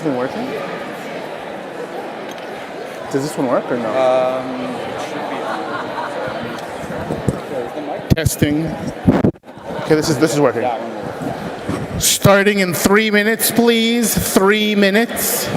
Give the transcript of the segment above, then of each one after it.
this thing working? Does this one work or no? Should be on. Is the mic? Testing. Okay, this is working. Yeah, one more. Starting in 3 minutes, please. 3 minutes.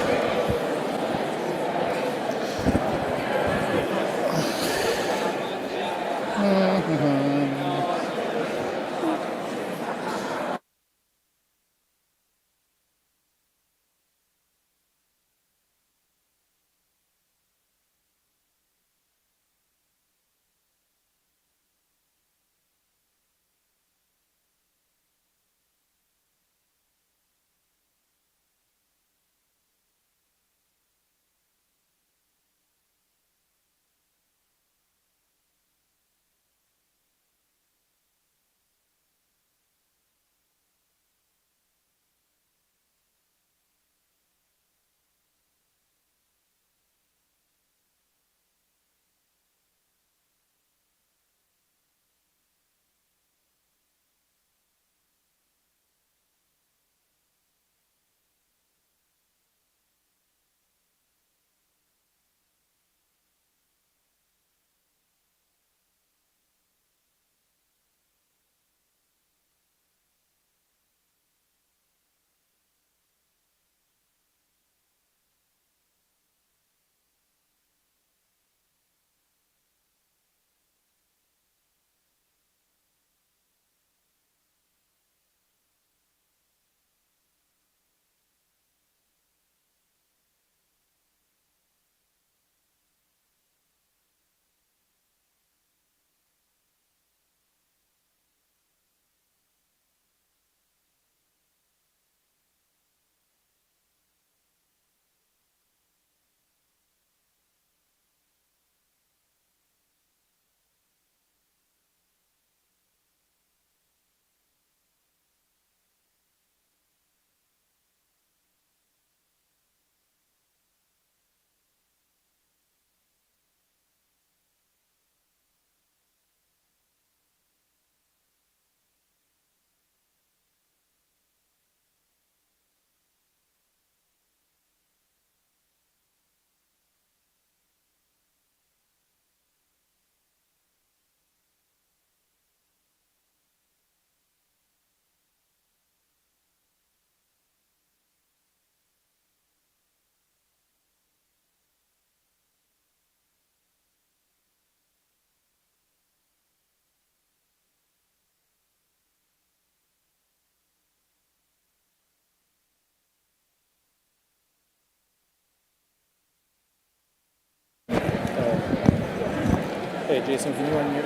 Hey, Jason, can you unmute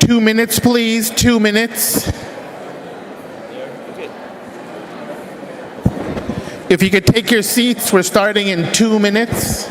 it? 2 minutes, please. 2 minutes. If you could take your seats, we're starting in 2 minutes.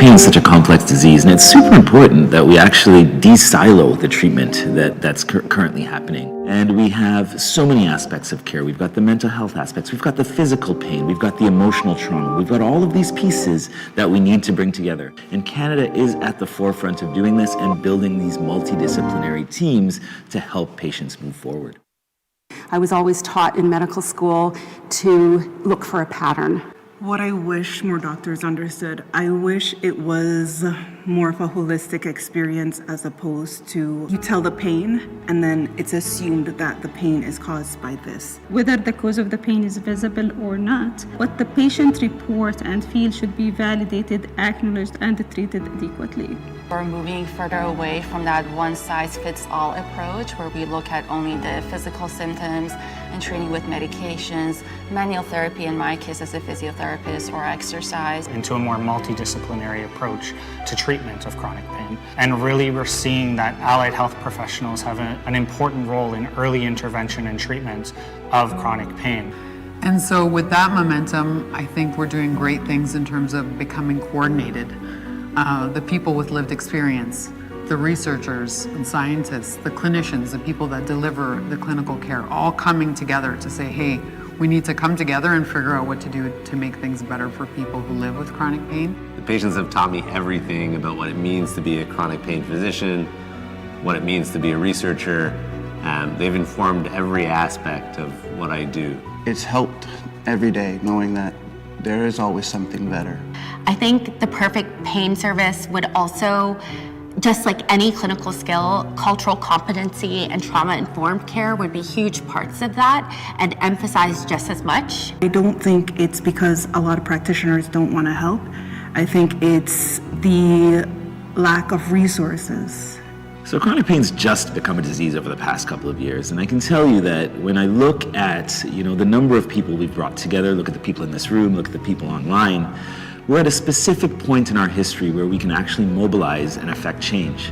pain is such a complex disease, and it's super important that we actually de-silo the treatment that's currently happening. And we have so many aspects of care. We've got the mental health aspects, we've got the physical pain, we've got the emotional trauma, we've got all of these pieces that we need to bring together. And Canada is at the forefront of doing this and building these multidisciplinary teams to help patients move forward. I was always taught in medical school to look for a pattern. What I wish more doctors understood, I wish it was more of a holistic experience as opposed to you tell the pain and then it's assumed that the pain is caused by this. Whether the cause of the pain is visible or not, what the patient report and feel should be validated, acknowledged, and treated adequately. We're moving further away from that one-size-fits-all approach where we look at only the physical symptoms and treating with medications, manual therapy in my case as a physiotherapist, or exercise. Into a more multidisciplinary approach to treatment of chronic pain. And really we're seeing that allied health professionals have an important role in early intervention and treatment of chronic pain. And so with that momentum, I think we're doing great things in terms of becoming coordinated. The people with lived experience, the researchers and scientists, the clinicians, the people that deliver the clinical care, all coming together to say, hey, we need to come together and figure out what to do to make things better for people who live with chronic pain. The patients have taught me everything about what it means to be a chronic pain physician, what it means to be a researcher. They've informed every aspect of what I do. It's helped every day knowing that there is always something better. I think the perfect pain service would also, just like any clinical skill, cultural competency and trauma-informed care would be huge parts of that and emphasized just as much. I don't think it's because a lot of practitioners don't want to help. I think it's the lack of resources. So chronic pain's just become a disease over the past couple of years, and I can tell you that when I look at the number of people we've brought together, look at the people in this room, look at the people online, we're at a specific point in our history where we can actually mobilize and affect change.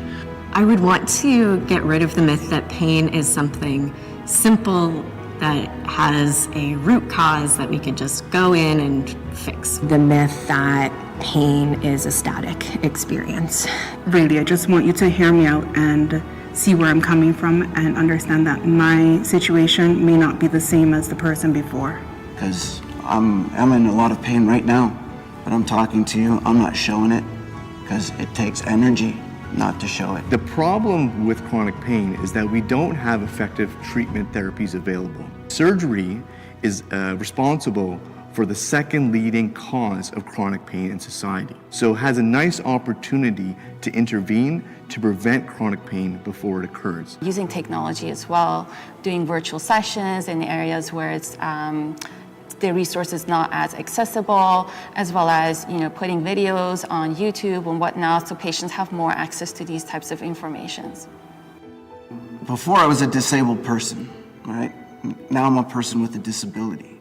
I would want to get rid of the myth that pain is something simple that has a root cause that we could just go in and fix. The myth that pain is a static experience. Really, I just want you to hear me out and see where I'm coming from and understand that my situation may not be the same as the person before. Because I'm in a lot of pain right now, but I'm talking to you, I'm not showing it because it takes energy not to show it. The problem with chronic pain is that we don't have effective treatment therapies available. Surgery is responsible for the second leading cause of chronic pain in society. So it has a nice opportunity to intervene to prevent chronic pain before it occurs. Using technology as well, doing virtual sessions in areas where it's the resource is not as accessible, as well as putting videos on YouTube and whatnot, so patients have more access to these types of informations. Before I was a disabled person, right? Now I'm a person with a disability,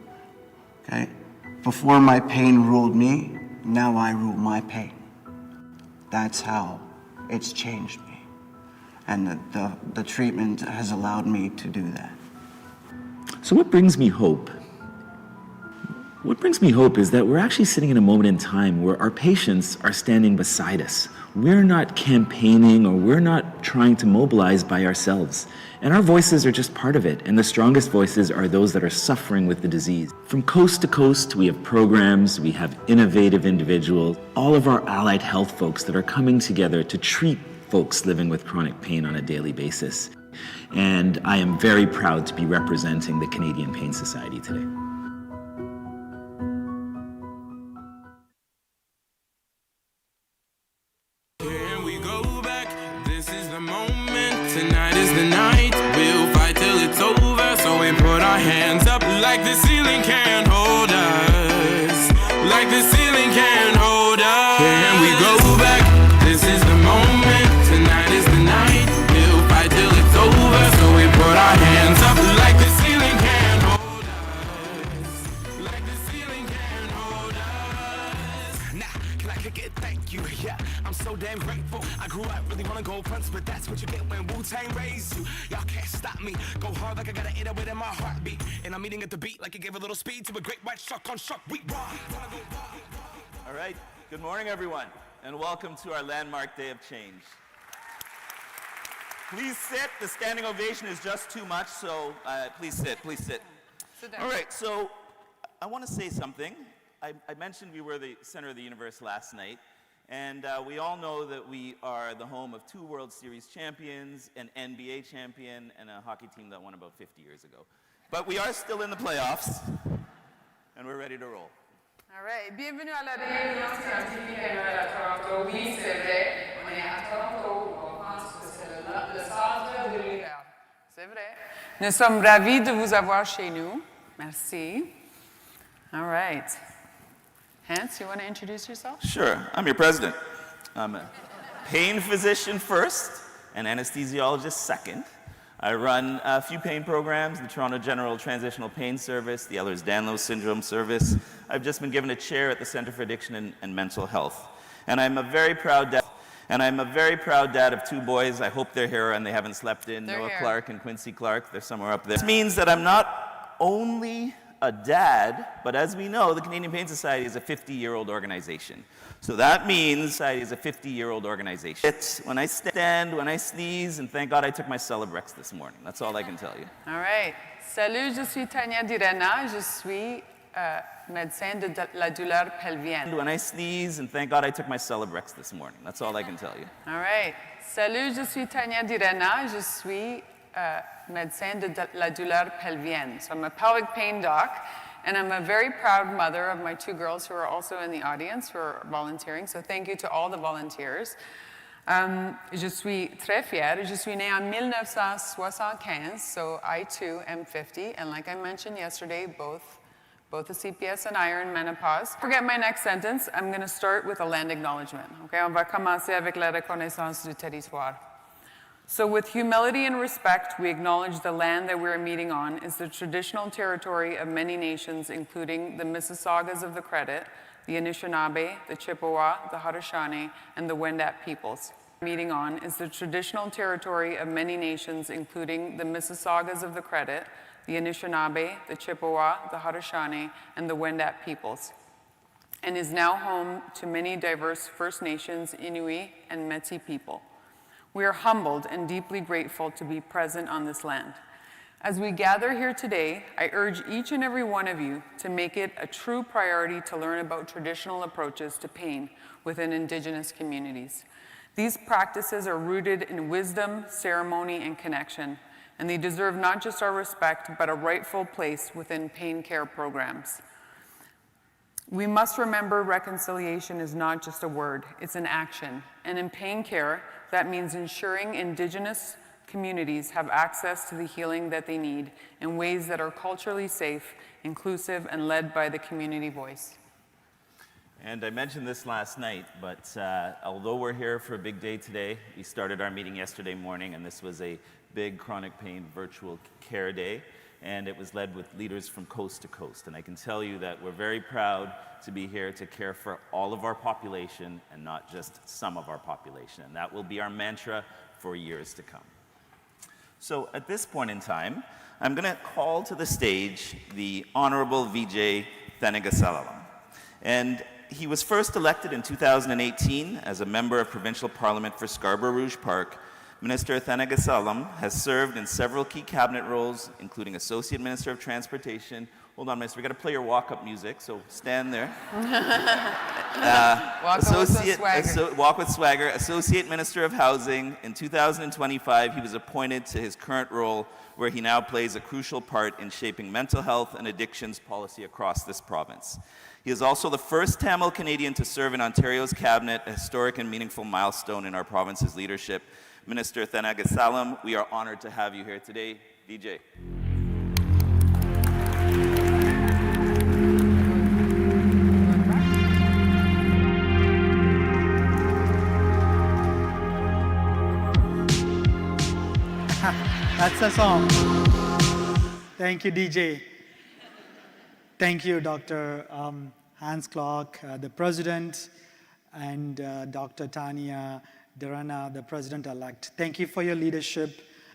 okay? Before my pain ruled me, now I rule my pain. That's how it's changed me. And the treatment has allowed me to do that. So what brings me hope? What brings me hope is that we're actually sitting in a moment in time where our patients are standing beside us. We're not campaigning or we're not trying to mobilize by ourselves. And our voices are just part of it. And the strongest voices are those that are suffering with the disease. From coast to coast, we have programs, we have innovative individuals, all of our allied health folks that are coming together to treat folks living with chronic pain on a daily basis. And I am very proud to be representing the Canadian Pain Society today. Tonight is the night, we'll fight till it's over. So we put our hands up like the ceiling can't hold us. Like the ceiling can't hold us. Can we go back? This is the moment. Tonight is the night, we'll fight till it's over. So we put our hands up like the ceiling can't hold us. Like the ceiling can't hold us. Nah, can I kick it? Thank you, yeah. I'm so damn grateful. I grew up really wanna go fronts, but that's what you get when Wu-Tang raised you. Y'all can't stop me. Go hard like I got an 808 in my heartbeat. And I'm eating at the beat like it gave a little speed to a great white shark on shark. We rock. All right. Good morning, everyone. and welcome to our landmark day of change. Please sit. The standing ovation is just too much, so please sit, please sit. Sit down. All right, so I want to say something. I mentioned we were the center of the universe last night, and we all know that we are the home of 2 World Series champions, an NBA champion, and a hockey team that won about 50 years ago. But we are still in the playoffs, and we're ready to roll. All right. Bienvenue à la réunion scientifique annuelle à Toronto. Oui, c'est vrai. On est à Toronto. On pense que c'est le centre de l'univers. C'est vrai. Nous sommes ravis de vous avoir chez nous. Merci. All right. Hans, you want to introduce yourself? Sure, I'm your president. I'm a pain physician first, and anesthesiologist second. I run a few pain programs, the Toronto General Transitional Pain Service, the Ehlers-Danlos Syndrome Service. I've just been given a chair at the Center for Addiction and Mental Health. And I'm a very proud dad of 2 boys. I hope they're here and they haven't slept in. They're Noah here. Clark and Quincy Clark. They're somewhere up there. This means that I'm not only a dad, but as we know, the Canadian Pain Society is a 50-year-old organization. So that means society is a 50-year-old organization. It's when I stand, when I sneeze, and thank God I took my Celebrex this morning. That's all I can tell you. All right. Salut, je suis Tania Direna. Je suis médecin de la douleur pelvienne. When I sneeze, and thank God I took my Celebrex this morning. That's all I can tell you. All right. Salut, je suis Tania Direna. Je suis médecin de la douleur pelvienne. So I'm a pelvic pain doc, and I'm a very proud mother of my 2 girls who are also in the audience who are volunteering. So thank you to all the volunteers. Je suis très fière. Je suis née en 1975, so I too am 50. And like I mentioned yesterday, both the CPS and I are in menopause. Forget my next sentence. I'm going to start with a land acknowledgement. Okay, on va commencer avec la reconnaissance du territoire. So with humility and respect, we acknowledge the land that we're meeting on is the traditional territory of many nations, including the Mississaugas of the Credit, the Anishinaabe, the Chippewa, the Haudenosaunee, and the Wendat peoples. Meeting on is the traditional territory of many nations, including the Mississaugas of the Credit, the Anishinaabe, the Chippewa, the Haudenosaunee, and the Wendat peoples, and is now home to many diverse First Nations, Inuit, and Métis people. We are humbled and deeply grateful to be present on this land. As we gather here today, I urge each and every one of you to make it a true priority to learn about traditional approaches to pain within Indigenous communities. These practices are rooted in wisdom, ceremony, and connection, and they deserve not just our respect, but a rightful place within pain care programs. We must remember reconciliation is not just a word, it's an action. And in pain care, that means ensuring Indigenous communities have access to the healing that they need in ways that are culturally safe, inclusive, and led by the community voice. And I mentioned this last night, but although we're here for a big day today, we started our meeting yesterday morning, and this was a big chronic pain virtual care day, and it was led with leaders from coast to coast. And I can tell you that we're very proud to be here to care for all of our population and not just some of our population. And that will be our mantra for years to come. So at this point in time, I'm going to call to the stage the Honorable Vijay Thanigasalam. And he was first elected in 2018 as a member of Provincial Parliament for Scarborough Rouge Park. Minister Thanigasalam has served in several key cabinet roles, including Associate Minister of Transportation. Hold on, Minister, we got to play your walk-up music, so stand there. Walk with swagger. Associate Minister of Housing. In 2025, he was appointed to his current role, where he now plays a crucial part in shaping mental health and addictions policy across this province. He is also the first Tamil Canadian to serve in Ontario's cabinet, a historic and meaningful milestone in our province's leadership. Minister Thanigasalam, we are honored to have you here today. DJ. That's the song. Thank you, DJ. Thank you, Dr. Hans Clark, the President, and Dr. Tania Direna, the President-elect. Thank you for your leadership,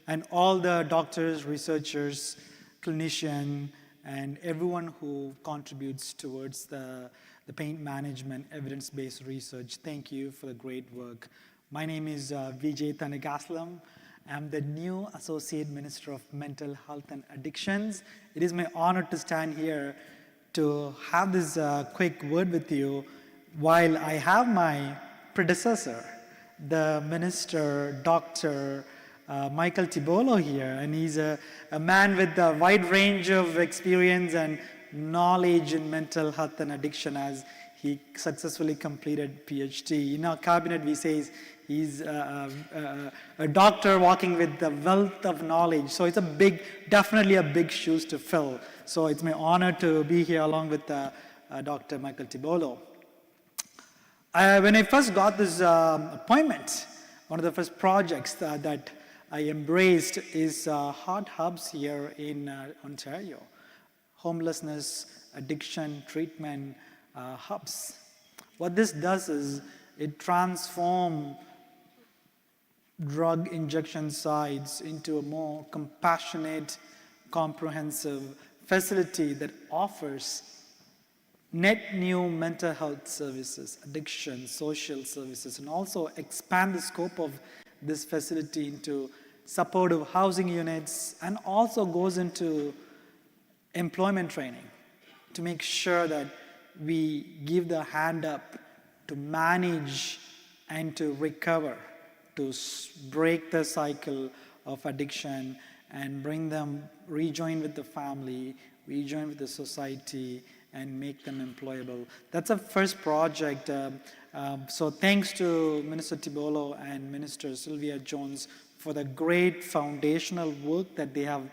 and all the doctors, researchers, clinicians, and everyone who contributes towards the the pain management, evidence-based research. Thank you for the great work. My name is Vijay Thanigaslam. I'm the new Associate Minister of Mental Health and Addictions. It is my honor to stand here to have this quick word with you while I have my predecessor, the Minister, Dr. Michael Tibolo here, and he's a man with a wide range of experience and knowledge in mental health and addiction as he successfully completed PhD. In our cabinet, we say he's a doctor walking with the wealth of knowledge. So it's definitely a big shoes to fill. So it's my honor to be here along with Dr. Michael Tibolo. When I first got this appointment, one of the first projects that I embraced is Heart Hubs here in Ontario. Homelessness, addiction, treatment hubs. What this does is it transforms drug injection sites into a more compassionate, comprehensive facility that offers net new mental health services, addiction, social services, and also expand the scope of this facility into supportive housing units, and also goes into employment training to make sure that we give the hand up to manage and to recover, to break the cycle of addiction and bring them, rejoin with the family, rejoin with the society, and make them employable. That's a first project. So thanks to Minister Tibolo and Minister Sylvia Jones for the great foundational work that they have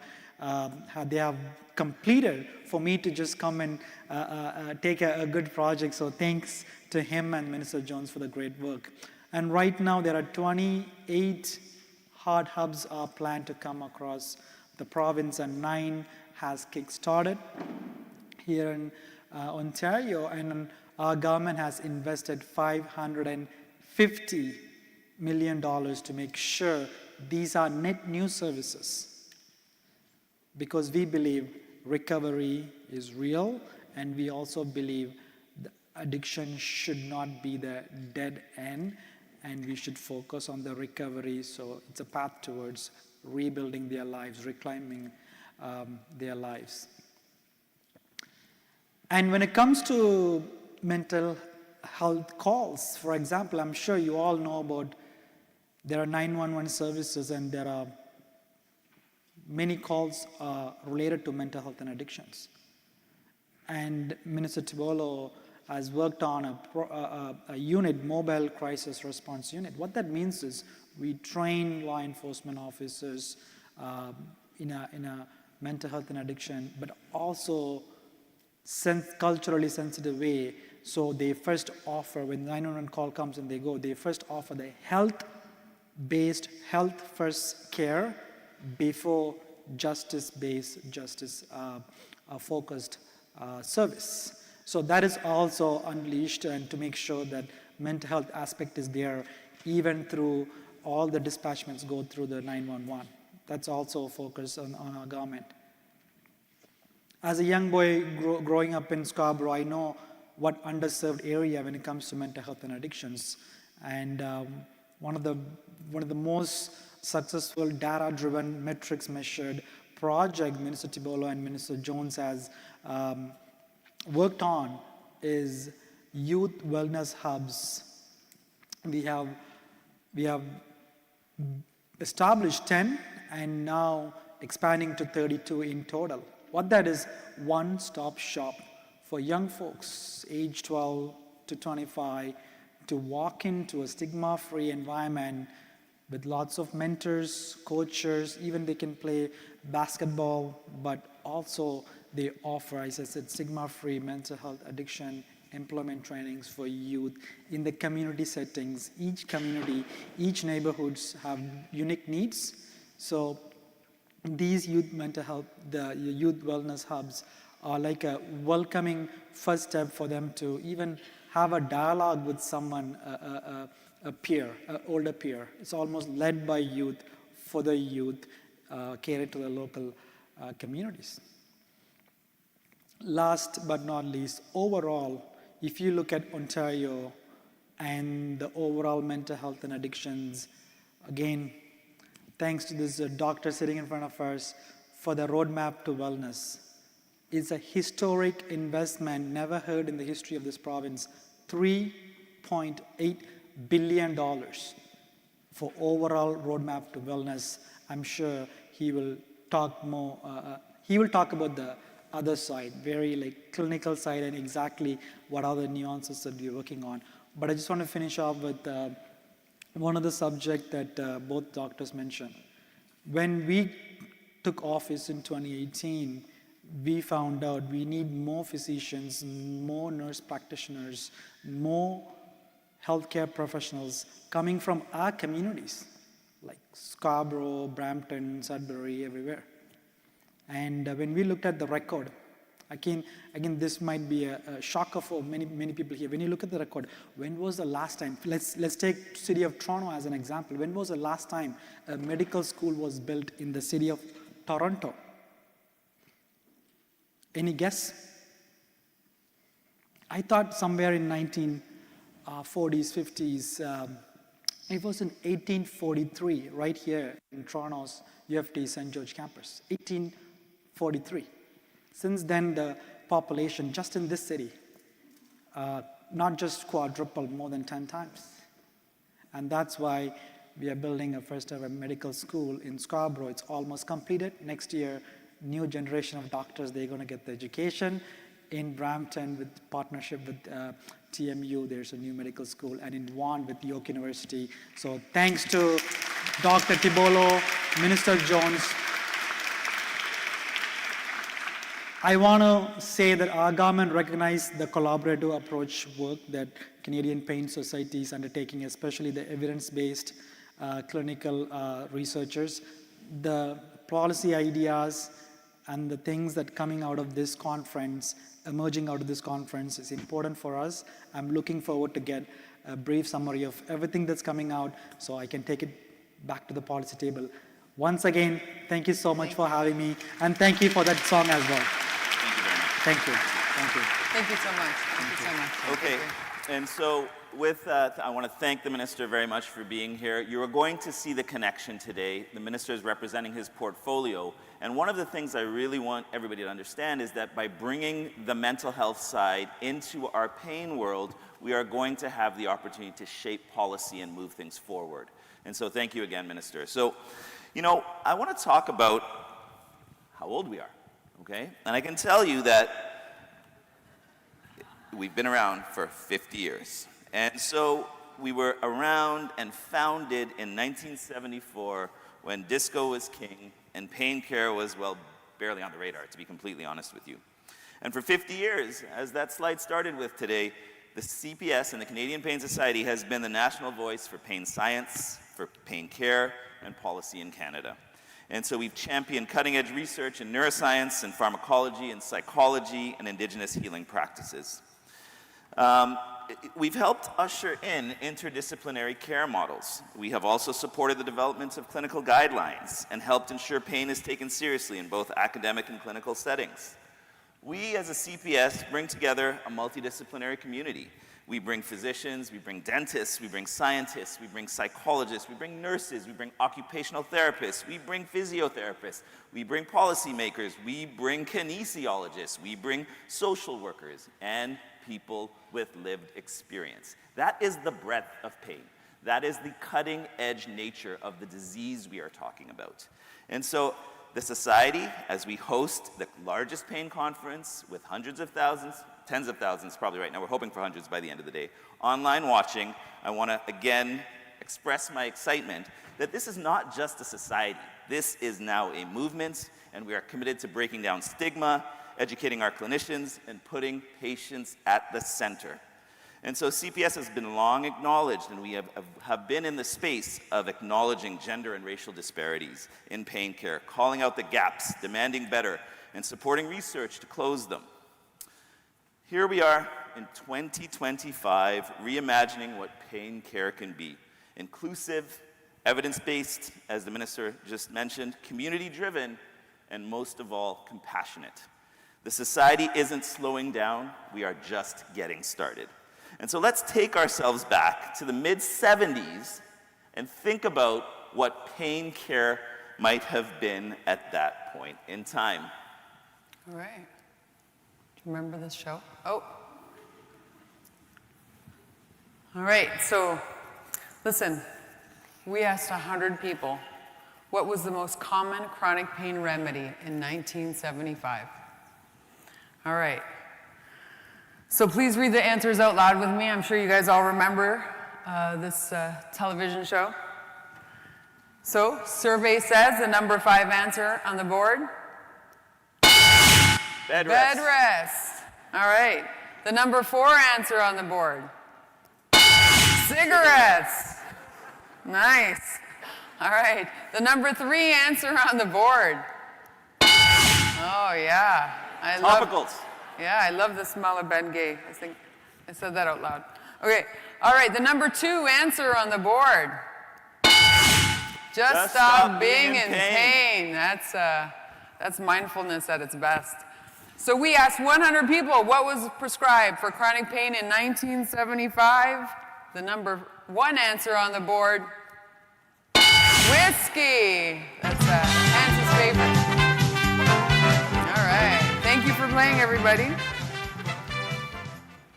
completed for me to just come and take a good project. So thanks to him and Minister Jones for the great work. And right now there are 28 Heart Hubs are planned to come across the province, and 9 has kick-started here in Ontario, and our government has invested $550 million to make sure these are net new services, because we believe recovery is real, and we also believe addiction should not be the dead end, and we should focus on the recovery. So it's a path towards rebuilding their lives, reclaiming their lives. And when it comes to mental health calls, for example, I'm sure you all know about there are 911 services, and there are many calls related to mental health and addictions. And Minister Tibolo has worked on a unit, mobile crisis response unit. What that means is we train law enforcement officers in a mental health and addiction, but also culturally sensitive way. So they first offer, when 911 call comes and they go, they first offer the health-based, health-first care before justice-based, justice-focused service. So that is also unleashed, and to make sure that mental health aspect is there even through all the dispatchments go through the 911. That's also a focus on our government. As a young boy growing up in Scarborough, I know what underserved area when it comes to mental health and addictions. And one of the most successful data-driven metrics measured project Minister Tibolo and Minister Jones has worked on is youth wellness hubs. We have established 10 and now expanding to 32 in total. What that is, one-stop shop for young folks age 12 to 25 to walk into a stigma-free environment with lots of mentors, coaches, even they can play basketball, but also they offer, as I said, stigma-free mental health, addiction, employment trainings for youth in the community settings. Each community, each neighborhoods have unique needs. So these youth mental health, the youth wellness hubs are like a welcoming first step for them to even have a dialogue with someone, a peer, an older peer. It's almost led by youth, for the youth, cater to the local communities. Last but not least, overall, if you look at Ontario and the overall mental health and addictions, again, thanks to this doctor sitting in front of us for the roadmap to wellness. It's a historic investment never heard in the history of this province. $3.8 billion for overall roadmap to wellness. I'm sure he will talk more. He will talk about the other side, very like clinical side, and exactly what are the nuances that we're working on. But I just want to finish off with one of the subjects that both doctors mentioned. When we took office in 2018, we found out we need more physicians, more nurse practitioners, more healthcare professionals coming from our communities, like Scarborough, Brampton, Sudbury, everywhere. And when we looked at the record, again, this might be a shocker for many people here. When you look at the record, when was the last time, let's take city of Toronto as an example. When was the last time a medical school was built in the city of Toronto? Any guess? I thought somewhere in 1940s, 50s. It was in 1843, right here in Toronto's UFT St. George campus, 1843. Since then, the population just in this city, not just quadrupled, more than 10 times. And that's why we are building a first ever medical school in Scarborough. It's almost completed. Next year, new generation of doctors, they're going to get the education. In Brampton, with partnership with TMU, there's a new medical school, and in Vaughan with York University. So thanks to Dr. Tibolo, Minister Jones. I want to say that our government recognized the collaborative approach work that Canadian Pain Society is undertaking, especially the evidence-based clinical researchers. The policy ideas and the things that coming out of this conference, emerging out of this conference, is important for us. I'm looking forward to get a brief summary of everything that's coming out so I can take it back to the policy table. Once again, thank you so much for having me, and thank you for that song as well. Thank you. Thank you. Thank you so much. Thank you so much. Okay, and so with that, I want to thank the Minister very much for being here. You are going to see the connection today. The Minister is representing his portfolio, and one of the things I really want everybody to understand is that by bringing the mental health side into our pain world, we are going to have the opportunity to shape policy and move things forward. And so thank you again, Minister. So, you know, I want to talk about how old we are, okay? And I can tell you that we've been around for 50 years. And so we were around and founded in 1974 when disco was king and pain care was, well, barely on the radar, to be completely honest with you. And for 50 years, as that slide started with today, the CPS and the Canadian Pain Society has been the national voice for pain science, for pain care, and policy in Canada. And so we've championed cutting-edge research in neuroscience and pharmacology and psychology and Indigenous healing practices. We've helped usher in interdisciplinary care models. We have also supported the development of clinical guidelines and helped ensure pain is taken seriously in both academic and clinical settings. We as a CPS bring together a multidisciplinary community. We bring physicians, we bring dentists, we bring scientists, we bring psychologists, we bring nurses, we bring occupational therapists, we bring physiotherapists, we bring policymakers, we bring kinesiologists, we bring social workers, and people with lived experience. That is the breadth of pain. That is the cutting-edge nature of the disease we are talking about. And so the Society, as we host the largest pain conference with hundreds of thousands, tens of thousands probably right now, we're hoping for hundreds by the end of the day, online watching, I want to again express my excitement that this is not just a society. This is now a movement, and we are committed to breaking down stigma, educating our clinicians, and putting patients at the center. And so CPS has been long acknowledged, and we have been in the space of acknowledging gender and racial disparities in pain care, calling out the gaps, demanding better, and supporting research to close them. Here we are in 2025, reimagining what pain care can be. Inclusive, evidence-based, as the Minister just mentioned, community-driven, and most of all, compassionate. The society isn't slowing down, we are just getting started. And so let's take ourselves back to the mid-70s and think about what pain care might have been at that point in time. All right. Do you remember this show? Oh. All right, so listen, we asked 100 people what was the most common chronic pain remedy in 1975. All right. So please read the answers out loud with me. I'm sure you guys all remember this television show. So, survey says the number 5 answer on the board. Bed rest. Bed rest. All right. The number 4 answer on the board. Cigarettes. Nice. All right. The number 3 answer on the board. Oh, yeah. Topicals. I love the smell of Bengay. I think I said that out loud. Okay. All right. The number 2 answer on the board. Just stop being in pain. That's mindfulness at its best. So we asked 100 people what was prescribed for chronic pain in 1975. The number 1 answer on the board, whiskey. That's Hans's favorite. All right. Thank you for playing, everybody.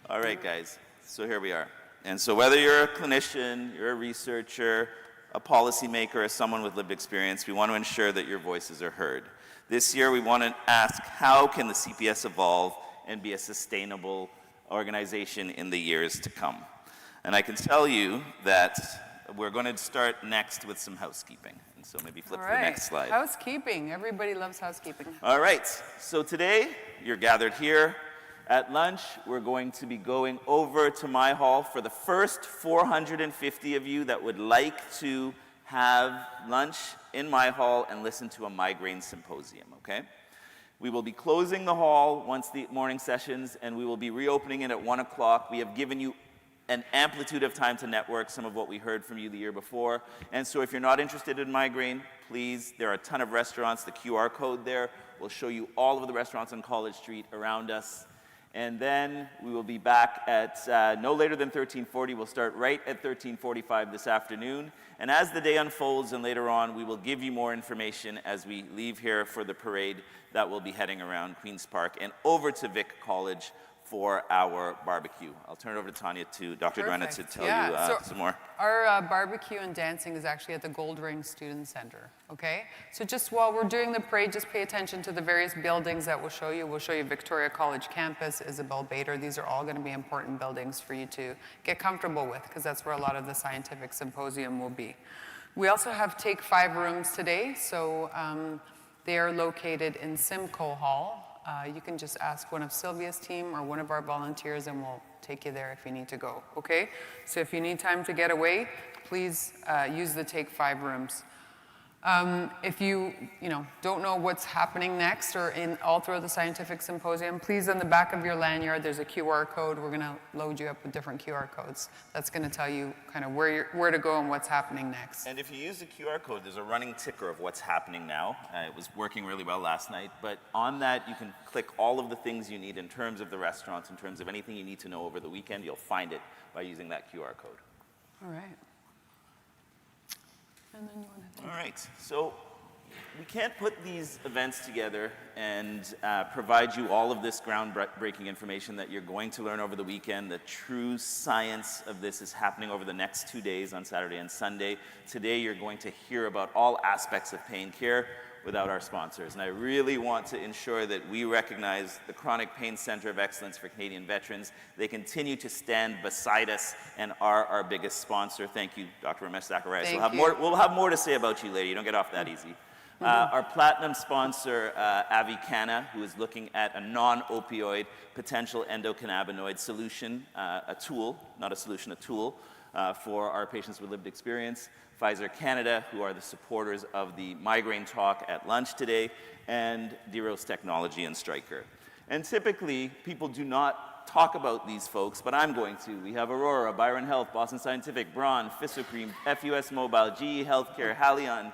All right, guys. So here we are. And so whether you're a clinician, you're a researcher, a policymaker, or someone with lived experience, we want to ensure that your voices are heard. This year, we want to ask, how can the CPS evolve and be a sustainable organization in the years to come? And I can tell you that we're going to start next with some housekeeping. And so maybe flip to the next slide. Housekeeping. Everybody loves housekeeping. All right. So today, you're gathered here. At lunch, we're going to be going over to my hall for the first 450 of you that would like to have lunch in my hall and listen to a migraine symposium, okay? We will be closing the hall once the morning sessions, and we will be reopening it at 1 o'clock. We have given you an amplitude of time to network, some of what we heard from you the year before. And so if you're not interested in migraine, please, there are a ton of restaurants. The QR code there will show you all of the restaurants on College Street around us. And then we will be back at no later than 13:40. We'll start right at 13:45 this afternoon. And as the day unfolds and later on, we will give you more information as we leave here for the parade that will be heading around Queen's Park and over to Vic College for our barbecue. I'll turn it over to Tanya, to Dr. Duena, to tell you some more. Our barbecue and dancing is actually at the Gold Ring Student Center, okay? So just while we're doing the parade, just pay attention to the various buildings that we'll show you. We'll show you Victoria College campus, Isabel Bader. These are all going to be important buildings for you to get comfortable with, because that's where a lot of the scientific symposium will be. We also have Take 5 rooms today, so they are located in Simcoe Hall. You can just ask one of Sylvia's team or one of our volunteers, and we'll take you there if you need to go, okay? So if you need time to get away, please use the Take 5 rooms. If you don't know what's happening next or all throughout the scientific symposium, please, on the back of your lanyard, there's a QR code. We're going to load you up with different QR codes. That's going to tell you kind of where to go and what's happening next. And if you use the QR code, there's a running ticker of what's happening now. It was working really well last night. But on that, you can click all of the things you need in terms of the restaurants, in terms of anything you need to know over the weekend. You'll find it by using that QR code. All right. And then you want to All right, so we can't put these events together and provide you all of this groundbreaking information that you're going to learn over the weekend. The true science of this is happening over the next 2 days on Saturday and Sunday. Today you're going to hear about all aspects of pain care without our sponsors. And I really want to ensure that we recognize the Chronic Pain Center of Excellence for Canadian Veterans. They continue to stand beside us and are our biggest sponsor. Thank you, Dr. Ramesh Zacharias. We'll have more to say about you later. You don't get off that easy. Our platinum sponsor, Avi Khanna, who is looking at a non-opioid potential endocannabinoid solution, a tool, not a solution, a tool, for our patients with lived experience. Pfizer Canada, who are the supporters of the migraine talk at lunch today, and Diros Technology and Stryker. And typically, people do not talk about these folks, but I'm going to. We have Aurora, Byron Health, Boston Scientific, Braun, Fissocream, FUS Mobile, GE Healthcare, Halion,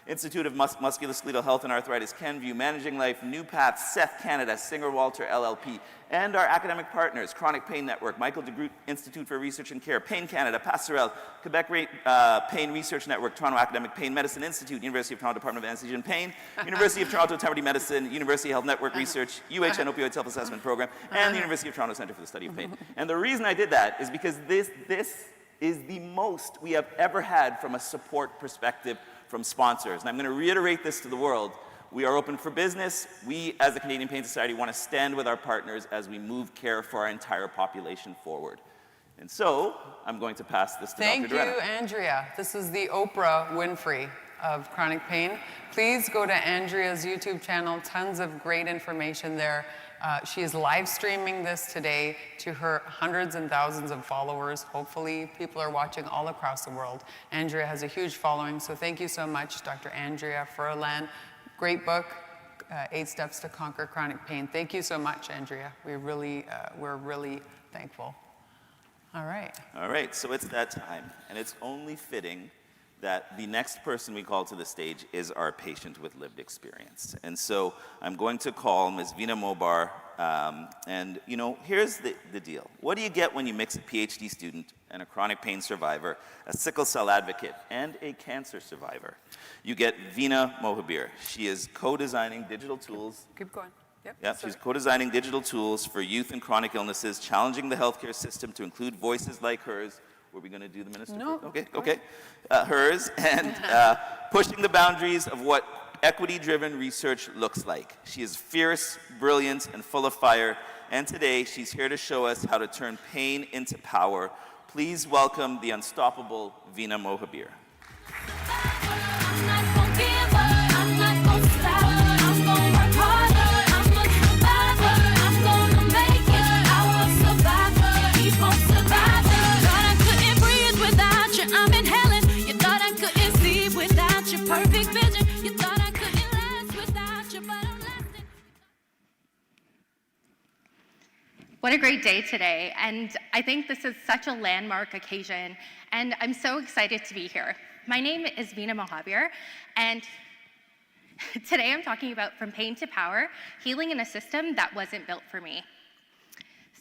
Institute of Musculoskeletal Health and Arthritis, Kenview, Managing Life, New Path, Seth Canada, Singer Walter LLP, and our academic partners, Chronic Pain Network, Michael de Groot Institute for Research and Care, Pain Canada, Passerelle, Quebec Pain Research Network, Toronto Academic Pain Medicine Institute, University of Toronto Department of Anesthesia and Pain, University of Toronto Integrity Medicine, University Health Network Research, UHN Opioid Self-Assessment Program, and the University of Toronto Center for the Study of Pain. And the reason I did that is because this is the most we have ever had from a support perspective from sponsors. And I'm going to reiterate this to the world. We are open for business. We, as the Canadian Pain Society, want to stand with our partners as we move care for our entire population forward. And so, I'm going to pass this to Dr. Dorena. Thank you, Andrea. This is the Oprah Winfrey of chronic pain. Please go to Andrea's YouTube channel. Tons of great information there. She is live streaming this today to her hundreds and thousands of followers. Hopefully, people are watching all across the world. Andrea has a huge following, so thank you so much, Dr. Andrea Furlan. Great book, 8 Steps to Conquer Chronic Pain. Thank you so much, Andrea. We're really thankful. All right. All right, so it's that time, and it's only fitting that the next person we call to the stage is our patient with lived experience. And so I'm going to call Ms. Veena Mobar, and you know, here's the deal. What do you get when you mix a PhD student and a chronic pain survivor, a sickle cell advocate, and a cancer survivor? You get Veena Mohabir. She is co-designing digital tools. Keep going. Yep, she's co-designing digital tools for youth and chronic illnesses, challenging the healthcare system to include voices like hers. Were we going to do the minister? No. Okay. Hers, and pushing the boundaries of what equity-driven research looks like. She is fierce, brilliant, and full of fire. And today, she's here to show us how to turn pain into power. Please welcome the unstoppable Veena Mohabir. What a great day today, and I think this is such a landmark occasion, and I'm so excited to be here. My name is Veena Mohabir, and today I'm talking about From Pain to Power, healing in a system that wasn't built for me.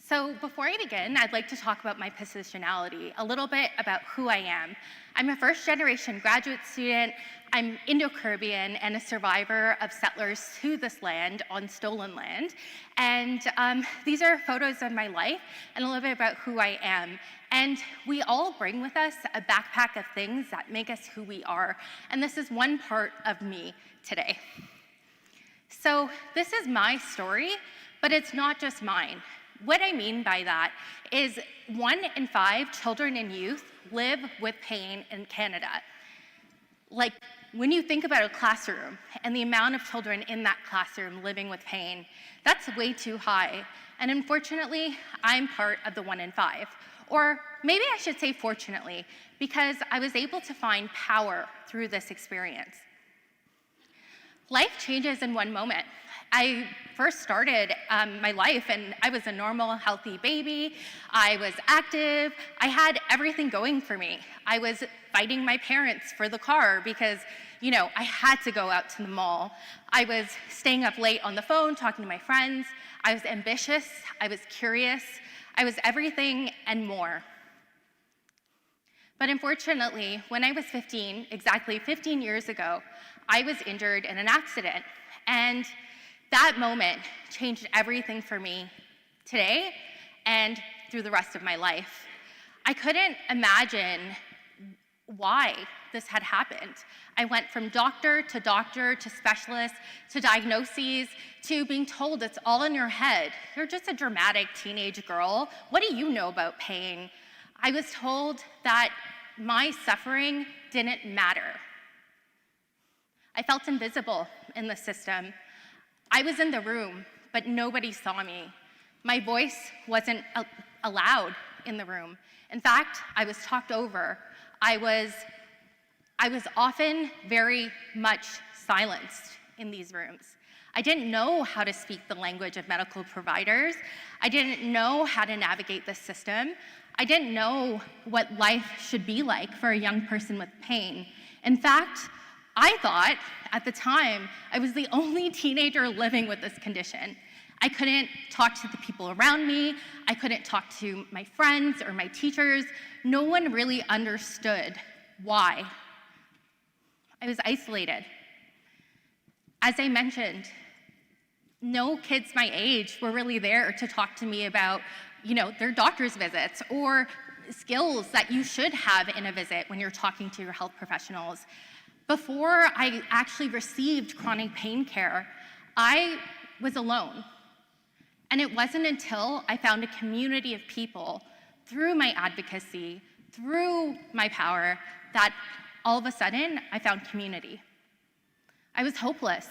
So before I begin, I'd like to talk about my positionality, a little bit about who I am. I'm a first-generation graduate student. I'm Indo-Caribbean and a survivor of settlers to this land on stolen land. And these are photos of my life and a little bit about who I am. And we all bring with us a backpack of things that make us who we are. And this is one part of me today. So this is my story, but it's not just mine. What I mean by that is 1 in 5 children and youth live with pain in Canada. Like, when you think about a classroom and the amount of children in that classroom living with pain, that's way too high. And unfortunately, I'm part of the 1 in 5. Or maybe I should say fortunately, because I was able to find power through this experience. Life changes in one moment. I first started my life and I was a normal, healthy baby. I was active. I had everything going for me. I was fighting my parents for the car because, you know, I had to go out to the mall. I was staying up late on the phone, talking to my friends. I was ambitious. I was curious. I was everything and more. But unfortunately, when I was 15, exactly 15 years ago, I was injured in an accident. And that moment changed everything for me today and through the rest of my life. I couldn't imagine why this had happened. I went from doctor to specialist to diagnoses to being told it's all in your head. You're just a dramatic teenage girl. What do you know about pain? I was told that my suffering didn't matter. I felt invisible in the system. I was in the room, but nobody saw me. My voice wasn't allowed in the room. In fact, I was talked over. I was often very much silenced in these rooms. I didn't know how to speak the language of medical providers. I didn't know how to navigate the system. I didn't know what life should be like for a young person with pain. In fact, I thought at the time I was the only teenager living with this condition. I couldn't talk to the people around me. I couldn't talk to my friends or my teachers. No one really understood why. I was isolated. As I mentioned, no kids my age were really there to talk to me about, their doctor's visits or skills that you should have in a visit when you're talking to your health professionals. Before I actually received chronic pain care, I was alone. And it wasn't until I found a community of people through my advocacy, through my power, that all of a sudden I found community. I was hopeless.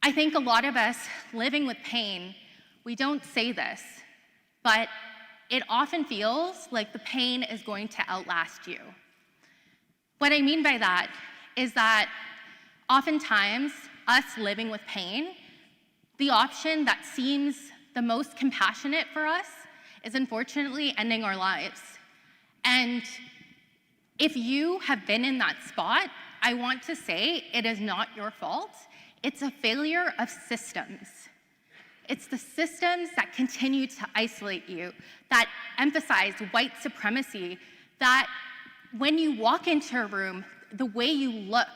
I think a lot of us living with pain, we don't say this, but it often feels like the pain is going to outlast you. What I mean by that is that oftentimes us living with pain, the option that seems the most compassionate for us is unfortunately ending our lives. And if you have been in that spot, I want to say it is not your fault. It's a failure of systems. It's the systems that continue to isolate you, that emphasize white supremacy, that when you walk into a room, the way you look,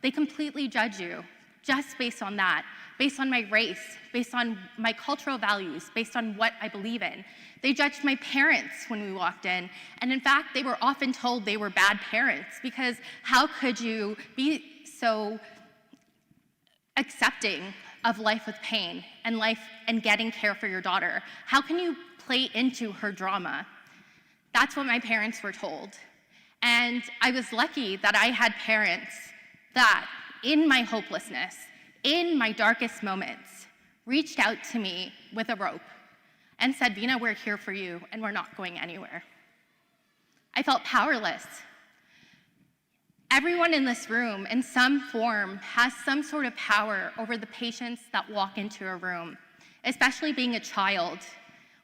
they completely judge you just based on that, based on my race, based on my cultural values, based on what I believe in. They judged my parents when we walked in, and in fact, they were often told they were bad parents because how could you be so accepting of life with pain and getting care for your daughter? How can you play into her drama? That's what my parents were told. And I was lucky that I had parents that, in my hopelessness, in my darkest moments, reached out to me with a rope and said, Veena, we're here for you and we're not going anywhere. I felt powerless. Everyone in this room, in some form, has some sort of power over the patients that walk into a room, especially being a child.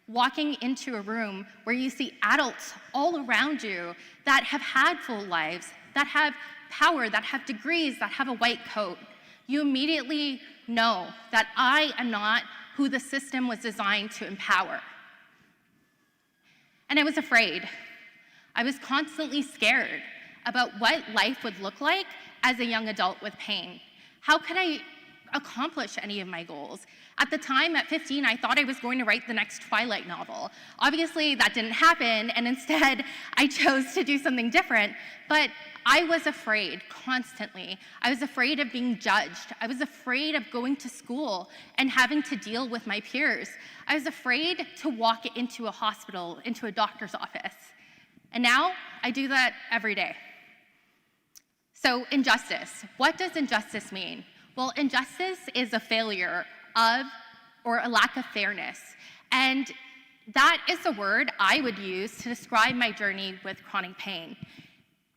Walking into a room where you see adults all around you that have had full lives, that have power, that have degrees, that have a white coat, you immediately know that I am not who the system was designed to empower. And I was afraid. I was constantly scared about what life would look like as a young adult with pain. How could I accomplish any of my goals? At the time, at 15, I thought I was going to write the next Twilight novel. Obviously, that didn't happen, and instead, I chose to do something different. But I was afraid constantly. I was afraid of being judged. I was afraid of going to school and having to deal with my peers. I was afraid to walk into a hospital, into a doctor's office. And now, I do that every day. So, injustice. What does injustice mean? Well, injustice is a failure of, or a lack of fairness. And that is the word I would use to describe my journey with chronic pain.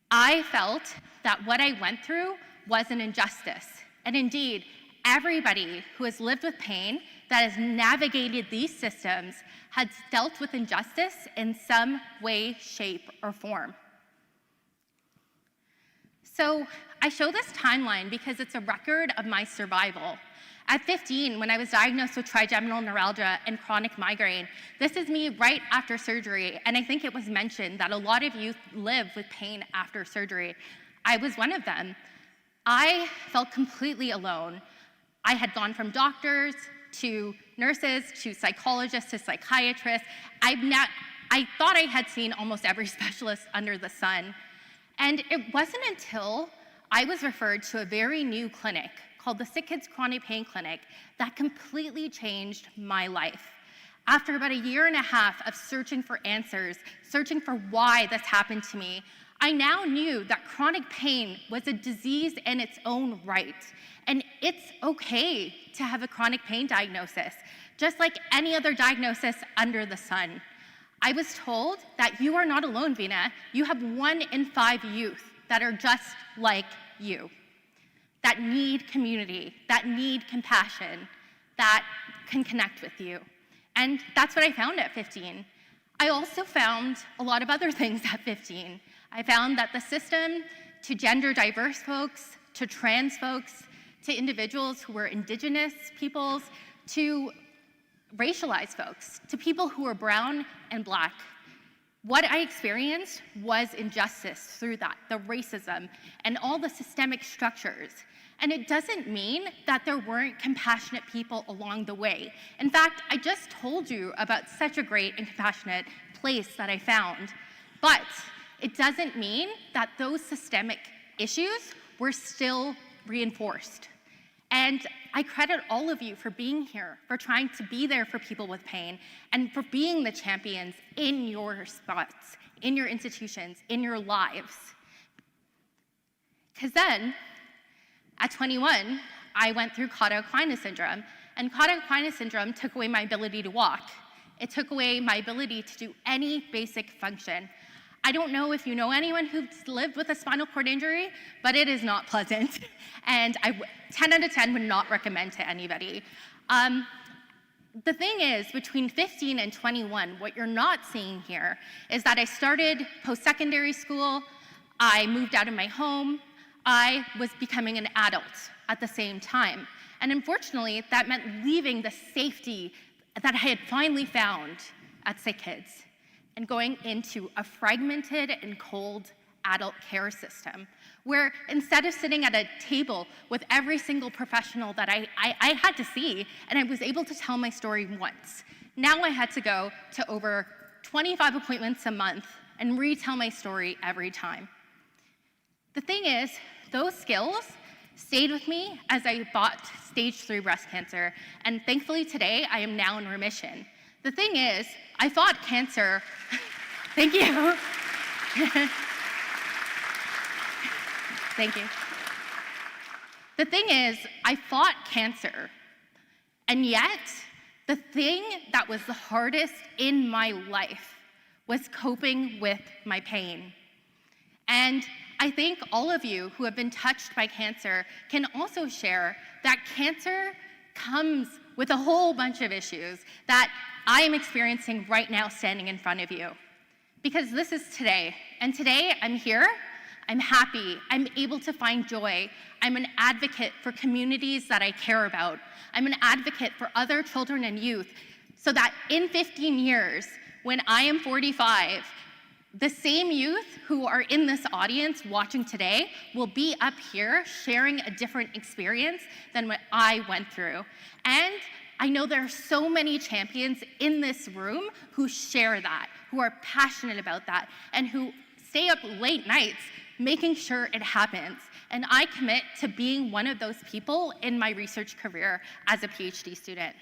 I felt that what I went through was an injustice. And indeed, everybody who has lived with pain, that has navigated these systems, has dealt with injustice in some way, shape, or form. So I show this timeline because it's a record of my survival. At 15, when I was diagnosed with trigeminal neuralgia and chronic migraine, this is me right after surgery, and I think it was mentioned that a lot of you live with pain after surgery. I was one of them. I felt completely alone. I had gone from doctors to nurses to psychologists to psychiatrists. I thought I had seen almost every specialist under the sun. And it wasn't until I was referred to a very new clinic called the Sick Kids Chronic Pain Clinic that completely changed my life. After about a year and a half of searching for answers, searching for why this happened to me, I now knew that chronic pain was a disease in its own right. And it's okay to have a chronic pain diagnosis, just like any other diagnosis under the sun. I was told that you are not alone, Veena. You have 1 in 5 youth that are just like you, that need community, that need compassion, that can connect with you. And that's what I found at 15. I also found a lot of other things at 15. I found that the system to gender diverse folks, to trans folks, to individuals who were indigenous peoples, to racialized folks, to people who were brown and black. What I experienced was injustice through that, the racism and all the systemic structures. And it doesn't mean that there weren't compassionate people along the way. In fact, I just told you about such a great and compassionate place that I found. But it doesn't mean that those systemic issues were still reinforced. And I credit all of you for being here, for trying to be there for people with pain, and for being the champions in your spots, in your institutions, in your lives. Because then, at 21, I went through Cotter-Aquinas syndrome, and Cotter-Aquinas syndrome took away my ability to walk. It took away my ability to do any basic function. I don't know if you know anyone who's lived with a spinal cord injury, but it is not pleasant. And 10 out of 10 would not recommend to anybody. The thing is, between 15 and 21, what you're not seeing here is that I started post-secondary school, I moved out of my home, I was becoming an adult at the same time. And unfortunately, that meant leaving the safety that I had finally found at SickKids and going into a fragmented and cold adult care system, where instead of sitting at a table with every single professional that I had to see, and I was able to tell my story once, now I had to go to over 25 appointments a month and retell my story every time. The thing is, those skills stayed with me as I fought stage 3 breast cancer, and thankfully today I am now in remission. The thing is, I fought cancer. Thank you. Thank you. The thing is, I fought cancer, and yet the thing that was the hardest in my life was coping with my pain. And I think all of you who have been touched by cancer can also share that cancer comes with a whole bunch of issues that I am experiencing right now standing in front of you. Because this is today, and today I'm here, I'm happy, I'm able to find joy, I'm an advocate for communities that I care about, I'm an advocate for other children and youth, so that in 15 years, when I am 45, the same youth who are in this audience watching today will be up here sharing a different experience than what I went through. And I know there are so many champions in this room who share that, who are passionate about that, and who stay up late nights making sure it happens. And I commit to being one of those people in my research career as a PhD student.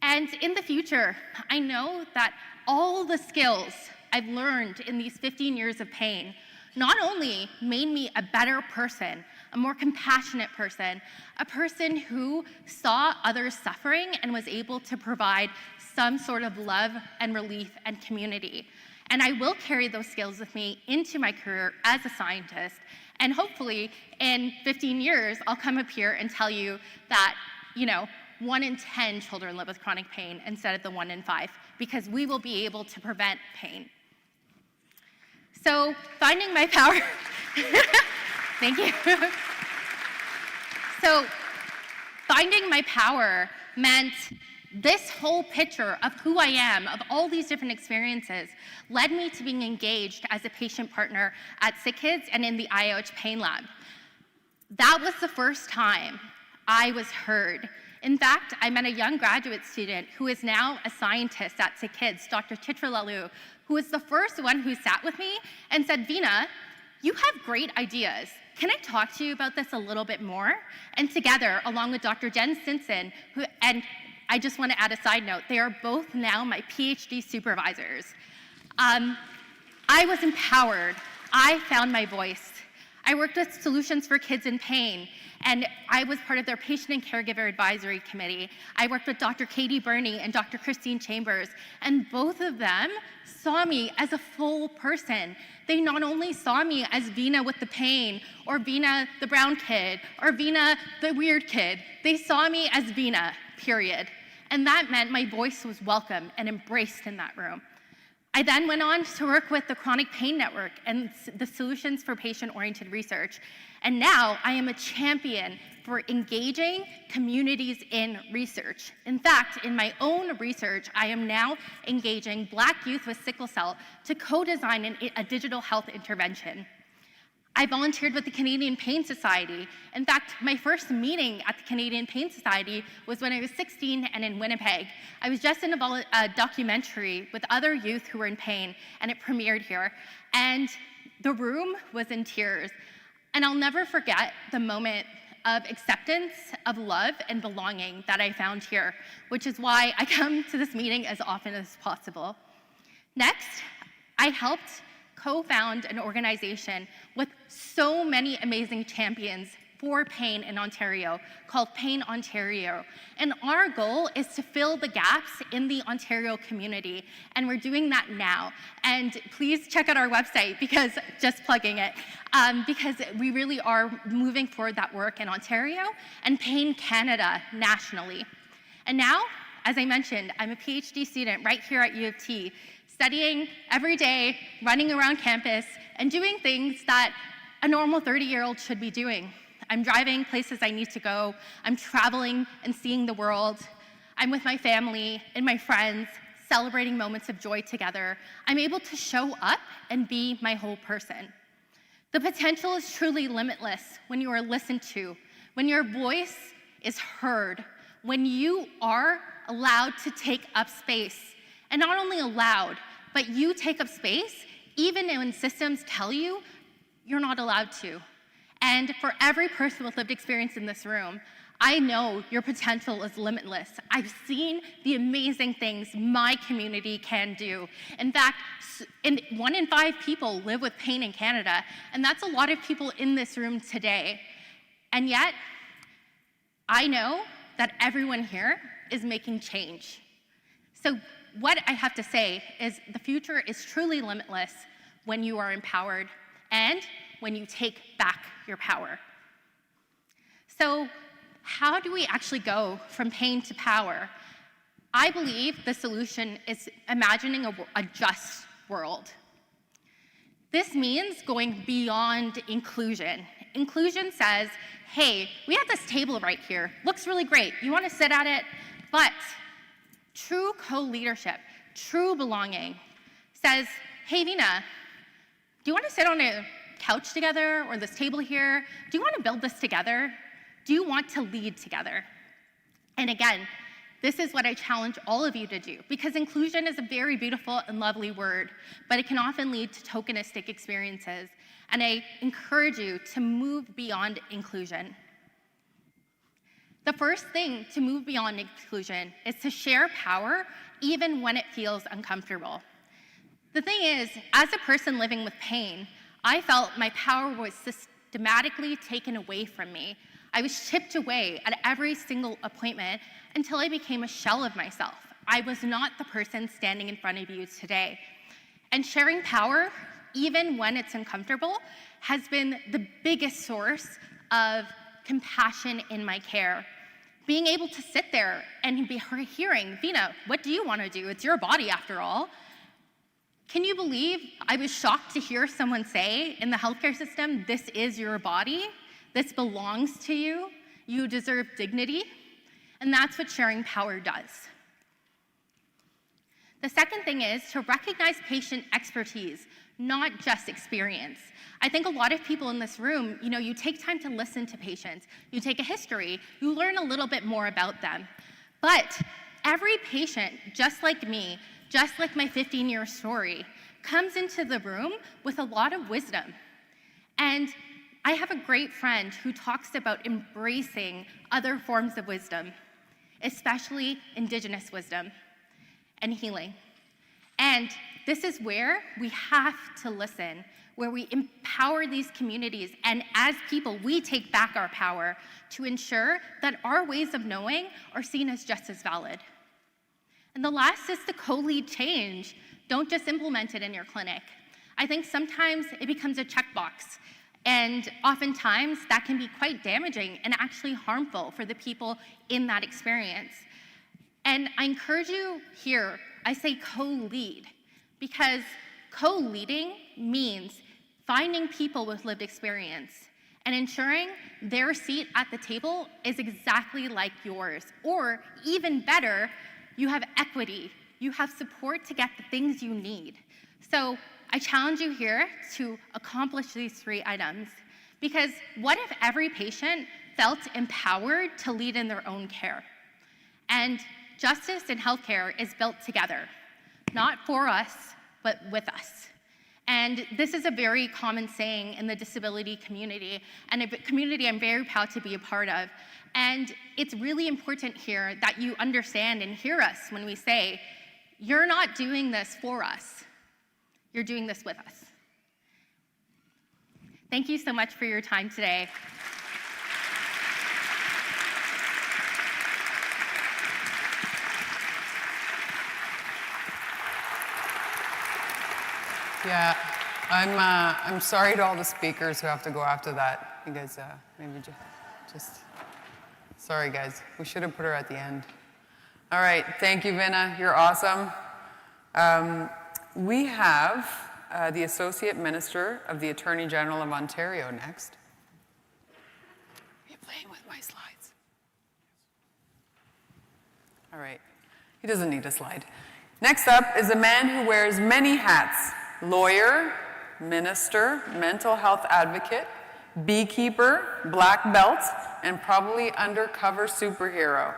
And in the future, I know that all the skills I've learned in these 15 years of pain not only made me a better person, a more compassionate person, a person who saw others suffering and was able to provide some sort of love and relief and community. And I will carry those skills with me into my career as a scientist. And hopefully in 15 years, I'll come up here and tell you that, 1 in 10 children live with chronic pain instead of the 1 in 5, because we will be able to prevent pain. So finding my power, thank you. So finding my power meant this whole picture of who I am, of all these different experiences, led me to being engaged as a patient partner at SickKids and in the IOH Pain Lab. That was the first time I was heard. In fact, I met a young graduate student who is now a scientist at SickKids, Dr. Chitra Lalu, who was the first one who sat with me and said, Veena, you have great ideas. Can I talk to you about this a little bit more? And together, along with Dr. Jen Stinson, and I just want to add a side note, they are both now my PhD supervisors. I was empowered. I found my voice. I worked with Solutions for Kids in Pain, and I was part of their Patient and Caregiver Advisory Committee. I worked with Dr. Katie Burney and Dr. Christine Chambers, and both of them saw me as a full person. They not only saw me as Veena with the pain, or Veena the brown kid, or Veena the weird kid. They saw me as Veena, period. And that meant my voice was welcome and embraced in that room. I then went on to work with the Chronic Pain Network and the Solutions for Patient-Oriented Research. And now I am a champion for engaging communities in research. In fact, in my own research, I am now engaging Black youth with sickle cell to co-design a digital health intervention. I volunteered with the Canadian Pain Society. In fact, my first meeting at the Canadian Pain Society was when I was 16 and in Winnipeg. I was just in a documentary with other youth who were in pain, and it premiered here. And the room was in tears. And I'll never forget the moment of acceptance, of love, and belonging that I found here, which is why I come to this meeting as often as possible. Next, I helped co-found an organization with so many amazing champions for pain in Ontario called Pain Ontario. And our goal is to fill the gaps in the Ontario community. And we're doing that now. And please check out our website, because just plugging it, because we really are moving forward that work in Ontario and Pain Canada nationally. And now, as I mentioned, I'm a PhD student right here at U of T, studying every day, running around campus, and doing things that a normal 30-year-old should be doing. I'm driving places I need to go. I'm traveling and seeing the world. I'm with my family and my friends, celebrating moments of joy together. I'm able to show up and be my whole person. The potential is truly limitless when you are listened to, when your voice is heard, when you are allowed to take up space. And not only allowed, but you take up space even when systems tell you you're not allowed to. And for every person with lived experience in this room, I know your potential is limitless. I've seen the amazing things my community can do. In fact, 1 in 5 people live with pain in Canada, and that's a lot of people in this room today. And yet, I know that everyone here is making change. So what I have to say is the future is truly limitless when you are empowered and when you take back your power. So how do we actually go from pain to power? I believe the solution is imagining a just world. This means going beyond inclusion. Inclusion says, hey, we have this table right here. Looks really great. You want to sit at it? But true co-leadership, true belonging says, hey, Vina, do you want to sit on a couch together or this table here? Do you want to build this together? Do you want to lead together? And again, this is what I challenge all of you to do, because inclusion is a very beautiful and lovely word, but it can often lead to tokenistic experiences. And I encourage you to move beyond inclusion. The first thing to move beyond inclusion is to share power even when it feels uncomfortable. The thing is, as a person living with pain, I felt my power was systematically taken away from me. I was chipped away at every single appointment until I became a shell of myself. I was not the person standing in front of you today. And sharing power, even when it's uncomfortable, has been the biggest source of compassion in my care. Being able to sit there and be hearing, Vina, what do you want to do? It's your body after all. Can you believe I was shocked to hear someone say in the healthcare system, this is your body, this belongs to you, you deserve dignity, and that's what sharing power does. The second thing is to recognize patient expertise, not just experience. I think a lot of people in this room, you take time to listen to patients, you take a history, you learn a little bit more about them. But every patient, just like me, just like my 15-year story, comes into the room with a lot of wisdom. And I have a great friend who talks about embracing other forms of wisdom, especially Indigenous wisdom and healing. And this is where we have to listen, where we empower these communities, and as people, we take back our power to ensure that our ways of knowing are seen as just as valid. And the last is to co-lead change. Don't just implement it in your clinic. I think sometimes it becomes a checkbox, and oftentimes that can be quite damaging and actually harmful for the people in that experience. And I encourage you here, I say co-lead, because co-leading means finding people with lived experience and ensuring their seat at the table is exactly like yours. Or even better, you have equity. You have support to get the things you need. So I challenge you here to accomplish these 3 items, because what if every patient felt empowered to lead in their own care? And justice in healthcare is built together, not for us, but with us. And this is a very common saying in the disability community, and a community I'm very proud to be a part of. And it's really important here that you understand and hear us when we say, you're not doing this for us, you're doing this with us. Thank you so much for your time today. Yeah, I'm sorry to all the speakers who have to go after that. You guys, maybe just, sorry guys. We should have put her at the end. All right, thank you, Vina. You're awesome. We have the Associate Minister of the Attorney General of Ontario next. Are you playing with my slides? All right, he doesn't need a slide. Next up is a man who wears many hats: lawyer, minister, mental health advocate, beekeeper, black belt, and probably undercover superhero.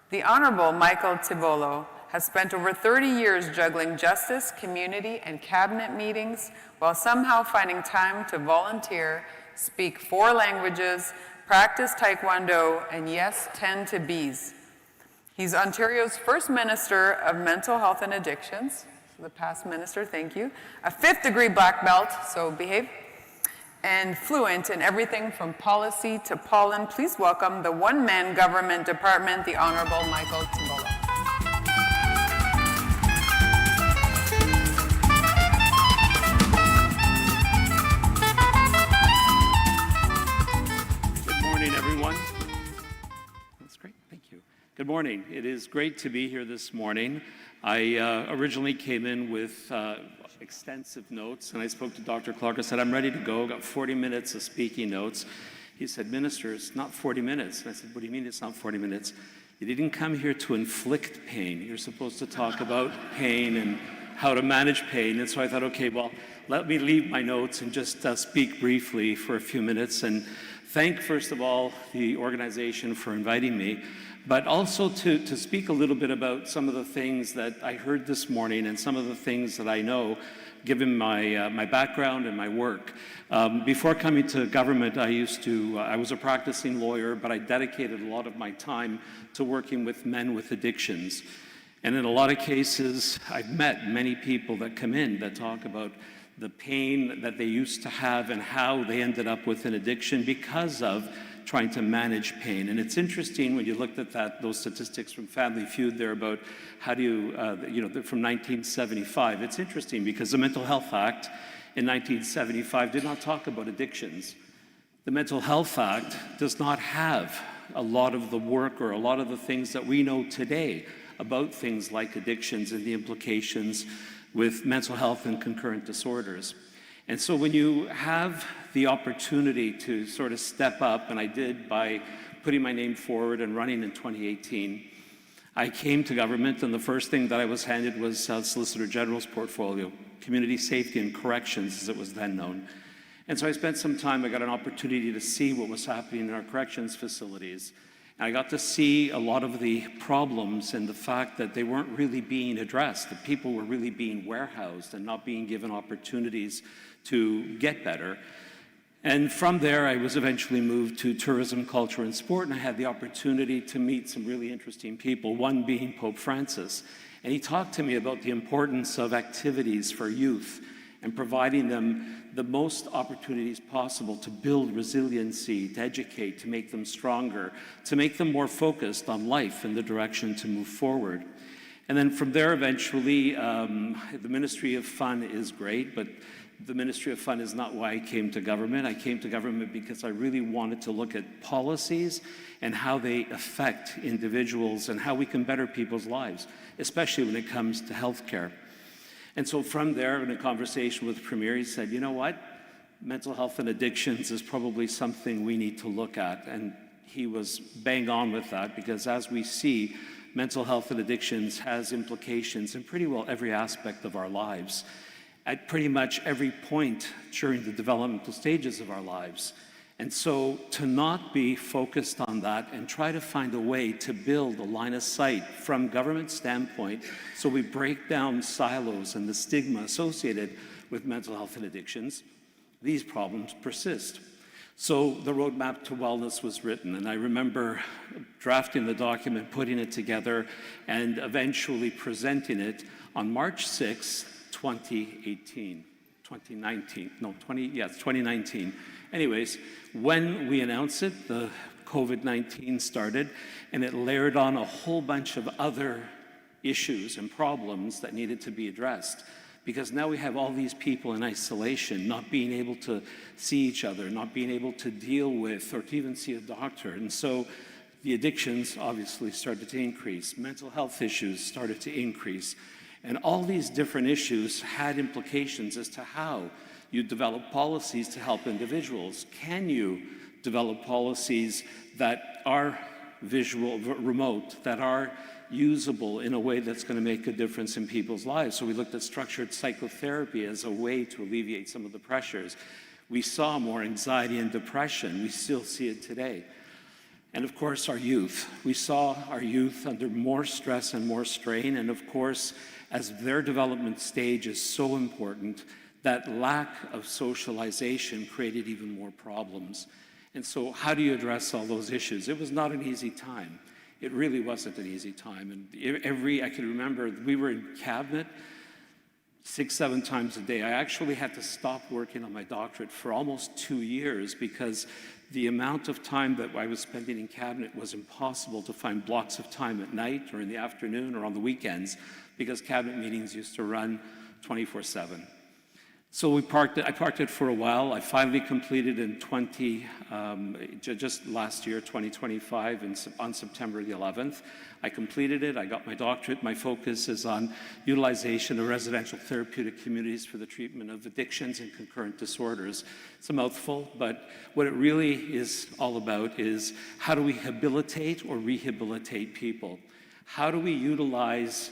The Honorable Michael Tibollo has spent over 30 years juggling justice, community, and cabinet meetings while somehow finding time to volunteer, speak 4 languages, practice Taekwondo, and yes, tend to bees. He's Ontario's first Minister of Mental Health and Addictions, the past minister, thank you, a 5th degree black belt, so behave, and fluent in everything from policy to pollen. Please welcome the one-man government department, the Honorable Michael Tibollo. Good morning, everyone. That's great, thank you. Good morning. It is great to be here this morning. I originally came in with extensive notes, and I spoke to Dr. Clark. I said, I'm ready to go. Got 40 minutes of speaking notes. He said, Minister, it's not 40 minutes. And I said, what do you mean it's not 40 minutes? You didn't come here to inflict pain. You're supposed to talk about pain and how to manage pain. And so I thought, okay, well, let me leave my notes and just speak briefly for a few minutes and thank, first of all, the organization for inviting me, but also to speak a little bit about some of the things that I heard this morning and some of the things that I know, given my background and my work. Before coming to government, I was a practicing lawyer, but I dedicated a lot of my time to working with men with addictions. And in a lot of cases, I've met many people that come in that talk about the pain that they used to have and how they ended up with an addiction because of trying to manage pain. And it's interesting when you looked at those statistics from Family Feud there about how do you, from 1975. It's interesting because the Mental Health Act in 1975 did not talk about addictions. The Mental Health Act does not have a lot of the work or a lot of the things that we know today about things like addictions and the implications with mental health and concurrent disorders. And so when you have the opportunity to sort of step up, and I did by putting my name forward and running in 2018, I came to government, and the first thing that I was handed was Solicitor General's portfolio, Community Safety and Corrections, as it was then known. And so I spent some time, I got an opportunity to see what was happening in our corrections facilities. And I got to see a lot of the problems and the fact that they weren't really being addressed, that people were really being warehoused and not being given opportunities to get better. And from there, I was eventually moved to tourism, culture, and sport, and I had the opportunity to meet some really interesting people, one being Pope Francis. And he talked to me about the importance of activities for youth and providing them the most opportunities possible to build resiliency, to educate, to make them stronger, to make them more focused on life and the direction to move forward. And then from there, eventually, the Ministry of Fun is great, but the Ministry of Fun is not why I came to government. I came to government because I really wanted to look at policies and how they affect individuals and how we can better people's lives, especially when it comes to healthcare. And so from there, in a conversation with Premier, he said, you know what? Mental health and addictions is probably something we need to look at. And he was bang on with that, because as we see, mental health and addictions has implications in pretty well every aspect of our lives, at pretty much every point during the developmental stages of our lives. And so to not be focused on that and try to find a way to build a line of sight from government standpoint, so we break down silos and the stigma associated with mental health and addictions, these problems persist. So the roadmap to wellness was written, and I remember drafting the document, putting it together, and eventually presenting it on March 6, 2019. Anyways, when we announced it, the COVID-19 started, and it layered on a whole bunch of other issues and problems that needed to be addressed. Because now we have all these people in isolation, not being able to see each other, not being able to deal with or to even see a doctor. And so the addictions obviously started to increase. Mental health issues started to increase. And all these different issues had implications as to how you develop policies to help individuals. Can you develop policies that are visual, remote, that are usable in a way that's going to make a difference in people's lives? So we looked at structured psychotherapy as a way to alleviate some of the pressures. We saw more anxiety and depression. We still see it today. And of course, our youth. We saw our youth under more stress and more strain. And of course, as their development stage is so important, that lack of socialization created even more problems. And so how do you address all those issues? It was not an easy time. It really wasn't an easy time. And I can remember we were in cabinet 6-7 times a day. I actually had to stop working on my doctorate for almost 2 years, because the amount of time that I was spending in cabinet was impossible to find blocks of time at night or in the afternoon or on the weekends, because cabinet meetings used to run 24/7. So I parked it for a while. I finally completed in just last year, 2025, on September the 11th. I completed it. I got my doctorate. My focus is on utilization of residential therapeutic communities for the treatment of addictions and concurrent disorders. It's a mouthful, but what it really is all about is how do we habilitate or rehabilitate people? How do we utilize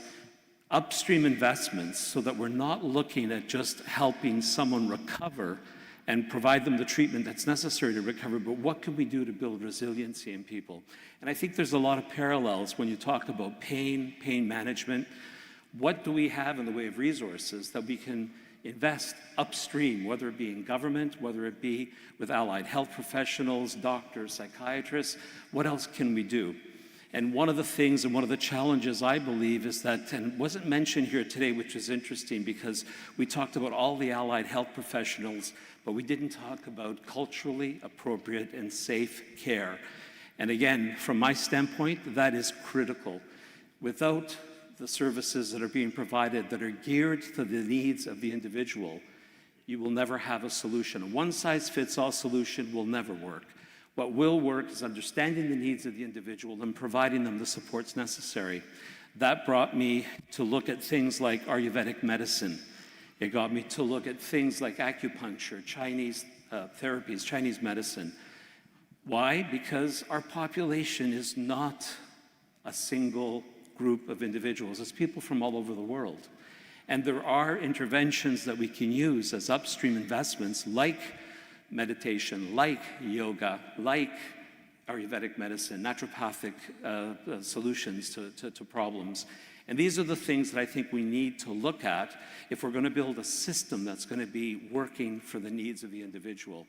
upstream investments so that we're not looking at just helping someone recover and provide them the treatment that's necessary to recover, but what can we do to build resiliency in people? And I think there's a lot of parallels when you talk about pain management. What do we have in the way of resources that we can invest upstream, whether it be in government, whether it be with allied health professionals, doctors, psychiatrists? What else can we do? And one of the things and one of the challenges, I believe, is that, and it wasn't mentioned here today, which is interesting, because we talked about all the allied health professionals, but we didn't talk about culturally appropriate and safe care. And again, from my standpoint, that is critical. Without the services that are being provided that are geared to the needs of the individual, you will never have a solution. A one-size-fits-all solution will never work. What will work is understanding the needs of the individual and providing them the supports necessary. That brought me to look at things like Ayurvedic medicine. It got me to look at things like acupuncture, Chinese therapies, Chinese medicine. Why? Because our population is not a single group of individuals. It's people from all over the world. And there are interventions that we can use as upstream investments, like meditation, like yoga, like Ayurvedic medicine, naturopathic solutions to problems. And these are the things that I think we need to look at if we're going to build a system that's going to be working for the needs of the individual.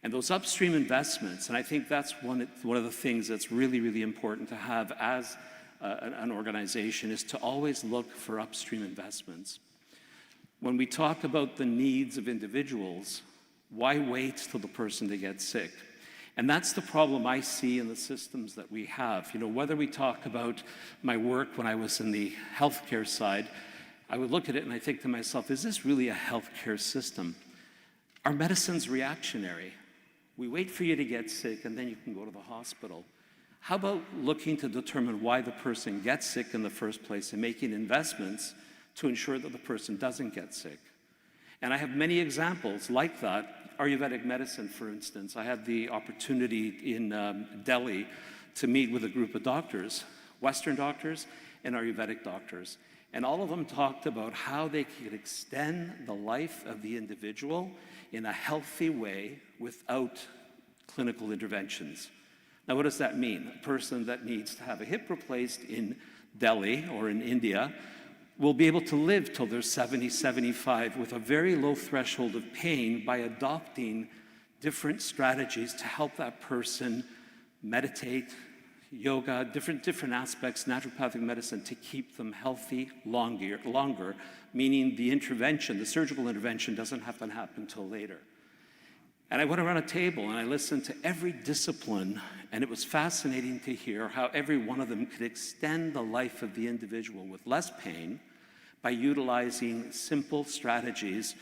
And those upstream investments, and I think that's one of the things that's really, really important to have as an organization, is to always look for upstream investments. When we talk about the needs of individuals, why wait till the person to get sick? And that's the problem I see in the systems that we have. You know, whether we talk about my work when I was in the healthcare side, I would look at it and I think to myself, is this really a healthcare system? Our medicine's reactionary. We wait for you to get sick and then you can go to the hospital. How about looking to determine why the person gets sick in the first place and making investments to ensure that the person doesn't get sick. And I have many examples like that. Ayurvedic medicine, for instance. I had the opportunity in Delhi to meet with a group of doctors, Western doctors and Ayurvedic doctors. And all of them talked about how they could extend the life of the individual in a healthy way without clinical interventions. Now, what does that mean? A person that needs to have a hip replaced in Delhi or in India will be able to live till they're 70, 75 with a very low threshold of pain by adopting different strategies to help that person meditate, yoga, different aspects, naturopathic medicine, to keep them healthy longer, meaning the intervention, the surgical intervention, doesn't have to happen until later. And I went around a table and I listened to every discipline, and it was fascinating to hear how every one of them could extend the life of the individual with less pain by utilizing simple strategies,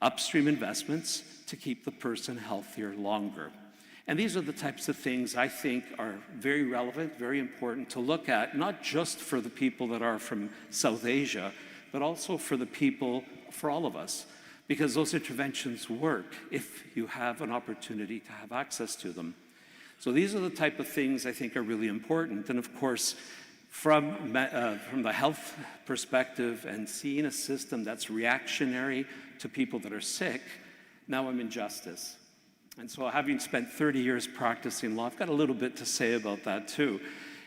upstream investments to keep the person healthier longer. And these are the types of things I think are very relevant, very important to look at, not just for the people that are from South Asia, but also for the people, for all of us, because those interventions work if you have an opportunity to have access to them. So these are the type of things I think are really important. And of course, from the health perspective and seeing a system that's reactionary to people that are sick, now I'm in justice. And so having spent 30 years practicing law, I've got a little bit to say about that too.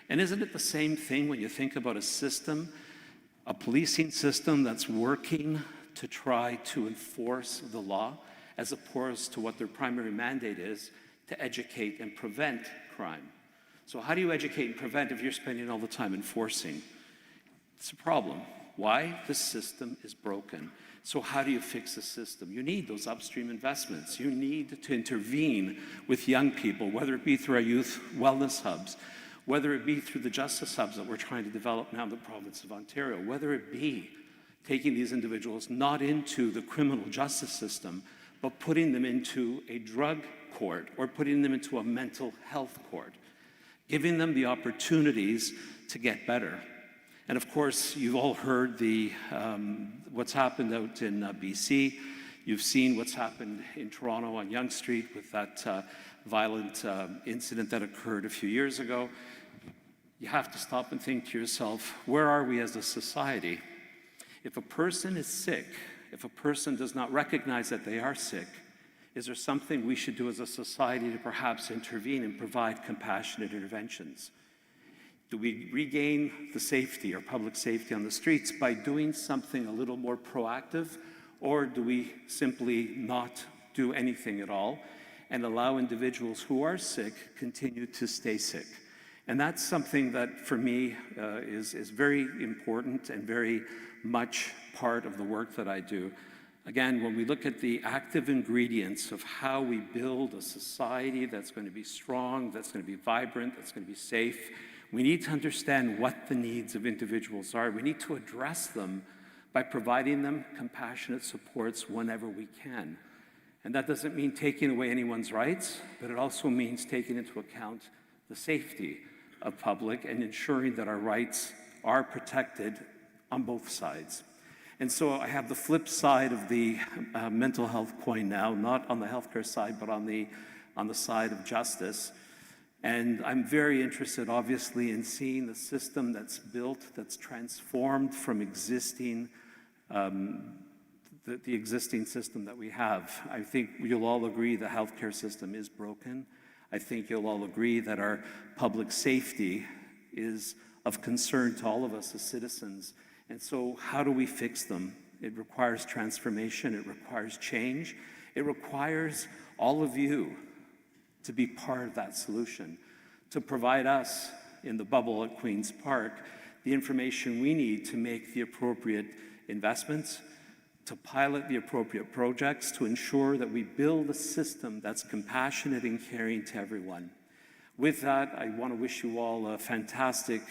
And isn't it the same thing when you think about a system, a policing system that's working to try to enforce the law, as opposed to what their primary mandate is, to educate and prevent crime? So how do you educate and prevent if you're spending all the time enforcing? It's a problem. Why? The system is broken. So how do you fix the system? You need those upstream investments. You need to intervene with young people, whether it be through our youth wellness hubs, whether it be through the justice hubs that we're trying to develop now in the province of Ontario, whether it be taking these individuals not into the criminal justice system, but putting them into a drug court or putting them into a mental health court, giving them the opportunities to get better. And of course, you've all heard what's happened out in BC. You've seen what's happened in Toronto on Yonge Street with that violent incident that occurred a few years ago. You have to stop and think to yourself, where are we as a society? If a person is sick, if a person does not recognize that they are sick, is there something we should do as a society to perhaps intervene and provide compassionate interventions? Do we regain the safety or public safety on the streets by doing something a little more proactive, or do we simply not do anything at all and allow individuals who are sick continue to stay sick? And that's something that for me is very important and very much part of the work that I do. Again, when we look at the active ingredients of how we build a society that's going to be strong, that's going to be vibrant, that's going to be safe, we need to understand what the needs of individuals are. We need to address them by providing them compassionate supports whenever we can. And that doesn't mean taking away anyone's rights, but it also means taking into account the safety of public and ensuring that our rights are protected on both sides. And so I have the flip side of the mental health coin now, not on the healthcare side, but on the side of justice. And I'm very interested, obviously, in seeing the system that's built, that's transformed from existing, the existing system that we have. I think you'll all agree the healthcare system is broken. I think you'll all agree that our public safety is of concern to all of us as citizens. And so how do we fix them? It requires transformation. It requires change. It requires all of you to be part of that solution, to provide us in the bubble at Queen's Park the information we need to make the appropriate investments, to pilot the appropriate projects, to ensure that we build a system that's compassionate and caring to everyone. With that, I want to wish you all a fantastic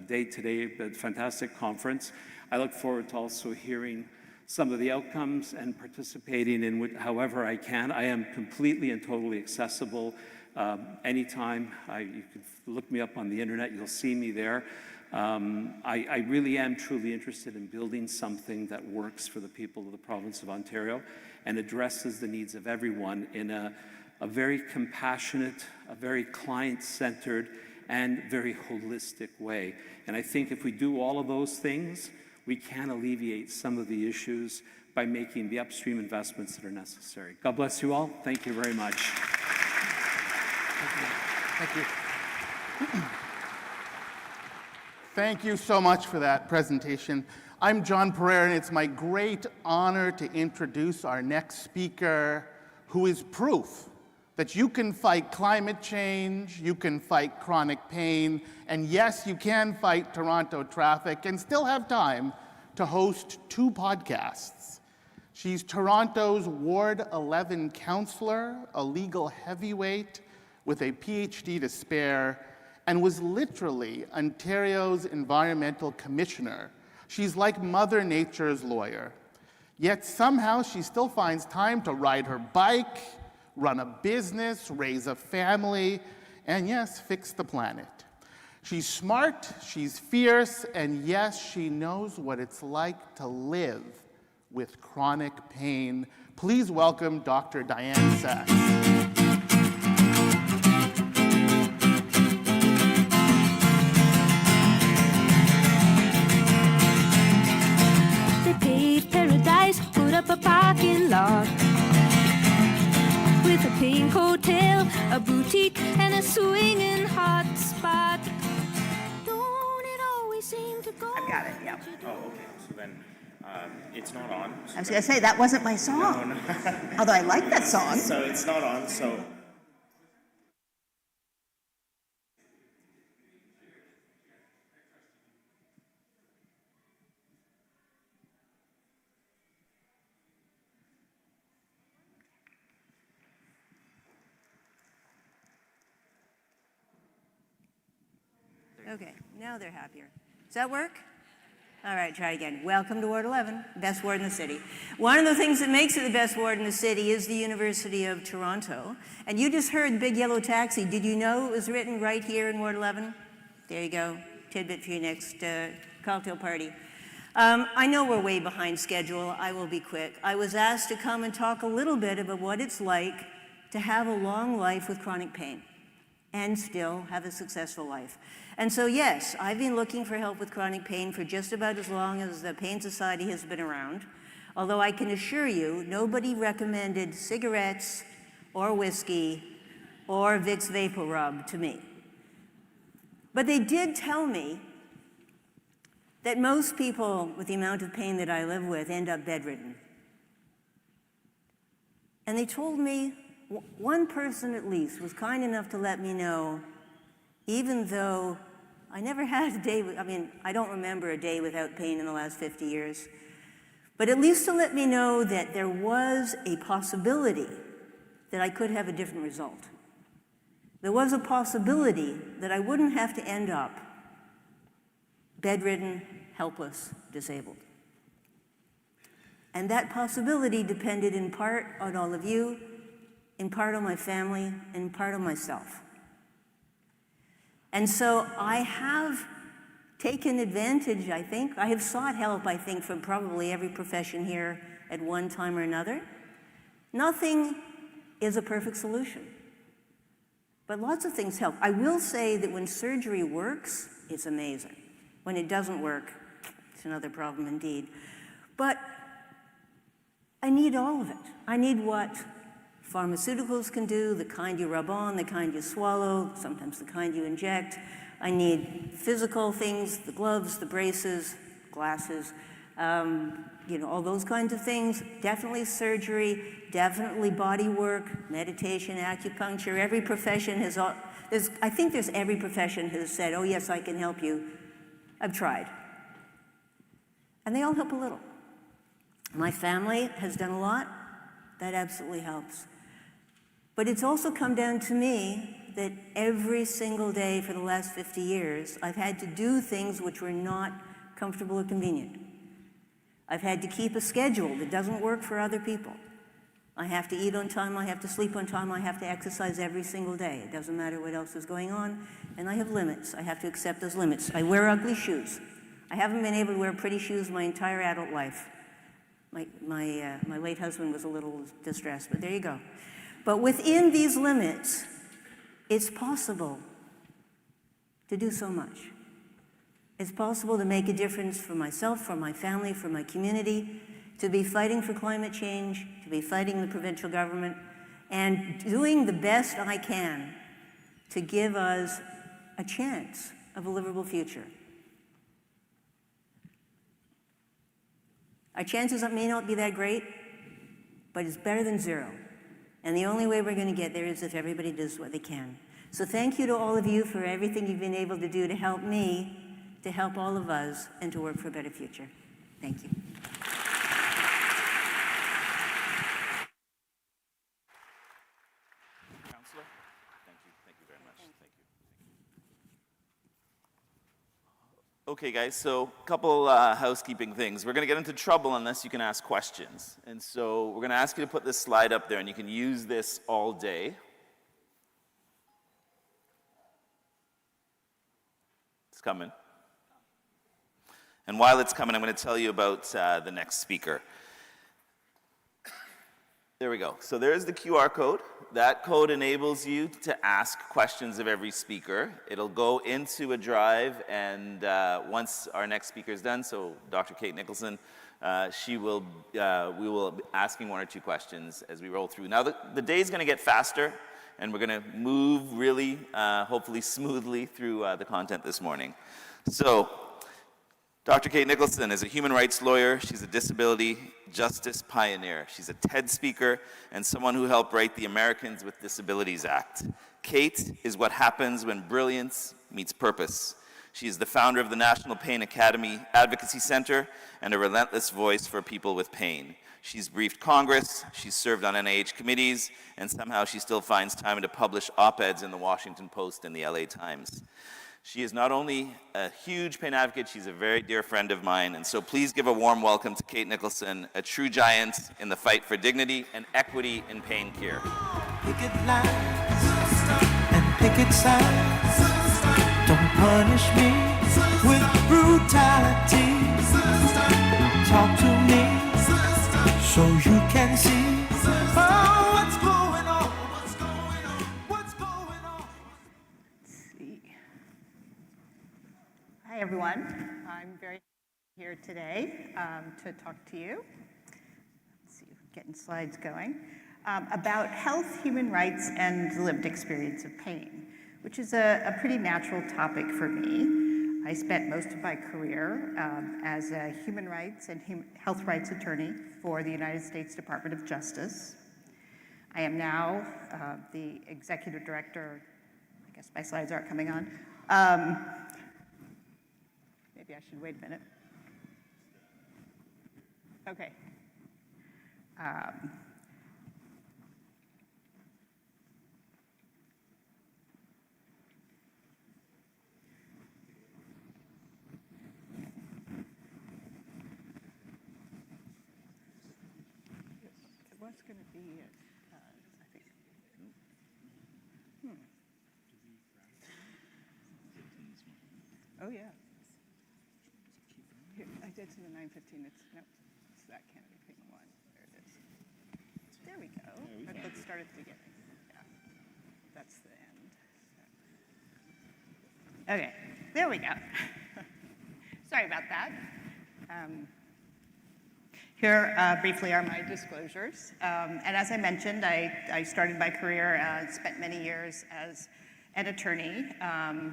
day today, a fantastic conference. I look forward to also hearing some of the outcomes and participating in however I can. I am completely and totally accessible anytime, you can look me up on the internet, you'll see me there. I really am truly interested in building something that works for the people of the province of Ontario and addresses the needs of everyone in a very compassionate, a very client-centered, and very holistic way. And I think if we do all of those things, we can alleviate some of the issues by making the upstream investments that are necessary. God bless you all. Thank you very much. Thank you. Thank you so much for that presentation. I'm John Pereira, and it's my great honor to introduce our next speaker, who is proof that you can fight climate change, you can fight chronic pain, and yes, you can fight Toronto traffic and still have time to host 2 podcasts. She's Toronto's Ward 11 counselor, a legal heavyweight with a PhD to spare, and was literally Ontario's environmental commissioner. She's like Mother Nature's lawyer. Yet somehow she still finds time to ride her bike, run a business, raise a family, and yes, fix the planet. She's smart, she's fierce, and yes, she knows what it's like to live with chronic pain. Please welcome Dr. Diane Sachs. They paved paradise, put up a parking lot with a pink hotel, a boutique, and a swinging hot spot. Don't it always seem to go? I've got it, yeah. Oh, okay. So then it's not on. So I was going to say, that wasn't my song. No. Although I like that song. So it's not on, so. Okay, now they're happier. Does that work? All right, try again. Welcome to Ward 11, best ward in the city. One of the things that makes it the best ward in the city is the University of Toronto. And you just heard the big yellow taxi. Did you know it was written right here in Ward 11? There you go, tidbit for your next cocktail party. I know we're way behind schedule. I will be quick. I was asked to come and talk a little bit about what it's like to have a long life with chronic pain and still have a successful life. And so yes, I've been looking for help with chronic pain for just about as long as the Pain Society has been around. Although I can assure you, nobody recommended cigarettes or whiskey or Vicks VapoRub to me. But they did tell me that most people with the amount of pain that I live with end up bedridden. And they told me, one person at least was kind enough to let me know, even though I never had a day, I don't remember a day without pain in the last 50 years, but at least to let me know that there was a possibility that I could have a different result. There was a possibility that I wouldn't have to end up bedridden, helpless, disabled. And that possibility depended in part on all of you, in part on my family, and in part on myself. And so I have taken advantage, I think. I have sought help, I think, from probably every profession here at one time or another. Nothing is a perfect solution, but lots of things help. I will say that when surgery works, it's amazing. When it doesn't work, it's another problem indeed. But I need all of it. I need what pharmaceuticals can do, the kind you rub on, the kind you swallow, sometimes the kind you inject. I need physical things, the gloves, the braces, glasses, all those kinds of things. Definitely surgery, definitely body work, meditation, acupuncture. Every profession has, I think there's every profession has said, oh yes, I can help you. I've tried. And they all help a little. My family has done a lot. That absolutely helps. But it's also come down to me that every single day for the last 50 years, I've had to do things which were not comfortable or convenient. I've had to keep a schedule that doesn't work for other people. I have to eat on time, I have to sleep on time, I have to exercise every single day. It doesn't matter what else is going on. And I have limits. I have to accept those limits. I wear ugly shoes. I haven't been able to wear pretty shoes my entire adult life. My late husband was a little distressed, but there you go. But within these limits, it's possible to do so much. It's possible to make a difference for myself, for my family, for my community, to be fighting for climate change, to be fighting the provincial government, and doing the best I can to give us a chance of a livable future. Our chances may not be that great, but it's better than zero. And the only way we're going to get there is if everybody does what they can. So thank you to all of you for everything you've been able to do to help me, to help all of us, and to work for a better future. Thank you. Councillor? Thank you very much. Thank you. Okay, guys, so a couple housekeeping things. We're going to get into trouble unless you can ask questions. And so we're going to ask you to put this slide up there, and you can use this all day. It's coming. And while it's coming, I'm going to tell you about the next speaker. There we go. So there's the QR code. That code enables you to ask questions of every speaker. It'll go into a drive, and once our next speaker is done, so Dr. Kate Nicholson, we will be asking one or two questions as we roll through. Now, the day's going to get faster, and we're going to move really, hopefully smoothly through the content this morning. So, Dr. Kate Nicholson is a human rights lawyer. She's a disability justice pioneer. She's a TED speaker and someone who helped write the Americans with Disabilities Act. Kate is what happens when brilliance meets purpose. She is the founder of the National Pain Academy Advocacy Center and a relentless voice for people with pain. She's briefed Congress, she's served on NIH committees, and somehow she still finds time to publish op-eds in the Washington Post and the LA Times. She is not only a huge pain advocate, she's a very dear friend of mine, and so please give a warm welcome to Kate Nicholson, a true giant in the fight for dignity and equity in pain care. Picket lines and picket signs. Don't punish me with brutality. Talk to me so you can see what's going on. What's going on? Hi, everyone. I'm very here today to talk to you. Let's see, getting slides going. About health, human rights, and the lived experience of pain, which is a pretty natural topic for me. I spent most of my career as a human rights and health rights attorney for the United States Department of Justice. I am now the executive director. I guess my slides aren't coming on. Maybe I should wait a minute. Okay. It was going to be, I think. Oh, yeah. Here, I did to the 9:15. Nope, it's that Kennedy Payne one. There it is. There we go. Let's start at the beginning. Yeah, that's the end. Okay, there we go. Sorry about that. Here briefly are my disclosures. And as I mentioned, I started my career, spent many years as an attorney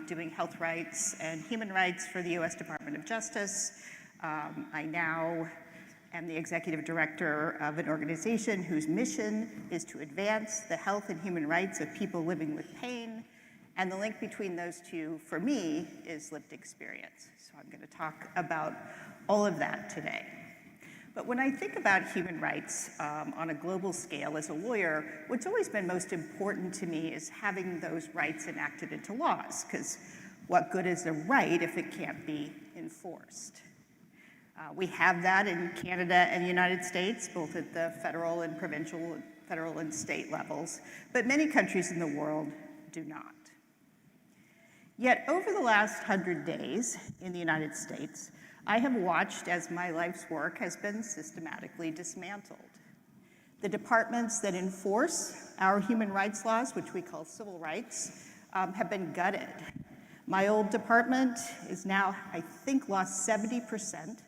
doing health rights and human rights for the U.S. Department of Justice. I now am the executive director of an organization whose mission is to advance the health and human rights of people living with pain. And the link between those two, for me, is lived experience. So I'm going to talk about all of that today. But when I think about human rights on a global scale as a lawyer, what's always been most important to me is having those rights enacted into laws, because what good is a right if it can't be enforced? We have that in Canada and the United States, both at the federal and provincial, federal and state levels, but many countries in the world do not. Yet over the last 100 days in the United States, I have watched as my life's work has been systematically dismantled. The departments that enforce our human rights laws, which we call civil rights, have been gutted. My old department is now, I think, lost 70%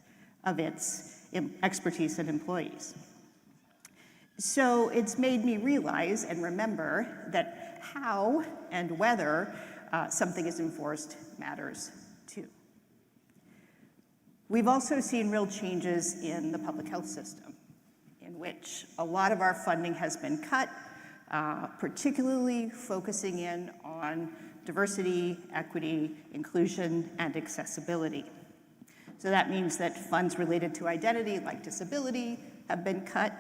of its expertise and employees. So it's made me realize and remember that how and whether something is enforced matters too. We've also seen real changes in the public health system, in which a lot of our funding has been cut, particularly focusing in on diversity, equity, inclusion, and accessibility. So that means that funds related to identity, like disability, have been cut,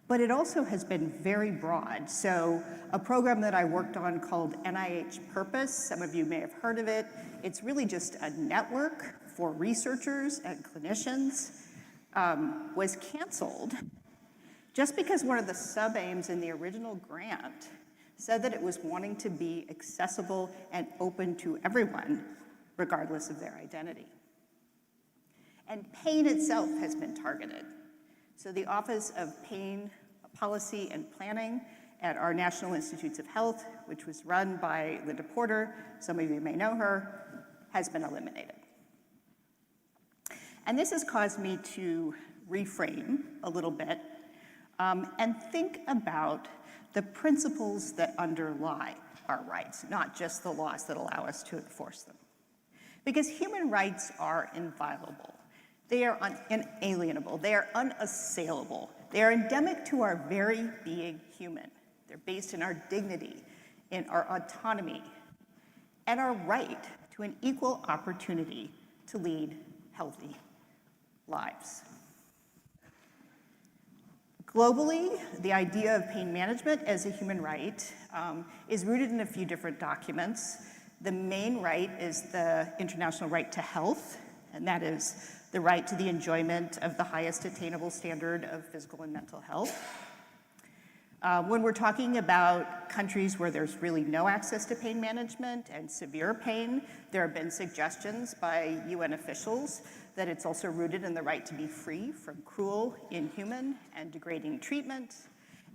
but it also has been very broad. So a program that I worked on called NIH Purpose, some of you may have heard of it, it's really just a network for researchers and clinicians, was canceled just because one of the sub-aims in the original grant said that it was wanting to be accessible and open to everyone, regardless of their identity. And pain itself has been targeted. So the Office of Pain Policy and Planning at our National Institutes of Health, which was run by Linda Porter, some of you may know her, has been eliminated. And this has caused me to reframe a little bit and think about the principles that underlie our rights, not just the laws that allow us to enforce them. Because human rights are inviolable. They are inalienable. They are unassailable. They are endemic to our very being human. They're based in our dignity, in our autonomy, and our right to an equal opportunity to lead healthy lives. Globally, the idea of pain management as a human right is rooted in a few different documents. The main right is the International Right to Health, and that is the right to the enjoyment of the highest attainable standard of physical and mental health. When we're talking about countries where there's really no access to pain management and severe pain, there have been suggestions by UN officials that it's also rooted in the right to be free from cruel, inhuman, and degrading treatment.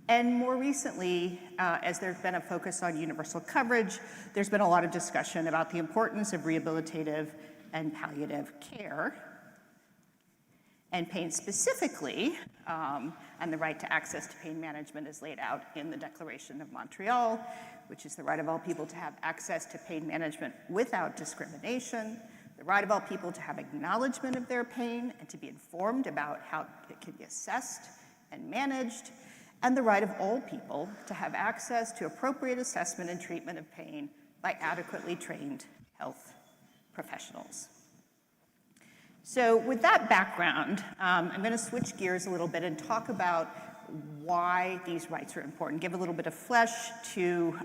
And more recently, as there's been a focus on universal coverage, there's been a lot of discussion about the importance of rehabilitative and palliative care, and pain specifically, and the right to access to pain management is laid out in the Declaration of Montreal, which is the right of all people to have access to pain management without discrimination, the right of all people to have acknowledgement of their pain and to be informed about how it can be assessed and managed, and the right of all people to have access to appropriate assessment and treatment of pain by adequately trained health professionals. So with that background, I'm going to switch gears a little bit and talk about why these rights are important, give a little bit of flesh to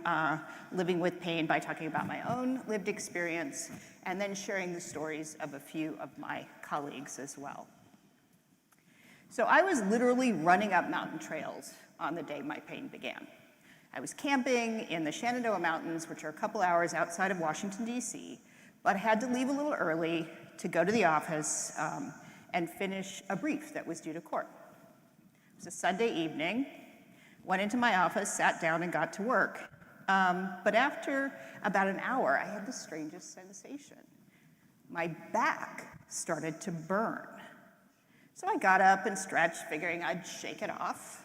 living with pain by talking about my own lived experience, and then sharing the stories of a few of my colleagues as well. So I was literally running up mountain trails on the day my pain began. I was camping in the Shenandoah Mountains, which are a couple hours outside of Washington, D.C., but I had to leave a little early to go to the office and finish a brief that was due to court. It was a Sunday evening, went into my office, sat down, and got to work. But after about an hour, I had the strangest sensation. My back started to burn. So I got up and stretched, figuring I'd shake it off,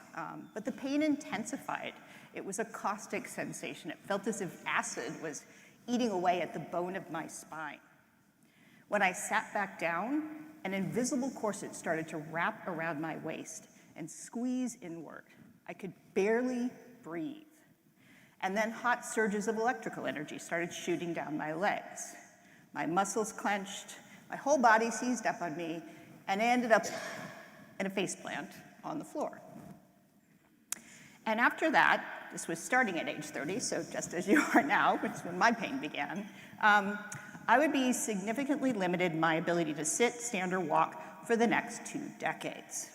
but the pain intensified. It was a caustic sensation. It felt as if acid was eating away at the bone of my spine. When I sat back down, an invisible corset started to wrap around my waist and squeeze inward. I could barely breathe. And then hot surges of electrical energy started shooting down my legs. My muscles clenched, my whole body seized up on me, and I ended up in a faceplant on the floor. And after that, this was starting at age 30, so just as you are now, which is when my pain began, I would be significantly limited in my ability to sit, stand, or walk for the next 2 decades.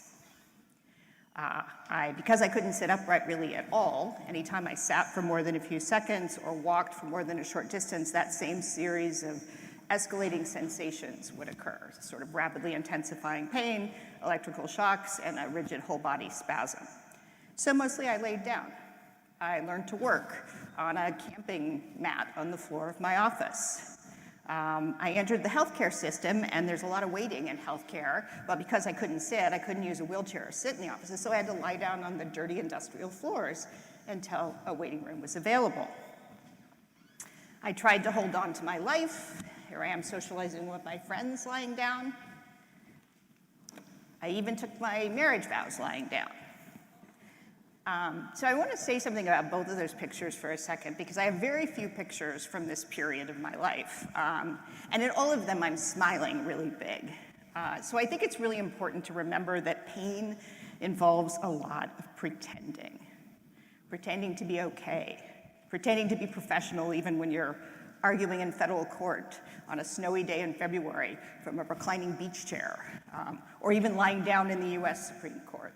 Because I couldn't sit upright really at all, anytime I sat for more than a few seconds or walked for more than a short distance, that same series of escalating sensations would occur, sort of rapidly intensifying pain, electrical shocks, and a rigid whole body spasm. So mostly I laid down. I learned to work on a camping mat on the floor of my office. I entered the healthcare system, and there's a lot of waiting in healthcare, but because I couldn't sit, I couldn't use a wheelchair or sit in the offices, so I had to lie down on the dirty industrial floors until a waiting room was available. I tried to hold on to my life. Here I am socializing with my friends lying down. I even took my marriage vows lying down. So I want to say something about both of those pictures for a second, because I have very few pictures from this period of my life. And in all of them, I'm smiling really big. So I think it's really important to remember that pain involves a lot of pretending. Pretending to be okay. Pretending to be professional even when you're arguing in federal court on a snowy day in February from a reclining beach chair, or even lying down in the US Supreme Court.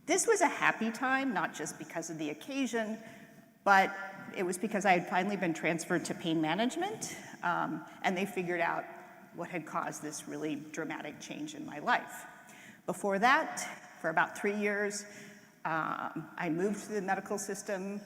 This was a happy time, not just because of the occasion, but it was because I had finally been transferred to pain management, and they figured out what had caused this really dramatic change in my life. Before that, for about 3 years, I moved through the medical system.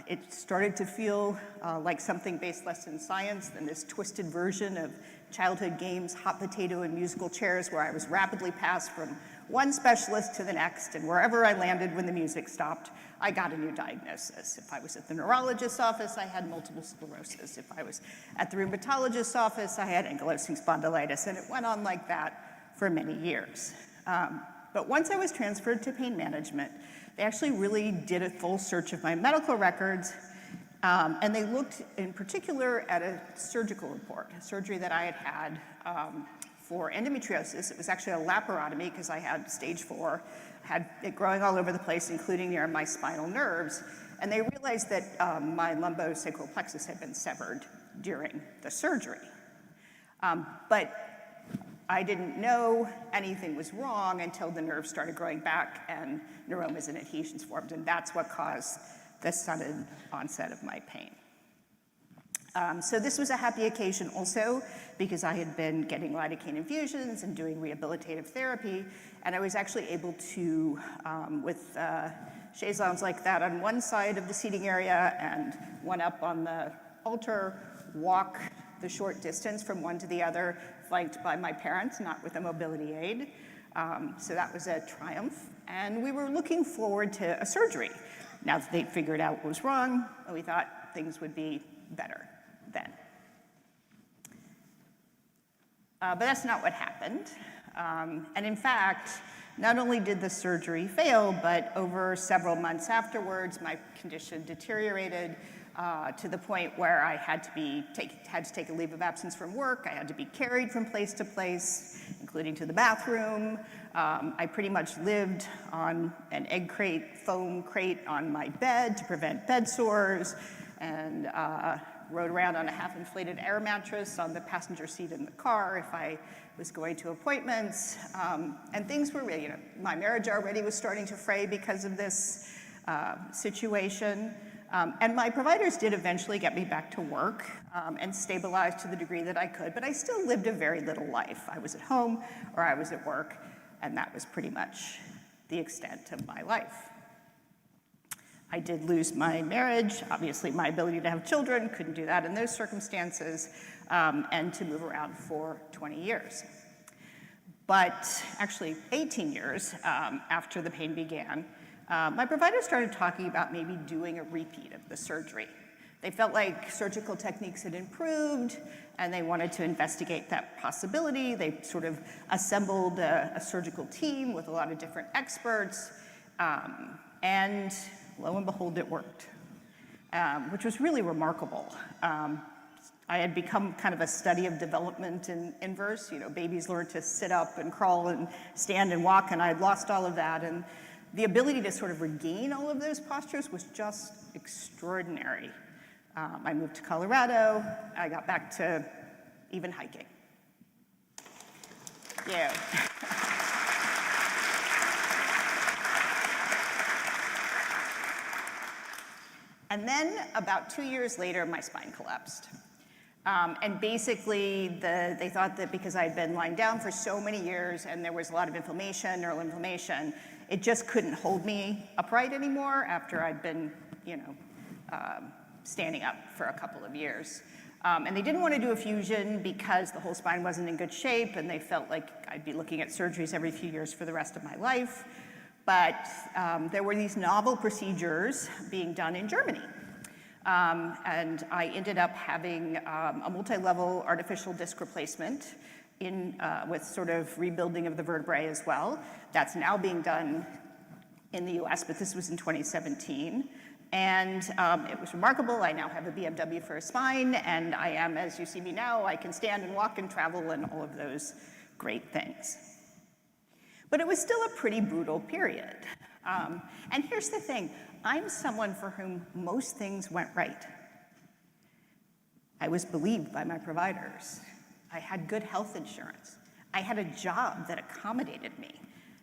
It started to feel like something based less in science than this twisted version of childhood games, hot potato, and musical chairs, where I was rapidly passed from one specialist to the next, and wherever I landed when the music stopped, I got a new diagnosis. If I was at the neurologist's office, I had multiple sclerosis. If I was at the rheumatologist's office, I had ankylosing spondylitis, and it went on like that for many years. But once I was transferred to pain management, they actually really did a full search of my medical records, and they looked in particular at a surgical report, a surgery that I had had for endometriosis. It was actually a laparotomy because I had stage 4, had it growing all over the place, including near my spinal nerves. And they realized that my lumbosacral plexus had been severed during the surgery. But I didn't know anything was wrong until the nerves started growing back and neuromas and adhesions formed, and that's what caused the sudden onset of my pain. So this was a happy occasion also because I had been getting lidocaine infusions and doing rehabilitative therapy, and I was actually able to, with chaise lounges like that on one side of the seating area and one up on the altar, walk the short distance from one to the other, flanked by my parents, not with a mobility aid. So that was a triumph. And we were looking forward to a surgery. Now that they'd figured out what was wrong, we thought things would be better then. But that's not what happened. And in fact, not only did the surgery fail, but over several months afterwards, my condition deteriorated to the point where I had to take a leave of absence from work. I had to be carried from place to place, including to the bathroom. I pretty much lived on an egg crate, foam crate on my bed to prevent bed sores, and rode around on a half-inflated air mattress on the passenger seat in the car if I was going to appointments. And things were really, my marriage already was starting to fray because of this situation. And my providers did eventually get me back to work and stabilize to the degree that I could, but I still lived a very little life. I was at home or I was at work, and that was pretty much the extent of my life. I did lose my marriage, obviously my ability to have children, couldn't do that in those circumstances, and to move around for 20 years. But actually 18 years after the pain began, my provider started talking about maybe doing a repeat of the surgery. They felt like surgical techniques had improved, and they wanted to investigate that possibility. They sort of assembled a surgical team with a lot of different experts, and lo and behold, it worked, which was really remarkable. I had become kind of a study of development in inverse. Babies learn to sit up and crawl and stand and walk, and I had lost all of that. And the ability to sort of regain all of those postures was just extraordinary. I moved to Colorado. I got back to even hiking. Yeah. And then about 2 years later, my spine collapsed. And basically, they thought that because I'd been lying down for so many years and there was a lot of inflammation, neural inflammation, it just couldn't hold me upright anymore after I'd been, standing up for a couple of years. And they didn't want to do a fusion because the whole spine wasn't in good shape, and they felt like I'd be looking at surgeries every few years for the rest of my life. But there were these novel procedures being done in Germany. And I ended up having a multi-level artificial disc replacement with sort of rebuilding of the vertebrae as well. That's now being done in the US, but this was in 2017. And it was remarkable. I now have a BMW for a spine, and I am, as you see me now, I can stand and walk and travel and all of those great things. But it was still a pretty brutal period. And here's the thing, I'm someone for whom most things went right. I was believed by my providers. I had good health insurance. I had a job that accommodated me.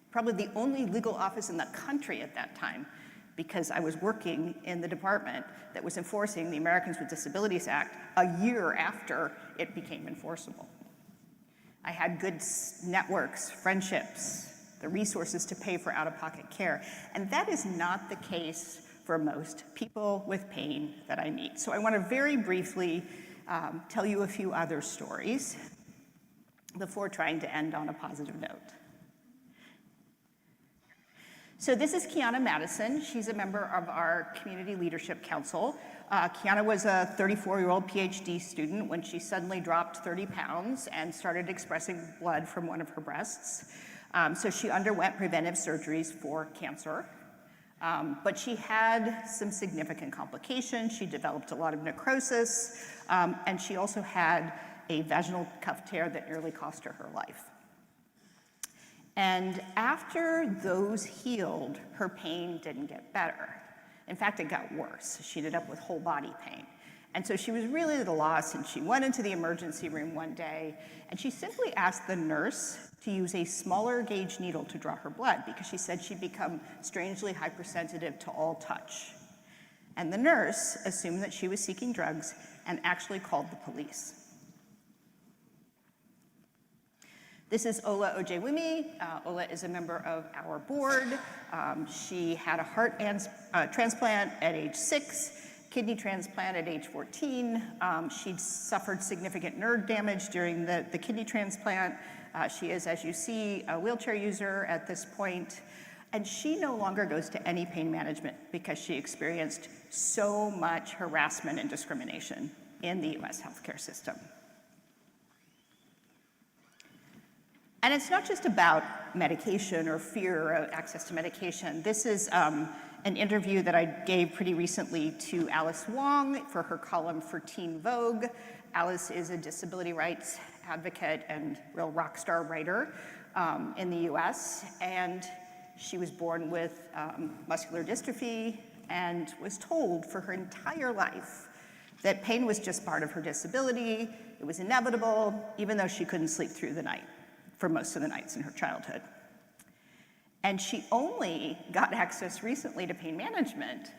Probably the only legal office in the country at that time, because I was working in the department that was enforcing the Americans with Disabilities Act a year after it became enforceable. I had good networks, friendships, the resources to pay for out-of-pocket care. And that is not the case for most people with pain that I meet. So I want to very briefly tell you a few other stories before trying to end on a positive note. So this is Kiana Madison. She's a member of our Community Leadership Council. Kiana was a 34-year-old PhD student when she suddenly dropped 30 pounds and started expressing blood from one of her breasts. So she underwent preventive surgeries for cancer, but she had some significant complications. She developed a lot of necrosis, and she also had a vaginal cuff tear that nearly cost her her life. And after those healed, her pain didn't get better. In fact, it got worse. She ended up with whole body pain. And so she was really at a loss, and she went into the emergency room one day, and she simply asked the nurse to use a smaller gauge needle to draw her blood because she said she'd become strangely hypersensitive to all touch. And the nurse assumed that she was seeking drugs and actually called the police. This is Ola Ojewumi. Ola is a member of our board. She had a heart transplant at age 6, kidney transplant at age 14. She'd suffered significant nerve damage during the kidney transplant. She is, as you see, a wheelchair user at this point. And she no longer goes to any pain management because she experienced so much harassment and discrimination in the US healthcare system. And it's not just about medication or fear of access to medication. This is an interview that I gave pretty recently to Alice Wong for her column for Teen Vogue. Alice is a disability rights advocate and real rock star writer in the US. And she was born with muscular dystrophy and was told for her entire life that pain was just part of her disability. It was inevitable, even though she couldn't sleep through the night for most of the nights in her childhood. And she only got access recently to pain management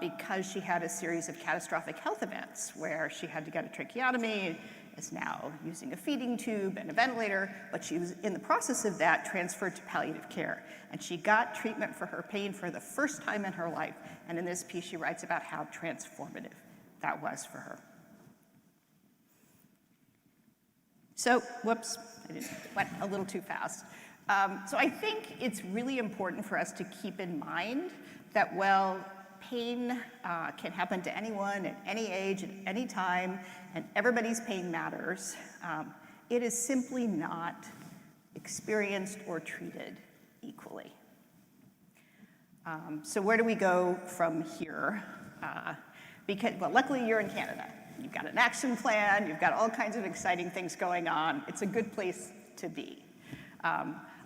because she had a series of catastrophic health events where she had to get a tracheotomy, is now using a feeding tube and a ventilator, but she was in the process of that transferred to palliative care. And she got treatment for her pain for the first time in her life. And in this piece, she writes about how transformative that was for her. So, whoops, went a little too fast. So I think it's really important for us to keep in mind that while pain can happen to anyone at any age, at any time, and everybody's pain matters, it is simply not experienced or treated equally. So where do we go from here? Because, well, luckily you're in Canada. You've got an action plan, you've got all kinds of exciting things going on. It's a good place to be.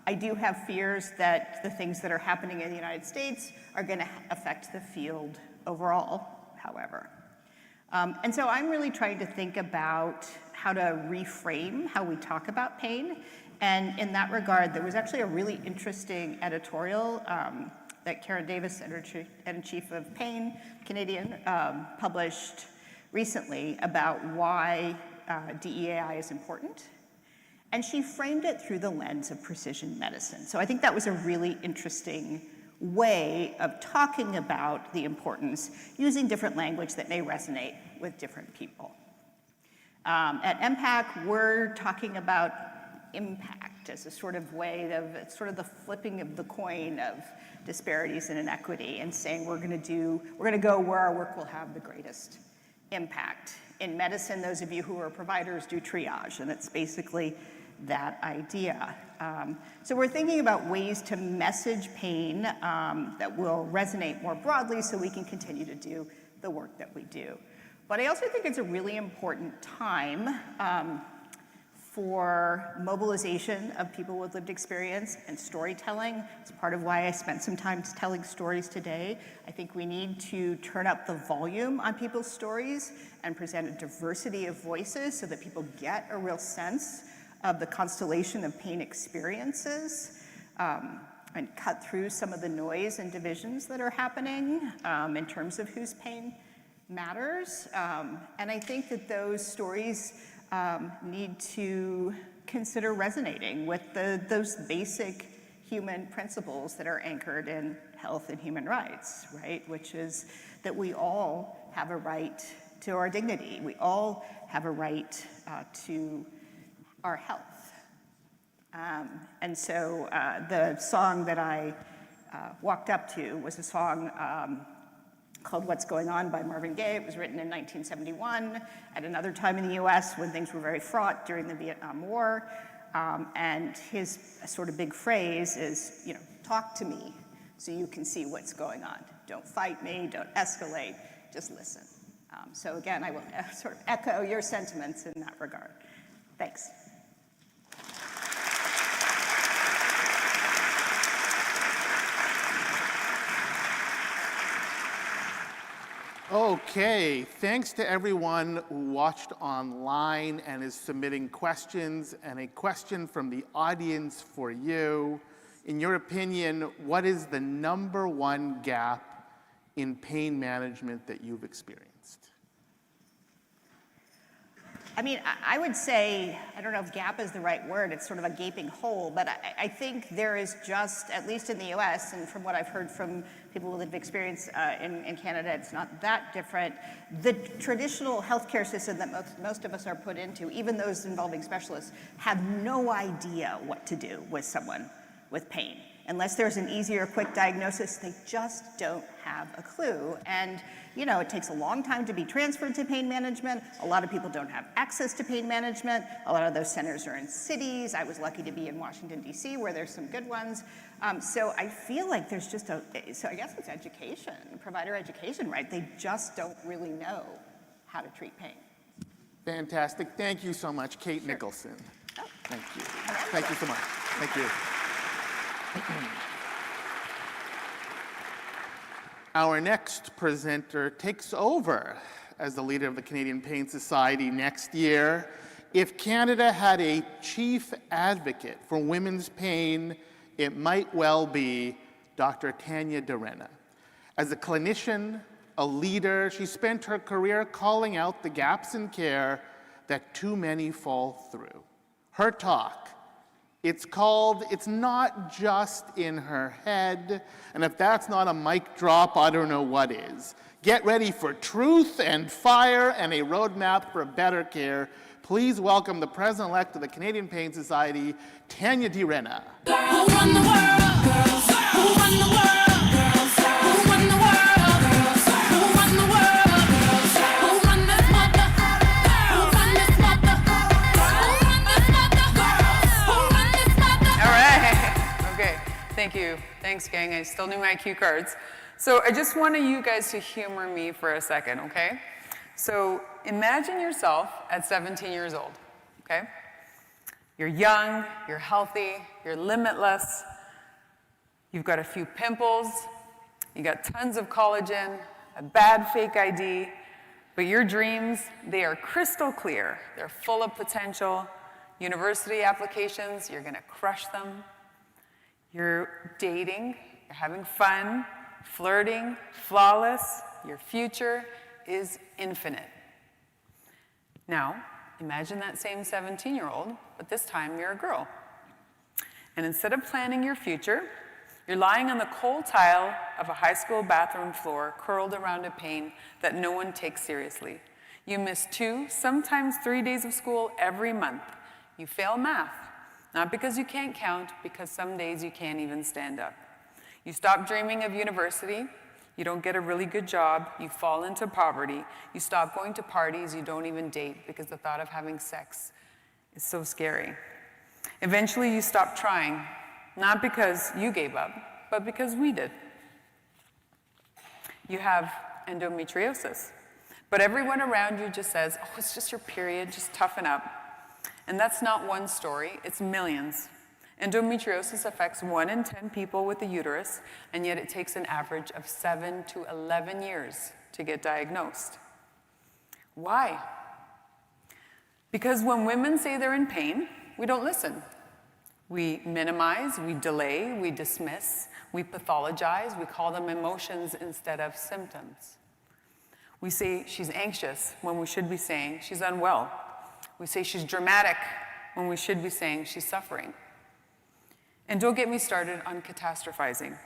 I do have fears that the things that are happening in the United States are going to affect the field overall, however. And so I'm really trying to think about how to reframe how we talk about pain. And in that regard, there was actually a really interesting editorial that Karen Davis, editor-in-chief of Pain Canadian, published recently about why DEAI is important. And she framed it through the lens of precision medicine. So I think that was a really interesting way of talking about the importance, using different language that may resonate with different people. At MPAC, we're talking about impact as a sort of way of, it's sort of the flipping of the coin of disparities and inequity, and saying we're going to go where our work will have the greatest impact. In medicine, those of you who are providers do triage, and it's basically that idea. So we're thinking about ways to message pain that will resonate more broadly so we can continue to do the work that we do. But I also think it's a really important time for mobilization of people with lived experience and storytelling. It's part of why I spent some time telling stories today. I think we need to turn up the volume on people's stories and present a diversity of voices so that people get a real sense of the constellation of pain experiences, and cut through some of the noise and divisions that are happening in terms of whose pain matters. And I think that those stories need to consider resonating with those basic human principles that are anchored in health and human rights, right? Which is that we all have a right to our dignity. We all have a right to our health. And so the song that I walked up to was a song called What's Going On by Marvin Gaye. It was written in 1971 at another time in the US when things were very fraught during the Vietnam War. And his sort of big phrase is, you know, talk to me so you can see what's going on. Don't fight me, don't escalate, just listen. So again, I will sort of echo your sentiments in that regard. Thanks. Okay, thanks to everyone who watched online and is submitting questions, and a question from the audience for you. In your opinion, what is the #1 gap in pain management that you've experienced? I mean, I would say, I don't know if gap is the right word, it's sort of a gaping hole, but I think there is just, at least in the US, and from what I've heard from people with lived experience in Canada, it's not that different. The traditional healthcare system that most of us are put into, even those involving specialists, have no idea what to do with someone with pain. Unless there's an easy or quick diagnosis, they just don't have a clue. And, you know, it takes a long time to be transferred to pain management. A lot of people don't have access to pain management. A lot of those centers are in cities. I was lucky to be in Washington, D.C., where there's some good ones. So I feel like there's just so I guess it's education, provider education, right? They just don't really know how to treat pain. Fantastic. Thank you so much, Kate Nicholson. Oh. Thank you. Thank you so much. Thank you. Our next presenter takes over as the leader of the Canadian Pain Society next year. If Canada had a chief advocate for women's pain, it might well be Dr. Tanya DeRena. As a clinician, a leader, she spent her career calling out the gaps in care that too many fall through. Her talk, it's called It's Not Just in Her Head, and if that's not a mic drop, I don't know what is. Get ready for truth and fire and a roadmap for better care. Please welcome the President-elect of the Canadian Pain Society, Tanya DeRena. Who run the world? Girls. Who run the world? Girls. Who run the world? Girls. Who run the world? Girls. Who run this mother? Who run this mother? Who run this mother? Who run this mother? All right. Okay. Thank you. Thanks, gang. I still knew my cue cards. So I just wanted you guys to humor me for a second, okay? So imagine yourself at 17 years old, okay? You're young, you're healthy, you're limitless. You've got a few pimples, you got tons of collagen, a bad fake ID, But your dreams, they are crystal clear. They're full of potential. University applications, you're gonna crush them. You're dating, you're having fun, flirting, flawless. Your future is infinite. Now, imagine that same 17-year-old, but this time you're a girl. And instead of planning your future, you're lying on the cold tile of a high school bathroom floor, curled around a pain that no one takes seriously. You miss 2, sometimes 3 days of school every month. You fail math, not because you can't count, because some days you can't even stand up. You stop dreaming of university. You don't get a really good job. You fall into poverty. You stop going to parties. You don't even date because the thought of having sex is so scary. Eventually, you stop trying, not because you gave up, but because we did. You have endometriosis, but everyone around you just says, oh, it's just your period, just toughen up. And that's not one story, it's millions. Endometriosis affects 1 in 10 people with a uterus, and yet it takes an average of 7 to 11 years to get diagnosed. Why? Because when women say they're in pain, we don't listen. We minimize, we delay, we dismiss, we pathologize, we call them emotions instead of symptoms. We say she's anxious when we should be saying she's unwell. We say she's dramatic when we should be saying she's suffering. And don't get me started on catastrophizing.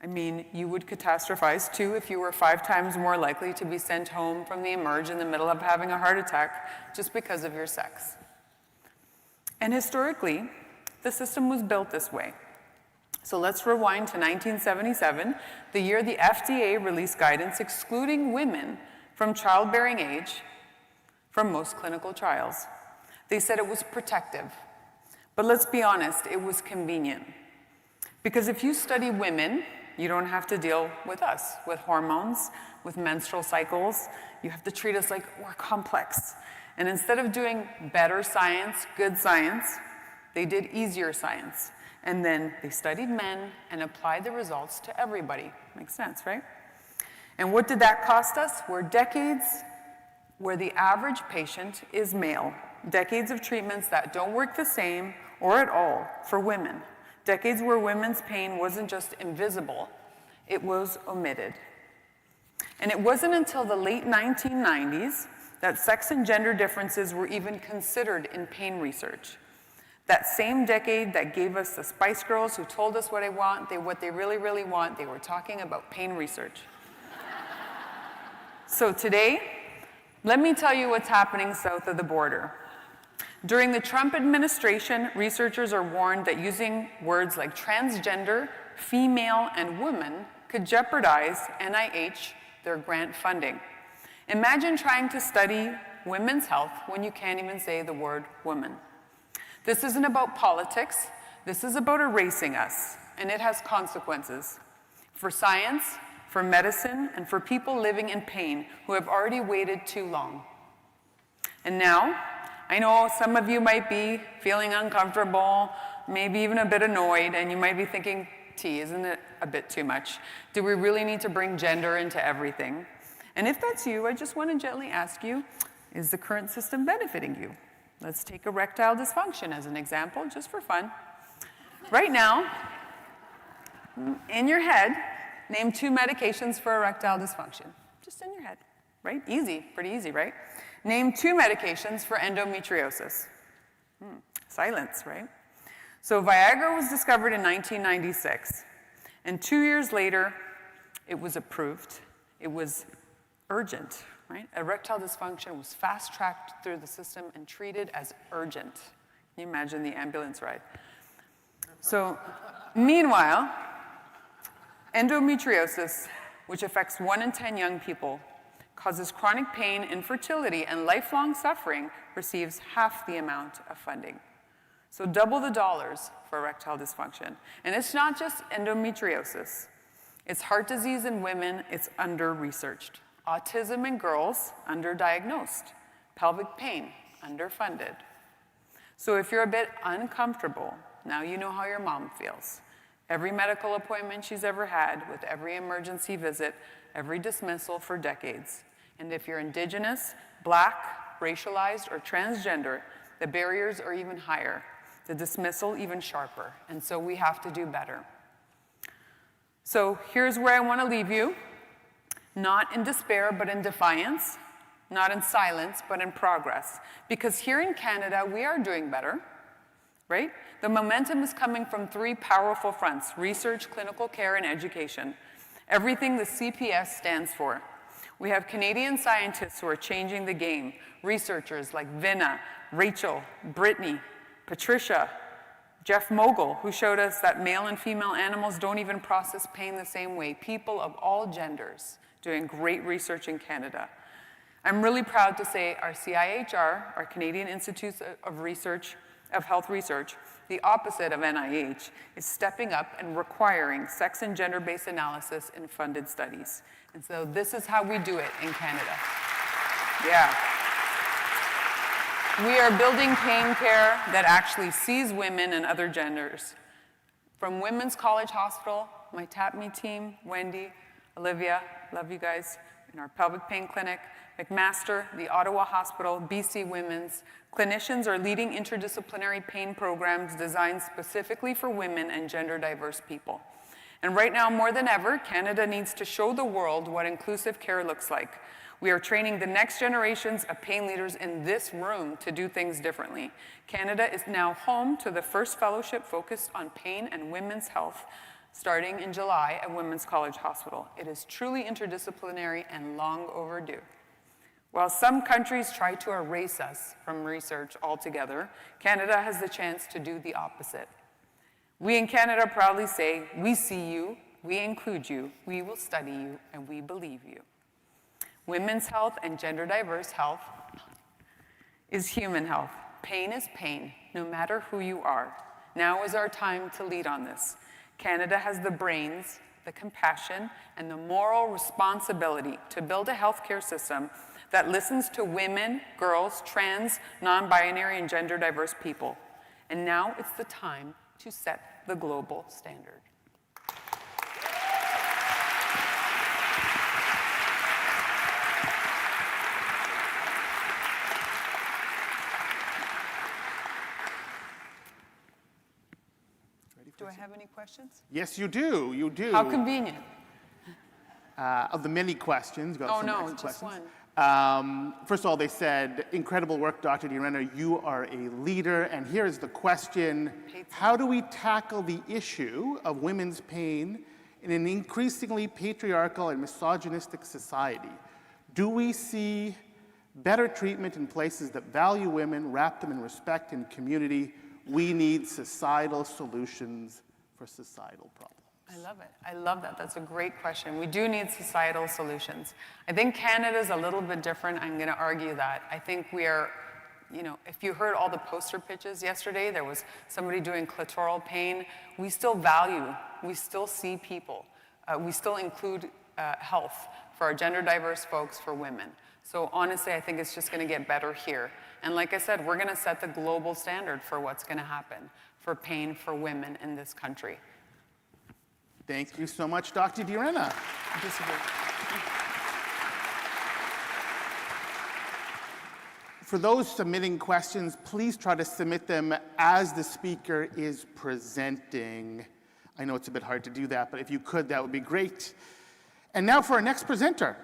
I mean, you would catastrophize too if you were 5 times more likely to be sent home from the emerge in the middle of having a heart attack just because of your sex. And historically, the system was built this way. So let's rewind to 1977, the year the FDA released guidance excluding women from childbearing age from most clinical trials. They said it was protective. But let's be honest, it was convenient. Because if you study women, you don't have to deal with us, with hormones, with menstrual cycles. You have to treat us like we're complex. And instead of doing better science, good science, they did easier science. And then they studied men and applied the results to everybody. Makes sense, right? And what did that cost us? Were decades where the average patient is male. Decades of treatments that don't work the same or at all for women. Decades where women's pain wasn't just invisible, it was omitted. And it wasn't until the late 1990s that sex and gender differences were even considered in pain research. That same decade that gave us the Spice Girls who told us what they really, really want, they were talking about pain research. So today, let me tell you what's happening south of the border. During the Trump administration, researchers are warned that using words like transgender, female, and woman could jeopardize NIH, their grant funding. Imagine trying to study women's health when you can't even say the word woman. This isn't about politics. This is about erasing us, and it has consequences for science, for medicine, and for people living in pain who have already waited too long. And now, I know some of you might be feeling uncomfortable, maybe even a bit annoyed, and you might be thinking, isn't it a bit too much? Do we really need to bring gender into everything? And if that's you, I just want to gently ask you, is the current system benefiting you? Let's take erectile dysfunction as an example, just for fun. Right now, in your head, name 2 medications for erectile dysfunction. Just in your head, right? Easy, pretty easy, right? Name 2 medications for endometriosis. Silence, right? So Viagra was discovered in 1996, and 2 years later, it was approved. It was urgent, right? Erectile dysfunction was fast-tracked through the system and treated as urgent. Can you imagine the ambulance ride? So, meanwhile, endometriosis, which affects 1 in 10 young people, causes chronic pain, infertility, and lifelong suffering, receives half the amount of funding. So double the dollars for erectile dysfunction. And it's not just endometriosis. It's heart disease in women, it's under-researched. Autism in girls, underdiagnosed. Pelvic pain, underfunded. So if you're a bit uncomfortable, now you know how your mom feels. Every medical appointment she's ever had, with every emergency visit, every dismissal for decades. And if you're Indigenous, Black, racialized, or transgender, the barriers are even higher, the dismissal even sharper. And so we have to do better. So here's where I want to leave you. Not in despair, but in defiance. Not in silence, but in progress. Because here in Canada, we are doing better, right? The momentum is coming from three powerful fronts: research, clinical care, and education. Everything the CPS stands for. We have Canadian scientists who are changing the game. Researchers like Vinna, Rachel, Brittany, Patricia, Jeff Mogul, who showed us that male and female animals don't even process pain the same way. People of all genders doing great research in Canada. I'm really proud to say our CIHR, our Canadian Institutes of Health Research, the opposite of NIH, is stepping up and requiring sex and gender-based analysis in funded studies. And so this is how we do it in Canada. Yeah. We are building pain care that actually sees women and other genders. From Women's College Hospital, my TAPME team, Wendy, Olivia, love you guys, in our pelvic pain clinic, McMaster, the Ottawa Hospital, BC Women's, clinicians are leading interdisciplinary pain programs designed specifically for women and gender-diverse people. And right now, more than ever, Canada needs to show the world what inclusive care looks like. We are training the next generations of pain leaders in this room to do things differently. Canada is now home to the first fellowship focused on pain and women's health, starting in July at Women's College Hospital. It is truly interdisciplinary and long overdue. While some countries try to erase us from research altogether, Canada has the chance to do the opposite. We in Canada proudly say, we see you, we include you, we will study you, and we believe you. Women's health and gender diverse health is human health. Pain is pain, no matter who you are. Now is our time to lead on this. Canada has the brains, the compassion, and the moral responsibility to build a healthcare system that listens to women, girls, trans, non-binary, and gender-diverse people. And now it's the time to set the global standard. Do I have any questions? Yes, you do. You do. How convenient. Of the many questions. Oh, no, just one. First of all, they said, incredible work, Dr. DiRenna. You are a leader. And here is the question. How do we tackle the issue of women's pain in an increasingly patriarchal and misogynistic society? Do we see better treatment in places that value women, wrap them in respect and community? We need societal solutions for societal problems. I love it. I love that. That's a great question. We do need societal solutions. I think Canada's a little bit different. I'm going to argue that. I think we are, if you heard all the poster pitches yesterday, there was somebody doing clitoral pain. We still value, we still see people. We still include health for our gender diverse folks, for women. So honestly, I think it's just going to get better here. And like I said, we're going to set the global standard for what's going to happen for pain for women in this country. Thank you so much, Dr. DiRenna. For those submitting questions, please try to submit them as the speaker is presenting. I know it's a bit hard to do that, but if you could, that would be great. And now for our next presenter.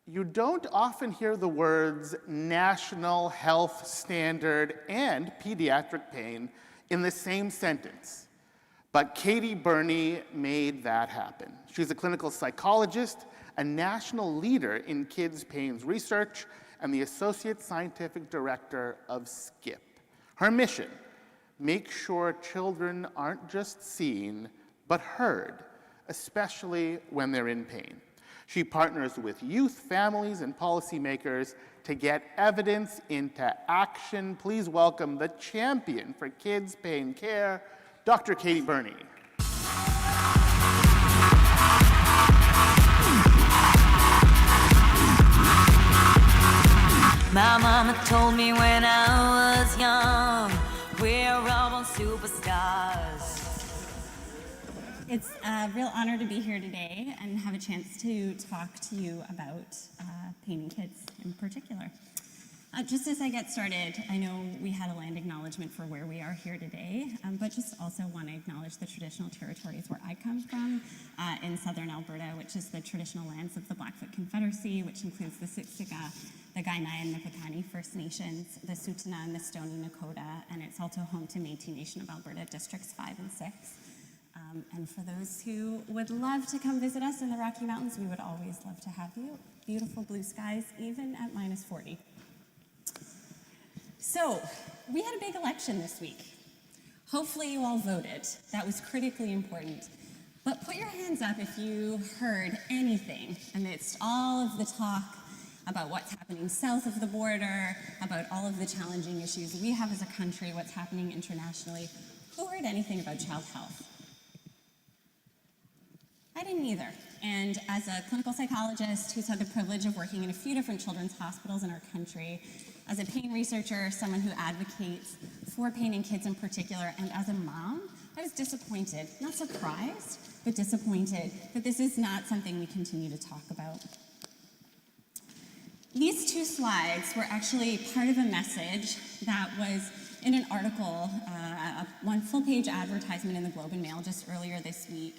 You don't often hear the words National Health Standard and pediatric pain in the same sentence. But Katie Burney made that happen. She's a clinical psychologist, a national leader in kids' pains research, and the associate scientific director of SKIP. Her mission, make sure children aren't just seen, but heard, especially when they're in pain. She partners with youth, families, and policymakers to get evidence into action. Please welcome the champion for kids' pain care, Dr. Katie Burney. My mama told me when I was young, we're all born superstars. It's a real honor to be here today and have a chance to talk to you about pain in kids in particular. Just as I get started, I know we had a land acknowledgement for where we are here today, but just also want to acknowledge the traditional territories where I come from in southern Alberta, which is the traditional lands of the Blackfoot Confederacy, which includes the Siksika, the Kainai and the Piikani First Nations, the Tsuut'ina and the Stoney Nakoda, and it's also home to Métis Nation of Alberta Districts 5 and 6. And for those who would love to come visit us in the Rocky Mountains, we would always love to have you. Beautiful blue skies, even at -40. So, we had a big election this week. Hopefully you all voted. That was critically important. But put your hands up if you heard anything amidst all of the talk about what's happening south of the border, about all of the challenging issues we have as a country, what's happening internationally. Who heard anything about child health? I didn't either. And as a clinical psychologist who's had the privilege of working in a few different children's hospitals in our country, as a pain researcher, someone who advocates for pain in kids in particular, and as a mom, I was disappointed, not surprised, but disappointed that this is not something we continue to talk about. These two slides were actually part of a message that was in an article, one full-page advertisement in the Globe and Mail just earlier this week,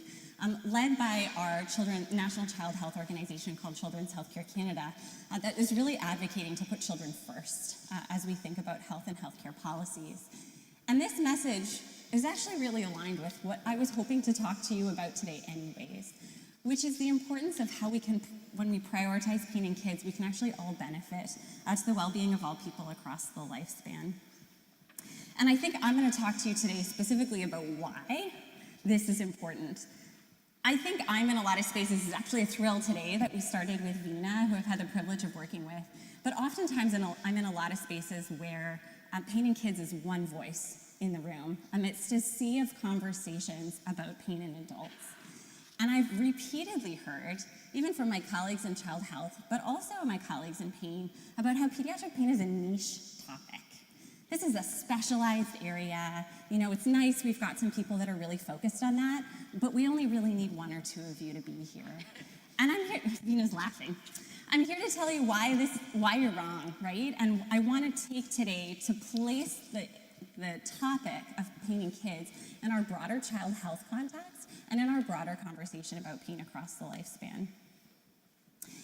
led by our national child health organization called Children's Healthcare Canada, that is really advocating to put children first as we think about health and healthcare policies. And this message is actually really aligned with what I was hoping to talk to you about today anyways, which is the importance of how we can, when we prioritize pain in kids, we can actually all benefit to the well-being of all people across the lifespan. And I think I'm going to talk to you today specifically about why this is important. I think I'm in a lot of spaces. It's actually a thrill today that we started with Veena, who I've had the privilege of working with. But oftentimes I'm in a lot of spaces where pain in kids is one voice in the room amidst a sea of conversations about pain in adults. And I've repeatedly heard, even from my colleagues in child health, but also my colleagues in pain, about how pediatric pain is a niche topic. This is a specialized area. You know, it's nice we've got some people that are really focused on that, but we only really need one or two of you to be here. And I'm here, Veena's laughing. I'm here to tell you why you're wrong, right? And I want to take today to place the topic of pain in kids in our broader child health context and in our broader conversation about pain across the lifespan.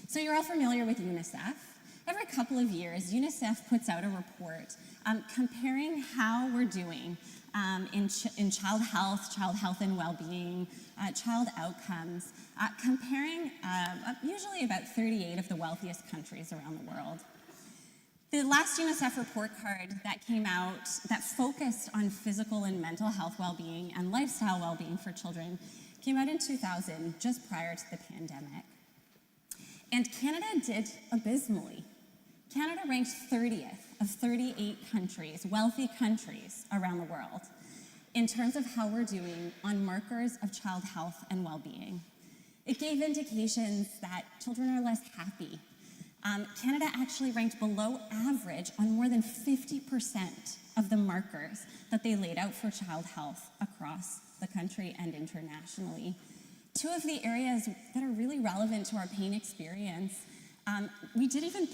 So you're all familiar with UNICEF. Every couple of years, UNICEF puts out a report comparing how we're doing in child health and well-being, child outcomes, comparing usually about 38 of the wealthiest countries around the world. The last UNICEF report card that came out that focused on physical and mental health well-being and lifestyle well-being for children came out in 2000, just prior to the pandemic. And Canada did abysmally. Canada ranked 30th of 38 countries, wealthy countries around the world, in terms of how we're doing on markers of child health and well-being. It gave indications that children are less happy. Canada actually ranked below average on more than 50% of the markers that they laid out for child health across the country and internationally. Two of the areas that are really relevant to our pain experience, we did even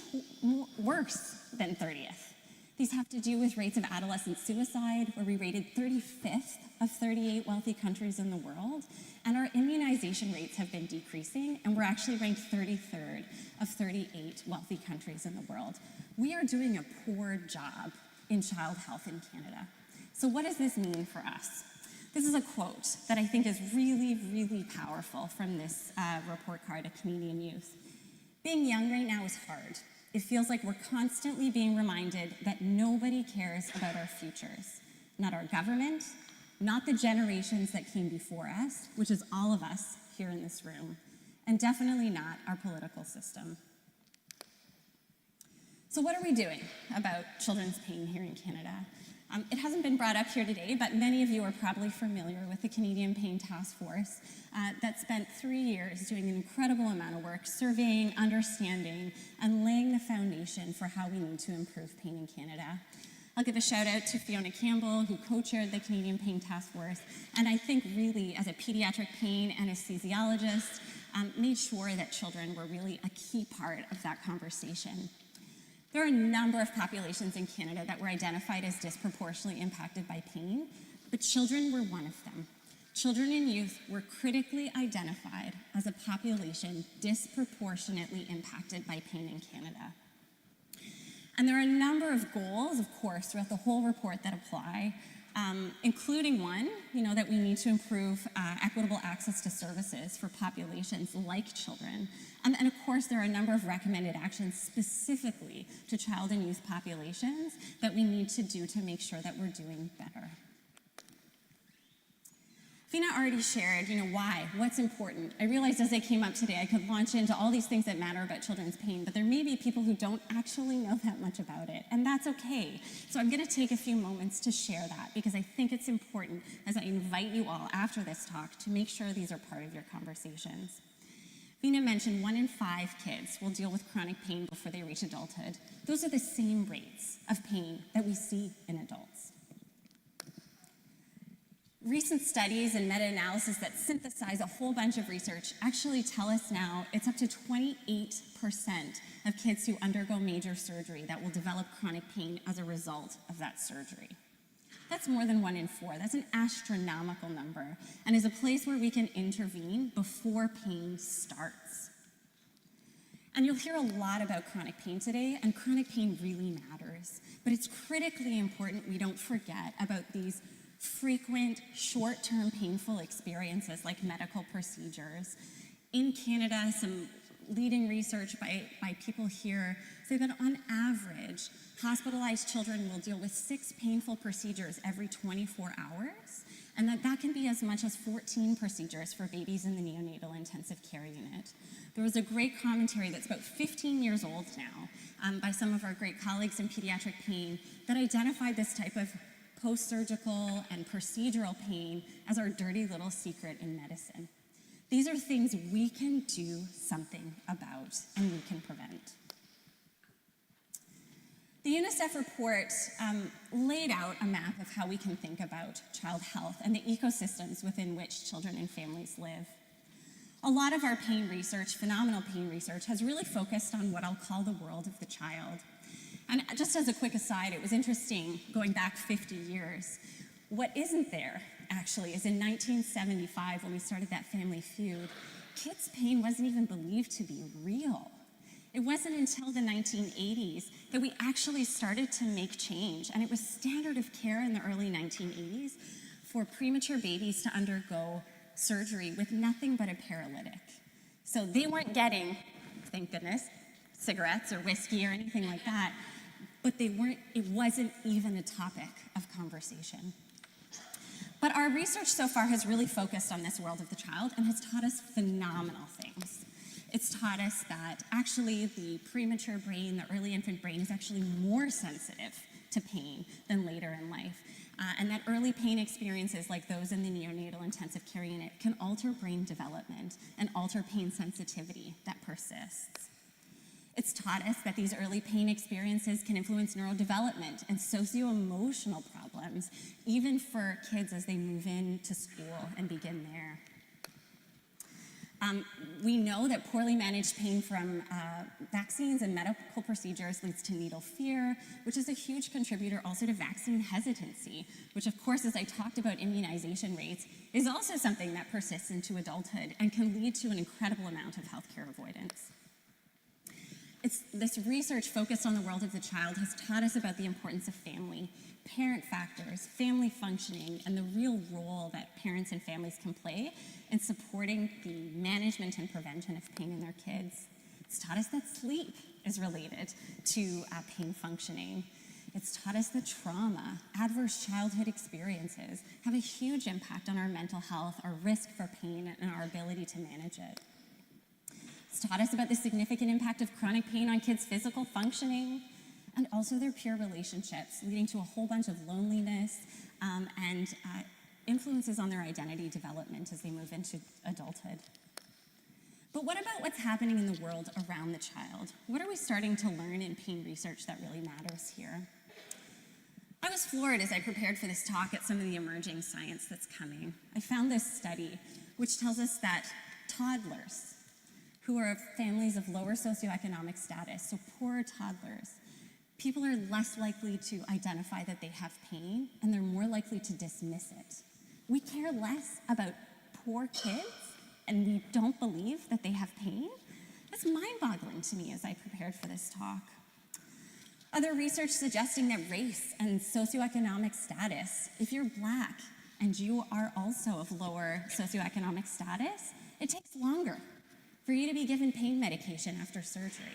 worse than 30th. These have to do with rates of adolescent suicide, where we rated 35th of 38 wealthy countries in the world, and our immunization rates have been decreasing, and we're actually ranked 33rd of 38 wealthy countries in the world. We are doing a poor job in child health in Canada. So what does this mean for us? This is a quote that I think is really, really powerful from this report card of Canadian youth. Being young right now is hard. It feels like we're constantly being reminded that nobody cares about our futures. Not our government, not the generations that came before us, which is all of us here in this room, and definitely not our political system. So what are we doing about children's pain here in Canada? It hasn't been brought up here today, but many of you are probably familiar with the Canadian Pain Task Force that spent 3 years doing an incredible amount of work surveying, understanding, and laying the foundation for how we need to improve pain in Canada. I'll give a shout out to Fiona Campbell, who co-chaired the Canadian Pain Task Force, and I think really as a pediatric pain anesthesiologist, made sure that children were really a key part of that conversation. There are a number of populations in Canada that were identified as disproportionately impacted by pain, but children were one of them. Children and youth were critically identified as a population disproportionately impacted by pain in Canada. And there are a number of goals, of course, throughout the whole report that apply, including one, that we need to improve equitable access to services for populations like children. And of course, there are a number of recommended actions specifically to child and youth populations that we need to do to make sure that we're doing better. Vina already shared, what's important. I realized as I came up today, I could launch into all these things that matter about children's pain, but there may be people who don't actually know that much about it, and that's okay. So I'm gonna take a few moments to share that because I think it's important as I invite you all after this talk to make sure these are part of your conversations. Vina mentioned 1 in 5 kids will deal with chronic pain before they reach adulthood. Those are the same rates of pain that we see in adults. Recent studies and meta-analysis that synthesize a whole bunch of research actually tell us now it's up to 28% of kids who undergo major surgery that will develop chronic pain as a result of that surgery. That's more than 1 in 4. That's an astronomical number and is a place where we can intervene before pain starts. And you'll hear a lot about chronic pain today, and chronic pain really matters. But it's critically important we don't forget about these frequent, short-term painful experiences like medical procedures. In Canada, some leading research by people here say that on average, hospitalized children will deal with 6 painful procedures every 24 hours, and that can be as much as 14 procedures for babies in the neonatal intensive care unit. There was a great commentary that's about 15 years old now by some of our great colleagues in pediatric pain that identified this type of post-surgical and procedural pain as our dirty little secret in medicine. These are things we can do something about and we can prevent. The UNICEF report laid out a map of how we can think about child health and the ecosystems within which children and families live. A lot of our pain research, phenomenal pain research, has really focused on what I'll call the world of the child. And just as a quick aside, it was interesting going back 50 years. What isn't there, actually, is in 1975, when we started that Family Feud, kids' pain wasn't even believed to be real. It wasn't until the 1980s that we actually started to make change, and it was standard of care in the early 1980s for premature babies to undergo surgery with nothing but a paralytic. So they weren't getting, thank goodness, cigarettes or whiskey or anything like that, but it wasn't even a topic of conversation. But our research so far has really focused on this world of the child and has taught us phenomenal things. It's taught us that actually the premature brain, the early infant brain, is actually more sensitive to pain than later in life. And that early pain experiences like those in the neonatal intensive care unit can alter brain development and alter pain sensitivity that persists. It's taught us that these early pain experiences can influence neurodevelopment and socio-emotional problems, even for kids as they move into school and begin there. We know that poorly managed pain from vaccines and medical procedures leads to needle fear, which is a huge contributor also to vaccine hesitancy, which of course, as I talked about immunization rates, is also something that persists into adulthood and can lead to an incredible amount of healthcare avoidance. This research focused on the world of the child has taught us about the importance of family, parent factors, family functioning, and the real role that parents and families can play in supporting the management and prevention of pain in their kids. It's taught us that sleep is related to pain functioning. It's taught us that trauma, adverse childhood experiences have a huge impact on our mental health, our risk for pain, and our ability to manage it. It's taught us about the significant impact of chronic pain on kids' physical functioning and also their peer relationships, leading to a whole bunch of loneliness and influences on their identity development as they move into adulthood. But what about what's happening in the world around the child? What are we starting to learn in pain research that really matters here? I was floored as I prepared for this talk at some of the emerging science that's coming. I found this study which tells us that toddlers who are of families of lower socioeconomic status, so poorer toddlers, people are less likely to identify that they have pain, and they're more likely to dismiss it. We care less about poor kids, and we don't believe that they have pain. That's mind-boggling to me as I prepared for this talk. Other research suggesting that race and socioeconomic status, if you're Black and you are also of lower socioeconomic status, it takes longer for you to be given pain medication after surgery.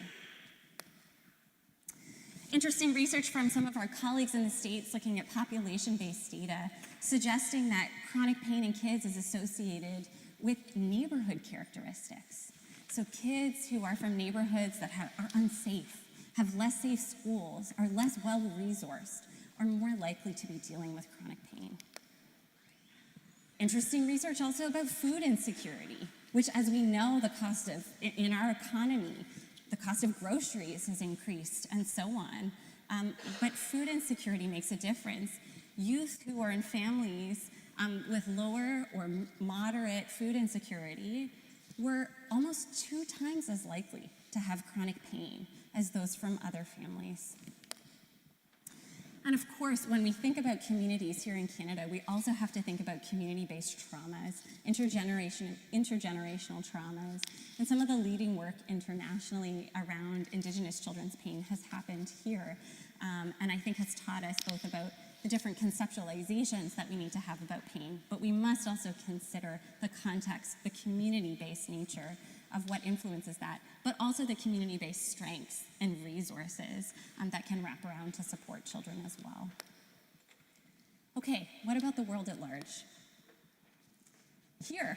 Interesting research from some of our colleagues in the States looking at population-based data suggesting that chronic pain in kids is associated with neighborhood characteristics. So kids who are from neighborhoods that are unsafe, have less safe schools, are less well-resourced, are more likely to be dealing with chronic pain. Interesting research also about food insecurity, which, as we know, the cost of, in our economy, the cost of groceries has increased and so on. But food insecurity makes a difference. Youth who are in families with lower or moderate food insecurity were almost 2 times as likely to have chronic pain as those from other families. And of course, when we think about communities here in Canada, we also have to think about community-based traumas, intergenerational traumas, and some of the leading work internationally around Indigenous children's pain has happened here. And I think has taught us both about the different conceptualizations that we need to have about pain, but we must also consider the context, the community-based nature of what influences that, but also the community-based strengths and resources that can wrap around to support children as well. Okay, what about the world at large? Here,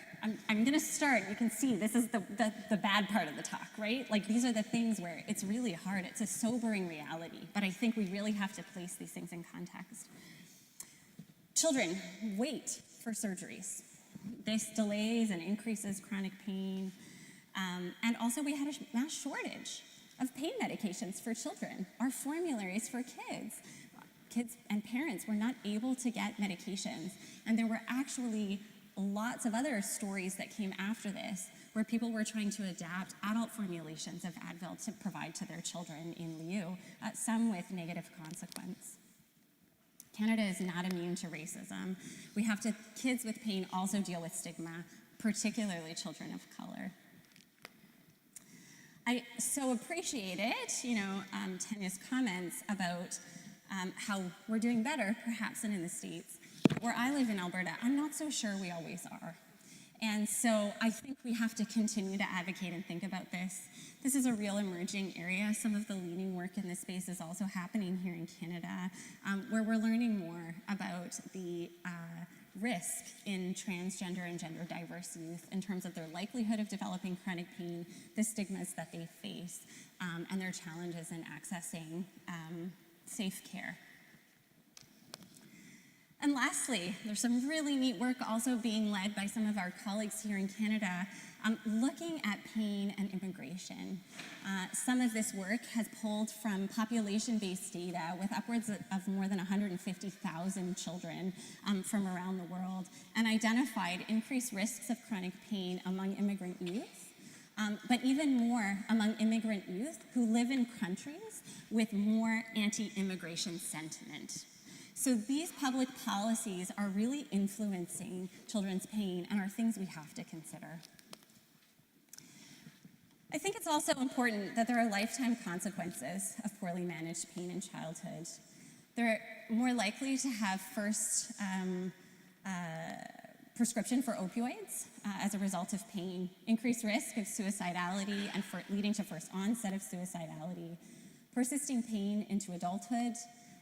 I'm gonna start, you can see this is the bad part of the talk, right? Like these are the things where it's really hard, it's a sobering reality, but I think we really have to place these things in context. Children wait for surgeries. This delays and increases chronic pain. And also we had a mass shortage of pain medications for children. Our formularies for kids and parents were not able to get medications. And there were actually lots of other stories that came after this where people were trying to adapt adult formulations of Advil to provide to their children in lieu, some with negative consequence. Canada is not immune to racism. Kids with pain also deal with stigma, particularly children of color. I so appreciated, Tanya's comments about how we're doing better, perhaps, than in the States. Where I live in Alberta, I'm not so sure we always are. And so I think we have to continue to advocate and think about this. This is a real emerging area. Some of the leading work in this space is also happening here in Canada, where we're learning more about the risk in transgender and gender diverse youth in terms of their likelihood of developing chronic pain, the stigmas that they face, and their challenges in accessing safe care. And lastly, there's some really neat work also being led by some of our colleagues here in Canada looking at pain and immigration. Some of this work has pulled from population-based data with upwards of more than 150,000 children from around the world and identified increased risks of chronic pain among immigrant youth, but even more among immigrant youth who live in countries with more anti-immigration sentiment. So these public policies are really influencing children's pain and are things we have to consider. I think it's also important that there are lifetime consequences of poorly managed pain in childhood. They're more likely to have first prescription for opioids as a result of pain, increased risk of suicidality and leading to first onset of suicidality, persisting pain into adulthood,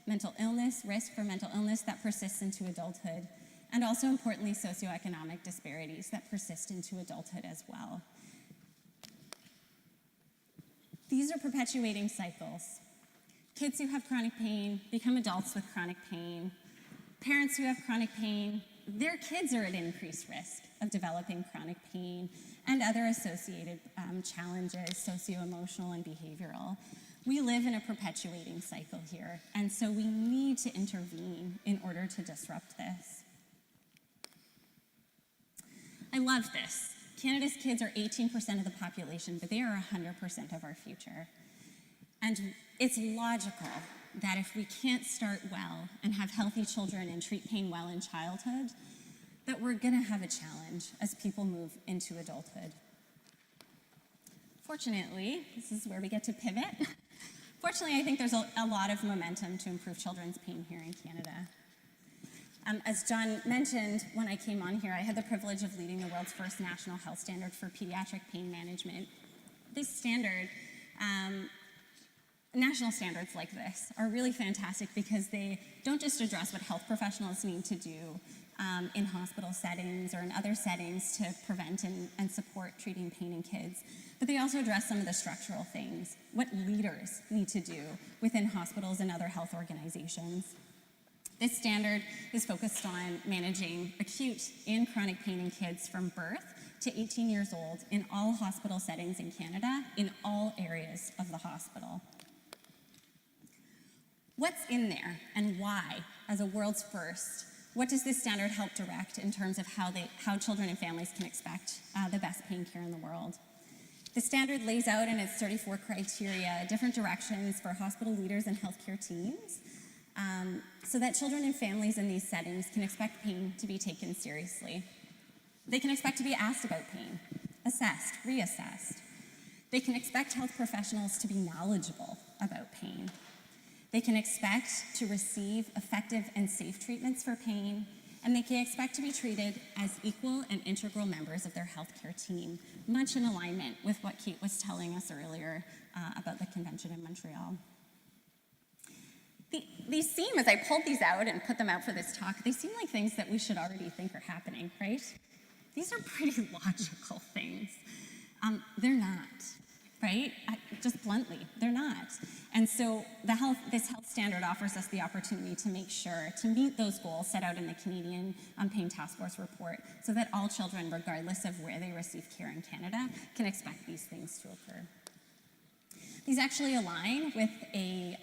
mental illness, risk for mental illness that persists into adulthood, and also importantly, socioeconomic disparities that persist into adulthood as well. These are perpetuating cycles. Kids who have chronic pain become adults with chronic pain. Parents who have chronic pain, their kids are at increased risk of developing chronic pain and other associated challenges, socio-emotional and behavioral. We live in a perpetuating cycle here, and so we need to intervene in order to disrupt this. I love this. Canada's kids are 18% of the population, but they are 100% of our future. And it's logical that if we can't start well and have healthy children and treat pain well in childhood, that we're gonna have a challenge as people move into adulthood. Fortunately, this is where we get to pivot. Fortunately, I think there's a lot of momentum to improve children's pain here in Canada. As John mentioned, when I came on here, I had the privilege of leading the world's first national health standard for pediatric pain management. This standard, national standards like this are really fantastic because they don't just address what health professionals need to do in hospital settings or in other settings to prevent and support treating pain in kids, but they also address some of the structural things, what leaders need to do within hospitals and other health organizations. This standard is focused on managing acute and chronic pain in kids from birth to 18 years old in all hospital settings in Canada, in all areas of the hospital. What's in there and why, as a world's first? What does this standard help direct in terms of how children and families can expect the best pain care in the world? The standard lays out in its 34 criteria different directions for hospital leaders and healthcare teams so that children and families in these settings can expect pain to be taken seriously. They can expect to be asked about pain, assessed, reassessed. They can expect health professionals to be knowledgeable about pain. They can expect to receive effective and safe treatments for pain, and they can expect to be treated as equal and integral members of their healthcare team, much in alignment with what Kate was telling us earlier about the convention in Montreal. These seem, as I pulled these out and put them out for this talk, they seem like things that we should already think are happening, right? These are pretty logical things. They're not, right? Just bluntly, they're not. And so this health standard offers us the opportunity to make sure to meet those goals set out in the Canadian Pain Task Force report so that all children, regardless of where they receive care in Canada, can expect these things to occur. These actually align with a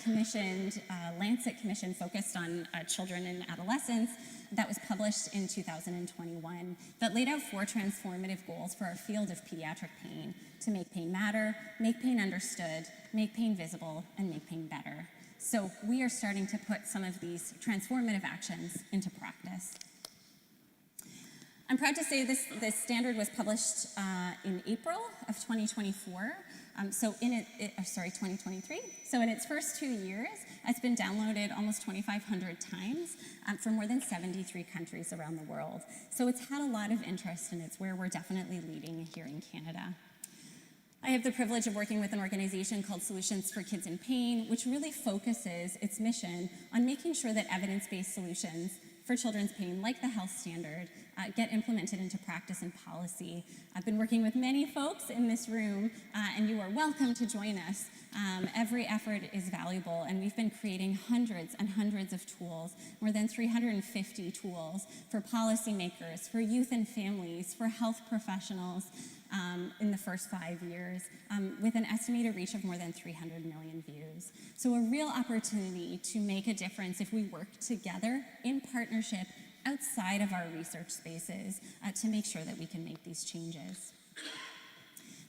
commissioned, Lancet commission focused on children and adolescents that was published in 2021 that laid out 4 transformative goals for our field of pediatric pain: to make pain matter, make pain understood, make pain visible, and make pain better. So we are starting to put some of these transformative actions into practice. I'm proud to say this standard was published in April of 2024. 2023. So in its first 2 years, it's been downloaded almost 2,500 times from more than 73 countries around the world. So it's had a lot of interest, and it's where we're definitely leading here in Canada. I have the privilege of working with an organization called Solutions for Kids in Pain, which really focuses its mission on making sure that evidence-based solutions for children's pain, like the health standard, get implemented into practice and policy. I've been working with many folks in this room, and you are welcome to join us. Every effort is valuable, and we've been creating hundreds and hundreds of tools, more than 350 tools for policymakers, for youth and families, for health professionals in the first 5 years, with an estimated reach of more than 300 million views. So a real opportunity to make a difference if we work together in partnership outside of our research spaces to make sure that we can make these changes.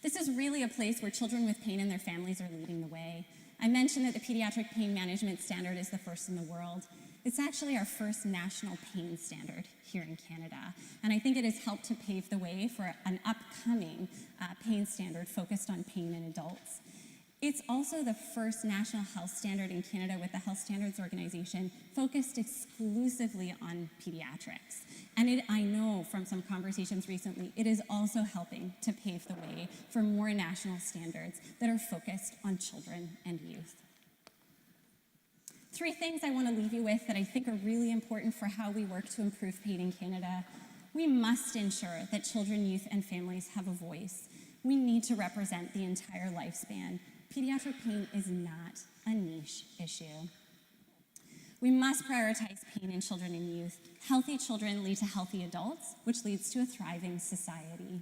This is really a place where children with pain and their families are leading the way. I mentioned that the Pediatric Pain Management Standard is the first in the world. It's actually our first national pain standard here in Canada, and I think it has helped to pave the way for an upcoming pain standard focused on pain in adults. It's also the first national health standard in Canada with the Health Standards Organization focused exclusively on pediatrics. And I know from some conversations recently, it is also helping to pave the way for more national standards that are focused on children and youth. 3 things I want to leave you with that I think are really important for how we work to improve pain in Canada. We must ensure that children, youth, and families have a voice. We need to represent the entire lifespan. Pediatric pain is not a niche issue. We must prioritize pain in children and youth. Healthy children lead to healthy adults, which leads to a thriving society.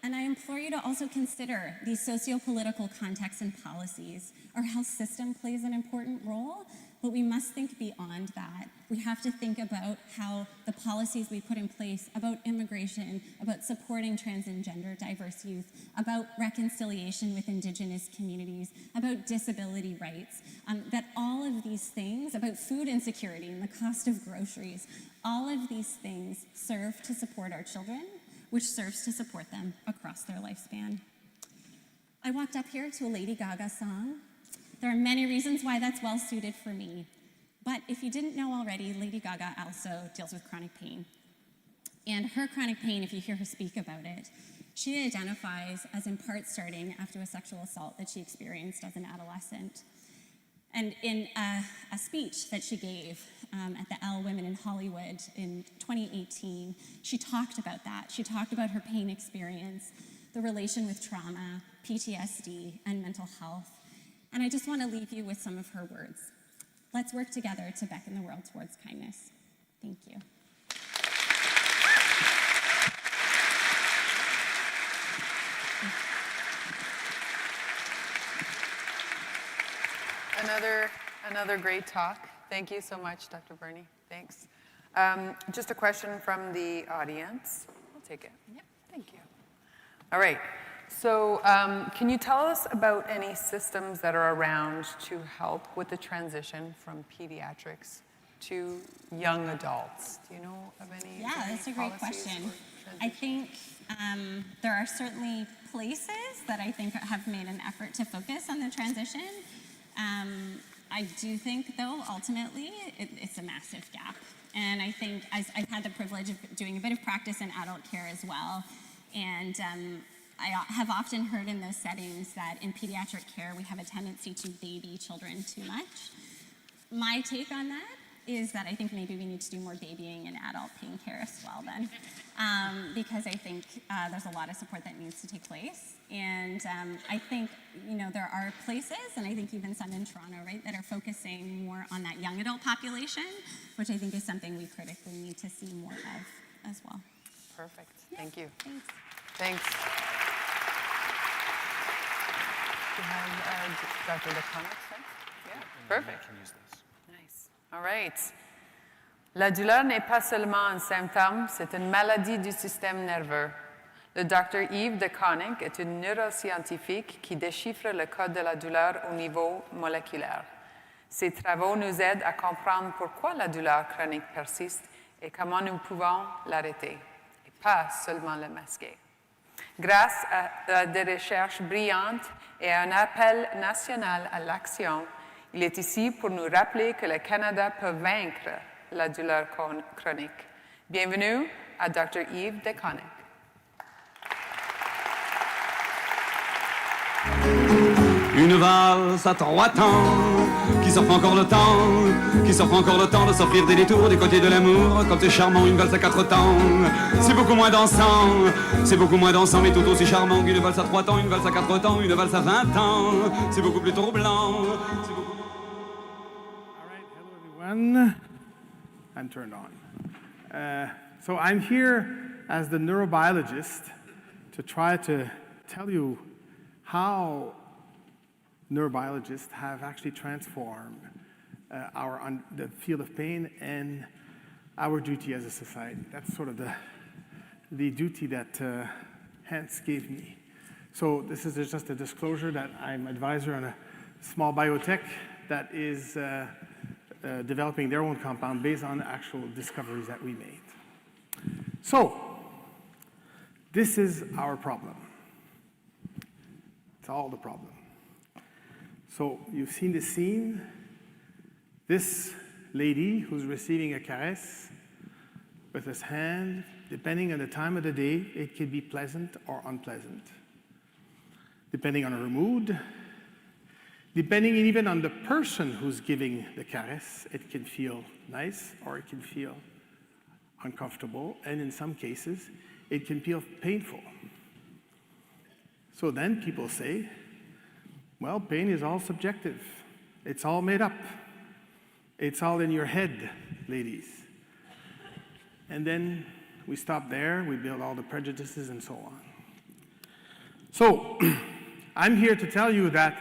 And I implore you to also consider these socio-political contexts and policies. Our health system plays an important role, but we must think beyond that. We have to think about how the policies we put in place about immigration, about supporting trans and gender diverse youth, about reconciliation with Indigenous communities, about disability rights, that all of these things, about food insecurity and the cost of groceries, all of these things serve to support our children, which serves to support them across their lifespan. I walked up here to a Lady Gaga song. There are many reasons why that's well suited for me. But if you didn't know already, Lady Gaga also deals with chronic pain. And her chronic pain, if you hear her speak about it, she identifies as in part starting after a sexual assault that she experienced as an adolescent. And in a speech that she gave at the Elle Women in Hollywood in 2018, she talked about that. She talked about her pain experience, the relation with trauma, PTSD, and mental health. And I just want to leave you with some of her words. Let's work together to beckon the world towards kindness. Thank you. Another great talk. Thank you so much, Dr. Burney. Thanks. Just a question from the audience. I'll take it. Yep, thank you. All right. So can you tell us about any systems that are around to help with the transition from pediatrics to young adults? Do you know of any? Yeah, that's a great question. I think there are certainly places that I think have made an effort to focus on the transition. I do think, though, ultimately, it's a massive gap. And I think I've had the privilege of doing a bit of practice in adult care as well. And I have often heard in those settings that in pediatric care, we have a tendency to baby children too much. My take on that is that I think maybe we need to do more babying in adult pain care as well then. Because I think there's a lot of support that needs to take place. And I think, there are places, and I think even some in Toronto, right, that are focusing more on that young adult population, which I think is something we critically need to see more of as well. Perfect. Thank you. Thanks. Thanks. You have Dr. DeConnick next? Yeah, perfect. Nice. All right. La douleur n'est pas seulement un symptôme, c'est une maladie du système nerveux. Le Dr. Yves DeConnick est un neuroscientifique qui déchiffre le code de la douleur au niveau moléculaire. Ses travaux nous aident à comprendre pourquoi la douleur chronique persiste et comment nous pouvons l'arrêter, et pas seulement le masquer. Grâce à des recherches brillantes et à un appel national à l'action, il est ici pour nous rappeler que le Canada peut vaincre la douleur chronique. Bienvenue à Dr. Yves DeConnick. Une valse à 3 temps, qui s'offre encore le temps, qui s'offre encore le temps de s'offrir des détours du côté de l'amour. Comme c'est charmant, une valse à 4 temps, c'est beaucoup moins dansant, mais tout aussi charmant qu'une valse à 3 temps, une valse à 4 temps, une valse à 20 ans, c'est beaucoup plus troublant. All right, hello everyone. I'm turned on. So I'm here as the neurobiologist to try to tell you how neurobiologists have actually transformed the field of pain and our duty as a society. That's sort of the duty that Hans gave me. So this is just a disclosure that I'm advisor on a small biotech that is developing their own compound based on actual discoveries that we made. So this is our problem. It's all the problem. So you've seen the scene. This lady who's receiving a caress with his hand, depending on the time of the day, it could be pleasant or unpleasant. Depending on her mood, depending even on the person who's giving the caress, it can feel nice or it can feel uncomfortable, and in some cases, it can feel painful. So then people say, well, pain is all subjective. It's all made up. It's all in your head, ladies. And then we stop there, we build all the prejudices and so on. So I'm here to tell you that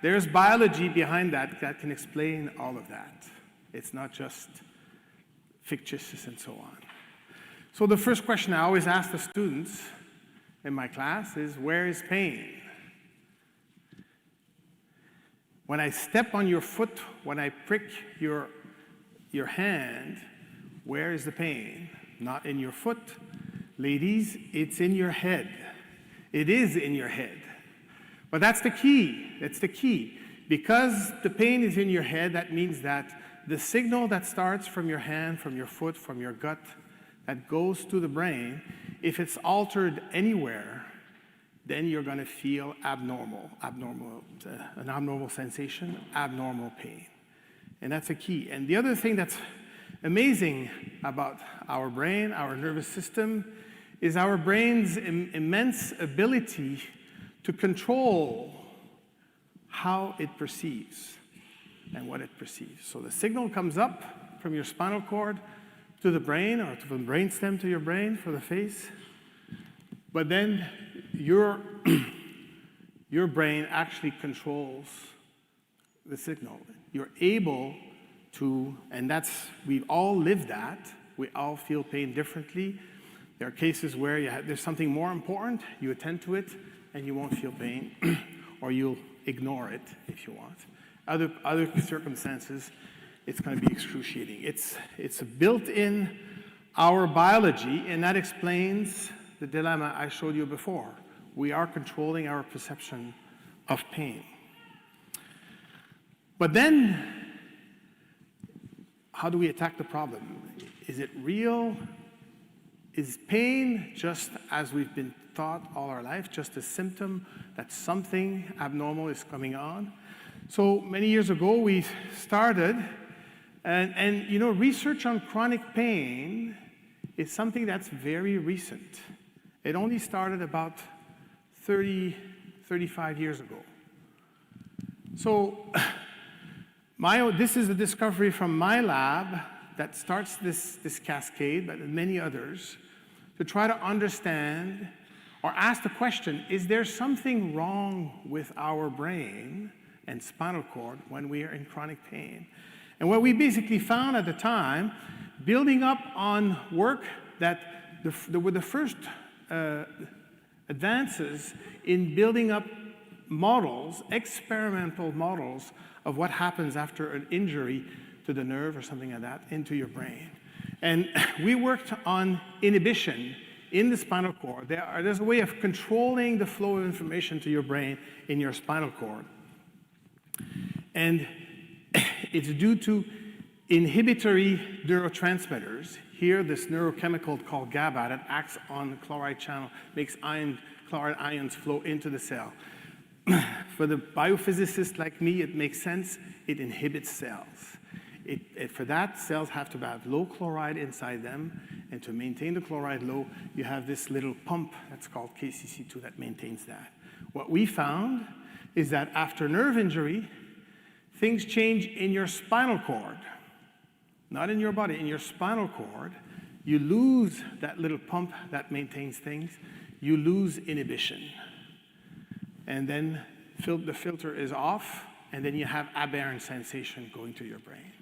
there's biology behind that that can explain all of that. It's not just fictitious and so on. So the first question I always ask the students in my class is, where is pain? When I step on your foot, when I prick your hand, where is the pain? Not in your foot. Ladies, it's in your head. It is in your head. But that's the key. That's the key. Because the pain is in your head, that means that the signal that starts from your hand, from your foot, from your gut, that goes to the brain, if it's altered anywhere, then you're going to feel an abnormal sensation, abnormal pain. And that's a key. And the other thing that's amazing about our brain, our nervous system, is our brain's immense ability to control how it perceives and what it perceives. So the signal comes up from your spinal cord to the brain, or from the brainstem to your brain for the face, but then your brain actually controls the signal. You're able to, and we've all lived that, we all feel pain differently. There are cases where there's something more important, you attend to it, and you won't feel pain, or you'll ignore it if you want. Other circumstances, it's going to be excruciating. It's built in our biology, and that explains the dilemma I showed you before. We are controlling our perception of pain. But then, how do we attack the problem? Is it real? Is pain, just as we've been taught all our life, just a symptom that something abnormal is coming on? So many years ago, we started, and you know, research on chronic pain is something that's very recent. It only started about 35 years ago. So this is a discovery from my lab that starts this cascade, but many others, to try to understand or ask the question, is there something wrong with our brain and spinal cord when we are in chronic pain? And what we basically found at the time, building up on work that were the first advances in building up models, experimental models of what happens after an injury to the nerve or something like that into your brain. And we worked on inhibition in the spinal cord. There's a way of controlling the flow of information to your brain in your spinal cord. And it's due to inhibitory neurotransmitters. Here, this neurochemical called GABA that acts on the chloride channel, makes chloride ions flow into the cell. For the biophysicist like me, it makes sense. It inhibits cells. For that, cells have to have low chloride inside them, and to maintain the chloride low, you have this little pump that's called KCC2 that maintains that. What we found is that after nerve injury, things change in your spinal cord, not in your body, in your spinal cord. You lose that little pump that maintains things. You lose inhibition. And then the filter is off, and then you have aberrant sensation going to your brain.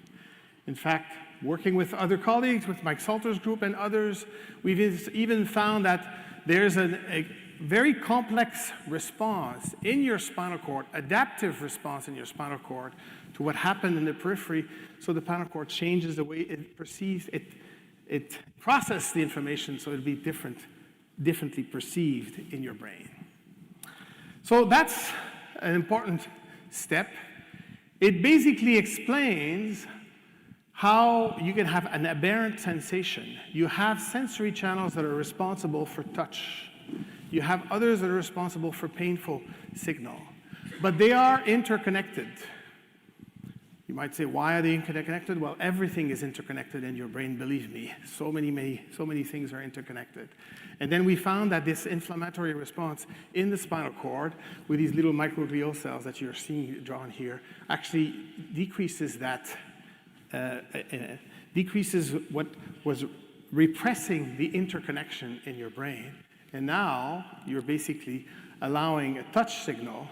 In fact, working with other colleagues, with Mike Salter's group and others, we've even found that there's a very complex response in your spinal cord, adaptive response in your spinal cord to what happened in the periphery, so the spinal cord changes the way it perceives, it processes the information so it'll be differently perceived in your brain. So that's an important step. It basically explains how you can have an aberrant sensation. You have sensory channels that are responsible for touch. You have others that are responsible for painful signal. But they are interconnected. You might say, why are they interconnected? Well, everything is interconnected in your brain, believe me. So many things are interconnected. And then we found that this inflammatory response in the spinal cord with these little microglial cells that you're seeing drawn here actually decreases what was repressing the interconnection in your brain. And now you're basically allowing a touch signal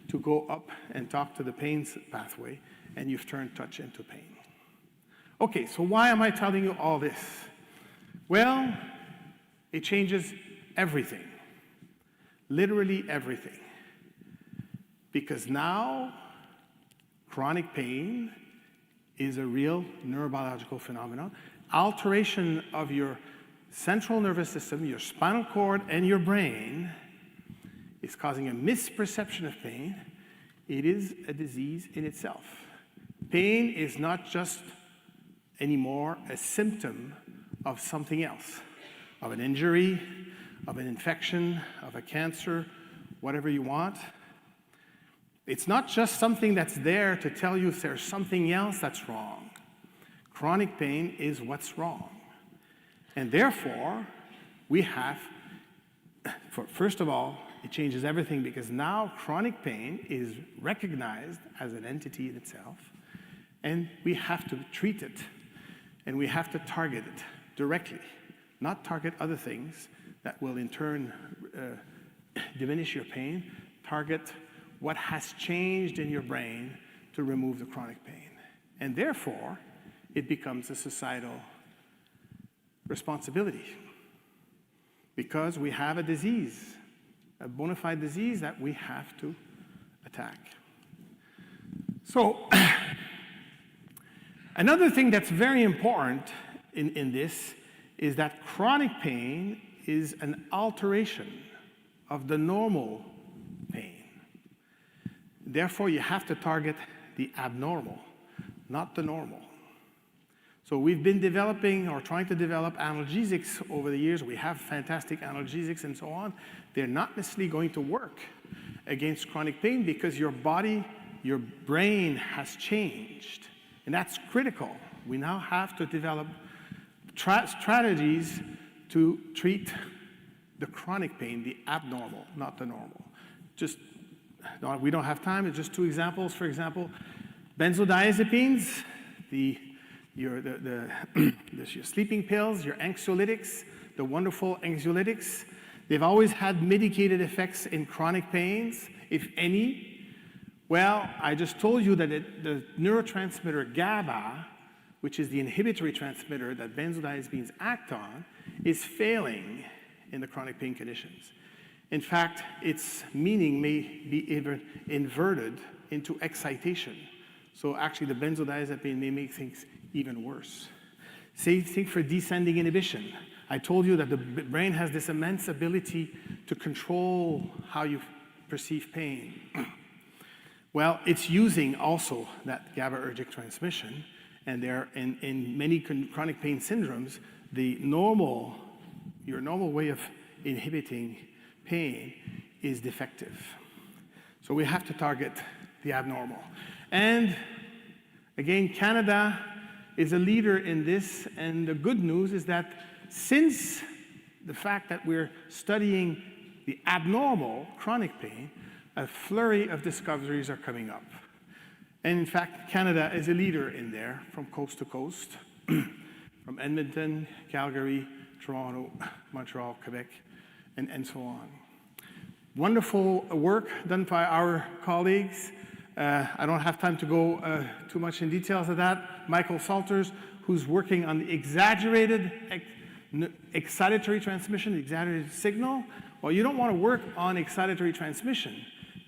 to go up and talk to the pain pathway, and you've turned touch into pain. Okay, so why am I telling you all this? Well, it changes everything, literally everything. Because now, chronic pain is a real neurobiological phenomenon. Alteration of your central nervous system, your spinal cord, and your brain is causing a misperception of pain. It is a disease in itself. Pain is not just anymore a symptom of something else, of an injury, of an infection, of a cancer, whatever you want. It's not just something that's there to tell you if there's something else that's wrong. Chronic pain is what's wrong. And therefore, we have, first of all, it changes everything because now chronic pain is recognized as an entity in itself, and we have to treat it, and we have to target it directly, not target other things that will in turn diminish your pain. Target what has changed in your brain to remove the chronic pain. And therefore, it becomes a societal responsibility because we have a disease, a bona fide disease that we have to attack. So, another thing that's very important in this is that chronic pain is an alteration of the normal pain. Therefore, you have to target the abnormal, not the normal. So we've been developing or trying to develop analgesics over the years. We have fantastic analgesics and so on. They're not necessarily going to work against chronic pain because your body, your brain has changed. And that's critical. We now have to develop strategies to treat the chronic pain, the abnormal, not the normal. We don't have time. It's just two examples. For example, benzodiazepines, your sleeping pills, your anxiolytics, the wonderful anxiolytics, they've always had mitigated effects in chronic pains, if any. Well, I just told you that the neurotransmitter GABA, which is the inhibitory transmitter that benzodiazepines act on, is failing in the chronic pain conditions. In fact, its meaning may be inverted into excitation. So actually, the benzodiazepine may make things even worse. Same thing for descending inhibition. I told you that the brain has this immense ability to control how you perceive pain. Well, it's using also that GABAergic transmission, and there in many chronic pain syndromes, your normal way of inhibiting pain is defective. So we have to target the abnormal. And again, Canada is a leader in this, and the good news is that since the fact that we're studying the abnormal chronic pain, a flurry of discoveries are coming up. And in fact, Canada is a leader in there from coast to coast, from Edmonton, Calgary, Toronto, Montreal, Quebec, and so on. Wonderful work done by our colleagues. I don't have time to go too much in details of that. Michael Salters, who's working on the exaggerated excitatory transmission, the exaggerated signal. Well, you don't want to work on excitatory transmission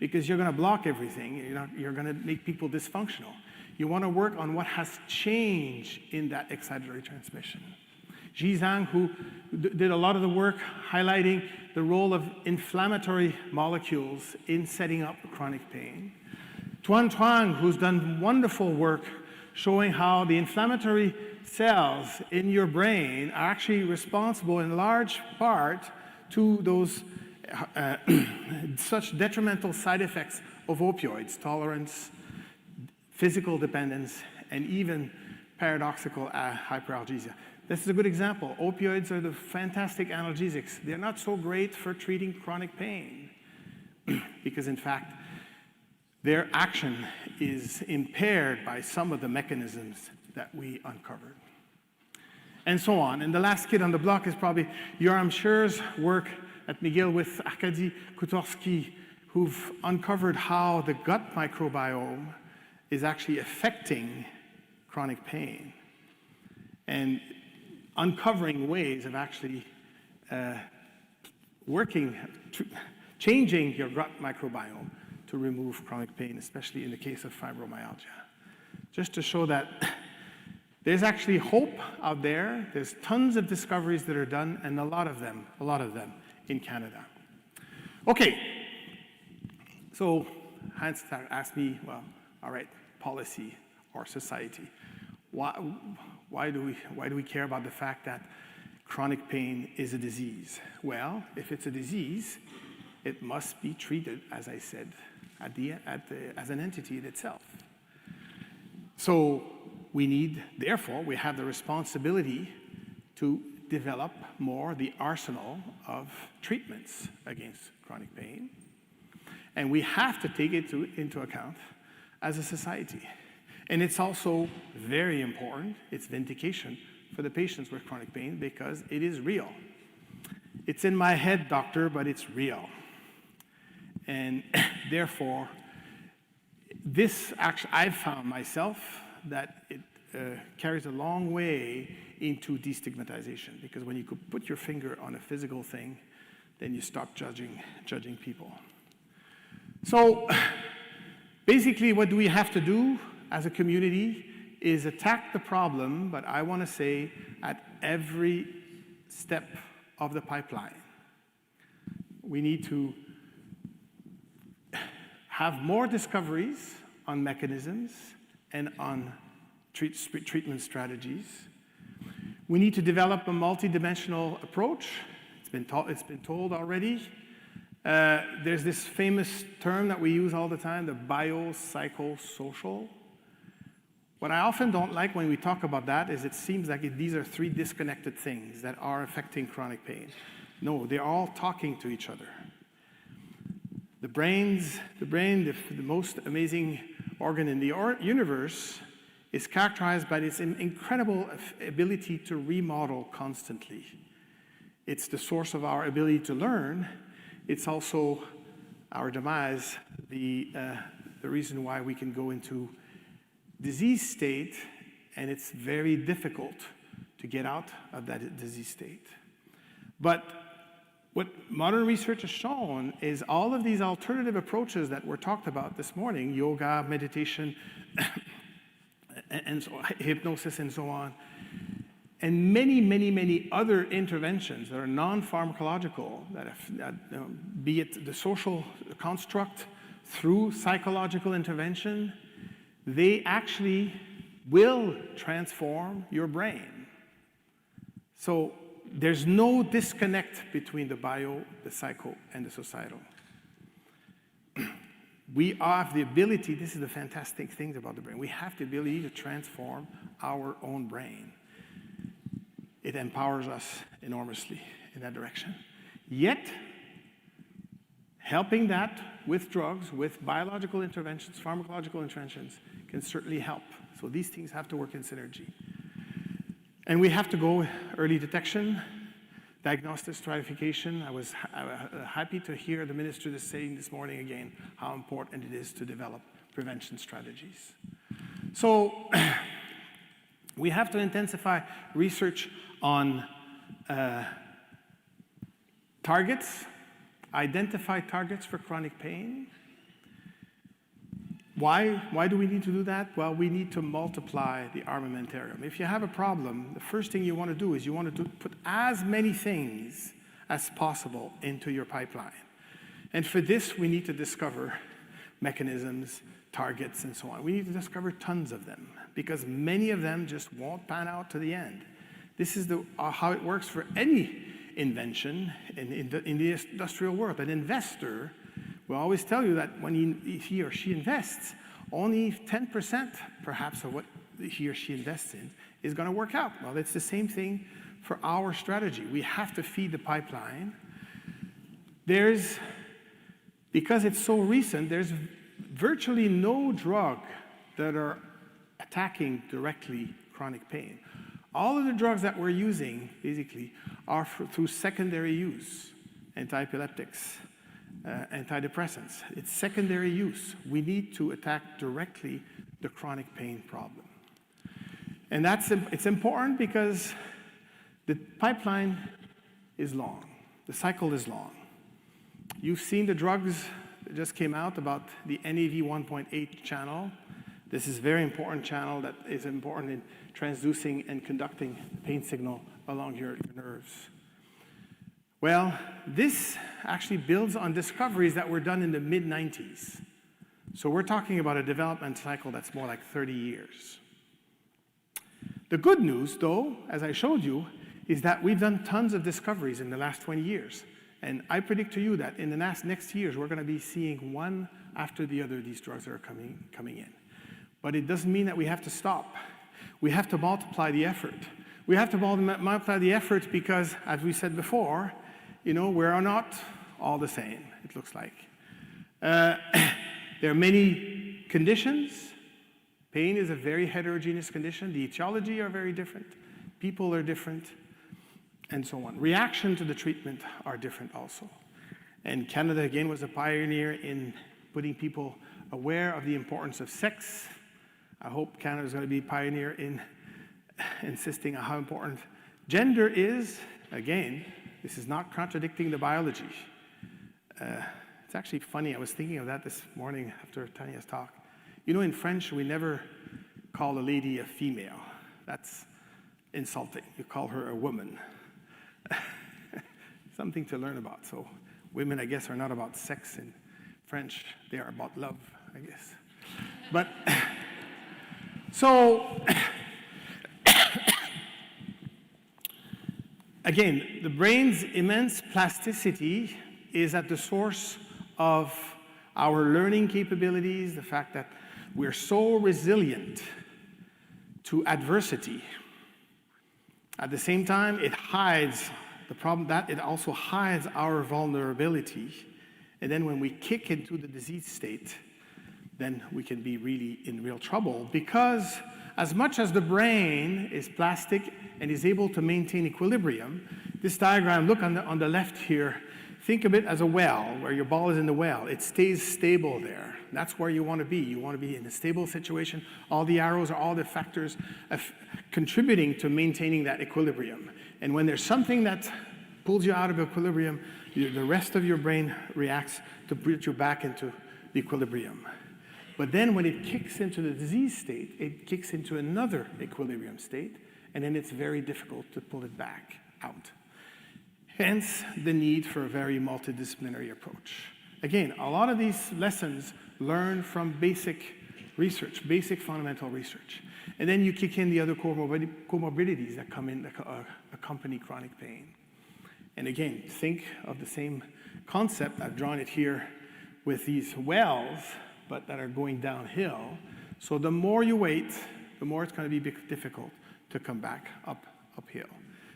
because you're going to block everything. You're going to make people dysfunctional. You want to work on what has changed in that excitatory transmission. Ji Zhang, who did a lot of the work highlighting the role of inflammatory molecules in setting up chronic pain. Tuan Truong, who's done wonderful work showing how the inflammatory cells in your brain are actually responsible in large part to those such detrimental side effects of opioids, tolerance, physical dependence, and even paradoxical hyperalgesia. This is a good example. Opioids are the fantastic analgesics. They're not so great for treating chronic pain because, in fact, their action is impaired by some of the mechanisms that we uncovered. And so on. And the last kid on the block is probably Yoram Sher's work at McGill with Arkady Kutorsky, who've uncovered how the gut microbiome is actually affecting chronic pain and uncovering ways of actually changing your gut microbiome to remove chronic pain, especially in the case of fibromyalgia. Just to show that there's actually hope out there. There's tons of discoveries that are done, and a lot of them in Canada. Okay, so Hans asked me, well, all right, policy or society. Why do we care about the fact that chronic pain is a disease? Well, if it's a disease, it must be treated, as I said, as an entity in itself. So therefore, we have the responsibility to develop more the arsenal of treatments against chronic pain. And we have to take it into account as a society. And it's also very important, it's vindication for the patients with chronic pain because it is real. It's in my head, doctor, but it's real. And therefore, I've found myself that it carries a long way into destigmatization, because when you could put your finger on a physical thing, then you stop judging people. So basically, what do we have to do as a community is attack the problem, but I want to say at every step of the pipeline. We need to have more discoveries on mechanisms and on treatment strategies. We need to develop a multidimensional approach. It's been told already. There's this famous term that we use all the time, the biopsychosocial. What I often don't like when we talk about that is it seems like these are three disconnected things that are affecting chronic pain. No, they're all talking to each other. The brain, the most amazing organ in the universe, is characterized by this incredible ability to remodel constantly. It's the source of our ability to learn. It's also our demise, the reason why we can go into disease state, and it's very difficult to get out of that disease state. But what modern research has shown is all of these alternative approaches that were talked about this morning, yoga, meditation, and so, hypnosis and so on, and many, many, many other interventions that are non-pharmacological, be it the social construct through psychological intervention, they actually will transform your brain. So there's no disconnect between the bio, the psycho, and the societal. We have the ability, this is the fantastic thing about the brain, we have the ability to transform our own brain. It empowers us enormously in that direction. Yet, helping that with drugs, with biological interventions, pharmacological interventions, can certainly help. So these things have to work in synergy. And we have to go early detection, diagnostic stratification. I was happy to hear the minister saying this morning again how important it is to develop prevention strategies. So we have to intensify research on targets, identify targets for chronic pain. Why do we need to do that? Well, we need to multiply the armamentarium. If you have a problem, the first thing you want to do is you want to put as many things as possible into your pipeline. And for this, we need to discover mechanisms, targets, and so on. We need to discover tons of them because many of them just won't pan out to the end. This is how it works for any invention in the industrial world. An investor will always tell you that when he or she invests, only 10% perhaps of what he or she invests in is going to work out. Well, it's the same thing for our strategy. We have to feed the pipeline. Because it's so recent, there's virtually no drug that are attacking directly chronic pain. All of the drugs that we're using, basically, are through secondary use. antiepileptics, antidepressants. It's secondary use. We need to attack directly the chronic pain problem. And it's important because the pipeline is long. The cycle is long. You've seen the drugs that just came out about the NaV 1.8 channel. This is a very important channel that is important in transducing and conducting the pain signal along your nerves. Well, this actually builds on discoveries that were done in the mid-90s. So we're talking about a development cycle that's more like 30 years. The good news, though, as I showed you, is that we've done tons of discoveries in the last 20 years. And I predict to you that in the next years, we're going to be seeing one after the other these drugs that are coming in. But it doesn't mean that we have to stop. We have to multiply the effort. We have to multiply the effort because, as we said before, we're not all the same, it looks like. There are many conditions. Pain is a very heterogeneous condition. The etiology are very different. People are different, and so on. Reaction to the treatment are different also. And Canada, again, was a pioneer in putting people aware of the importance of sex. I hope Canada is going to be a pioneer in insisting on how important gender is. Again, this is not contradicting the biology. It's actually funny. I was thinking of that this morning after Tanya's talk. In French, we never call a lady a female. That's insulting. You call her a woman. Something to learn about. So women, I guess, are not about sex in French. They are about love, I guess. But, so, again, the brain's immense plasticity is at the source of our learning capabilities, the fact that we're so resilient to adversity. At the same time, it hides the problem that it also hides our vulnerability. And then when we kick into the disease state, then we can be really in real trouble, because as much as the brain is plastic and is able to maintain equilibrium, this diagram, look on the left here, think of it as a well, where your ball is in the well. It stays stable there. That's where you want to be. You want to be in a stable situation. All the arrows are all the factors contributing to maintaining that equilibrium. And when there's something that pulls you out of equilibrium, the rest of your brain reacts to put you back into the equilibrium. But then when it kicks into the disease state, it kicks into another equilibrium state, and then it's very difficult to pull it back out. Hence, the need for a very multidisciplinary approach. Again, a lot of these lessons learn from basic research, basic fundamental research. And then you kick in the other comorbidities that come in, that accompany chronic pain. And again, think of the same concept. I've drawn it here with these wells, but that are going downhill. So the more you wait, the more it's going to be difficult to come back uphill.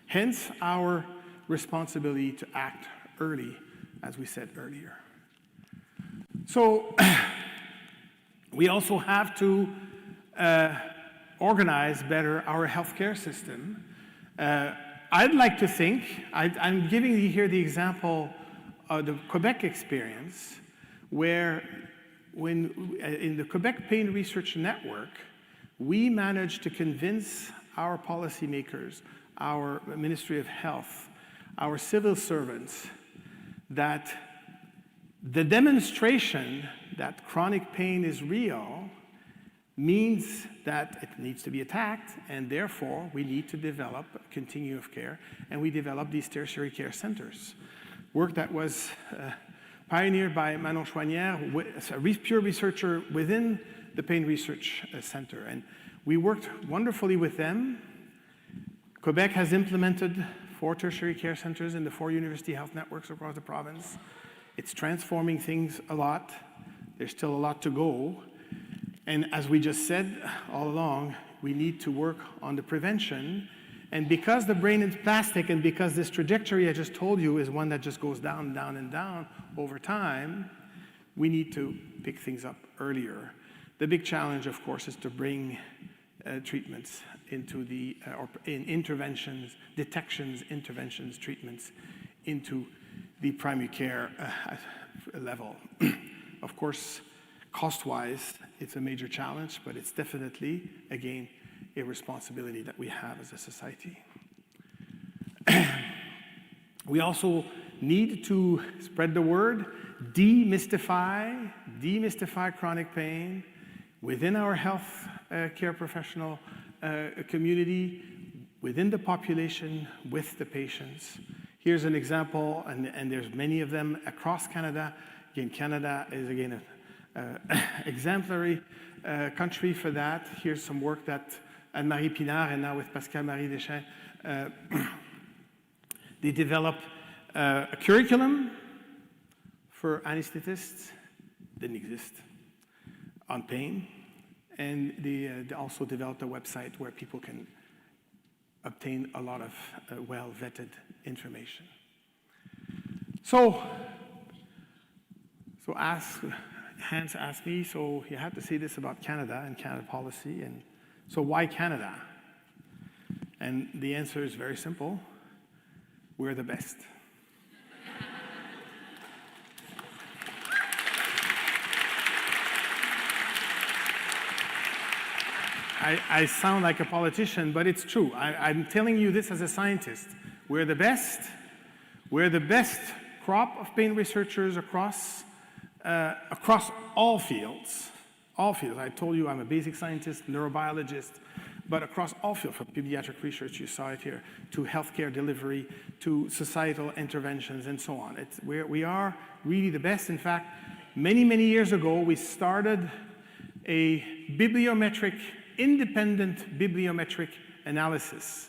Hence, our responsibility to act early, as we said earlier. So we also have to organize better our healthcare system. I'd like to think, I'm giving you here the example of the Quebec experience, where in the Quebec Pain Research Network, we managed to convince our policymakers, our Ministry of Health, our civil servants, that the demonstration that chronic pain is real means that it needs to be attacked, and therefore we need to develop a continuum of care, and we developed these tertiary care centers. Work that was pioneered by Manon Chouanière, a pure researcher within the Pain Research Center. And we worked wonderfully with them. Quebec has implemented 4 tertiary care centers in the 4 university health networks across the province. It's transforming things a lot. There's still a lot to go. And as we just said all along, we need to work on the prevention. And because the brain is plastic, and because this trajectory I just told you is one that just goes down and down and down over time, we need to pick things up earlier. The big challenge, of course, is to bring treatments into the, or in interventions, detections, interventions, treatments into the primary care level. Of course, cost-wise, it's a major challenge, but it's definitely, again, a responsibility that we have as a society. We also need to spread the word, demystify chronic pain within our health care professional community, within the population, with the patients. Here's an example, and there's many of them across Canada. Again, Canada is, again, an exemplary country for that. Here's some work that Anne-Marie Pinard and now with Pascal-Marie Deschamps, they developed a curriculum for anesthetists, didn't exist, on pain. And they also developed a website where people can obtain a lot of well-vetted information. So Hans asked me, so you have to say this about Canada and Canada policy, and so why Canada? And the answer is very simple. We're the best. I sound like a politician, but it's true. I'm telling you this as a scientist. We're the best. We're the best crop of pain researchers across all fields. All fields. I told you I'm a basic scientist, neurobiologist, but across all fields, from pediatric research, you saw it here, to healthcare delivery, to societal interventions, and so on. We are really the best. In fact, many, many years ago, we started a independent bibliometric analysis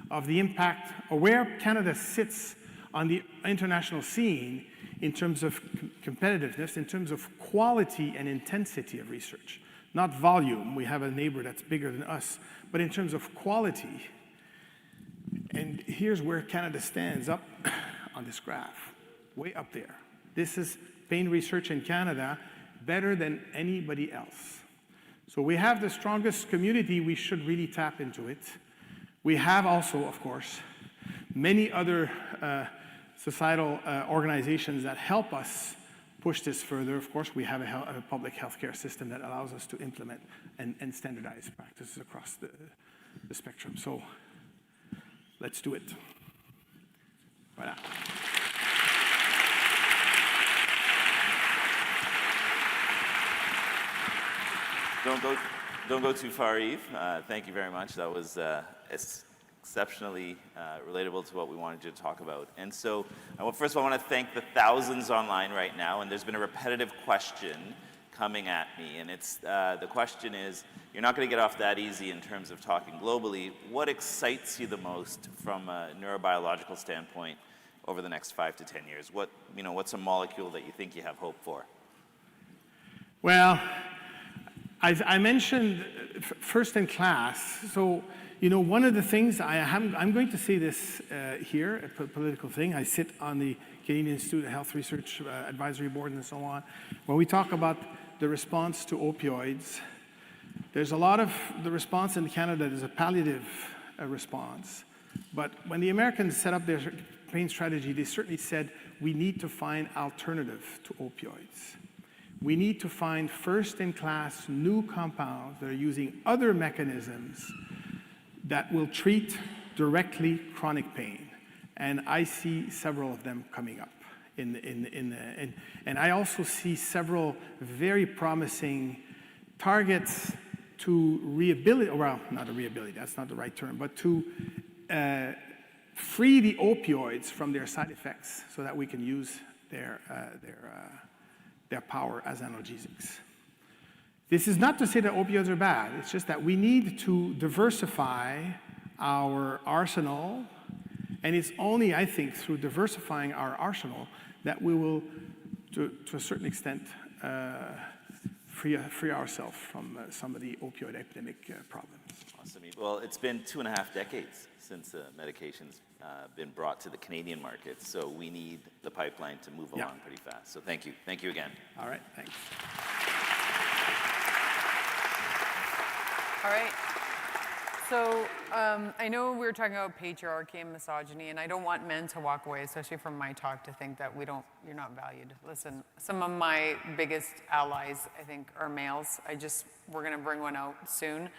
of the impact, or where Canada sits on the international scene in terms of competitiveness, in terms of quality and intensity of research. Not volume, we have a neighbor that's bigger than us, but in terms of quality. And here's where Canada stands up on this graph, way up there. This is pain research in Canada, better than anybody else. So we have the strongest community, we should really tap into it. We have also, of course, many other societal organizations that help us push this further. Of course, we have a public healthcare system that allows us to implement and standardize practices across the spectrum. So let's do it. Voilà. Don't go too far, Yves. Thank you very much. That was exceptionally relatable to what we wanted you to talk about. And so, first of all, I want to thank the thousands online right now. And there's been a repetitive question coming at me. And it's the question is, you're not going to get off that easy in terms of talking globally. What excites you the most from a neurobiological standpoint over the next 5 to 10 years? What's a molecule that you think you have hope for? Well, I mentioned first in class. So, one of the things I'm going to say this here, a political thing. I sit on the Canadian Institute of Health Research Advisory Board and so on. When we talk about the response to opioids, there's a lot of the response in Canada is a palliative response. But when the Americans set up their pain strategy, they certainly said we need to find alternative to opioids. We need to find first-in-class new compounds that are using other mechanisms that will treat directly chronic pain. And I see several of them coming up. And I also see several very promising targets to rehabilitate, well, not a rehabilitate, that's not the right term, but to free the opioids from their side effects so that we can use their power as analgesics. This is not to say that opioids are bad. It's just that we need to diversify our arsenal, and it's only, I think, through diversifying our arsenal that we will, to a certain extent, free ourselves from some of the opioid epidemic problems. Awesome. Well, it's been 2.5 decades since the medication's been brought to the Canadian market, so we need the pipeline to move along pretty fast. So thank you. Thank you again. All right, thanks. All right. So I know we were talking about patriarchy and misogyny, and I don't want men to walk away, especially from my talk, to think that you're not valued. Listen, some of my biggest allies, I think, are males. We're going to bring one out soon.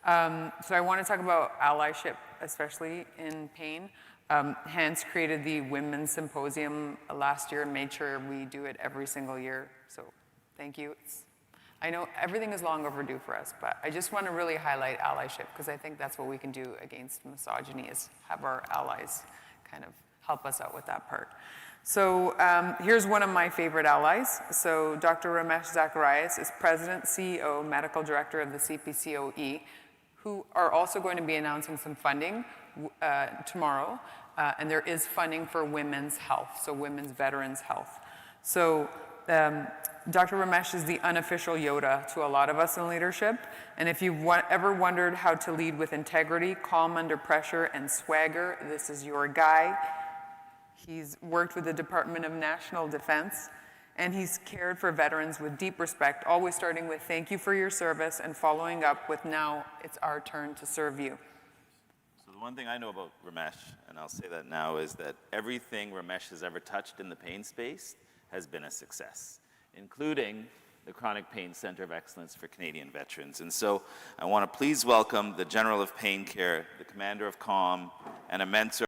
So I want to talk about allyship, especially in pain. Hans created the Women's Symposium last year and made sure we do it every single year. So thank you. I know everything is long overdue for us, but I just want to really highlight allyship because I think that's what we can do against misogyny is have our allies kind of help us out with that part. So here's one of my favorite allies. So Dr. Ramesh Zacharias is President, CEO, Medical Director of the CPCOE, who are also going to be announcing some funding tomorrow. And there is funding for women's health, so women's veterans' health. So Dr. Ramesh is the unofficial Yoda to a lot of us in leadership. And if you've ever wondered how to lead with integrity, calm under pressure, and swagger, this is your guy. He's worked with the Department of National Defense, and he's cared for veterans with deep respect, always starting with thank you for your service and following up with now it's our turn to serve you. So the one thing I know about Ramesh, and I'll say that now, is that everything Ramesh has ever touched in the pain space has been a success, including the Chronic Pain Center of Excellence for Canadian Veterans. And so I want to please welcome the General of Pain Care, the Commander of COM, and a mentor.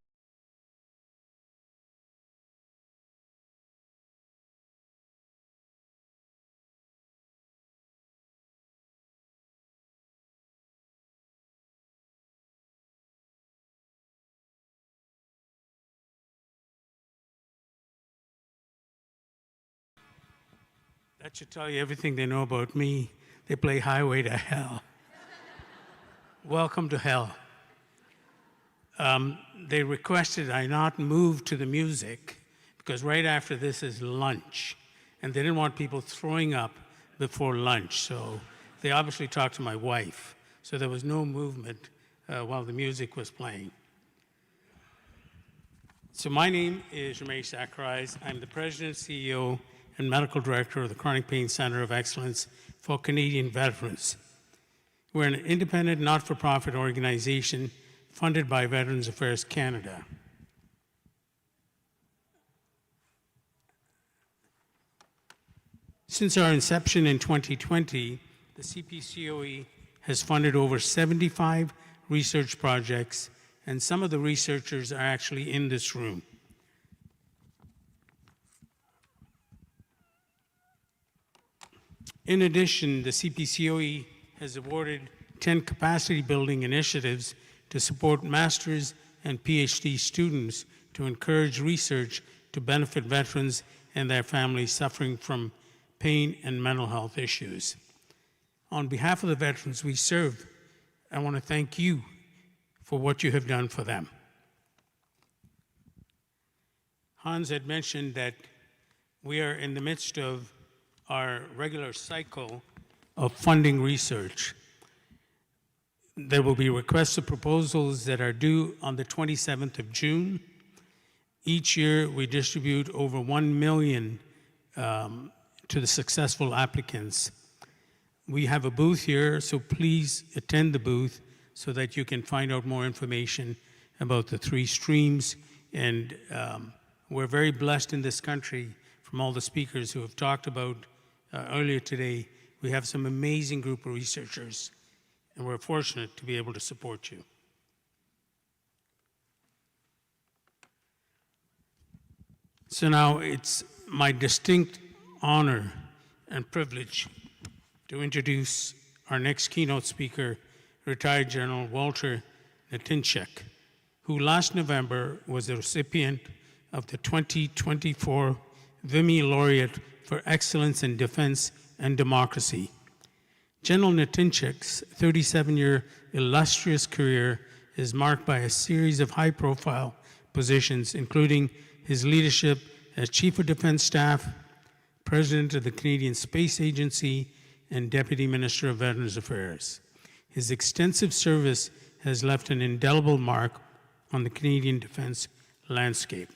That should tell you everything they know about me. They play Highway to Hell. Welcome to hell. They requested I not move to the music because right after this is lunch. And they didn't want people throwing up before lunch. So they obviously talked to my wife. So there was no movement while the music was playing. So my name is Ramesh Zacharias. I'm the President, CEO, and Medical Director of the Chronic Pain Center of Excellence for Canadian Veterans. We're an independent, not-for-profit organization funded by Veterans Affairs Canada. Since our inception in 2020, the CPCOE has funded over 75 research projects, and some of the researchers are actually in this room. In addition, the CPCOE has awarded 10 capacity building initiatives to support master's and PhD students to encourage research to benefit veterans and their families suffering from pain and mental health issues. On behalf of the veterans we serve, I want to thank you for what you have done for them. Hans had mentioned that we are in the midst of our regular cycle of funding research. There will be requests of proposals that are due on the 27th of June. Each year, we distribute over 1 million to the successful applicants. We have a booth here, so please attend the booth so that you can find out more information about the 3 streams. And we're very blessed in this country from all the speakers who have talked about earlier today. We have some amazing group of researchers, and we're fortunate to be able to support you. So now it's my distinct honor and privilege to introduce our next keynote speaker, retired General Walter Netinchuk, who last November was the recipient of the 2024 Vimy Laureate for Excellence in Defense and Democracy. General Netinchuk's 37-year illustrious career is marked by a series of high-profile positions, including his leadership as Chief of Defense Staff, President of the Canadian Space Agency, and Deputy Minister of Veterans Affairs. His extensive service has left an indelible mark on the Canadian defense landscape.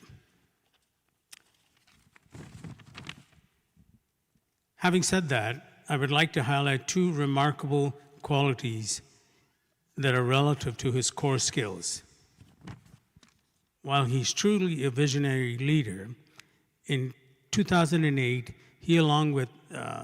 Having said that, I would like to highlight 2 remarkable qualities that are relative to his core skills. While he's truly a visionary leader, in 2008, he, along with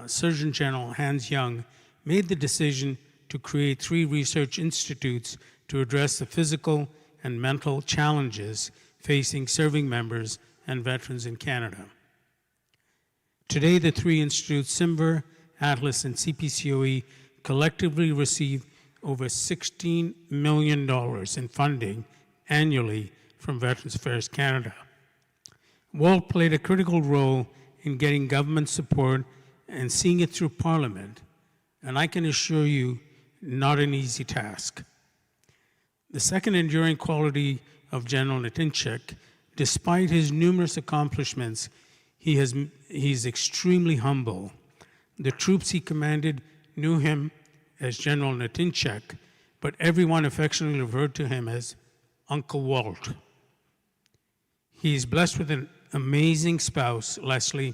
Surgeon General Hans Young, made the decision to create 3 research institutes to address the physical and mental challenges facing serving members and veterans in Canada. Today, the 3 institutes, CIMVR, Atlas, and CPCOE, collectively receive over $16 million in funding annually from Veterans Affairs Canada. Walt played a critical role in getting government support and seeing it through Parliament, and I can assure you, not an easy task. The second enduring quality of General Nitinchuk, despite his numerous accomplishments, he's extremely humble. The troops he commanded knew him as General Nitinchuk, but everyone affectionately referred to him as Uncle Walt. He's blessed with an amazing spouse, Leslie,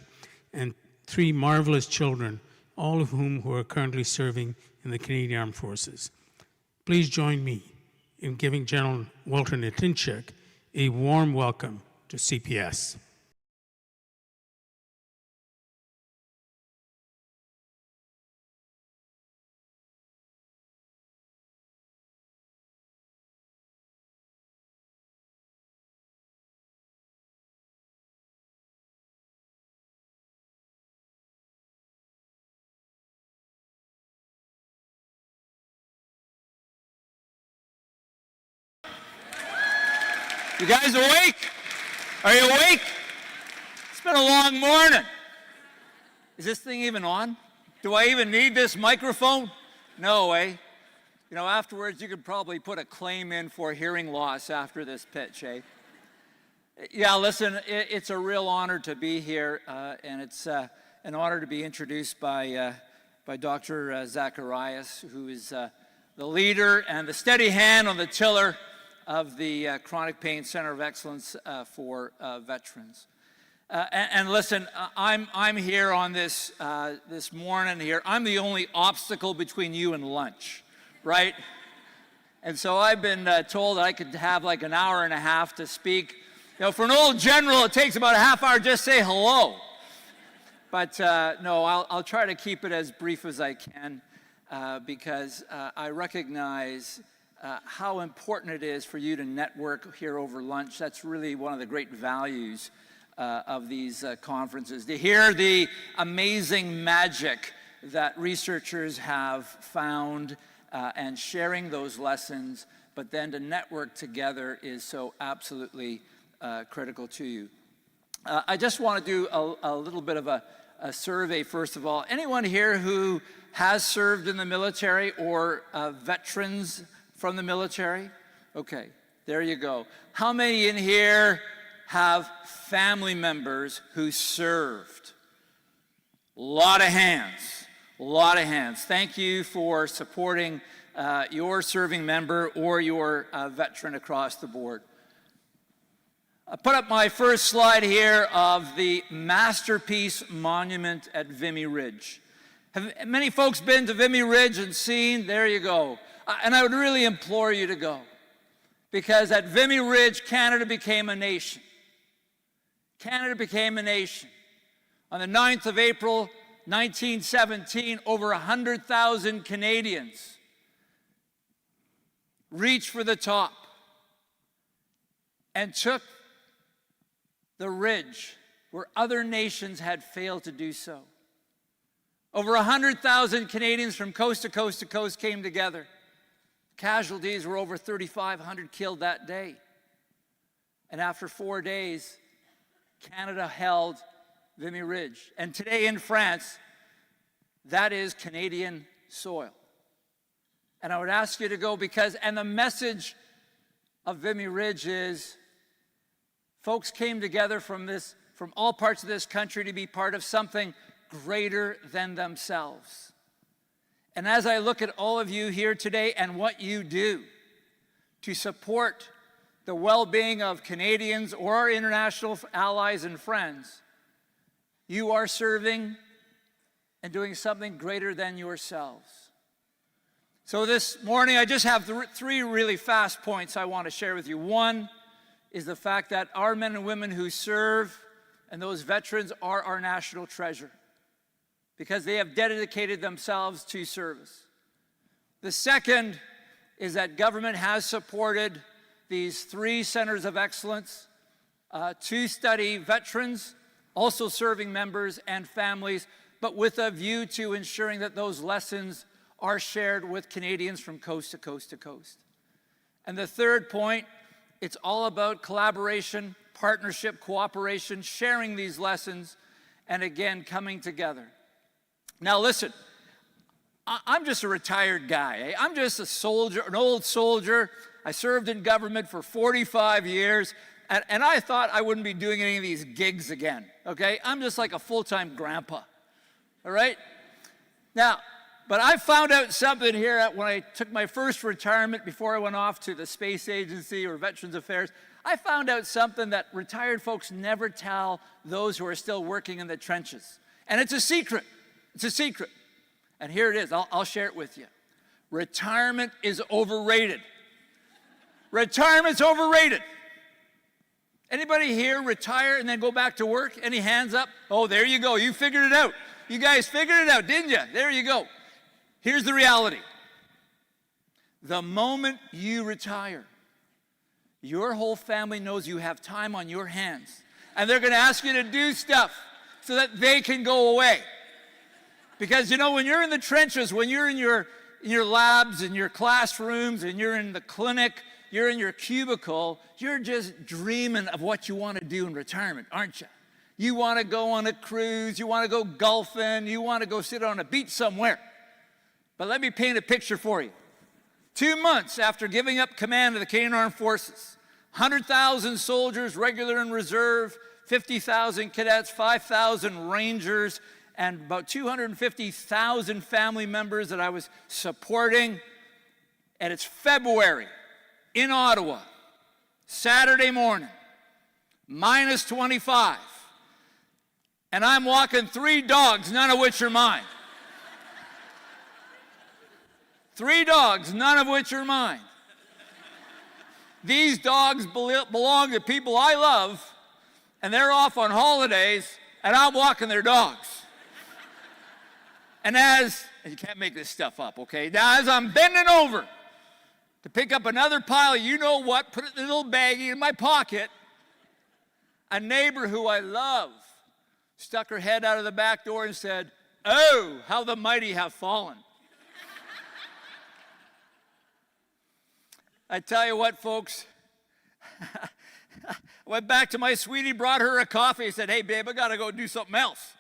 and 3 marvelous children, all of whom who are currently serving in the Canadian Armed Forces. Please join me in giving General Walter Nitinchuk a warm welcome to CPS. You guys awake? Are you awake? It's been a long morning. Is this thing even on? Do I even need this microphone? No way. You know, afterwards you could probably put a claim in for hearing loss after this pitch, eh? Yeah, listen, it's a real honor to be here, and it's an honor to be introduced by Dr. Zacharias, who is the leader and the steady hand on the tiller of the Chronic Pain Center of Excellence for Veterans. And listen, I'm here on this this morning here. I'm the only obstacle between you and lunch, right? And so I've been told that I could have like an hour and a half to speak. You know, for an old general, it takes about a half hour just to say hello. But no, I'll try to keep it as brief as I can because I recognize how important it is for you to network here over lunch. That's really one of the great values of these conferences, to hear the amazing magic that researchers have found and sharing those lessons, but then to network together is so absolutely critical to you. I just want to do a little bit of a survey, first of all. Anyone here who has served in the military or veterans from the military? Okay, there you go. How many in here have family members who served? A lot of hands, a lot of hands. Thank you for supporting your serving member or your veteran across the board. I put up my first slide here of the Masterpiece Monument at Vimy Ridge. Have many folks been to Vimy Ridge and seen? There you go. And I would really implore you to go, because at Vimy Ridge, Canada became a nation. Canada became a nation. On the 9th of April, 1917, over 100,000 Canadians reached for the top and took the ridge where other nations had failed to do so. Over 100,000 Canadians from coast to coast to coast came together. Casualties were over 3,500 killed that day. And after 4 days, Canada held Vimy Ridge. And today in France, that is Canadian soil. And I would ask you to go because, and the message of Vimy Ridge is, folks came together from all parts of this country to be part of something greater than themselves. And as I look at all of you here today and what you do to support the well-being of Canadians or our international allies and friends, you are serving and doing something greater than yourselves. So this morning, I just have three really fast points I want to share with you. One is the fact that our men and women who serve and those veterans are our national treasure because they have dedicated themselves to service. The second is that government has supported these 3 centers of excellence to study veterans, also serving members and families, but with a view to ensuring that those lessons are shared with Canadians from coast to coast to coast. And the third point, it's all about collaboration, partnership, cooperation, sharing these lessons, and again, coming together. Now listen, I'm just a retired guy. I'm just a soldier, an old soldier. I served in government for 45 years, and I thought I wouldn't be doing any of these gigs again, okay? I'm just like a full-time grandpa, all right? Now, but I found out something here when I took my first retirement before I went off to the Space Agency or Veterans Affairs. I found out something that retired folks never tell those who are still working in the trenches. And it's a secret. It's a secret. And here it is. I'll share it with you. Retirement is overrated. Retirement's overrated. Anybody here retire and then go back to work? Any hands up? Oh, there you go. You figured it out. You guys figured it out, didn't you? There you go. Here's the reality. The moment you retire, your whole family knows you have time on your hands. And they're going to ask you to do stuff so that they can go away. Because, you know, when you're in the trenches, when you're in your labs, in your classrooms, and you're in the clinic, you're in your cubicle, you're just dreaming of what you want to do in retirement, aren't you? You want to go on a cruise, you want to go golfing, you want to go sit on a beach somewhere. But let me paint a picture for you. 2 months after giving up command of the Canadian Armed Forces, 100,000 soldiers, regular and reserve, 50,000 cadets, 5,000 rangers, and about 250,000 family members that I was supporting. And it's February in Ottawa, Saturday morning, minus 25. And I'm walking 3 dogs, none of which are mine. 3 dogs, none of which are mine. These dogs belong to people I love, and they're off on holidays, and I'm walking their dogs. And you can't make this stuff up, okay? Now, as I'm bending over to pick up another pile, you know what, put it in a little baggie in my pocket, a neighbor who I love stuck her head out of the back door and said, "Oh, how the mighty have fallen." I tell you what, folks, I went back to my sweetie, brought her a coffee, said, "Hey, babe, I got to go do something else."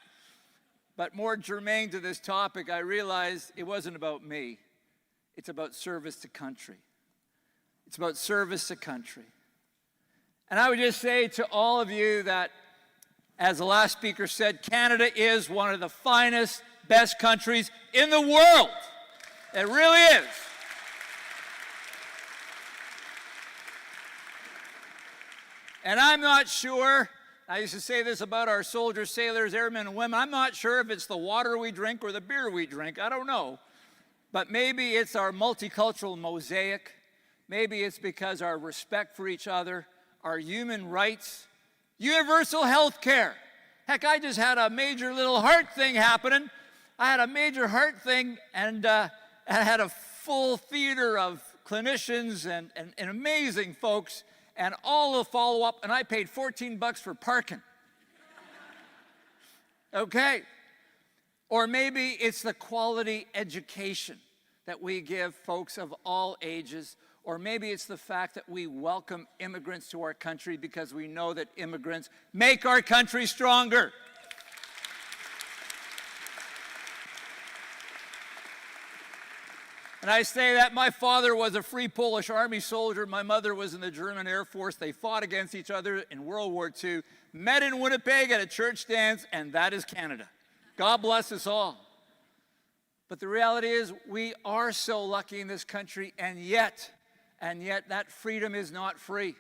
But more germane to this topic, I realized it wasn't about me. It's about service to country. It's about service to country. And I would just say to all of you that, as the last speaker said, Canada is one of the finest, best countries in the world. It really is. And I'm not sure, I used to say this about our soldiers, sailors, airmen, and women, I'm not sure if it's the water we drink or the beer we drink, I don't know. But maybe it's our multicultural mosaic. Maybe it's because our respect for each other, our human rights, universal health care. Heck, I just had a major little heart thing happening. I had a major heart thing, and I had a full theater of clinicians and amazing folks, and all the follow-up, and I paid $14 for parking. Okay? Or maybe it's the quality education that we give folks of all ages, or maybe it's the fact that we welcome immigrants to our country because we know that immigrants make our country stronger. And I say that my father was a free Polish army soldier. My mother was in the German Air Force. They fought against each other in World War II, met in Winnipeg at a church dance, and that is Canada. God bless us all. But the reality is we are so lucky in this country, and yet that freedom is not free.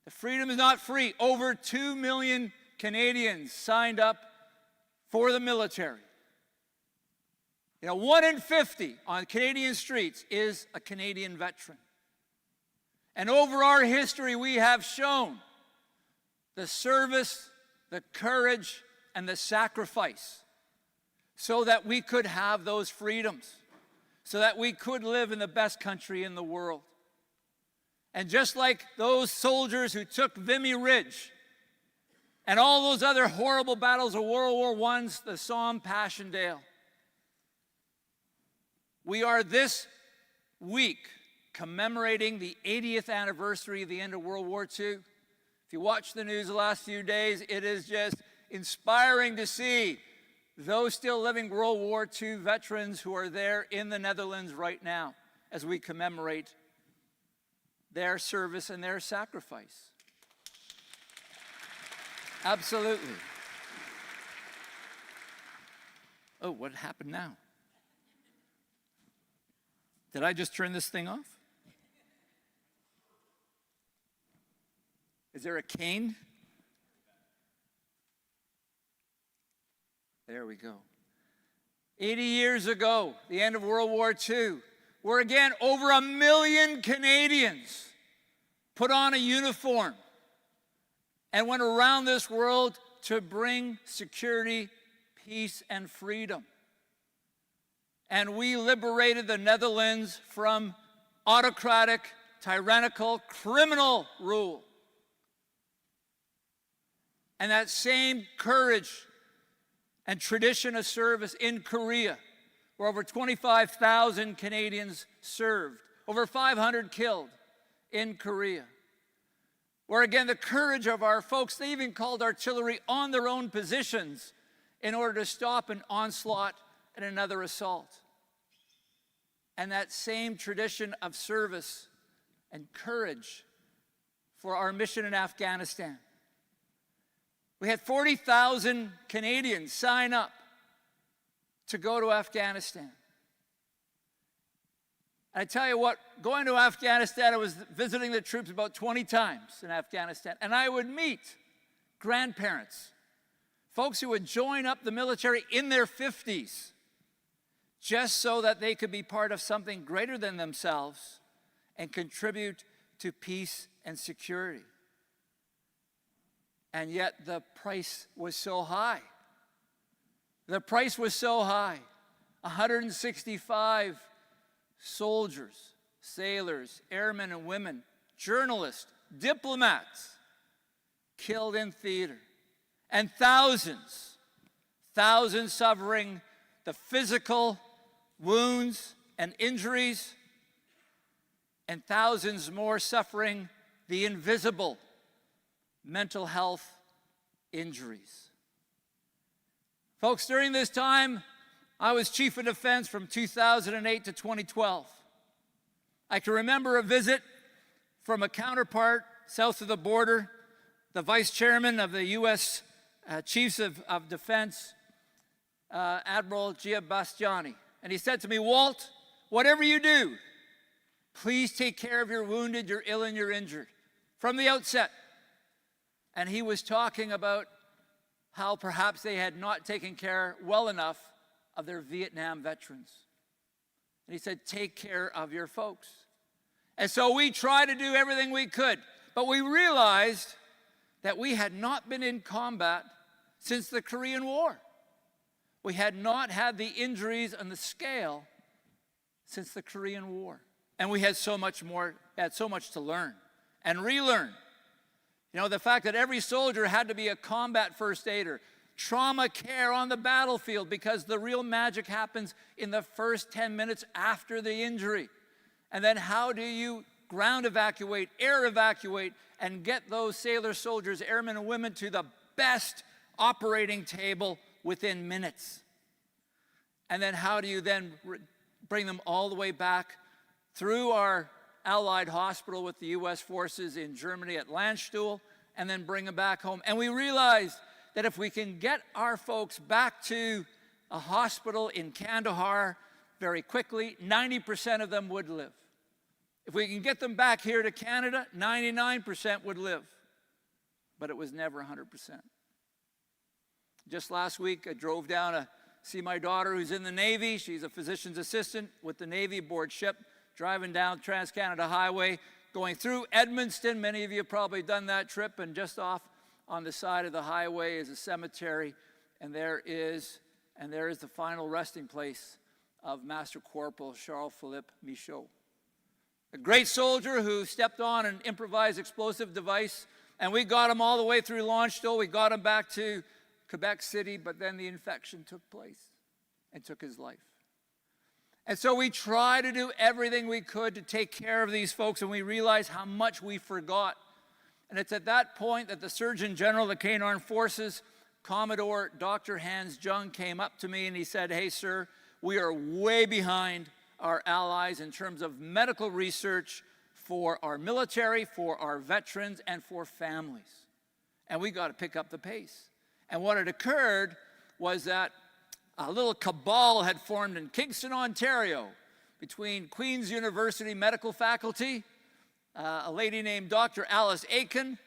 The freedom is not free. Over 2 million Canadians signed up for the military. You know, 1 in 50 on Canadian streets is a Canadian veteran. And over our history, we have shown the service, the courage, and the sacrifice so that we could have those freedoms, so that we could live in the best country in the world. And just like those soldiers who took Vimy Ridge and all those other horrible battles of World War I, the Somme, Passchendaele, we are this week commemorating the 80th anniversary of the end of World War II. If you watch the news the last few days, it is just inspiring to see those still living World War II veterans who are there in the Netherlands right now as we commemorate their service and their sacrifice. Absolutely. Oh, what happened now? Did I just turn this thing off? Is there a cane? There we go. 80 years ago, the end of World War II, where again over 1 million Canadians put on a uniform and went around this world to bring security, peace, and freedom. And we liberated the Netherlands from autocratic, tyrannical, criminal rule. And that same courage and tradition of service in Korea, where over 25,000 Canadians served, over 500 killed in Korea. Where again, the courage of our folks, they even called artillery on their own positions in order to stop an onslaught and another assault. And that same tradition of service and courage for our mission in Afghanistan. We had 40,000 Canadians sign up to go to Afghanistan. I tell you what, going to Afghanistan, I was visiting the troops about 20 times in Afghanistan, and I would meet grandparents, folks who would join up the military in their 50s, just so that they could be part of something greater than themselves and contribute to peace and security. And yet the price was so high. The price was so high. 165 soldiers, sailors, airmen and women, journalists, diplomats killed in theater. And thousands suffering the physical wounds and injuries, and thousands more suffering the invisible mental health injuries. Folks, during this time, I was Chief of Defense from 2008 to 2012. I can remember a visit from a counterpart south of the border, the Vice Chairman of the U.S. Chiefs of Defense, Admiral Gia Bastiani. And he said to me, "Walt, whatever you do, please take care of your wounded, your ill, and your injured," from the outset. And he was talking about how perhaps they had not taken care well enough of their Vietnam veterans. And he said, take care of your folks. And so we tried to do everything we could, but we realized that we had not been in combat since the Korean War. We had not had the injuries on the scale since the Korean War. And we had so much to learn and relearn. You know, the fact that every soldier had to be a combat first aider, trauma care on the battlefield, because the real magic happens in the first 10 minutes after the injury. And then how do you ground evacuate, air evacuate, and get those sailor soldiers, airmen and women to the best operating table within minutes? And then how do you then bring them all the way back through our Allied hospital with the U.S. forces in Germany at Landstuhl, and then bring them back home? And we realized that if we can get our folks back to a hospital in Kandahar very quickly, 90% of them would live. If we can get them back here to Canada, 99% would live. But it was never 100%. Just last week, I drove down a see my daughter who's in the Navy. She's a physician's assistant with the Navy aboard ship, driving down Trans-Canada Highway, going through Edmundston. Many of you have probably done that trip, and just off on the side of the highway is a cemetery, and there is the final resting place of Master Corporal Charles-Philippe Michaud, a great soldier who stepped on an improvised explosive device, and we got him all the way through Launchville. We got him back to Quebec City, but then the infection took place and took his life. And so we tried to do everything we could to take care of these folks, and we realized how much we forgot. And it's at that point that the Surgeon General of the Canadian Armed Forces, Commodore Dr. Hans Jung, came up to me and he said, "Hey, sir, we are way behind our allies in terms of medical research for our military, for our veterans, and for families. And we got to pick up the pace." And what had occurred was that a little cabal had formed in Kingston, Ontario, between Queen's University medical faculty, a lady named Dr. Alice Aiken,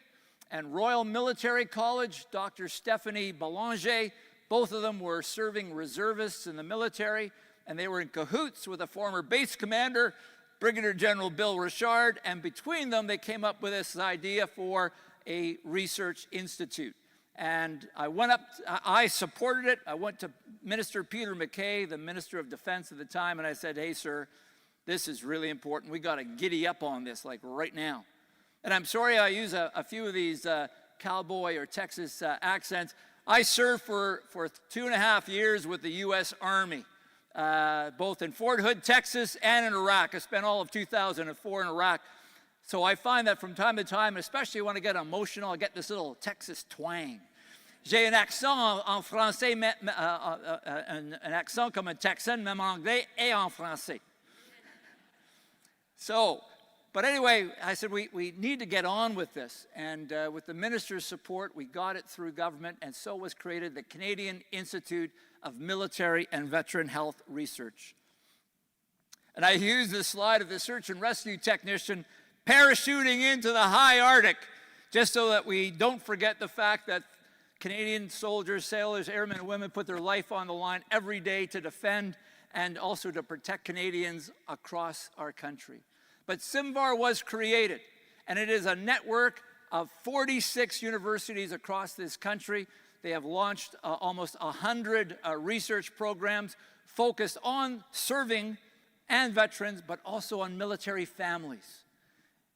and Royal Military College, Dr. Stephanie Belanger. Both of them were serving reservists in the military, and they were in cahoots with a former base commander, Brigadier General Bill Richard, and between them they came up with this idea for a research institute. And I supported it. I went to Minister Peter MacKay, the Minister of Defense at the time, and I said, "Hey, sir, this is really important. We got to giddy up on this, like right now." And I'm sorry I use a few of these cowboy or Texas accents. I served for 2.5 years with the U.S. Army, both in Fort Hood, Texas, and in Iraq. I spent all of 2004 in Iraq. So I find that from time to time, especially when I get emotional, I get this little Texas twang. J'ai un accent en français, un accent comme un Texan, même en anglais et en français. So, but anyway, I said we need to get on with this. And with the minister's support, we got it through government, and so was created the Canadian Institute of Military and Veteran Health Research. And I used this slide of the search and rescue technician parachuting into the high Arctic, just so that we don't forget the fact that Canadian soldiers, sailors, airmen, and women put their life on the line every day to defend and also to protect Canadians across our country. But CIMVAR was created, and it is a network of 46 universities across this country. They have launched almost 100 research programs focused on serving and veterans, but also on military families.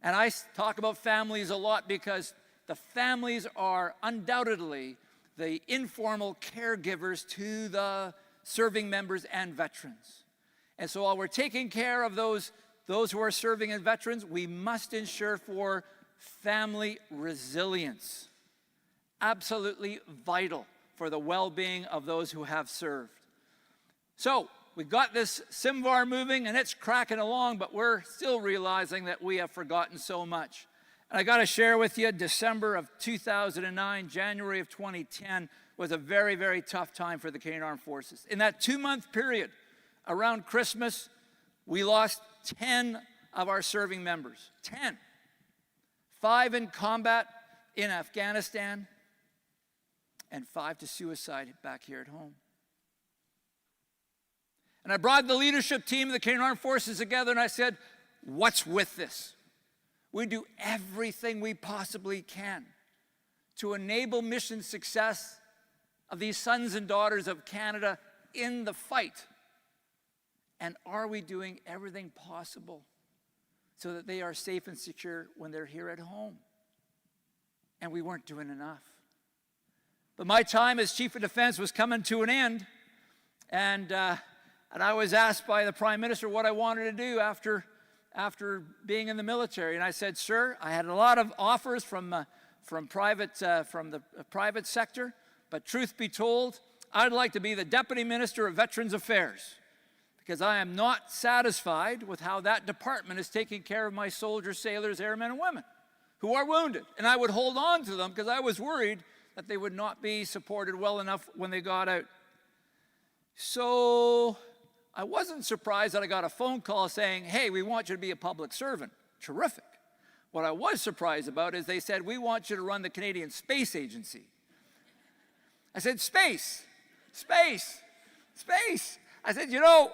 And I talk about families a lot because the families are undoubtedly the informal caregivers to the serving members and veterans. And so while we're taking care of those who are serving and veterans, we must ensure for family resilience. Absolutely vital for the well-being of those who have served. So we got this CIMVAR moving, and it's cracking along, but we're still realizing that we have forgotten so much. And I got to share with you, December of 2009, January of 2010 was a very, very tough time for the Canadian Armed Forces. In that 2-month period, around Christmas, we lost 10 of our serving members. 10. 5 in combat in Afghanistan, and 5 to suicide back here at home. And I brought the leadership team of the Canadian Armed Forces together, and I said, what's with this? We do everything we possibly can to enable mission success of these sons and daughters of Canada in the fight. And are we doing everything possible so that they are safe and secure when they're here at home? And we weren't doing enough. But my time as Chief of Defense was coming to an end, and I was asked by the Prime Minister what I wanted to do after being in the military. And I said, "Sir, I had a lot of offers from the private sector, but truth be told, I'd like to be the Deputy Minister of Veterans Affairs, because I am not satisfied with how that department is taking care of my soldiers, sailors, airmen, and women who are wounded. And I would hold on to them because I was worried that they would not be supported well enough when they got out." So I wasn't surprised that I got a phone call saying, "Hey, we want you to be a public servant." Terrific. What I was surprised about is they said, "We want you to run the Canadian Space Agency." I said, "Space? Space?" Space. I said, you know,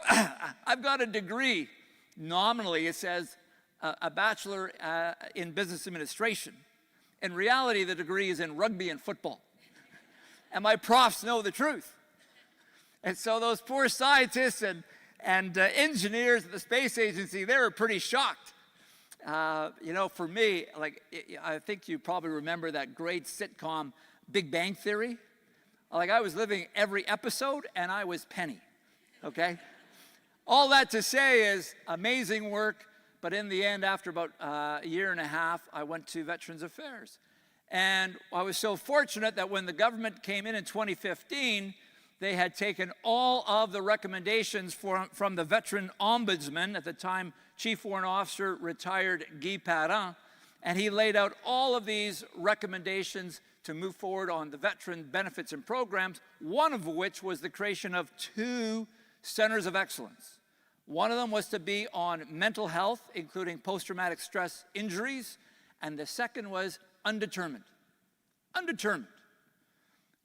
I've got a degree. Nominally, it says a bachelor in business administration. In reality, the degree is in rugby and football. And my profs know the truth. And so those poor scientists and engineers at the space agency, they were pretty shocked. You know, for me, like, I think you probably remember that great sitcom, Big Bang Theory. Like, I was living every episode, and I was Penny, okay? All that to say is amazing work, but in the end, after about a year and a half, I went to Veterans Affairs. And I was so fortunate that when the government came in 2015, they had taken all of the recommendations from the veteran ombudsman, at the time Chief Warrant Officer, retired Guy Parent, and he laid out all of these recommendations to move forward on the veteran benefits and programs, one of which was the creation of 2 centers of excellence. One of them was to be on mental health, including post-traumatic stress injuries, and the second was undetermined. Undetermined.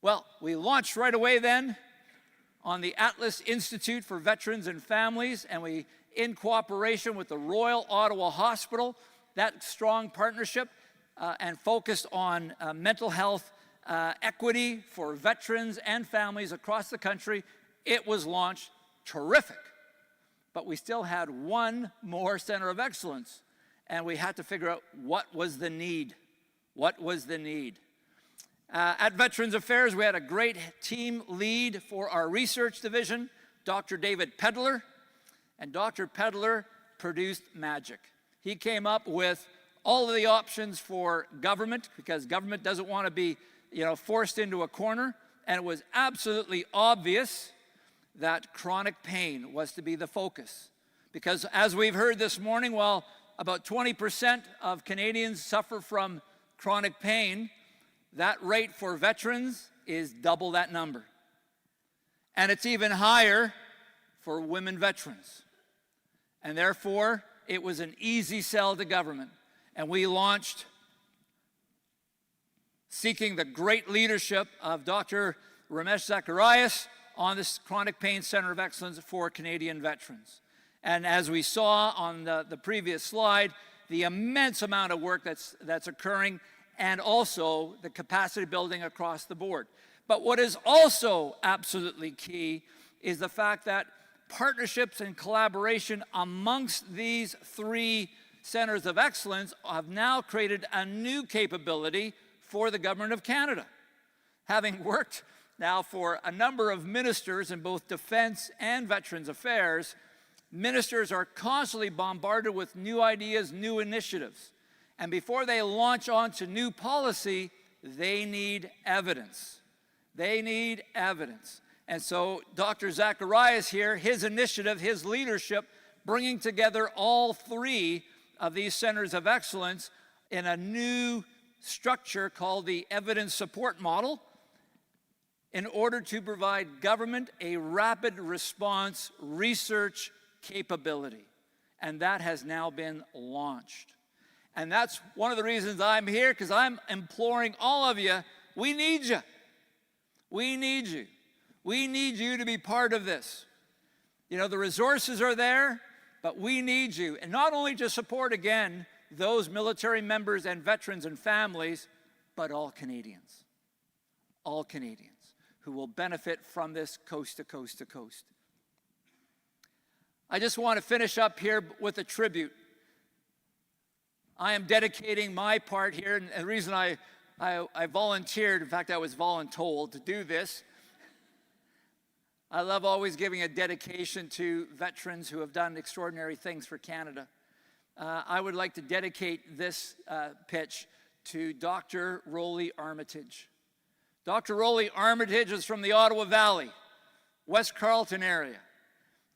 Well, we launched right away then on the Atlas Institute for Veterans and Families, and we, in cooperation with the Royal Ottawa Hospital, that strong partnership, and focused on mental health equity for veterans and families across the country. It was launched. Terrific. But we still had one more center of excellence, and we had to figure out what was the need. What was the need? At Veterans Affairs, we had a great team lead for our research division, Dr. David Pedler, and Dr. Pedler produced magic. He came up with all of the options for government, because government doesn't want to be, forced into a corner, and it was absolutely obvious that chronic pain was to be the focus. Because as we've heard this morning, while about 20% of Canadians suffer from chronic pain, that rate for veterans is double that number. And it's even higher for women veterans. And therefore, it was an easy sell to government. And we launched, seeking the great leadership of Dr. Ramesh Zacharias, on this Chronic Pain Center of Excellence for Canadian veterans. And as we saw on the previous slide, the immense amount of work that's occurring, and also the capacity building across the board. But what is also absolutely key is the fact that partnerships and collaboration amongst these 3 centers of excellence have now created a new capability for the Government of Canada. Having worked now for a number of ministers in both Defense and Veterans Affairs, ministers are constantly bombarded with new ideas, new initiatives. And before they launch onto new policy, they need evidence. They need evidence. And so Dr. Zacharias here, his initiative, his leadership, bringing together all 3 of these centers of excellence in a new structure called the Evidence Support Model, in order to provide government a rapid response research capability. And that has now been launched. And that's one of the reasons I'm here, because I'm imploring all of you, we need you. We need you. We need you to be part of this. The resources are there, but we need you. And not only to support, again, those military members and veterans and families, but all Canadians. All Canadians who will benefit from this coast to coast to coast. I just want to finish up here with a tribute. I am dedicating my part here, and the reason I volunteered, in fact, I was voluntold to do this. I love always giving a dedication to veterans who have done extraordinary things for Canada. I would like to dedicate this pitch to Dr. Rolly Armitage. Dr. Rolly Armitage is from the Ottawa Valley, West Carleton area.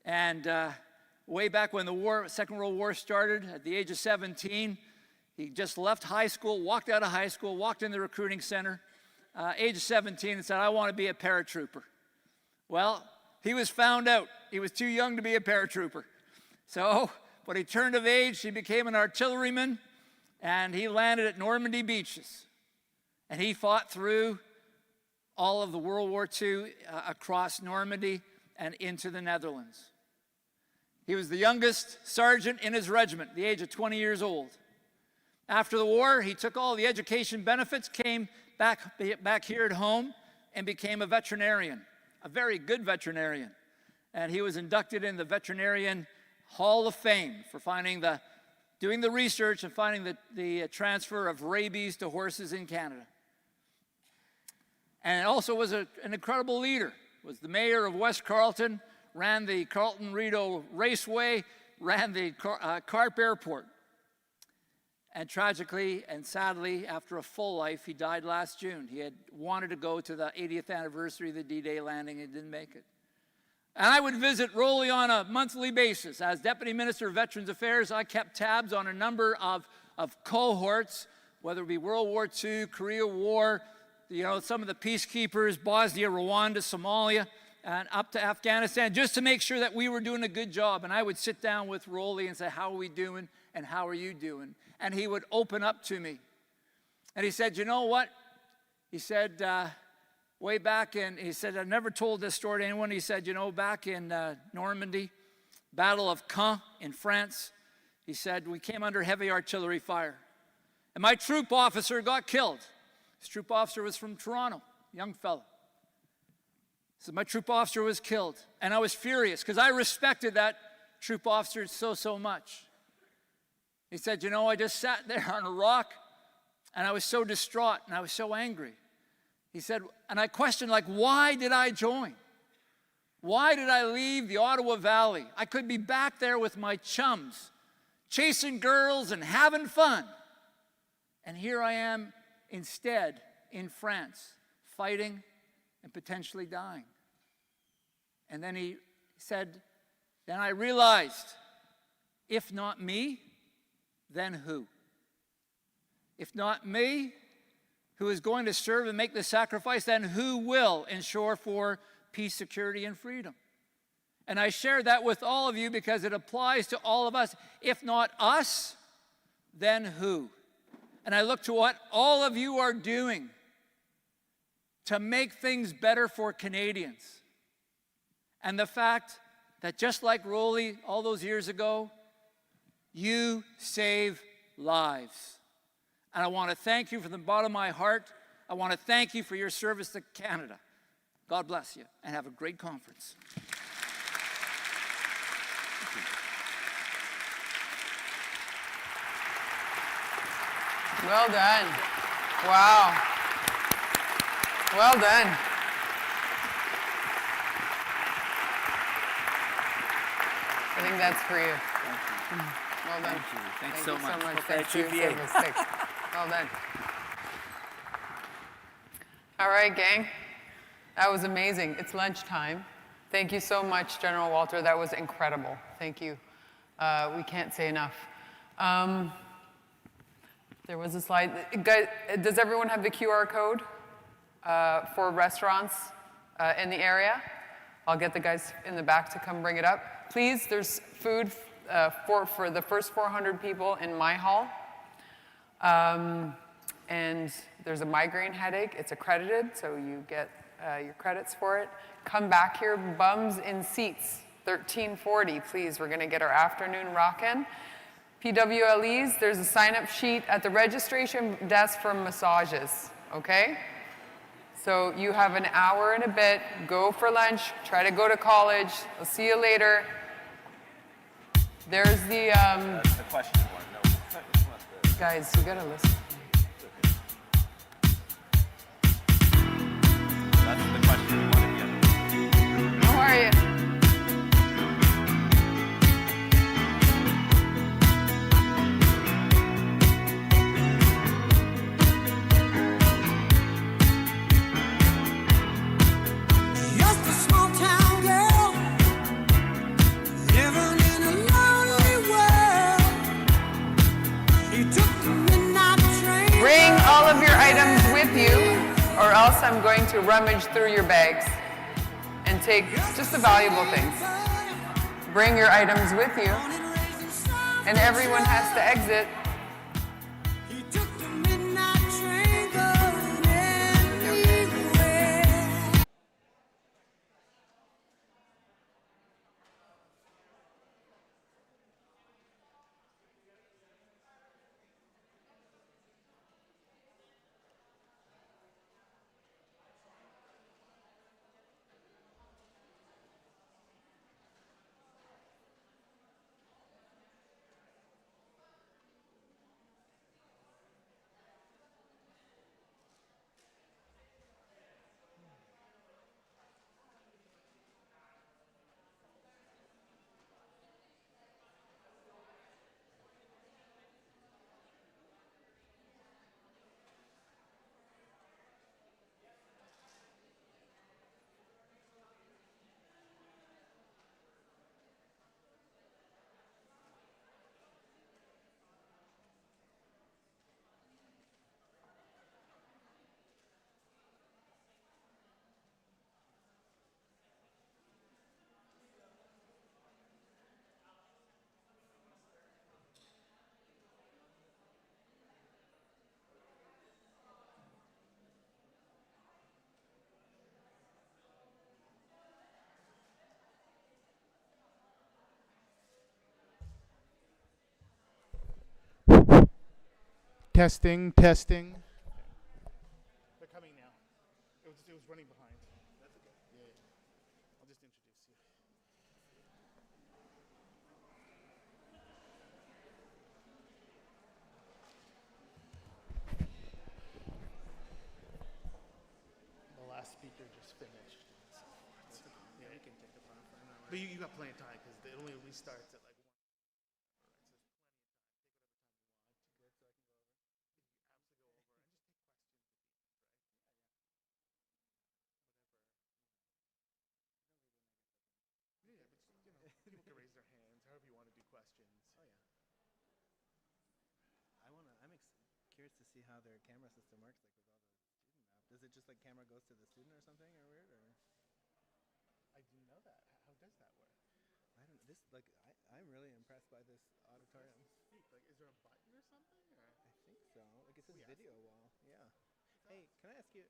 And way back when the Second World War started, at the age of 17, he just left high school, walked out of high school, walked in the recruiting center, age of 17, and said, I want to be a paratrooper. Well, he was found out. He was too young to be a paratrooper. So when he turned of age, he became an artilleryman, and he landed at Normandy Beaches. And he fought through all of the World War II across Normandy, and into the Netherlands. He was the youngest sergeant in his regiment, at the age of 20 years old. After the war, he took all the education benefits, came back here at home, and became a veterinarian, a very good veterinarian. And he was inducted in the Veterinarian Hall of Fame for doing the research and finding the transfer of rabies to horses in Canada. And also was an incredible leader, was the mayor of West Carleton, ran the Carleton-Rideau Raceway, ran the Carp Airport. And tragically and sadly, after a full life, he died last June. He had wanted to go to the 80th anniversary of the D-Day landing and didn't make it. And I would visit Rolly on a monthly basis. As Deputy Minister of Veterans Affairs, I kept tabs on a number of cohorts, whether it be World War II, Korea War, some of the peacekeepers, Bosnia, Rwanda, Somalia, and up to Afghanistan, just to make sure that we were doing a good job. And I would sit down with Rolly and say, how are we doing and how are you doing? And he would open up to me. And he said, you know what? He said, way back in, he said, I've never told this story to anyone. He said, back in Normandy, Battle of Caen in France, he said, we came under heavy artillery fire. And my troop officer got killed. This troop officer was from Toronto, young fellow. So my troop officer was killed. And I was furious because I respected that troop officer so much. He said, I just sat there on a rock and I was so distraught and I was so angry. He said, and I questioned, why did I join? Why did I leave the Ottawa Valley? I could be back there with my chums, chasing girls and having fun. And here I am instead in France, fighting and potentially dying. And then he said, then I realized, if not me, then who? If not me, who is going to serve and make the sacrifice, then who will ensure for peace, security, and freedom? And I share that with all of you because it applies to all of us. If not us, then who? And I look to what all of you are doing to make things better for Canadians. And the fact that just like Rolly all those years ago, you save lives. And I want to thank you from the bottom of my heart. I want to thank you for your service to Canada. God bless you, and have a great conference. Well done. Wow. Well done. I think that's for you. Well done. Thanks Thank so you much. so much. Thank Thank you you. for your service. Well done. All right, gang. That was amazing. It's lunchtime. Thank you so much, General Walter. That was incredible. Thank you. We can't say enough. There was a slide. Guys, does everyone have the QR code for restaurants in the area? I'll get the guys in the back to come bring it up. Please, there's food for the first 400 people in my hall. And there's a migraine headache. It's accredited, so you get your credits for it. Come back here, bums in seats, 1340, please. We're gonna get our afternoon rockin'. PWLEs, there's a sign-up sheet at the registration desk for massages, okay? So you have an hour and a bit, go for lunch, try to go to college. I'll see you later. There's the, That's the question you want to know. guys, you gotta listen. That's the question you want to get. How are you? Just a small town girl living in a lonely world. She took the midnight train. Bring all of your items with you, or else I'm going to rummage through your bags and take just the valuable things. Bring your items with you, and everyone has to exit. Midnight train going anywhere. Testing, testing. They're coming now. It was running behind. That's okay. Yeah, yeah. I'll just introduce you. The last speaker just finished. Yeah, you can take the phone. But you got plenty of time because it only restarts at like 1. Yeah, but people can raise their hands, however you want to do questions. Oh yeah. Curious to see how their camera system works, like with all the student app. Does it just like camera goes to the student or something, or weird, or? I didn't know that. How does that work? I don't. I'm really impressed by this auditorium. Like, is there a button or something? Or? I think so. Like it says Yeah. video wall. Yeah. Hey, can I ask you?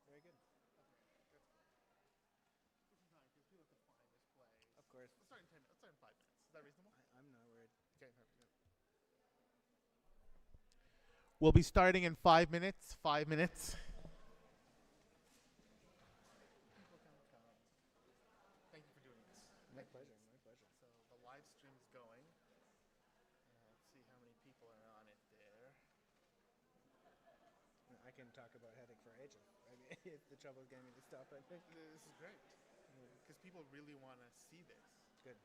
Very good. Of course. Let's start in 10 minutes. Let's start in 5 minutes. Is that reasonable? I'm not worried. Okay, perfect. Yeah. We'll be starting in 5 minutes. 5 minutes. Thank you for doing this. My pleasure. My pleasure. So the live stream is going. Let's see how many people are on it there. I can talk about headache for ages. I mean, the trouble is getting me to stop. I think. This is great because people really want to see this. Good.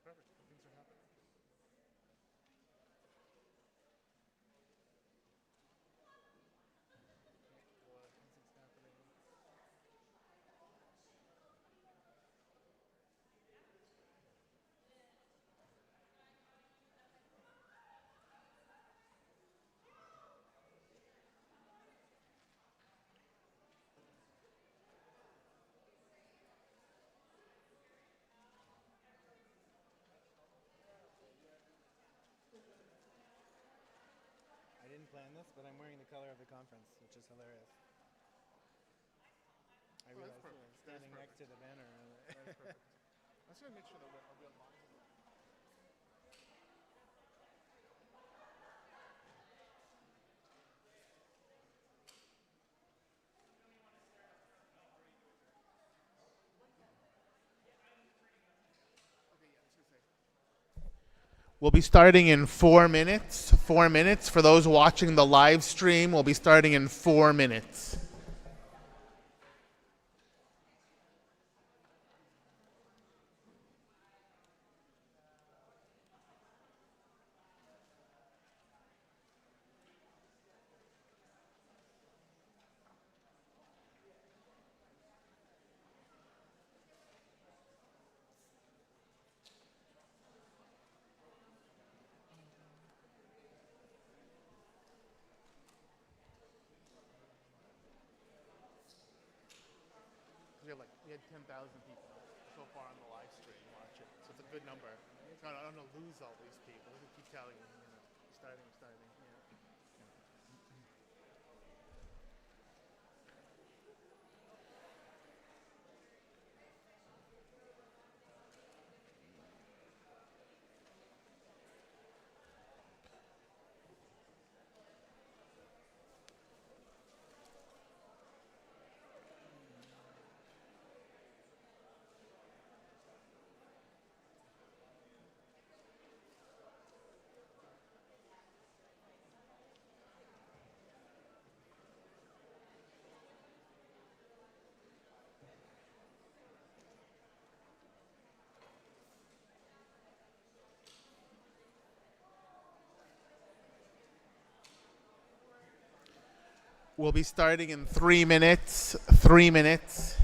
Perfect. Things are happening. Things happening. I didn't plan this, but I'm wearing the color of the conference, which is hilarious. I realized perfect. I was standing next to the banner. That's perfect. I'm just going to make sure that I'll be on box. We'll be starting in 4 minutes. 4 minutes. For those watching the live stream, we'll be starting in 4 minutes. We had 10,000 people so far on the live stream watching, so it's a good number. I don't want to lose all these people. We keep telling you, starting. Yeah. We'll be starting in 3 minutes. 3 minutes.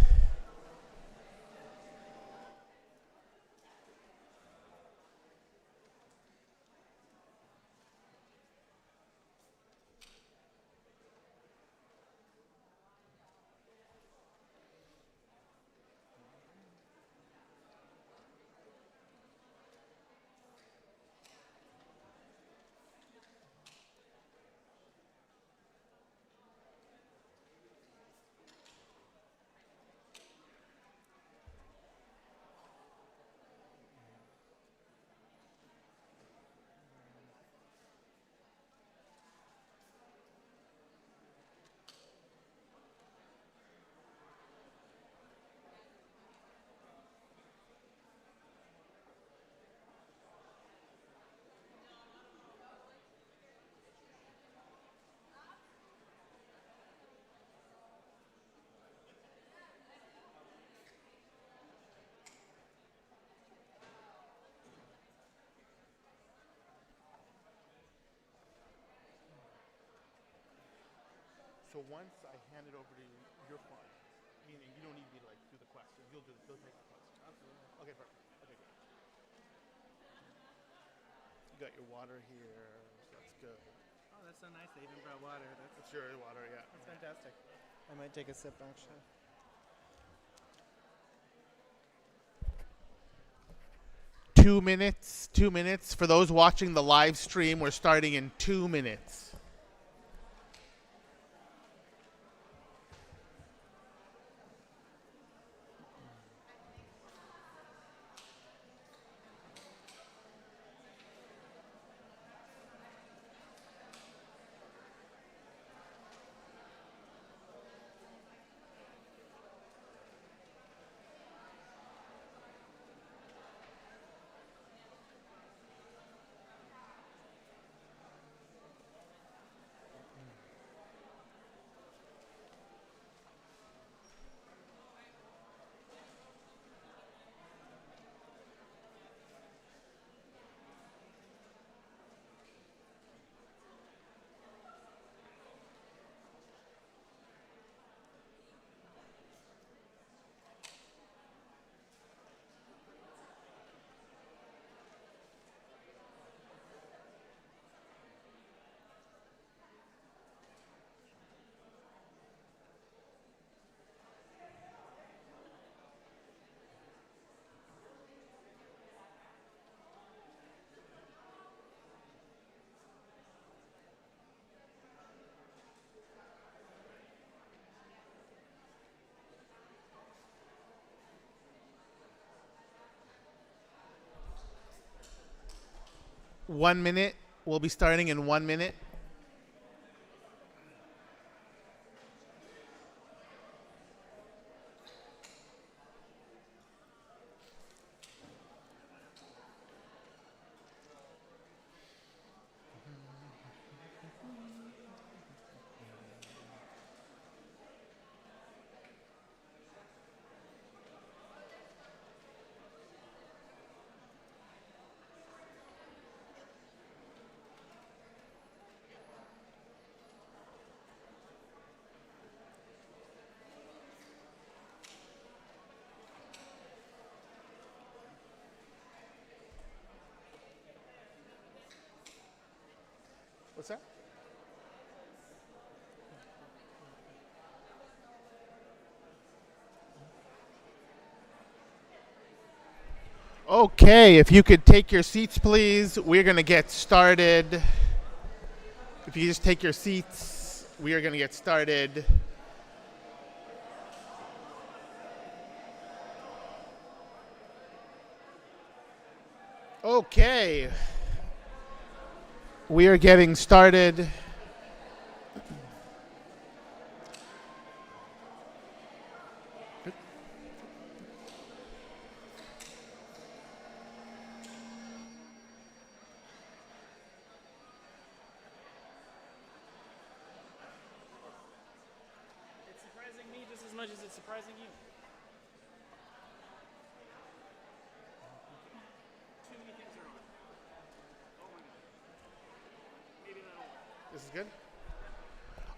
So once I hand it over to you, you're fine. Meaning you don't need me to do the question. You'll take the question. Absolutely. Okay, perfect. Okay, good. You got your water here. That's good. Oh, that's so nice. They even brought water. That's your water, yeah. That's fantastic. I might take a sip actually. Two minutes. 2 minutes. For those watching the live stream, we're starting in 2 minutes. One minute. We'll be starting in 1 minute. What's that? Okay, if you could take your seats, please. We're going to get started. If you just take your seats, we are going to get started. Okay. We are getting started. It's surprising me just as much as it's surprising you. Too many things are on. Oh my God. Maybe that'll work. This is good?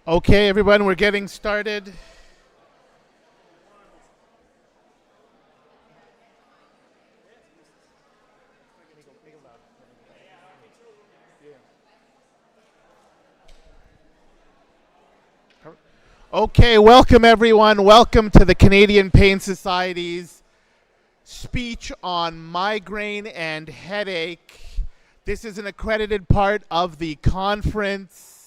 Okay, everyone, we're getting started. Okay, welcome everyone. Welcome to the Canadian Pain Society's speech on migraine and headache. This is an accredited part of the conference,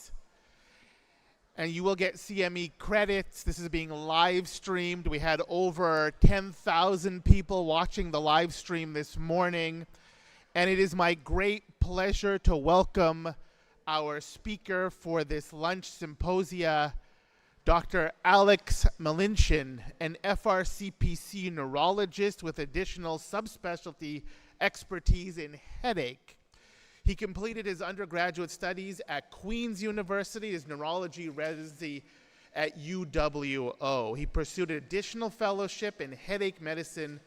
and you will get CME credits. This is being live streamed. We had over 10,000 people watching the live stream this morning, and it is my great pleasure to welcome our speaker for this lunch symposia, Dr. Alex Malinchin, an FRCPC neurologist with additional subspecialty expertise in headache. He completed his undergraduate studies at Queen's University, his neurology residency at UWO. He pursued an additional fellowship in headache medicine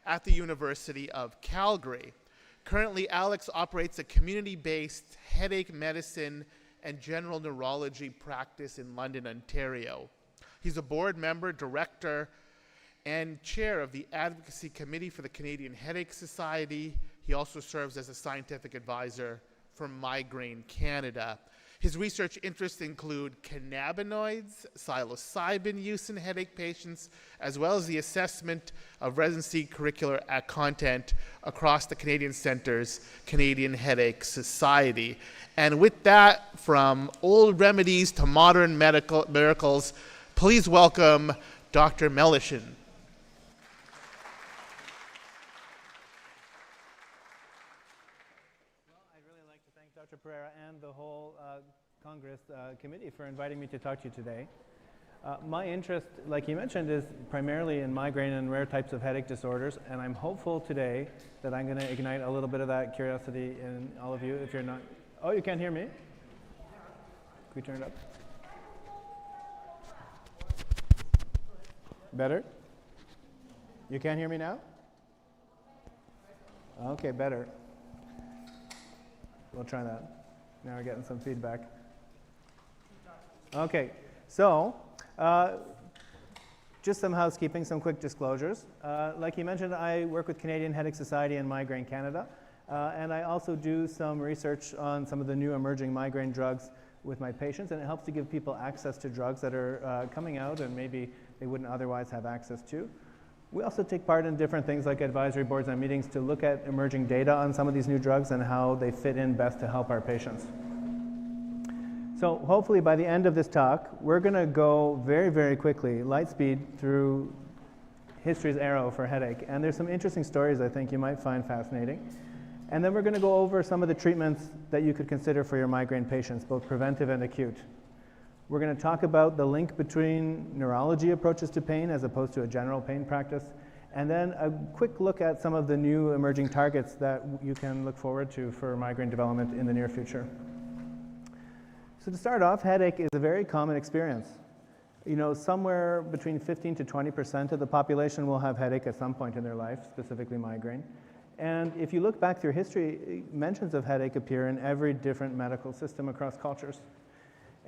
at the University of Calgary. Currently, Alex operates a community-based headache medicine and general neurology practice in London, Ontario. He's a board member, director, and chair of the Advocacy Committee for the Canadian Headache Society. He also serves as a scientific advisor for Migraine Canada. His research interests include cannabinoids, psilocybin use in headache patients, as well as the assessment of residency curricular content across the Canadian Centre's Canadian Headache Society. And with that, from old remedies to modern miracles, please welcome Dr. Malinchin. Dr. Pereira and the whole Congress committee for inviting me to talk to you today. My interest, like you mentioned, is primarily in migraine and rare types of headache disorders, and I'm hopeful today that I'm going to ignite a little bit of that curiosity in all of you. If you're not, oh, you can't hear me? Can we turn it up? Better? You can't hear me now? Okay, better. We'll try that. Now we're getting some feedback. Okay, so just some housekeeping, some quick disclosures. Like you mentioned, I work with Canadian Headache Society and Migraine Canada, and I also do some research on some of the new emerging migraine drugs with my patients, and it helps to give people access to drugs that are coming out and maybe they wouldn't otherwise have access to. We also take part in different things like advisory boards and meetings to look at emerging data on some of these new drugs and how they fit in best to help our patients. So hopefully by the end of this talk, we're going to go very, very quickly, light speed, through history's arrow for headache. And there's some interesting stories I think you might find fascinating. And then we're going to go over some of the treatments that you could consider for your migraine patients, both preventive and acute. We're going to talk about the link between neurology approaches to pain as opposed to a general pain practice, and then a quick look at some of the new emerging targets that you can look forward to for migraine development in the near future. So to start off, headache is a very common experience. You know, somewhere between 15 to 20% of the population will have headache at some point in their life, specifically migraine. And if you look back through history, mentions of headache appear in every different medical system across cultures.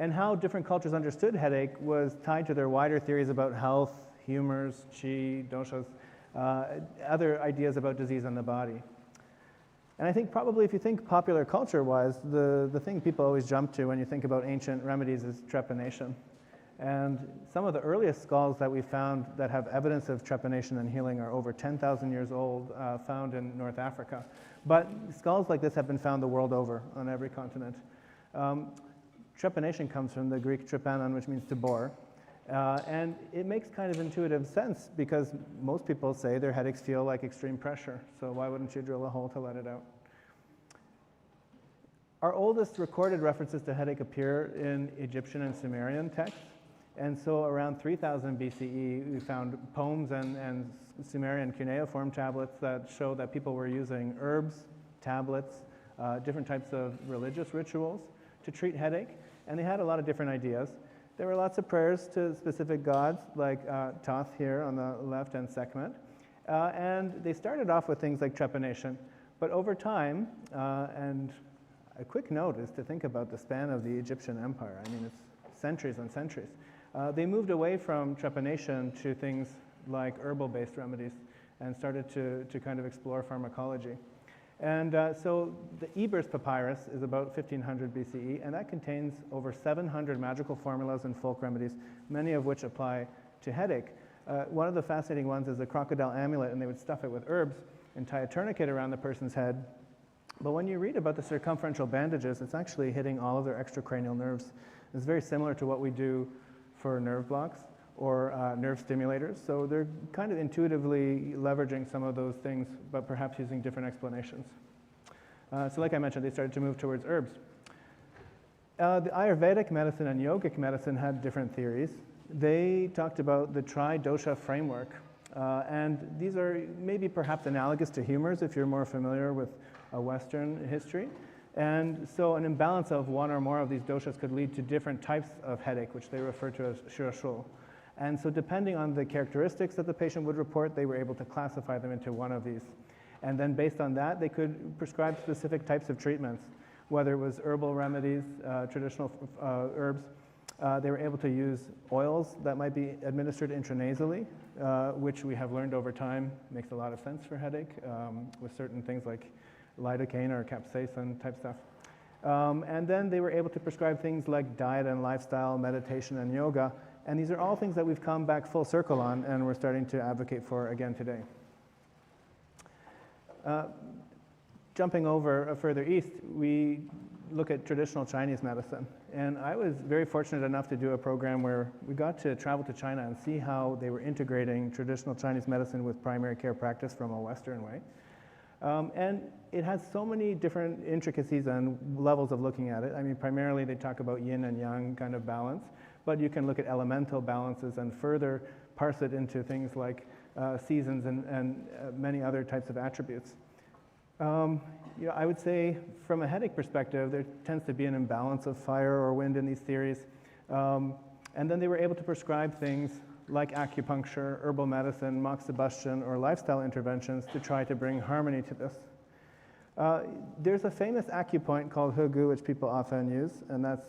And how different cultures understood headache was tied to their wider theories about health, humors, chi, doshas, other ideas about disease in the body. And I think probably if you think popular culture-wise, the thing people always jump to when you think about ancient remedies is trepanation. And some of the earliest skulls that we found that have evidence of trepanation and healing are over 10,000 years old, found in North Africa. But skulls like this have been found the world over on every continent. Trepanation comes from the Greek trepanon, which means to bore. And it makes kind of intuitive sense because most people say their headaches feel like extreme pressure. So why wouldn't you drill a hole to let it out? Our oldest recorded references to headache appear in Egyptian and Sumerian texts. And so around 3000 BCE, we found poems and Sumerian cuneiform tablets that show that people were using herbs, tablets, different types of religious rituals to treat headache. And they had a lot of different ideas. There were lots of prayers to specific gods, like Thoth here on the left and Sekhmet. And they started off with things like trepanation. But over time, and a quick note is to think about the span of the Egyptian empire. I mean, it's centuries and centuries. They moved away from trepanation to things like herbal-based remedies and started to kind of explore pharmacology. And so the Ebers Papyrus is about 1500 BCE, and that contains over 700 magical formulas and folk remedies, many of which apply to headache. One of the fascinating ones is the crocodile amulet, and they would stuff it with herbs and tie a tourniquet around the person's head. But when you read about the circumferential bandages, it's actually hitting all of their extracranial nerves. It's very similar to what we do for nerve blocks or nerve stimulators. So they're kind of intuitively leveraging some of those things, but perhaps using different explanations. So like I mentioned, they started to move towards herbs. The Ayurvedic medicine and yogic medicine had different theories. They talked about the tri-dosha framework. And these are maybe perhaps analogous to humors if you're more familiar with Western history. And so an imbalance of one or more of these doshas could lead to different types of headache, which they refer to as shirashul. And so depending on the characteristics that the patient would report, they were able to classify them into one of these. And then based on that, they could prescribe specific types of treatments, whether it was herbal remedies, traditional herbs. They were able to use oils that might be administered intranasally, which we have learned over time makes a lot of sense for headache with certain things like lidocaine or capsaicin type stuff. And then they were able to prescribe things like diet and lifestyle, meditation and yoga. And these are all things that we've come back full circle on and we're starting to advocate for again today. Jumping over further east, we look at traditional Chinese medicine. And I was very fortunate enough to do a program where we got to travel to China and see how they were integrating traditional Chinese medicine with primary care practice from a Western way. And it has so many different intricacies and levels of looking at it. I mean, primarily they talk about yin and yang kind of balance, but you can look at elemental balances and further parse it into things like seasons and many other types of attributes. You know, I would say from a headache perspective, there tends to be an imbalance of fire or wind in these theories. And then they were able to prescribe things like acupuncture, herbal medicine, moxibustion, or lifestyle interventions to try to bring harmony to this. There's a famous acupoint called Hegu, which people often use, and that's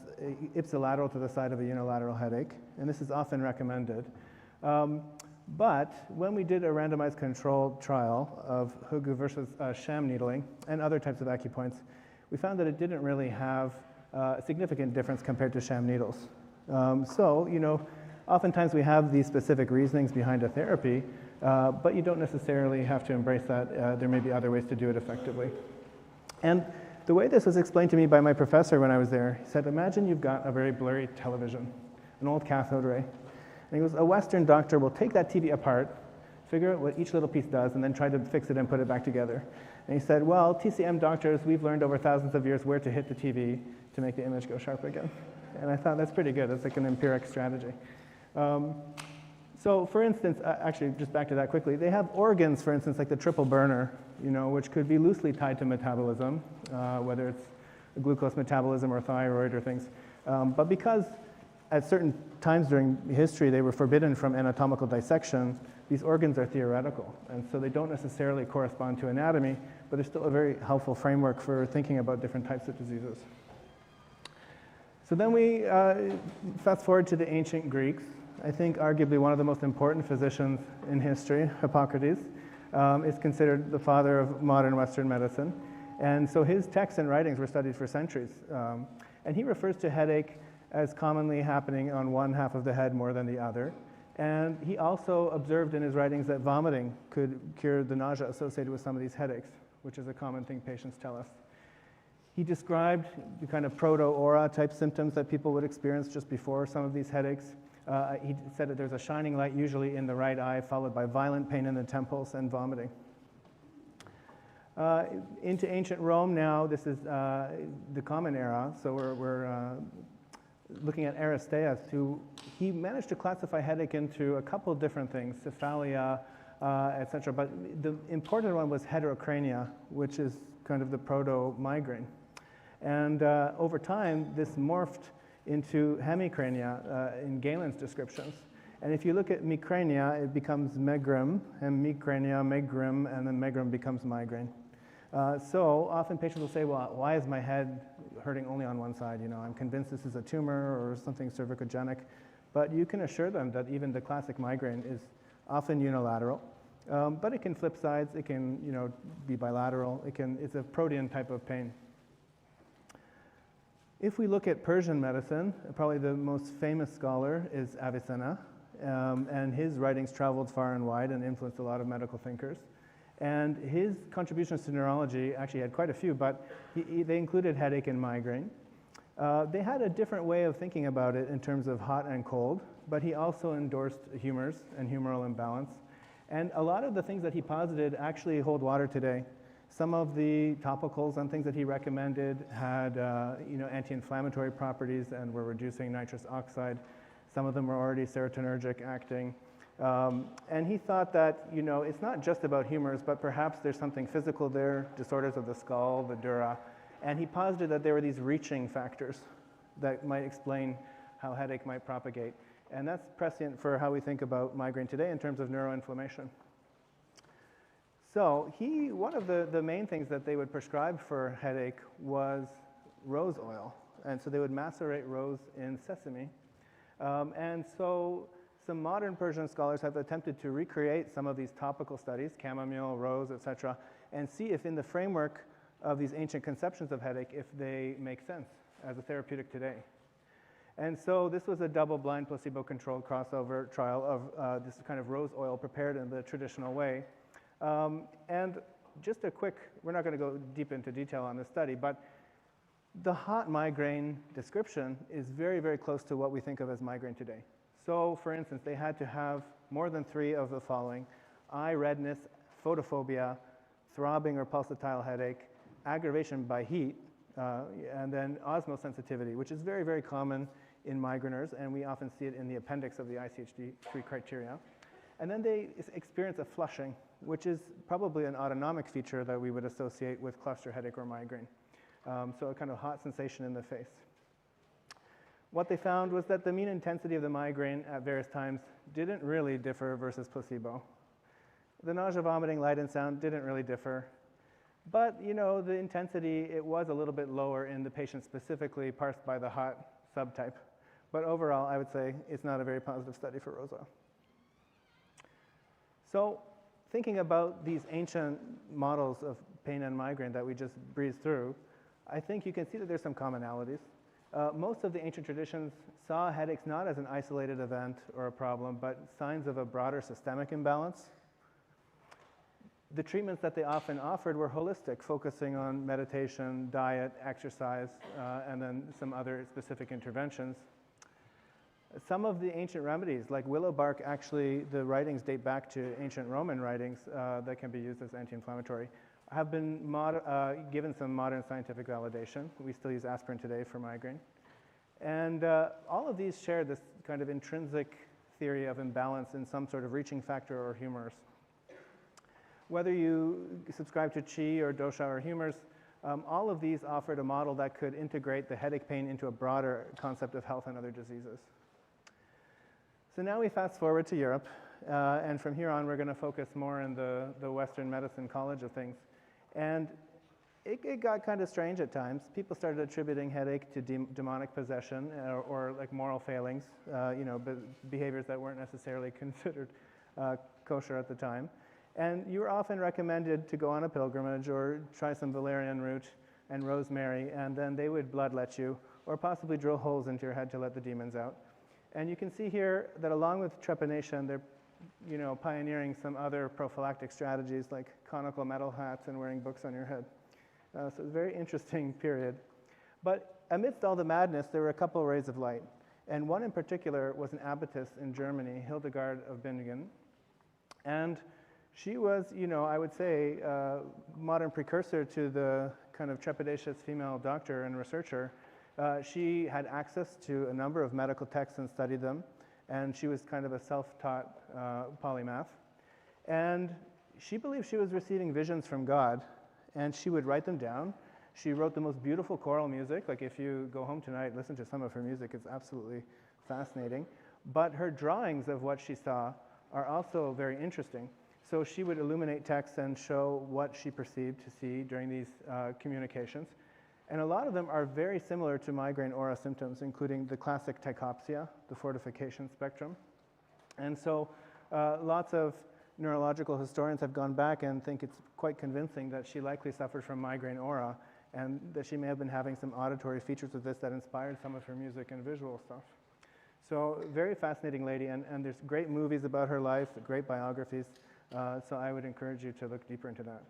ipsilateral to the side of a unilateral headache, and this is often recommended. But when we did a randomized controlled trial of Hegu versus sham needling and other types of acupoints, we found that it didn't really have a significant difference compared to sham needles. So, you know, oftentimes we have these specific reasonings behind a therapy, but you don't necessarily have to embrace that. There may be other ways to do it effectively. And the way this was explained to me by my professor when I was there, he said, imagine you've got a very blurry television, an old cathode ray. And he goes, a Western doctor will take that TV apart, figure out what each little piece does, and then try to fix it and put it back together. And he said, well, TCM doctors, we've learned over thousands of years where to hit the TV to make the image go sharp again. And I thought that's pretty good. That's like an empiric strategy. So for instance, actually just back to that quickly, they have organs, for instance, like the triple burner, you know, which could be loosely tied to metabolism, whether it's glucose metabolism or thyroid or things. But because at certain times during history they were forbidden from anatomical dissection, these organs are theoretical. And so they don't necessarily correspond to anatomy, but they're still a very helpful framework for thinking about different types of diseases. So then we fast forward to the ancient Greeks. I think arguably one of the most important physicians in history, Hippocrates, is considered the father of modern Western medicine. And so his texts and writings were studied for centuries. And he refers to headache as commonly happening on one half of the head more than the other. And he also observed in his writings that vomiting could cure the nausea associated with some of these headaches, which is a common thing patients tell us. He described the kind of proto-aura type symptoms that people would experience just before some of these headaches. He said that there's a shining light usually in the right eye, followed by violent pain in the temples and vomiting. Into ancient Rome now, this is the Common Era, so we're looking at Aristeas, who he managed to classify headache into a couple of different things, cephalia, etc. But the important one was heterocrania, which is kind of the proto-migraine. And over time, this morphed into hemicrania in Galen's descriptions. And if you look at micrania, it becomes megrim, and micrania, megrim, and then megrim becomes migraine. So often patients will say, well, why is my head hurting only on one side? I'm convinced this is a tumor or something cervicogenic. But you can assure them that even the classic migraine is often unilateral. But it can flip sides, it can be bilateral, it's a protean type of pain. If we look at Persian medicine, probably the most famous scholar is Avicenna, and his writings traveled far and wide and influenced a lot of medical thinkers. And his contributions to neurology actually had quite a few, but they included headache and migraine. They had a different way of thinking about it in terms of hot and cold, but he also endorsed humors and humoral imbalance. And a lot of the things that he posited actually hold water today. Some of the topicals and things that he recommended had anti-inflammatory properties and were reducing nitrous oxide. Some of them were already serotonergic acting. And he thought that it's not just about humors, but perhaps there's something physical there, disorders of the skull, the dura. And he posited that there were these reaching factors that might explain how headache might propagate. And that's prescient for how we think about migraine today in terms of neuroinflammation. So one of the main things that they would prescribe for headache was rose oil. And so they would macerate rose in sesame. And so some modern Persian scholars have attempted to recreate some of these topical studies, chamomile, rose, etc., and see if in the framework of these ancient conceptions of headache, if they make sense as a therapeutic today. And so this was a double-blind, placebo-controlled crossover trial of this kind of rose oil prepared in the traditional way. And just a quick, we're not going to go deep into detail on this study, but the hot migraine description is very, very close to what we think of as migraine today. So, for instance, they had to have more than 3 of the following: eye redness, photophobia, throbbing or pulsatile headache, aggravation by heat, and then osmosensitivity, which is very, very common in migraineurs, and we often see it in the appendix of the ICHD-3 criteria. And then they experience a flushing, which is probably an autonomic feature that we would associate with cluster headache or migraine. So a kind of hot sensation in the face. What they found was that the mean intensity of the migraine at various times didn't really differ versus placebo. The nausea, vomiting, light, and sound didn't really differ. But, the intensity, it was a little bit lower in the patient specifically parsed by the hot subtype. But overall, I would say it's not a very positive study for rose oil. So thinking about these ancient models of pain and migraine that we just breezed through, I think you can see that there's some commonalities. Most of the ancient traditions saw headaches not as an isolated event or a problem, but signs of a broader systemic imbalance. The treatments that they often offered were holistic, focusing on meditation, diet, exercise, and then some other specific interventions. Some of the ancient remedies, like willow bark, actually the writings date back to ancient Roman writings that can be used as anti-inflammatory, have been given some modern scientific validation. We still use aspirin today for migraine. And all of these share this kind of intrinsic theory of imbalance in some sort of reaching factor or humors. Whether you subscribe to qi or dosha or humors, all of these offered a model that could integrate the headache pain into a broader concept of health and other diseases. So now we fast forward to Europe, and from here on we're going to focus more on the Western Medicine College of things. And it got kind of strange at times. People started attributing headache to demonic possession or like moral failings, behaviors that weren't necessarily considered kosher at the time. And you were often recommended to go on a pilgrimage or try some valerian root and rosemary, and then they would bloodlet you or possibly drill holes into your head to let the demons out. And you can see here that along with trepanation, they're pioneering some other prophylactic strategies like conical metal hats and wearing books on your head. So it's a very interesting period. But amidst all the madness, there were a couple of rays of light. And one in particular was an abbotess in Germany, Hildegard of Bingen. And she was, I would say, a modern precursor to the kind of trepidatious female doctor and researcher. She had access to a number of medical texts and studied them. And she was kind of a self-taught polymath. And she believed she was receiving visions from God, and she would write them down. She wrote the most beautiful choral music. Like if you go home tonight, listen to some of her music, it's absolutely fascinating. But her drawings of what she saw are also very interesting. So she would illuminate text and show what she perceived to see during these communications. And a lot of them are very similar to migraine aura symptoms, including the classic tachopsia, the fortification spectrum. And so lots of neurological historians have gone back and think it's quite convincing that she likely suffered from migraine aura, and that she may have been having some auditory features of this that inspired some of her music and visual stuff. So very fascinating lady, and there's great movies about her life, great biographies, so I would encourage you to look deeper into that.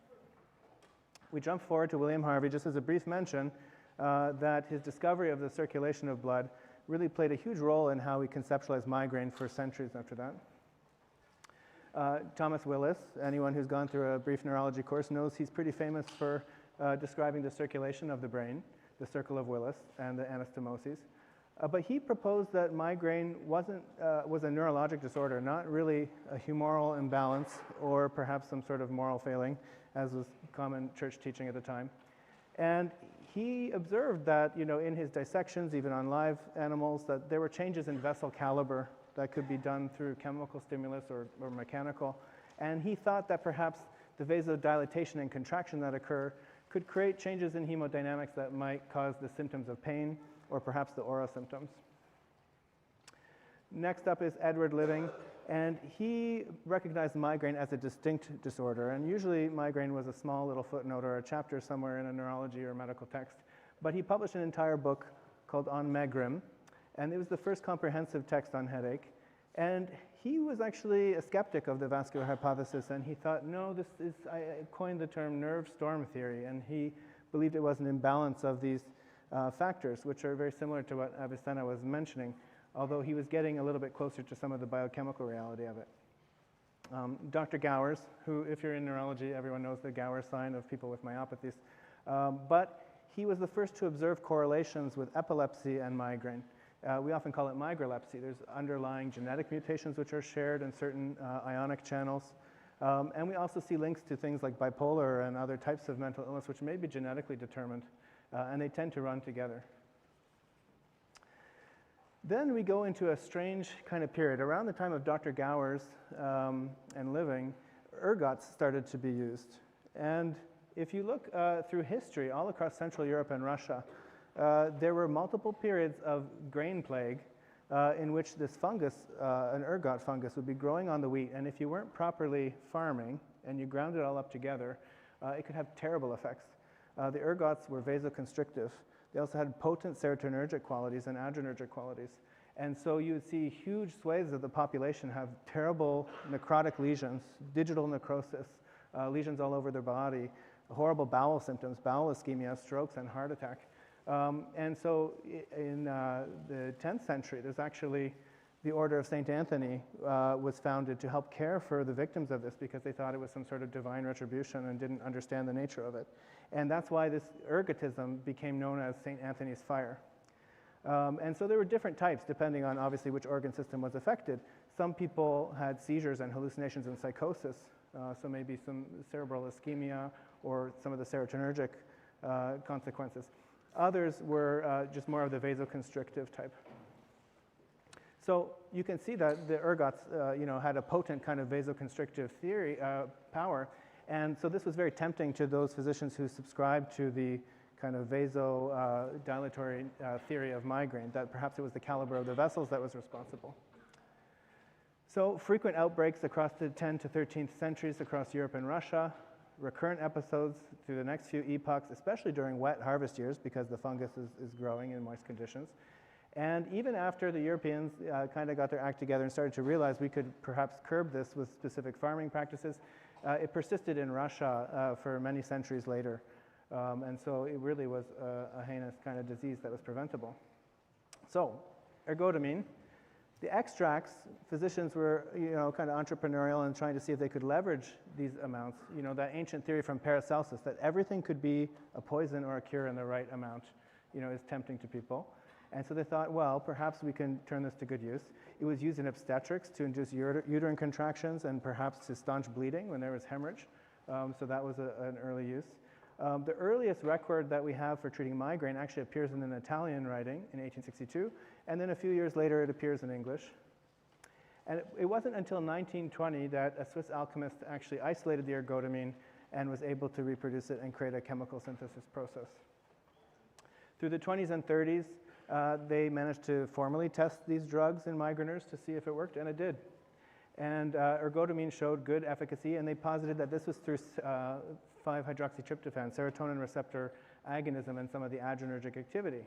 We jump forward to William Harvey, just as a brief mention, that his discovery of the circulation of blood really played a huge role in how we conceptualized migraine for centuries after that. Thomas Willis, anyone who's gone through a brief neurology course knows he's pretty famous for describing the circulation of the brain, the circle of Willis, and the anastomoses. But he proposed that migraine was a neurologic disorder, not really a humoral imbalance or perhaps some sort of moral failing, as was common church teaching at the time. And he observed that, in his dissections, even on live animals, that there were changes in vessel caliber that could be done through chemical stimulus or mechanical. And he thought that perhaps the vasodilatation and contraction that occur could create changes in hemodynamics that might cause the symptoms of pain or perhaps the aura symptoms. Next up is Edward Living, and he recognized migraine as a distinct disorder. And usually migraine was a small little footnote or a chapter somewhere in a neurology or medical text. But he published an entire book called On Megrim, and it was the first comprehensive text on headache. And he was actually a skeptic of the vascular hypothesis, and he thought, no, I coined the term nerve storm theory, and he believed it was an imbalance of these factors, which are very similar to what Avicenna was mentioning, although he was getting a little bit closer to some of the biochemical reality of it. Dr. Gowers, who, if you're in neurology, everyone knows the Gowers sign of people with myopathies, but he was the first to observe correlations with epilepsy and migraine. We often call it migralepsy. There's underlying genetic mutations which are shared in certain ionic channels. And we also see links to things like bipolar and other types of mental illness which may be genetically determined, and they tend to run together. Then we go into a strange kind of period. Around the time of Dr. Gowers and Living, ergots started to be used. And if you look through history, all across Central Europe and Russia, there were multiple periods of grain plague in which this fungus, an ergot fungus, would be growing on the wheat. And if you weren't properly farming and you ground it all up together, it could have terrible effects. The ergots were vasoconstrictive. They also had potent serotonergic qualities and adrenergic qualities. And so you would see huge swathes of the population have terrible necrotic lesions, digital necrosis, lesions all over their body, horrible bowel symptoms, bowel ischemia, strokes, and heart attack. And so in the 10th century, there's actually the Order of St. Anthony was founded to help care for the victims of this because they thought it was some sort of divine retribution and didn't understand the nature of it. And that's why this ergotism became known as St. Anthony's fire. And so there were different types depending on obviously which organ system was affected. Some people had seizures and hallucinations and psychosis, so maybe some cerebral ischemia or some of the serotonergic consequences. Others were just more of the vasoconstrictive type. So you can see that the ergots, had a potent kind of vasoconstrictive power, and so this was very tempting to those physicians who subscribed to the kind of vasodilatory theory of migraine, that perhaps it was the caliber of the vessels that was responsible. So frequent outbreaks across the 10th to 13th centuries across Europe and Russia, recurrent episodes through the next few epochs, especially during wet harvest years because the fungus is growing in moist conditions. And even after the Europeans kind of got their act together and started to realize we could perhaps curb this with specific farming practices, it persisted in Russia for many centuries later. And so it really was a heinous kind of disease that was preventable. So, ergotamine. The extracts, physicians were, kind of entrepreneurial and trying to see if they could leverage these amounts. That ancient theory from Paracelsus that everything could be a poison or a cure in the right amount, is tempting to people. And so they thought, well, perhaps we can turn this to good use. It was used in obstetrics to induce uterine contractions and perhaps to staunch bleeding when there was hemorrhage. So that was an early use. The earliest record that we have for treating migraine actually appears in an Italian writing in 1862, and then a few years later it appears in English. And it wasn't until 1920 that a Swiss alchemist actually isolated the ergotamine and was able to reproduce it and create a chemical synthesis process. Through the 20s and 30s, they managed to formally test these drugs in migraineurs to see if it worked, and it did. And ergotamine showed good efficacy, and they posited that this was through 5-hydroxytryptophan, serotonin receptor agonism, and some of the adrenergic activity.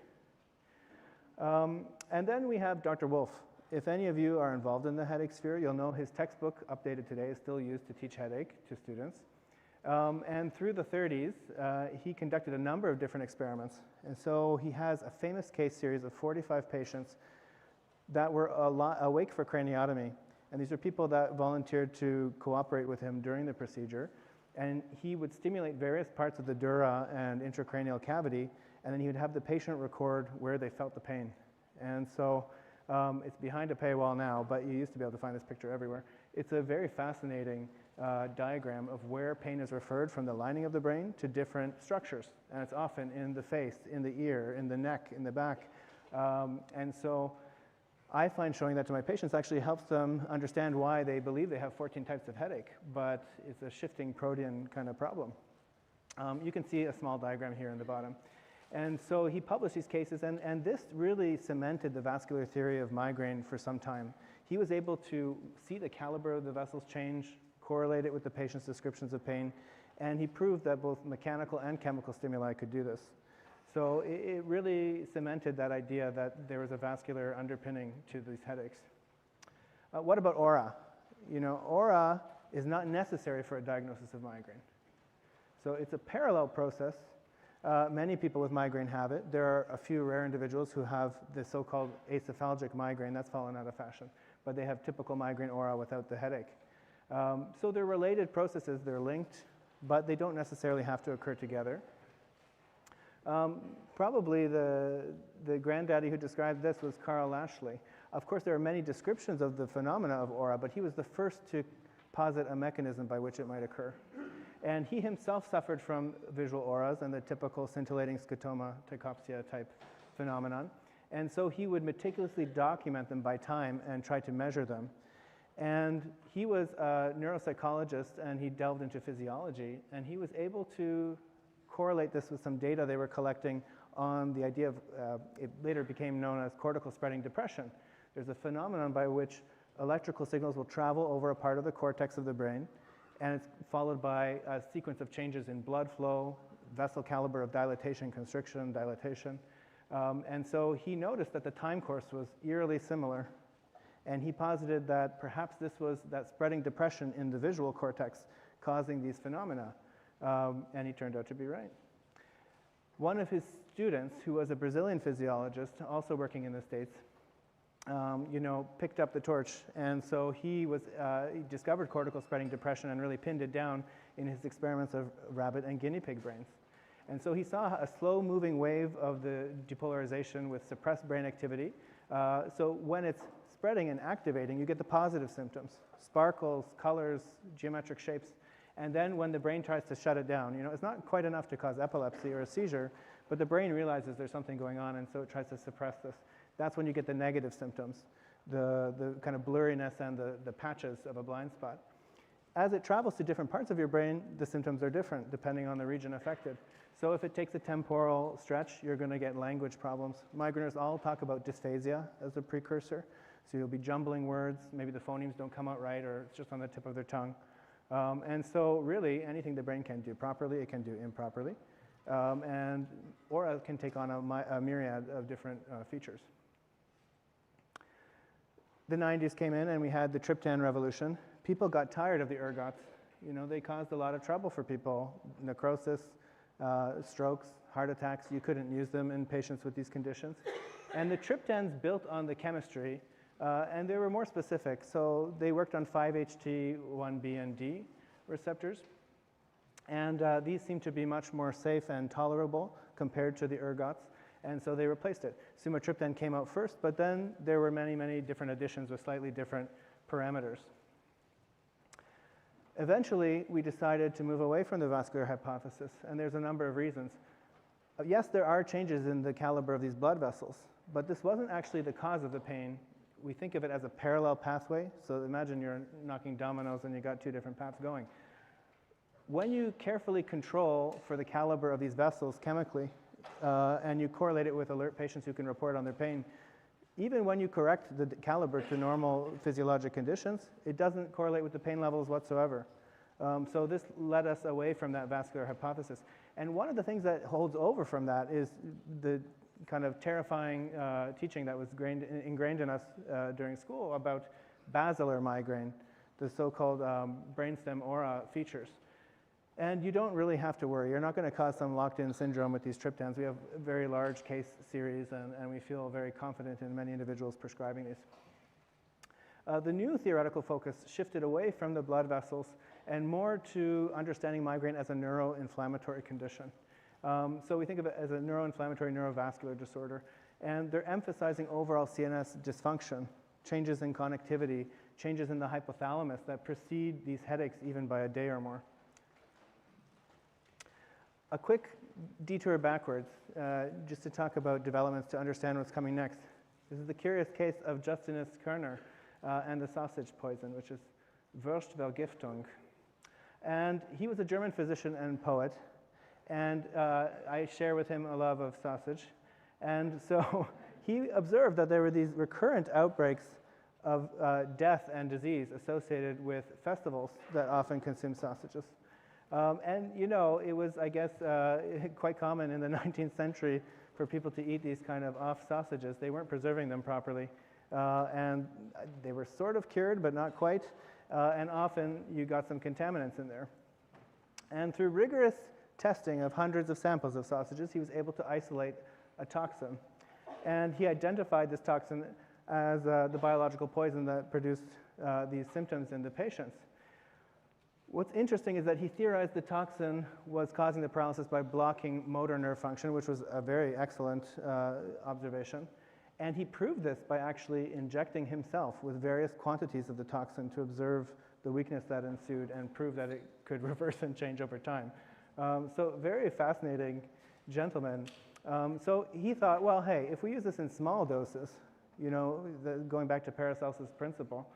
And then we have Dr. Wolf. If any of you are involved in the headache sphere, you'll know his textbook, updated today, is still used to teach headache to students. And through the 30s, he conducted a number of different experiments. And so he has a famous case series of 45 patients that were awake for craniotomy. And these are people that volunteered to cooperate with him during the procedure. And he would stimulate various parts of the dura and intracranial cavity, and then he would have the patient record where they felt the pain. And so it's behind a paywall now, but you used to be able to find this picture everywhere. It's a very fascinating diagram of where pain is referred from the lining of the brain to different structures. And it's often in the face, in the ear, in the neck, in the back. And so I find showing that to my patients actually helps them understand why they believe they have 14 types of headache, but it's a shifting protein kind of problem. You can see a small diagram here in the bottom. And so he published these cases, and this really cemented the vascular theory of migraine for some time. He was able to see the caliber of the vessels change, correlate it with the patient's descriptions of pain, and he proved that both mechanical and chemical stimuli could do this. So it really cemented that idea that there was a vascular underpinning to these headaches. What about aura? You know, aura is not necessary for a diagnosis of migraine. So it's a parallel process. Many people with migraine have it. There are a few rare individuals who have the so-called acephalgic migraine. That's fallen out of fashion. But they have typical migraine aura without the headache. So they're related processes. They're linked, but they don't necessarily have to occur together. Probably the granddaddy who described this was Carl Lashley. Of course, there are many descriptions of the phenomena of aura, but he was the first to posit a mechanism by which it might occur. And he himself suffered from visual auras and the typical scintillating scotoma tachopsia type phenomenon. And so he would meticulously document them by time and try to measure them. And he was a neuropsychologist, and he delved into physiology, and he was able to correlate this with some data they were collecting on the idea of, it later became known as cortical spreading depression. There's a phenomenon by which electrical signals will travel over a part of the cortex of the brain, and it's followed by a sequence of changes in blood flow, vessel caliber of dilatation, constriction, dilatation. And so he noticed that the time course was eerily similar, and he posited that perhaps this was that spreading depression in the visual cortex causing these phenomena. And he turned out to be right. One of his students, who was a Brazilian physiologist, also working in the States, picked up the torch. And so he discovered cortical spreading depression and really pinned it down in his experiments of rabbit and guinea pig brains. And so he saw a slow moving wave of the depolarization with suppressed brain activity. So when it's spreading and activating, you get the positive symptoms: sparkles, colors, geometric shapes. And then when the brain tries to shut it down, it's not quite enough to cause epilepsy or a seizure, but the brain realizes there's something going on, and so it tries to suppress this. That's when you get the negative symptoms, the kind of blurriness and the patches of a blind spot. As it travels to different parts of your brain, the symptoms are different depending on the region affected. So if it takes a temporal stretch, you're going to get language problems. Migraineurs all talk about dysphasia as a precursor. So you'll be jumbling words, maybe the phonemes don't come out right, or it's just on the tip of their tongue. And so really, anything the brain can do properly, it can do improperly. And aura can take on a myriad of different features. The 90s came in, and we had the triptan revolution. People got tired of the ergots. They caused a lot of trouble for people: necrosis, strokes, heart attacks. You couldn't use them in patients with these conditions. And the triptans built on the chemistry, and they were more specific. So they worked on 5-HT1B and D receptors. And these seem to be much more safe and tolerable compared to the ergots. And so they replaced it. Sumatriptan came out first, but then there were many, many different additions with slightly different parameters. Eventually, we decided to move away from the vascular hypothesis, and there's a number of reasons. Yes, there are changes in the caliber of these blood vessels, but this wasn't actually the cause of the pain. we think of it as a parallel pathway. So imagine you're knocking dominoes and you got two different paths going. When you carefully control for the caliber of these vessels chemically, and you correlate it with alert patients who can report on their pain, even when you correct the caliber to normal physiologic conditions, it doesn't correlate with the pain levels whatsoever. So this led us away from that vascular hypothesis. And one of the things that holds over from that is the kind of terrifying teaching that was ingrained in us during school about basilar migraine, the so-called brainstem aura features. And you don't really have to worry. You're not going to cause some locked-in syndrome with these triptans. We have a very large case series, and we feel very confident in many individuals prescribing these. The new theoretical focus shifted away from the blood vessels and more to understanding migraine as a neuroinflammatory condition. So we think of it as a neuroinflammatory neurovascular disorder, and they're emphasizing overall CNS dysfunction, changes in connectivity, changes in the hypothalamus that precede these headaches even by a day or more. A quick detour backwards, just to talk about developments to understand what's coming next. This is the curious case of Justinus Kerner and the sausage poison, which is Wurstvergiftung. And he was a German physician and poet, and I share with him a love of sausage. And so he observed that there were these recurrent outbreaks of death and disease associated with festivals that often consume sausages. And you know, it was, I guess, quite common in the 19th century for people to eat these kind of off sausages. They weren't preserving them properly. And they were sort of cured, but not quite. And often you got some contaminants in there. And through rigorous testing of hundreds of samples of sausages, he was able to isolate a toxin. And he identified this toxin as the biological poison that produced these symptoms in the patients. What's interesting is that he theorized the toxin was causing the paralysis by blocking motor nerve function, which was a very excellent observation. And he proved this by actually injecting himself with various quantities of the toxin to observe the weakness that ensued and prove that it could reverse and change over time. So very fascinating gentleman. So he thought, well, hey, if we use this in small doses, you know, going back to Paracelsus' principle,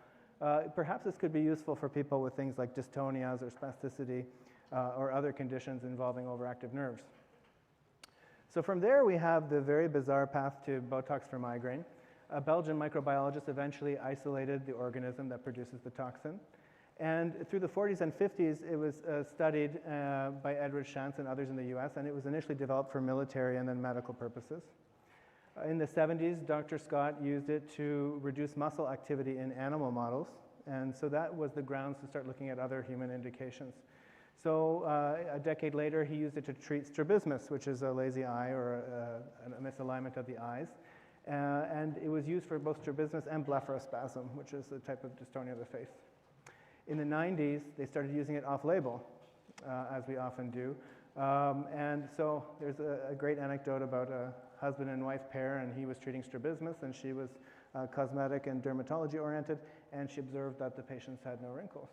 perhaps this could be useful for people with things like dystonias or spasticity or other conditions involving overactive nerves. So from there, we have the very bizarre path to Botox for migraine. A Belgian microbiologist eventually isolated the organism that produces the toxin. And through the 40s and 50s, it was studied by Edward Shantz and others in the US, and it was initially developed for military and then medical purposes. In the 70s, Dr. Scott used it to reduce muscle activity in animal models, and so that was the grounds to start looking at other human indications. So a decade later, he used it to treat strabismus, which is a lazy eye or a misalignment of the eyes. And it was used for both strabismus and blepharospasm, which is a type of dystonia of the face. In the 90s, they started using it off-label, as we often do. And so there's a great anecdote about a husband and wife pair, and he was treating strabismus, and she was cosmetic and dermatology oriented, and she observed that the patients had no wrinkles.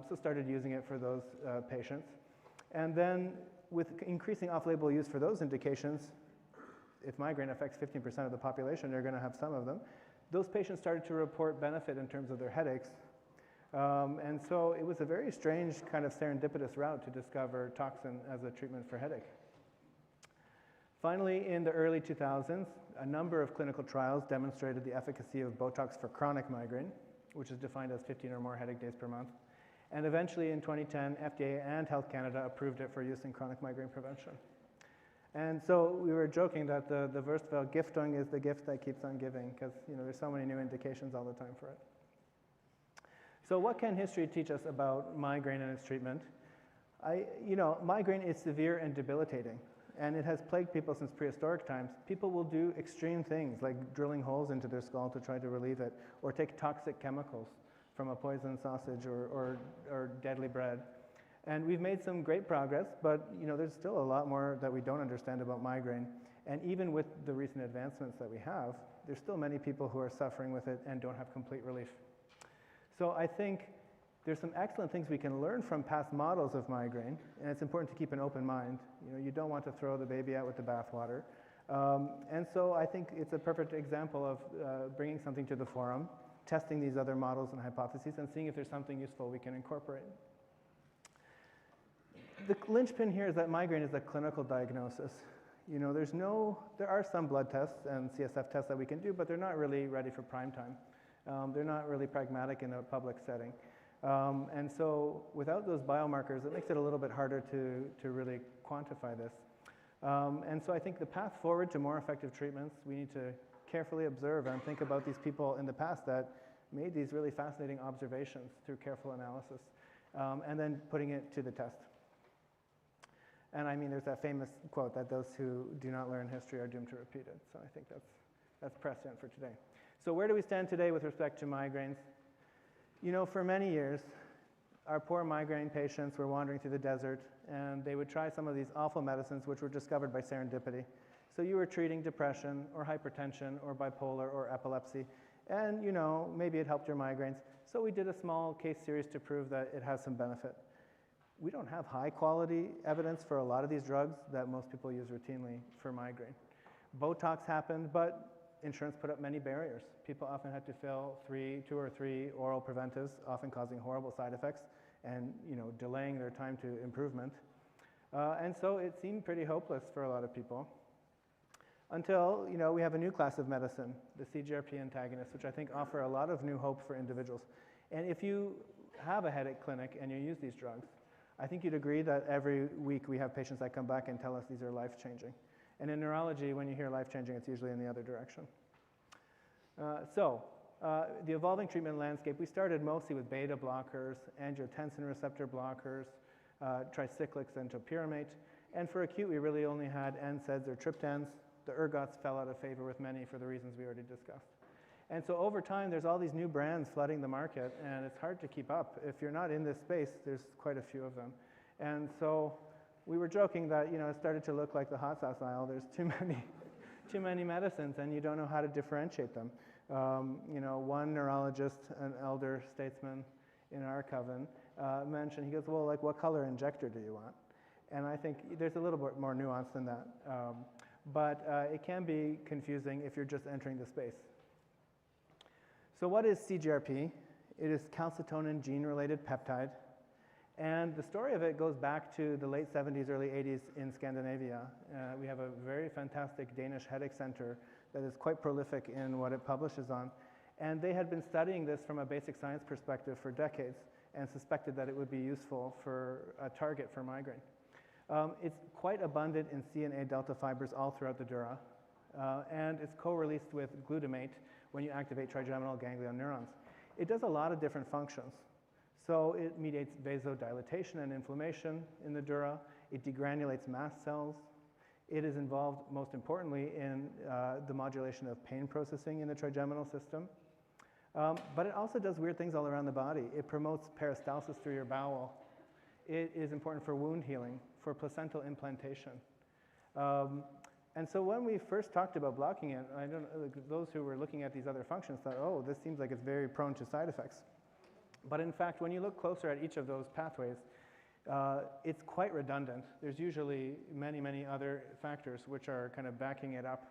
So started using it for those patients. And then with increasing off-label use for those indications, if migraine affects 15% of the population, they're going to have some of them. Those patients started to report benefit in terms of their headaches. And so it was a very strange kind of serendipitous route to discover toxin as a treatment for headache. Finally, in the early 2000s, a number of clinical trials demonstrated the efficacy of Botox for chronic migraine, which is defined as 15 or more headache days per month. And eventually in 2010, FDA and Health Canada approved it for use in chronic migraine prevention. And so we were joking that the Wurstvergiftung is the gift that keeps on giving, because there's so many new indications all the time for it. So what can history teach us about migraine and its treatment? Migraine is severe and debilitating, and it has plagued people since prehistoric times. People will do extreme things like drilling holes into their skull to try to relieve it, or take toxic chemicals from a poisoned sausage or deadly bread. And we've made some great progress, but there's still a lot more that we don't understand about migraine. And even with the recent advancements that we have, there's still many people who are suffering with it and don't have complete relief. So I think there's some excellent things we can learn from past models of migraine, and it's important to keep an open mind. You don't want to throw the baby out with the bathwater. And so I think it's a perfect example of bringing something to the forum, testing these other models and hypotheses, and seeing if there's something useful we can incorporate. The linchpin here is that migraine is a clinical diagnosis. You know, there are some blood tests and CSF tests that we can do, but they're not really ready for prime time. They're not really pragmatic in a public setting. And so without those biomarkers, it makes it a little bit harder to really quantify this. And so I think the path forward to more effective treatments, we need to carefully observe and think about these people in the past that made these really fascinating observations through careful analysis, and then putting it to the test. And I mean, there's that famous quote that those who do not learn history are doomed to repeat it. So I think that's precedent for today. So where do we stand today with respect to migraines? You know, for many years, our poor migraine patients were wandering through the desert, and they would try some of these awful medicines which were discovered by serendipity. So you were treating depression or hypertension or bipolar or epilepsy, and you know, maybe it helped your migraines. So we did a small case series to prove that it has some benefit. We don't have high quality evidence for a lot of these drugs that most people use routinely for migraine. Botox happened, but insurance put up many barriers. People often had to fill 2 or 3 oral preventives, often causing horrible side effects and, you know, delaying their time to improvement. And so it seemed pretty hopeless for a lot of people until, you know, we have a new class of medicine, the CGRP antagonists, which I think offer a lot of new hope for individuals. And if you have a headache clinic and you use these drugs, I think you'd agree that every week we have patients that come back and tell us these are life-changing. And in neurology, when you hear life-changing, it's usually in the other direction. The evolving treatment landscape, we started mostly with beta blockers, angiotensin receptor blockers, tricyclics and topiramate. And for acute, we really only had NSAIDs or triptans. The ergots fell out of favor with many for the reasons we already discussed. And so over time, there's all these new brands flooding the market, and it's hard to keep up. If you're not in this space, there's quite a few of them. And so we were joking that, you know, it started to look like the hot sauce aisle. There's too many medicines, and you don't know how to differentiate them. You know, one neurologist, an elder statesman in our coven, mentioned, he goes, well, like, what color injector do you want? And I think there's a little bit more nuance than that. But it can be confusing if you're just entering the space. So what is CGRP? It is calcitonin gene-related peptide. And the story of it goes back to the late 70s, early 80s in Scandinavia. We have a very fantastic Danish headache center that is quite prolific in what it publishes on. And they had been studying this from a basic science perspective for decades and suspected that it would be useful for a target for migraine. It's quite abundant in C and A delta fibers all throughout the dura. And it's co-released with glutamate when you activate trigeminal ganglion neurons. It does a lot of different functions. So it mediates vasodilatation and inflammation in the dura. It degranulates mast cells. It is involved, most importantly, in the modulation of pain processing in the trigeminal system. But it also does weird things all around the body. It promotes peristalsis through your bowel. It is important for wound healing, for placental implantation. And so when we first talked about blocking it, those who were looking at these other functions thought, oh, this seems like it's very prone to side effects. But in fact, when you look closer at each of those pathways, it's quite redundant. There's usually many, many other factors which are kind of backing it up.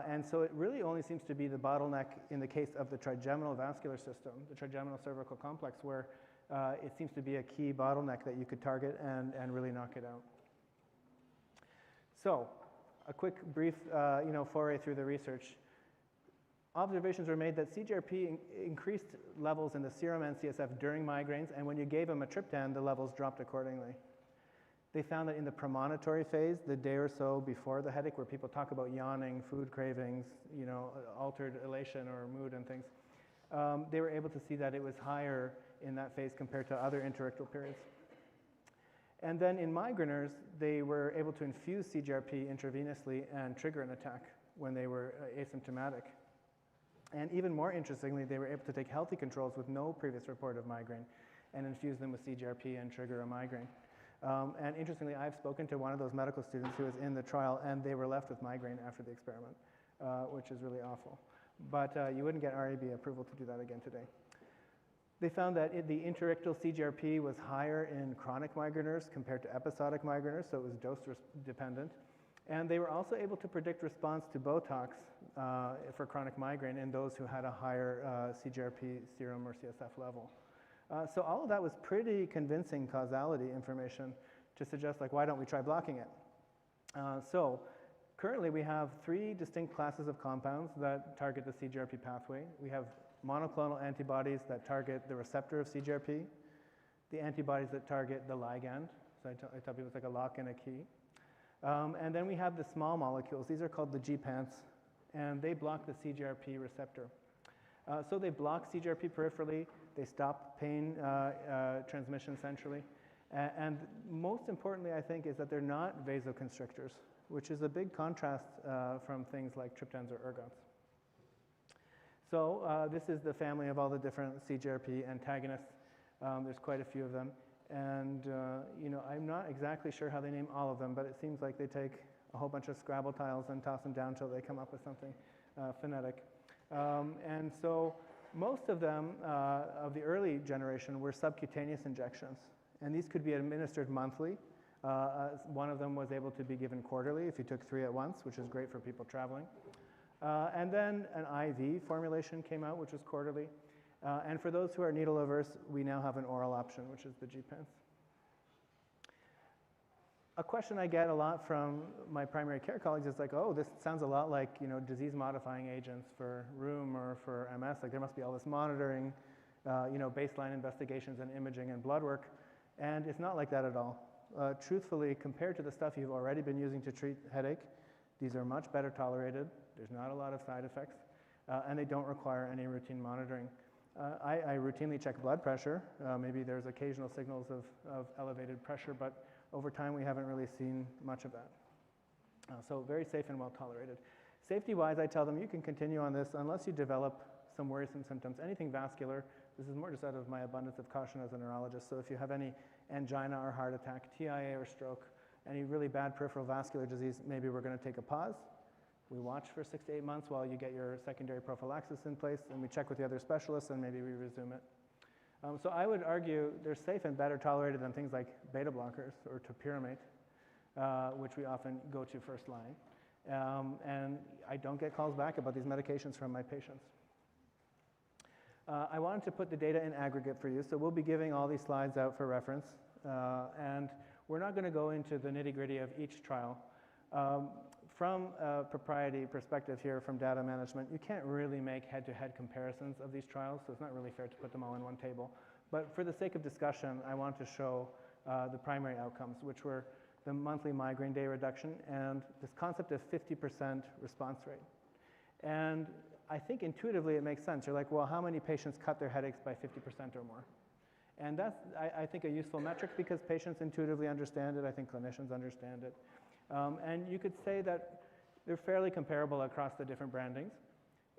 And so it really only seems to be the bottleneck in the case of the trigeminal vascular system, the trigeminal cervical complex, where it seems to be a key bottleneck that you could target and really knock it out. So, a quick, brief foray through the research. Observations were made that CGRP increased levels in the serum and CSF during migraines, and when you gave them a triptan, the levels dropped accordingly. They found that in the premonitory phase, the day or so before the headache, where people talk about yawning, food cravings, you know, altered elation or mood and things, they were able to see that it was higher in that phase compared to other interictal periods. And then in migraineurs, they were able to infuse CGRP intravenously and trigger an attack when they were asymptomatic. And even more interestingly, they were able to take healthy controls with no previous report of migraine and infuse them with CGRP and trigger a migraine. And interestingly, I've spoken to one of those medical students who was in the trial, and they were left with migraine after the experiment, which is really awful. But you wouldn't get RAB approval to do that again today. They found that the interictal CGRP was higher in chronic migraineurs compared to episodic migraineurs, so it was dose dependent. And they were also able to predict response to Botox for chronic migraine in those who had a higher CGRP serum or CSF level. So all of that was pretty convincing causality information to suggest, like, why don't we try blocking it? So currently we have 3 distinct classes of compounds that target the CGRP pathway. We have monoclonal antibodies that target the receptor of CGRP, the antibodies that target the ligand. So I tell people it's like a lock and a key. And then we have the small molecules. These are called the GPANTs, and they block the CGRP receptor. So they block CGRP peripherally, they stop pain transmission centrally, and most importantly, I think, is that they're not vasoconstrictors, which is a big contrast from things like triptans or ergots. So this is the family of all the different CGRP antagonists. There's quite a few of them. And you know, I'm not exactly sure how they name all of them, but it seems like they take a whole bunch of Scrabble tiles and toss them down until they come up with something phonetic. And so most of them, of the early generation, were subcutaneous injections. And these could be administered monthly. One of them was able to be given quarterly if you took 3 at once, which is great for people traveling. And then an IV formulation came out, which was quarterly. And for those who are needle averse, we now have an oral option, which is the GPANTs. A question I get a lot from my primary care colleagues is like, oh, this sounds a lot like, you know, disease-modifying agents for rheum or for MS. Like, there must be all this monitoring, you know, baseline investigations and imaging and blood work. And it's not like that at all. Truthfully, compared to the stuff you've already been using to treat headache, these are much better tolerated. There's not a lot of side effects, and they don't require any routine monitoring. I routinely check blood pressure. Maybe there's occasional signals of elevated pressure, but over time we haven't really seen much of that. So very safe and well tolerated. Safety-wise, I tell them you can continue on this unless you develop some worrisome symptoms. Anything vascular, this is more just out of my abundance of caution as a neurologist. So if you have any angina or heart attack, TIA or stroke, any really bad peripheral vascular disease, maybe we're going to take a pause. We watch for 6 to 8 months while you get your secondary prophylaxis in place, and we check with the other specialists, and maybe we resume it. So I would argue they're safe and better tolerated than things like beta blockers or topiramate, which we often go to first line. And I don't get calls back about these medications from my patients. I wanted to put the data in aggregate for you, so we'll be giving all these slides out for reference. And we're not going to go into the nitty-gritty of each trial. From a propriety perspective here, from data management, you can't really make head-to-head comparisons of these trials, so it's not really fair to put them all in one table. But for the sake of discussion, I want to show the primary outcomes, which were the monthly migraine day reduction and this concept of 50% response rate. And I think intuitively it makes sense. You're like, well, how many patients cut their headaches by 50% or more? And that's, I think, a useful metric because patients intuitively understand it. I think clinicians understand it. And you could say that they're fairly comparable across the different brandings.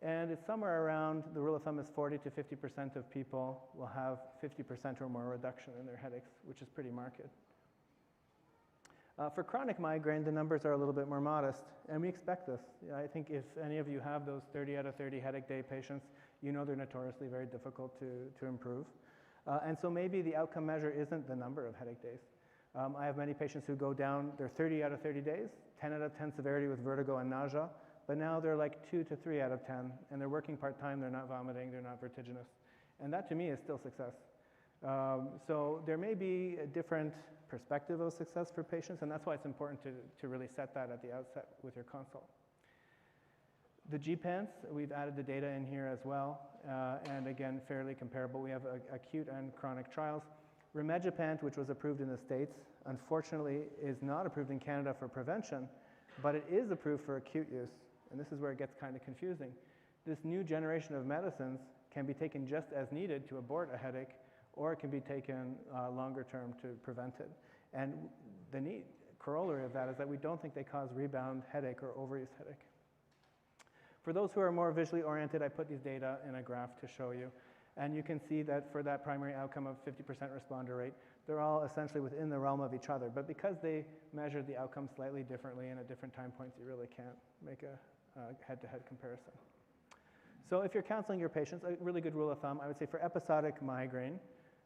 And it's somewhere around, the rule of thumb is 40 to 50% of people will have 50% or more reduction in their headaches, which is pretty marked. For chronic migraine, the numbers are a little bit more modest, and we expect this. I think if any of you have those 30 out of 30 headache day patients, you know they're notoriously very difficult to improve. And so maybe the outcome measure isn't the number of headache days. I have many patients who go down, they're 30 out of 30 days, 10 out of 10 severity with vertigo and nausea, but now they're like 2 to 3 out of 10, and they're working part-time, they're not vomiting, they're not vertiginous. And that to me is still success. So there may be a different perspective of success for patients, and that's why it's important to really set that at the outset with your consult. The GPANTs, we've added the data in here as well, and again, fairly comparable. We have acute and chronic trials. Rimegepant, which was approved in the States, unfortunately is not approved in Canada for prevention, but it is approved for acute use, and this is where it gets kind of confusing. This new generation of medicines can be taken just as needed to abort a headache, or it can be taken longer term to prevent it. And the neat corollary of that is that we don't think they cause rebound headache or overuse headache. For those who are more visually oriented, I put these data in a graph to show you. And you can see that for that primary outcome of 50% responder rate, they're all essentially within the realm of each other. But because they measured the outcome slightly differently and at different time points, you really can't make a head-to-head comparison. So if you're counseling your patients, a really good rule of thumb, I would say for episodic migraine,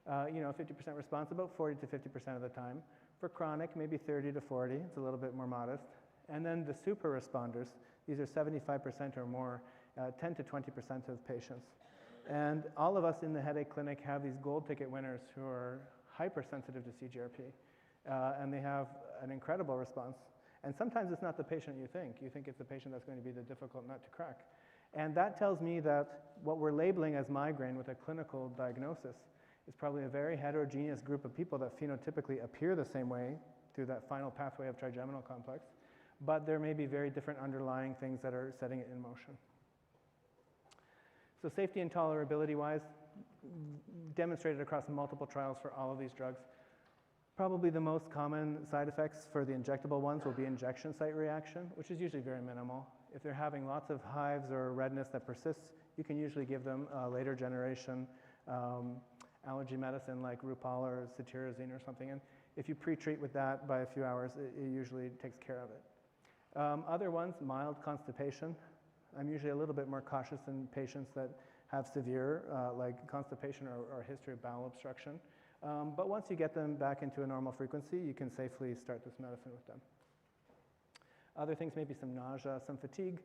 50% response about 40 to 50% of the time. For chronic, maybe 30 to 40. It's a little bit more modest. And then the super responders, these are 75% or more, 10 to 20% of patients. And all of us in the headache clinic have these gold ticket winners who are hypersensitive to CGRP. And they have an incredible response. And sometimes it's not the patient you think. You think it's the patient that's going to be the difficult nut to crack. And that tells me that what we're labeling as migraine with a clinical diagnosis is probably a very heterogeneous group of people that phenotypically appear the same way through that final pathway of trigeminal complex, but there may be very different underlying things that are setting it in motion. So safety and tolerability-wise, demonstrated across multiple trials for all of these drugs. Probably the most common side effects for the injectable ones will be injection site reaction, which is usually very minimal. If they're having lots of hives or redness that persists, you can usually give them a later generation allergy medicine like Rupall or cetirizine or something. And if you pre-treat with that by a few hours, it usually takes care of it. Other ones, mild constipation. I'm usually a little bit more cautious in patients that have severe like constipation or history of bowel obstruction. But once you get them back into a normal frequency, you can safely start this medicine with them. Other things may be some nausea, some fatigue,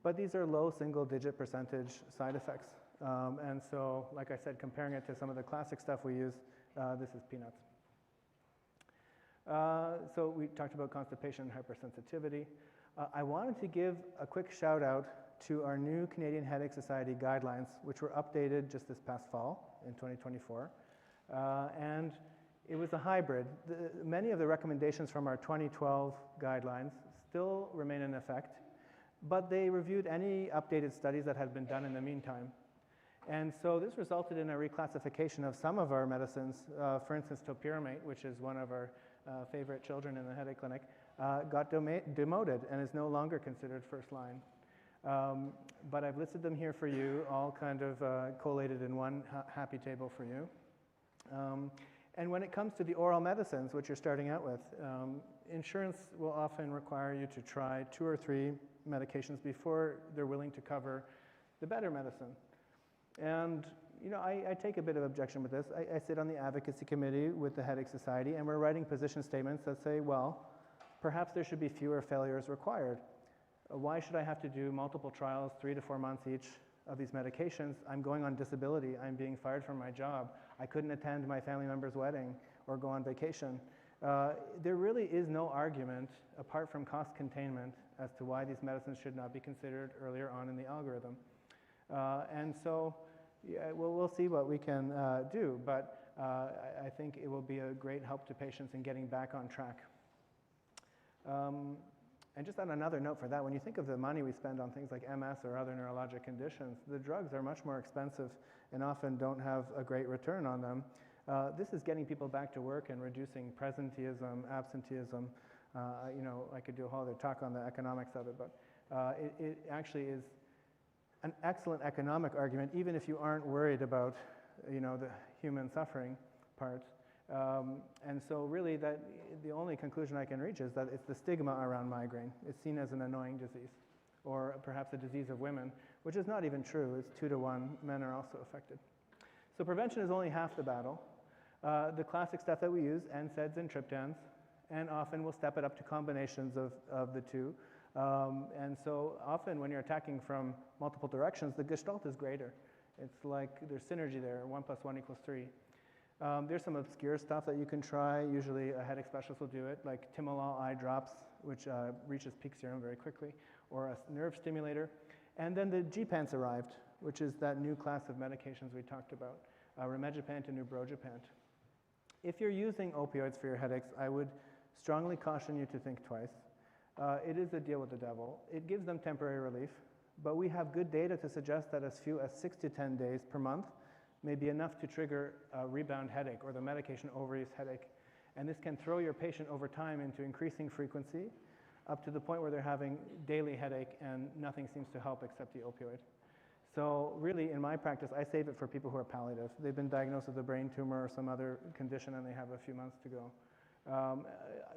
but these are low single-digit percentage side effects. And so, like I said, comparing it to some of the classic stuff we use, this is peanuts. So we talked about constipation and hypersensitivity. I wanted to give a quick shout out to our new Canadian Headache Society guidelines, which were updated just this past fall in 2024. And it was a hybrid. Many of the recommendations from our 2012 guidelines still remain in effect, but they reviewed any updated studies that had been done in the meantime. And so this resulted in a reclassification of some of our medicines. For instance, topiramate, which is one of our favorite children in the headache clinic, got demoted and is no longer considered first line. But I've listed them here for you, all kind of collated in one happy table for you. And when it comes to the oral medicines, which you're starting out with, insurance will often require you to try 2 or 3 medications before they're willing to cover the better medicine. And you know, I take a bit of objection with this. I sit on the advocacy committee with the Headache Society, and we're writing position statements that say, well, perhaps there should be fewer failures required. Why should I have to do multiple trials, 3 to 4 months each, of these medications? I'm going on disability. I'm being fired from my job. I couldn't attend my family member's wedding or go on vacation. There really is no argument, apart from cost containment, as to why these medicines should not be considered earlier on in the algorithm. And so, yeah, we'll see what we can do, but I think it will be a great help to patients in getting back on track. And just on another note for that, when you think of the money we spend on things like MS or other neurologic conditions, the drugs are much more expensive and often don't have a great return on them. This is getting people back to work and reducing presenteeism, absenteeism. You know, I could do a whole other talk on the economics of it, but it actually is an excellent economic argument, even if you aren't worried about, you know, the human suffering part. And so really the only conclusion I can reach is that it's the stigma around migraine. It's seen as an annoying disease, or perhaps a disease of women, which is not even true. It's 2 to 1. Men are also affected. So prevention is only half the battle. The classic stuff that we use, NSAIDs and triptans, and often we'll step it up to combinations of the two. And so often when you're attacking from multiple directions, the gestalt is greater. It's like there's synergy there, 1 + 1 = 3. There's some obscure stuff that you can try. Usually a headache specialist will do it, like Timolol eye drops, which reaches peak serum very quickly, or a nerve stimulator. And then the Gepants arrived, which is that new class of medications we talked about, rimegepant and ubrogepant. If you're using opioids for your headaches, I would strongly caution you to think twice. It is a deal with the devil. It gives them temporary relief, but we have good data to suggest that as few as 6 to 10 days per month may be enough to trigger a rebound headache or the medication overuse headache. And this can throw your patient over time into increasing frequency up to the point where they're having daily headache and nothing seems to help except the opioid. So really, in my practice, I save it for people who are palliative. They've been diagnosed with a brain tumor or some other condition and they have a few months to go.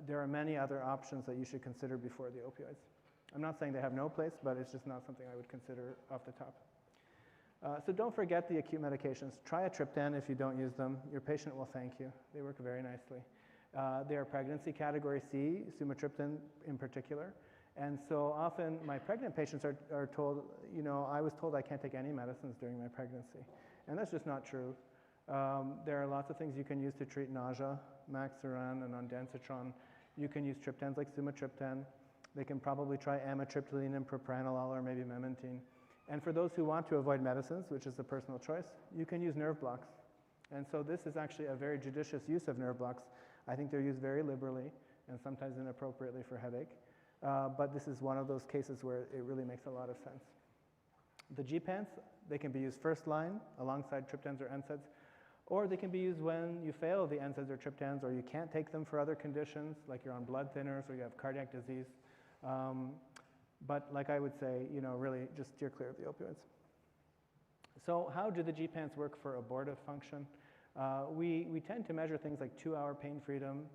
There are many other options that you should consider before the opioids. I'm not saying they have no place, but it's just not something I would consider off the top. So don't forget the acute medications. Try a triptan if you don't use them. Your patient will thank you. They work very nicely. They are pregnancy category C, sumatriptan in particular, And so often my pregnant patients are told, you know, I was told I can't take any medicines during my pregnancy. And that's just not true. There are lots of things you can use to treat nausea, Maxaran and ondansetron. You can use triptans like sumatriptan. They can probably try amitriptyline and propranolol or maybe memantine. And for those who want to avoid medicines, which is a personal choice, you can use nerve blocks. And so this is actually a very judicious use of nerve blocks. I think they're used very liberally and sometimes inappropriately for headache. But this is one of those cases where it really makes a lot of sense. The gepants, they can be used first line alongside triptans or NSAIDs, or they can be used when you fail the NSAIDs or triptans, or you can't take them for other conditions, like you're on blood thinners or you have cardiac disease. But like I would say, you know, really just steer clear of the opioids. So how do the gepants work for abortive function? We tend to measure things like 2-hour pain freedom,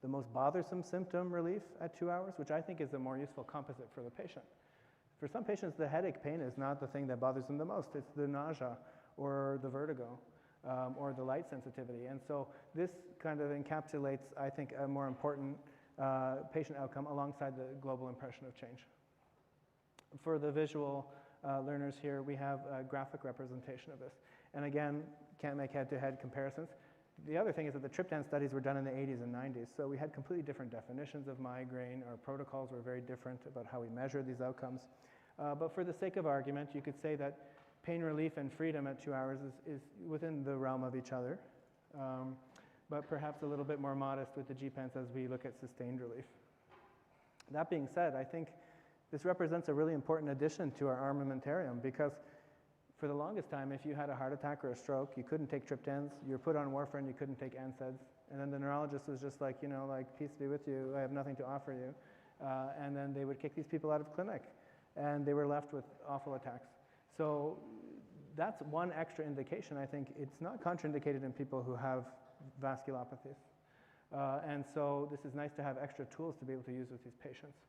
the most bothersome symptom relief at 2 hours, which I think is a more useful composite for the patient. For some patients, the headache pain is not the thing that bothers them the most. It's the nausea or the vertigo or the light sensitivity. And so this kind of encapsulates, I think, a more important patient outcome alongside the global impression of change. For the visual learners here, we have a graphic representation of this. And again, can't make head-to-head comparisons. The other thing is that the triptan studies were done in the 80s and 90s, so we had completely different definitions of migraine. Our protocols were very different about how we measure these outcomes. But for the sake of argument, you could say that pain relief and freedom at 2 hours is within the realm of each other, but perhaps a little bit more modest with the gepants as we look at sustained relief. That being said, I think this represents a really important addition to our armamentarium, because for the longest time, if you had a heart attack or a stroke, you couldn't take triptans, you were put on warfarin, you couldn't take NSAIDs, and then the neurologist was just like, you know, like, peace be with you, I have nothing to offer you. And then they would kick these people out of clinic, and they were left with awful attacks. So that's one extra indication. I think it's not contraindicated in people who have vasculopathies. And so this is nice to have extra tools to be able to use with these patients.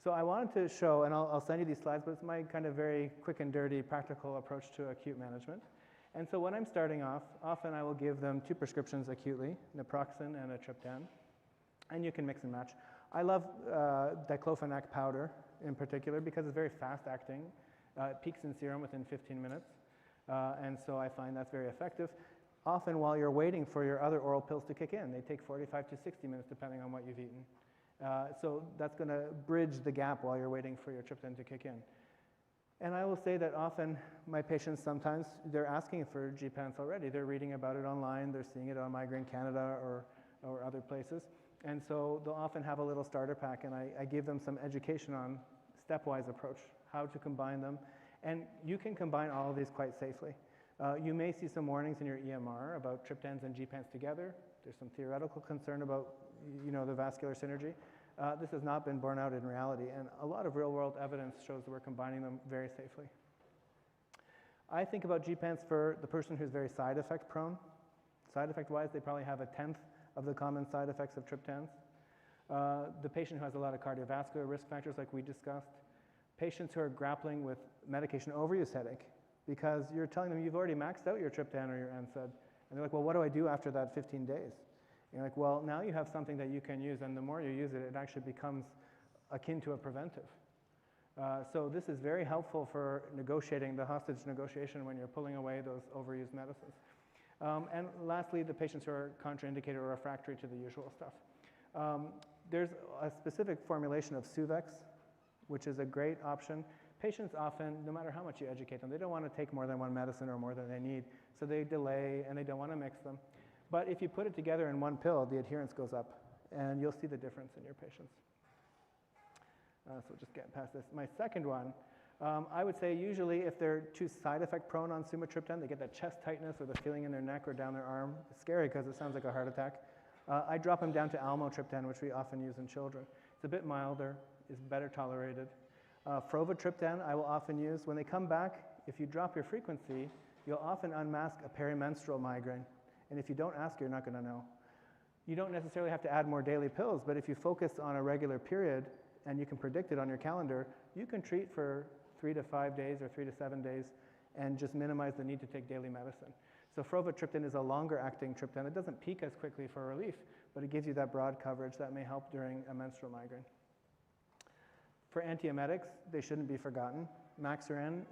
So I wanted to show, and I'll send you these slides, but it's my kind of very quick and dirty practical approach to acute management. And so when I'm starting off, often I will give them 2 prescriptions acutely, naproxen and a triptan, and you can mix and match. I love diclofenac powder in particular because it's very fast acting. It peaks in serum within 15 minutes, and so I find that's very effective. Often while you're waiting for your other oral pills to kick in, they take 45 to 60 minutes depending on what you've eaten. So that's going to bridge the gap while you're waiting for your triptan to kick in. And I will say that often my patients sometimes, they're asking for gepants already. They're reading about it online, they're seeing it on Migraine Canada or other places. And so they'll often have a little starter pack, and I give them some education on stepwise approach, how to combine them. And you can combine all of these quite safely. You may see some warnings in your EMR about triptans and gepants together. There's some theoretical concern about, you know, the vascular synergy. This has not been borne out in reality, and a lot of real-world evidence shows that we're combining them very safely. I think about gepants for the person who's very side effect prone. Side effect-wise, they probably have 1/10 of the common side effects of triptans. The patient who has a lot of cardiovascular risk factors like we discussed. Patients who are grappling with medication overuse headache, because you're telling them you've already maxed out your triptan or your NSAID. And they're like, well, what do I do after that 15 days? And you're like, well, now you have something that you can use, and the more you use it, it actually becomes akin to a preventive. So this is very helpful for negotiating the hostage negotiation when you're pulling away those overused medicines. And lastly, the patients who are contraindicated or refractory to the usual stuff. There's a specific formulation of Suvex, which is a great option. Patients often, no matter how much you educate them, they don't want to take more than one medicine or more than they need, so they delay and they don't want to mix them. But if you put it together in one pill, the adherence goes up, and you'll see the difference in your patients. So just get past this. My second one, I would say usually if they're too side effect prone on sumatriptan, they get that chest tightness or the feeling in their neck or down their arm. It's scary because it sounds like a heart attack. I drop them down to almotriptan, which we often use in children. It's a bit milder, is better tolerated. Frovatriptan I will often use. When they come back, if you drop your frequency, you'll often unmask a perimenstrual migraine. And if you don't ask, you're not going to know. You don't necessarily have to add more daily pills, but if you focus on a regular period and you can predict it on your calendar, you can treat for 3 to 5 days or 3 to 7 days and just minimize the need to take daily medicine. So frovatriptan is a longer acting triptan. It doesn't peak as quickly for relief, but it gives you that broad coverage that may help during a menstrual migraine. For antiemetics, they shouldn't be forgotten. Maxaren,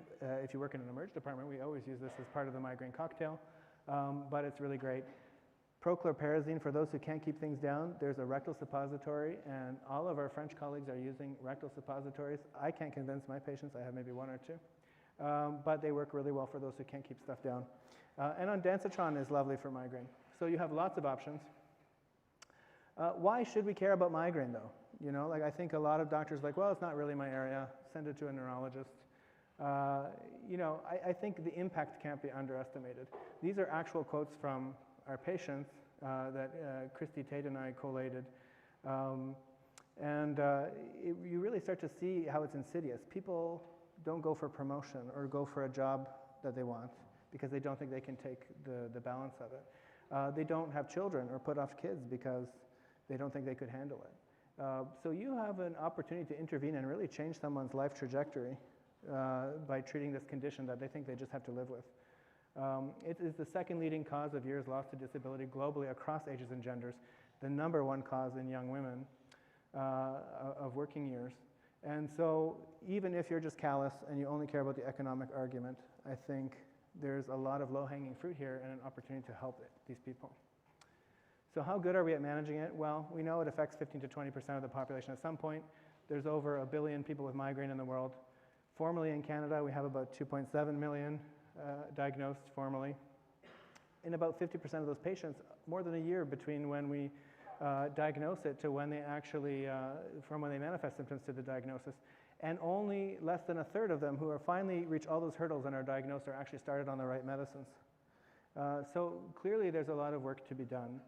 if you work in an emerge department, we always use this as part of the migraine cocktail, but it's really great. Prochlorperazine, for those who can't keep things down, there's a rectal suppository, and all of our French colleagues are using rectal suppositories. I can't convince my patients, I have maybe one or two, but they work really well for those who can't keep stuff down. And ondansetron is lovely for migraine. So you have lots of options. Why should we care about migraine though? You know, like I think a lot of doctors are like, well, it's not really my area, send it to a neurologist. You know, I think the impact can't be underestimated. These are actual quotes from our patients that Christy Tate and I collated. You really start to see how it's insidious. People don't go for promotion or go for a job that they want because they don't think they can take the balance of it. They don't have children or put off kids because they don't think they could handle it. So you have an opportunity to intervene and really change someone's life trajectory by treating this condition that they think they just have to live with. It is the second leading cause of years lost to disability globally across ages and genders, the #1 cause in young women of working years. And so even if you're just callous and you only care about the economic argument, I think there's a lot of low-hanging fruit here and an opportunity to help these people. So how good are we at managing it? Well, we know it affects 15 to 20% of the population at some point. There's over 1 billion people with migraine in the world. Formally in Canada, we have about 2.7 million diagnosed formally. In about 50% of those patients, more than a year between when we diagnose it to when they actually, from when they manifest symptoms to the diagnosis. And only less than a third of them who are finally reach all those hurdles and are diagnosed are actually started on the right medicines. So clearly there's a lot of work to be done.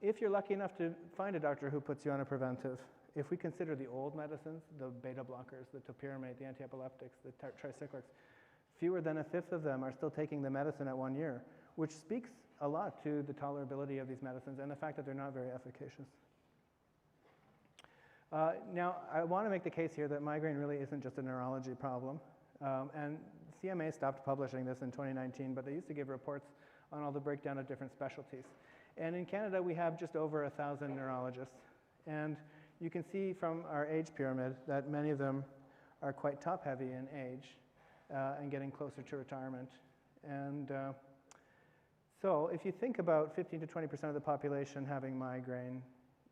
If you're lucky enough to find a doctor who puts you on a preventive, if we consider the old medicines, the beta blockers, the topiramate, the antiepileptics, the tricyclics, fewer than 1/5 of them are still taking the medicine at 1 year, which speaks a lot to the tolerability of these medicines and the fact that they're not very efficacious. Now, I want to make the case here that migraine really isn't just a neurology problem. And CMA stopped publishing this in 2019, but they used to give reports on all the breakdown of different specialties. And in Canada, we have just over 1,000 neurologists. And you can see from our age pyramid that many of them are quite top-heavy in age and getting closer to retirement. And so if you think about 15 to 20% of the population having migraine,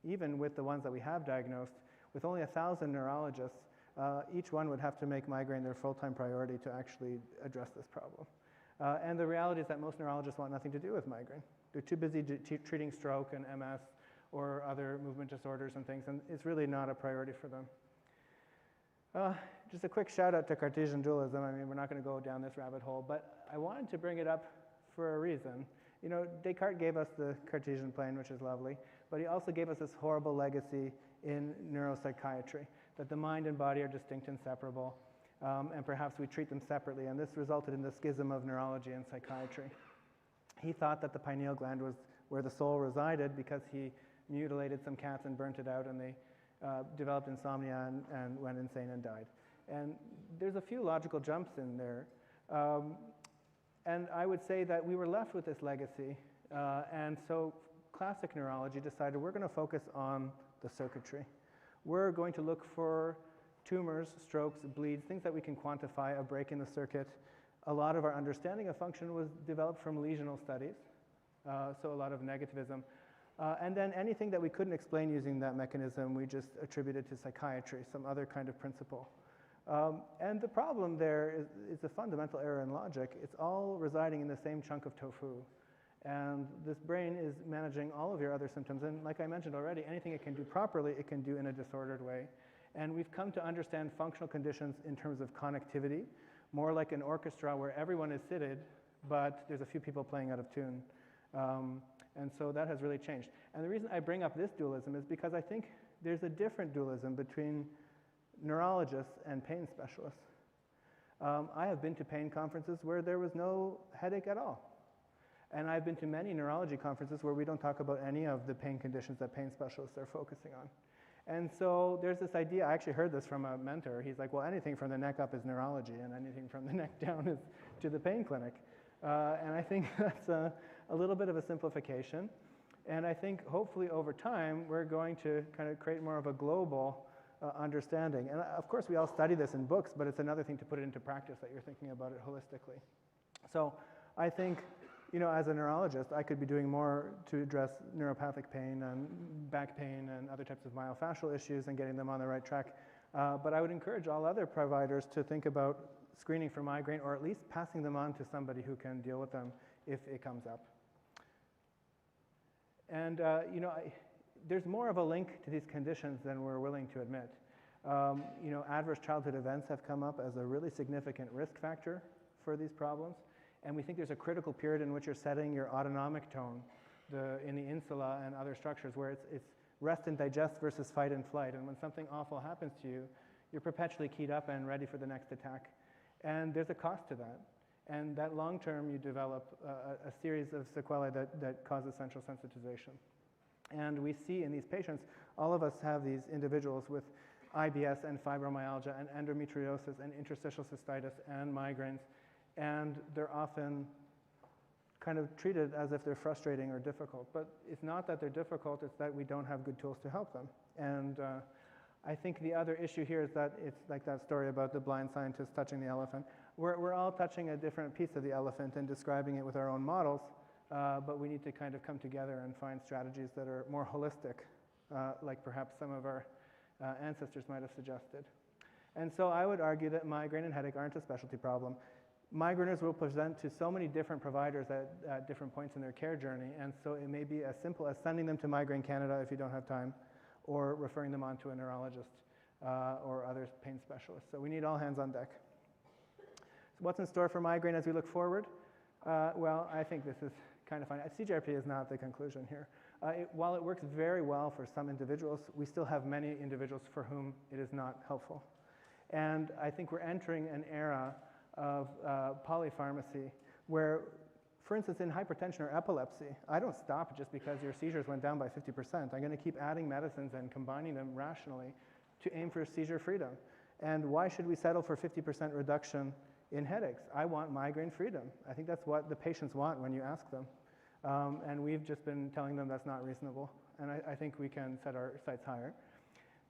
even with the ones that we have diagnosed, with only 1,000 neurologists, each one would have to make migraine their full-time priority to actually address this problem. And the reality is that most neurologists want nothing to do with migraine. They're too busy treating stroke and MS or other movement disorders and things, and it's really not a priority for them. Just a quick shout out to Cartesian dualism. I mean, we're not going to go down this rabbit hole, but I wanted to bring it up for a reason. You know, Descartes gave us the Cartesian plane, which is lovely, but he also gave us this horrible legacy in neuropsychiatry, that the mind and body are distinct and separable, and perhaps we treat them separately, and this resulted in the schism of neurology and psychiatry. He thought that the pineal gland was where the soul resided because he mutilated some cats and burnt it out, and they developed insomnia and went insane and died. And there's a few logical jumps in there. And I would say that we were left with this legacy, and so classic neurology decided we're going to focus on the circuitry. We're going to look for tumors, strokes, bleeds, things that we can quantify, a break in the circuit. A lot of our understanding of function was developed from lesional studies, so a lot of negativism. And then anything that we couldn't explain using that mechanism, we just attributed to psychiatry, some other kind of principle. And the problem there is a fundamental error in logic. It's all residing in the same chunk of tofu. And this brain is managing all of your other symptoms. And like I mentioned already, anything it can do properly, it can do in a disordered way. And we've come to understand functional conditions in terms of connectivity, more like an orchestra where everyone is seated, but there's a few people playing out of tune. And so that has really changed. And the reason I bring up this dualism is because I think there's a different dualism between neurologists and pain specialists. I have been to pain conferences where there was no headache at all. And I've been to many neurology conferences where we don't talk about any of the pain conditions that pain specialists are focusing on. And so there's this idea, I actually heard this from a mentor. He's like, well, anything from the neck up is neurology, and anything from the neck down is to the pain clinic. And I think that's a little bit of a simplification. And I think hopefully over time, we're going to kind of create more of a global understanding. And of course, we all study this in books, but it's another thing to put it into practice that you're thinking about it holistically. So I think, as a neurologist, I could be doing more to address neuropathic pain and back pain and other types of myofascial issues and getting them on the right track. But I would encourage all other providers to think about screening for migraine, or at least passing them on to somebody who can deal with them if it comes up. And there's more of a link to these conditions than we're willing to admit. Adverse childhood events have come up as a really significant risk factor for these problems. And we think there's a critical period in which you're setting your autonomic tone in the insula and other structures where it's rest and digest versus fight and flight. And when something awful happens to you, you're perpetually keyed up and ready for the next attack. And there's a cost to that. And that long term, you develop a series of sequelae that causes central sensitization. And we see in these patients, all of us have these individuals with IBS and fibromyalgia and endometriosis and interstitial cystitis and migraines. And they're often kind of treated as if they're frustrating or difficult. But it's not that they're difficult, it's that we don't have good tools to help them. And I think the other issue here is that it's like that story about the blind scientist touching the elephant. We're all touching a different piece of the elephant and describing it with our own models, but we need to kind of come together and find strategies that are more holistic, like perhaps some of our ancestors might have suggested. And so I would argue that migraine and headache aren't a specialty problem. Migraineurs will present to so many different providers at different points in their care journey, and so it may be as simple as sending them to Migraine Canada if you don't have time, or referring them on to a neurologist or other pain specialists. So we need all hands on deck. So what's in store for migraine as we look forward? Well, I think this is kind of fun. CGRP is not the conclusion here. While it works very well for some individuals, we still have many individuals for whom it is not helpful. And I think we're entering an era of polypharmacy where, for instance, in hypertension or epilepsy, I don't stop just because your seizures went down by 50%. I'm going to keep adding medicines and combining them rationally to aim for seizure freedom. And why should we settle for 50% reduction in headaches? I want migraine freedom. I think that's what the patients want when you ask them. And we've just been telling them that's not reasonable. And I think we can set our sights higher.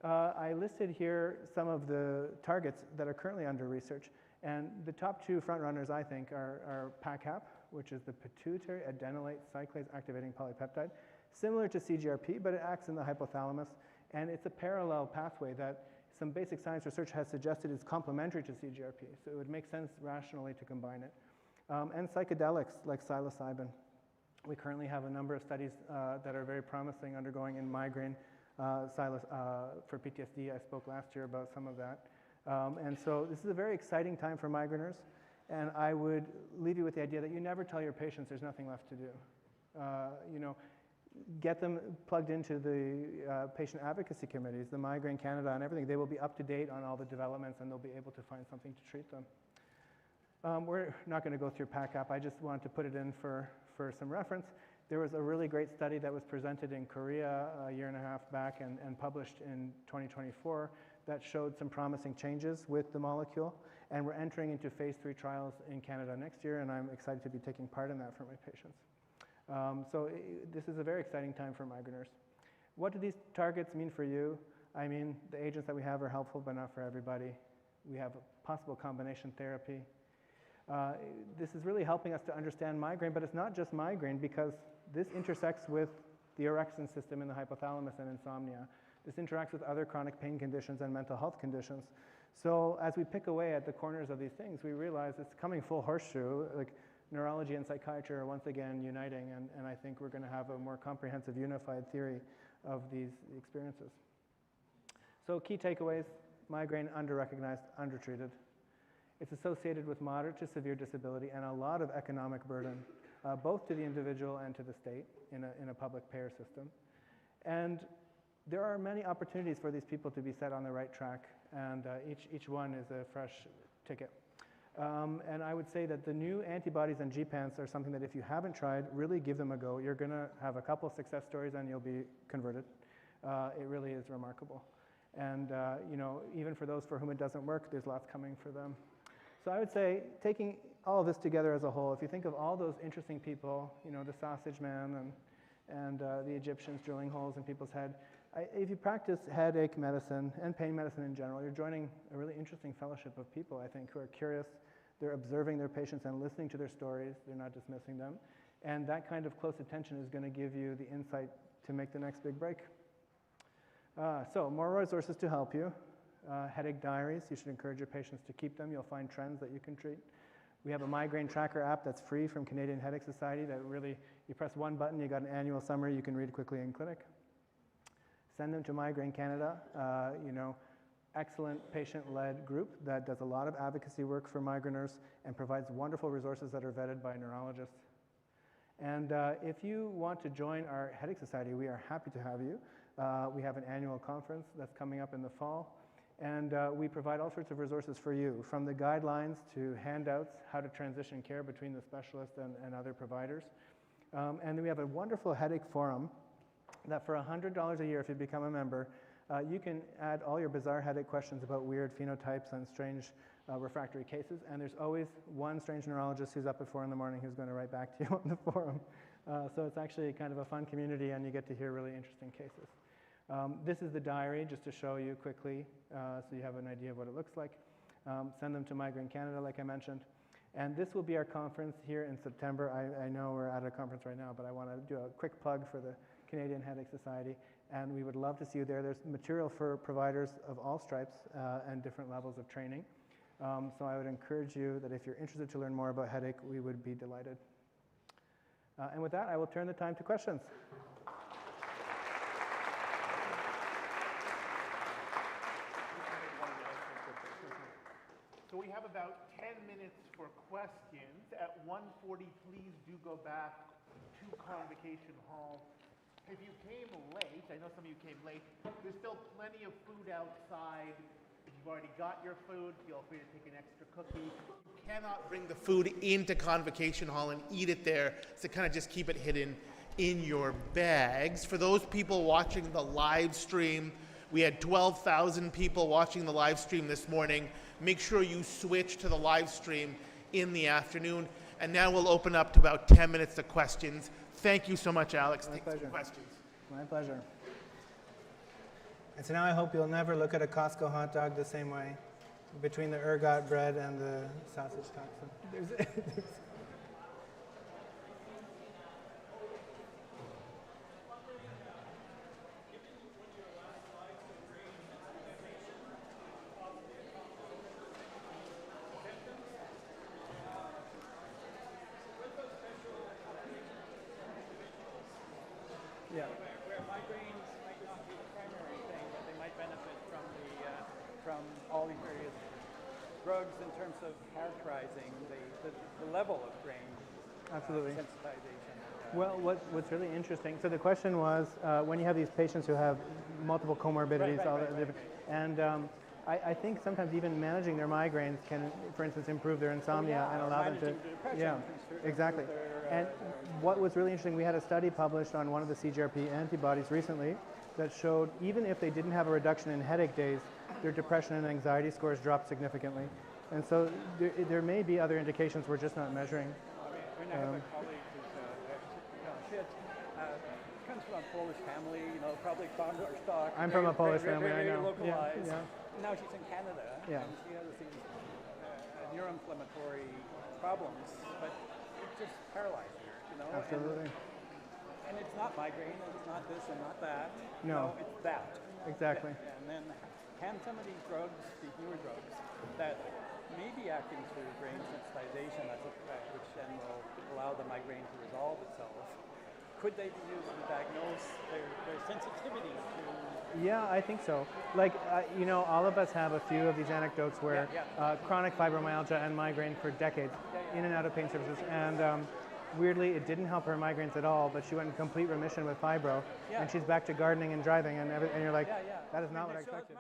I listed here some of the targets that are currently under research. And the top two frontrunners, I think, are PACAP, which is the pituitary adenylate cyclase activating polypeptide, similar to CGRP, but it acts in the hypothalamus. And it's a parallel pathway that some basic science research has suggested is complementary to CGRP. So it would make sense rationally to combine it. And psychedelics like psilocybin. We currently have a number of studies that are very promising undergoing in migraine for PTSD. I spoke last year about some of that. And so this is a very exciting time for migraineurs. And I would leave you with the idea that you never tell your patients there's nothing left to do. Get them plugged into the patient advocacy committees, the Migraine Canada and everything. They will be up to date on all the developments and they'll be able to find something to treat them. We're not going to go through PACAP. I just wanted to put it in for some reference. There was a really great study that was presented in Korea a year and a half back and published in 2024 that showed some promising changes with the molecule. And we're entering into phase 3 trials in Canada next year, and I'm excited to be taking part in that for my patients. This is a very exciting time for migraineurs. What do these targets mean for you? I mean, the agents that we have are helpful, but not for everybody. We have a possible combination therapy. This is really helping us to understand migraine, but it's not just migraine because this intersects with the orexin system in the hypothalamus and insomnia. This interacts with other chronic pain conditions and mental health conditions. So as we pick away at the corners of these things, we realize it's coming full horseshoe. Like neurology and psychiatry are once again uniting, and I think we're going to have a more comprehensive, unified theory of these experiences. So key takeaways: migraine under-recognized, undertreated. It's associated with moderate to severe disability and a lot of economic burden, both to the individual and to the state in a public payer system. And there are many opportunities for these people to be set on the right track, and each one is a fresh ticket. And I would say that the new antibodies and GPANs are something that if you haven't tried, really give them a go. You're going to have a couple success stories and you'll be converted. It really is remarkable. And even for those for whom it doesn't work, there's lots coming for them. So I would say, taking all of this together as a whole, if you think of all those interesting people, the sausage man and the Egyptians drilling holes in people's head, If you practice headache medicine and pain medicine in general, you're joining a really interesting fellowship of people, I think, who are curious. They're observing their patients and listening to their stories. They're not dismissing them. And that kind of close attention is going to give you the insight to make the next big break. So more resources to help you. Headache diaries, you should encourage your patients to keep them. You'll find trends that you can treat. We have a migraine tracker app that's free from Canadian Headache Society that really, you press one button, you got an annual summary you can read quickly in clinic. Send them to Migraine Canada, excellent patient-led group that does a lot of advocacy work for migraineurs and provides wonderful resources that are vetted by neurologists. And if you want to join our Headache Society, we are happy to have you. We have an annual conference that's coming up in the fall. And we provide all sorts of resources for you, from the guidelines to handouts, how to transition care between the specialist and other providers. And then we have a wonderful headache forum that for $100 a year, if you become a member, you can add all your bizarre headache questions about weird phenotypes and strange refractory cases. And there's always one strange neurologist who's up at 4 in the morning who's going to write back to you on the forum. So it's actually kind of a fun community, and you get to hear really interesting cases. This is the diary, just to show you quickly, so you have an idea of what it looks like. Send them to Migraine Canada, like I mentioned. And this will be our conference here in September. I know we're at a conference right now, but I want to do a quick plug for the Canadian Headache Society, and we would love to see you there. There's material for providers of all stripes and different levels of training. So I would encourage you that if you're interested to learn more about headache, we would be delighted. And with that, I will turn the time to questions. So we have about 10 minutes for questions. At 1:40, please do go back to Convocation Hall. If you came late, I know some of you came late, there's still plenty of food outside. If you've already got your food, feel free to take an extra cookie. You cannot bring the food into Convocation Hall and eat it there, so kind of just keep it hidden in your bags. For those people watching the live stream, we had 12,000 people watching the live stream this morning. Make sure you switch to the live stream in the afternoon. And now we'll open up to about 10 minutes of questions. Thank you so much, Alex. My Take some pleasure. questions. My pleasure. And so now I hope you'll never look at a Costco hot dog the same way, between the ergot bread and the sausage toxin. Yeah. Where migraines might not be the primary thing, but they might benefit from all these various drugs in terms of characterizing the level of brain Absolutely. sensitization. Well, what's really interesting, so the question was, when you have these patients who have multiple comorbidities, and I think sometimes even managing their migraines can, for instance, improve their insomnia and allow them to, depression, exactly. And what was really interesting, we had a study published on one of the CGRP antibodies recently that showed even if they didn't have a reduction in headache days, their depression and anxiety scores dropped significantly. And so there may be other indications we're just not measuring. I have a colleague who's comes from a Polish family, probably farmer stock. I'm from a Polish family, I very know. localized. Yeah. Now she's in Canada, Yeah. and she has these neuroinflammatory problems, but it's just paralyzing her, Absolutely. And it's not migraine, and it's not this and not that. No. It's that. Exactly. And then can some of these drugs, these newer drugs, that may be acting through brain sensitization as a effect, which then will allow the migraine to resolve itself, could they be used to diagnose their sensitivity to... Yeah, I think so. Like, all of us have a few of these anecdotes where chronic fibromyalgia and migraine for decades, in and out of pain services, and weirdly, it didn't help her migraines at all, but she went in complete remission with fibro, and she's back to gardening and driving, and you're like, that is not what I expected.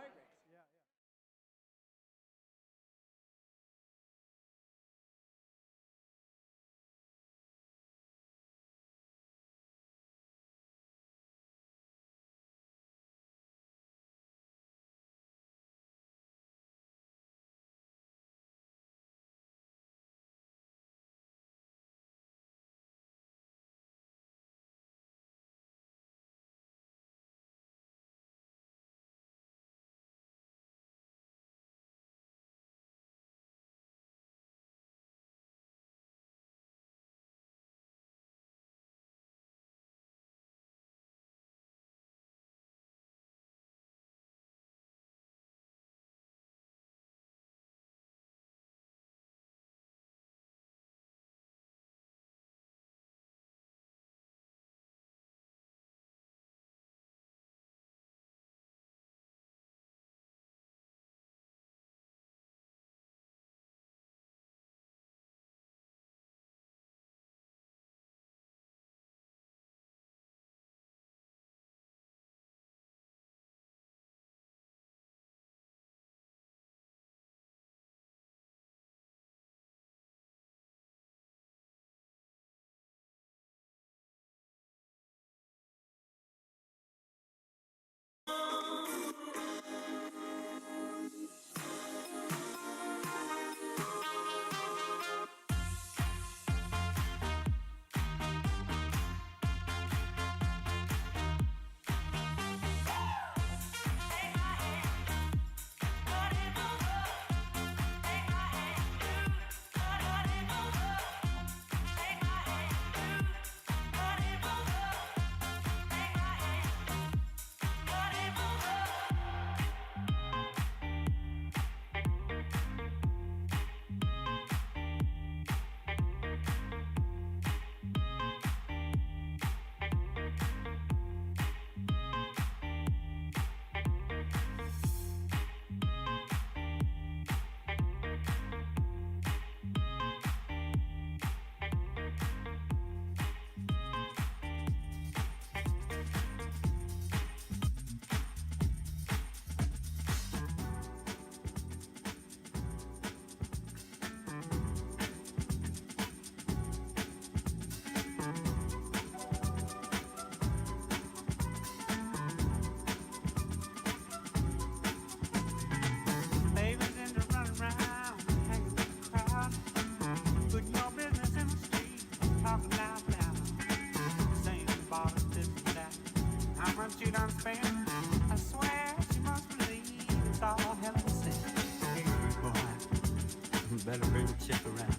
better bring the chick around.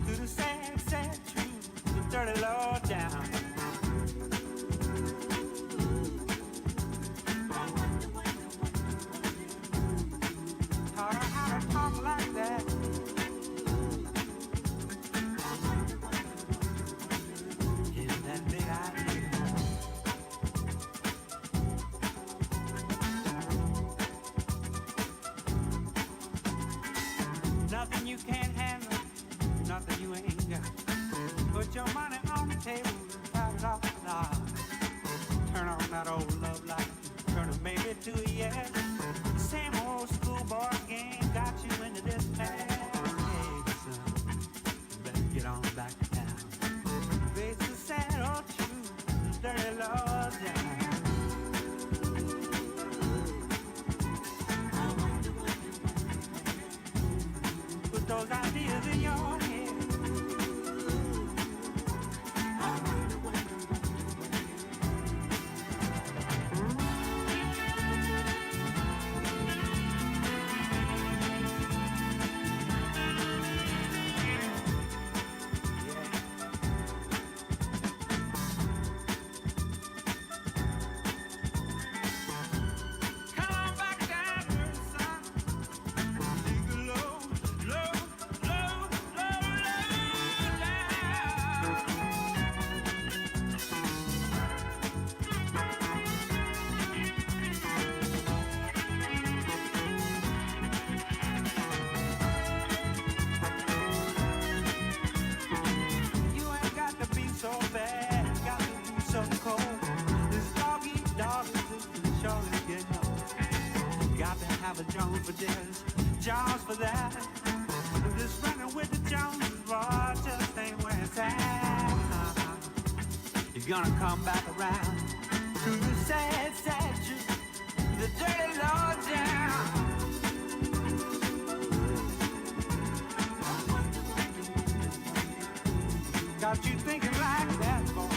To the sad, sad truth, the dirty low down. Taught her how to talk like that. Give that big idea. Nothing you can't handle, nothing you ain't got. Put your money on the table and top it off the lot. Turn on that old love light, turn a maybe to a yes. Same old schoolboy game got you into this mess. Hey, son, you better get on back to town. Face the sad old truth, the dirty laws down. Put those ideas in your head. For this, Jones for that. This running with the Joneses, boy, just ain't where it's at. You're gonna come back around to the sad, sad truth, the dirty low down. Got you thinking like that, boy.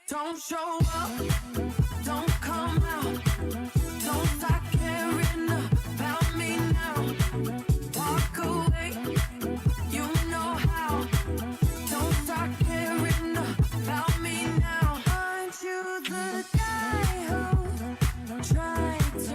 Don't show up, don't come out, don't start caring about me now. Walk away, you know how. Don't start caring about me now. Aren't you the guy who tried to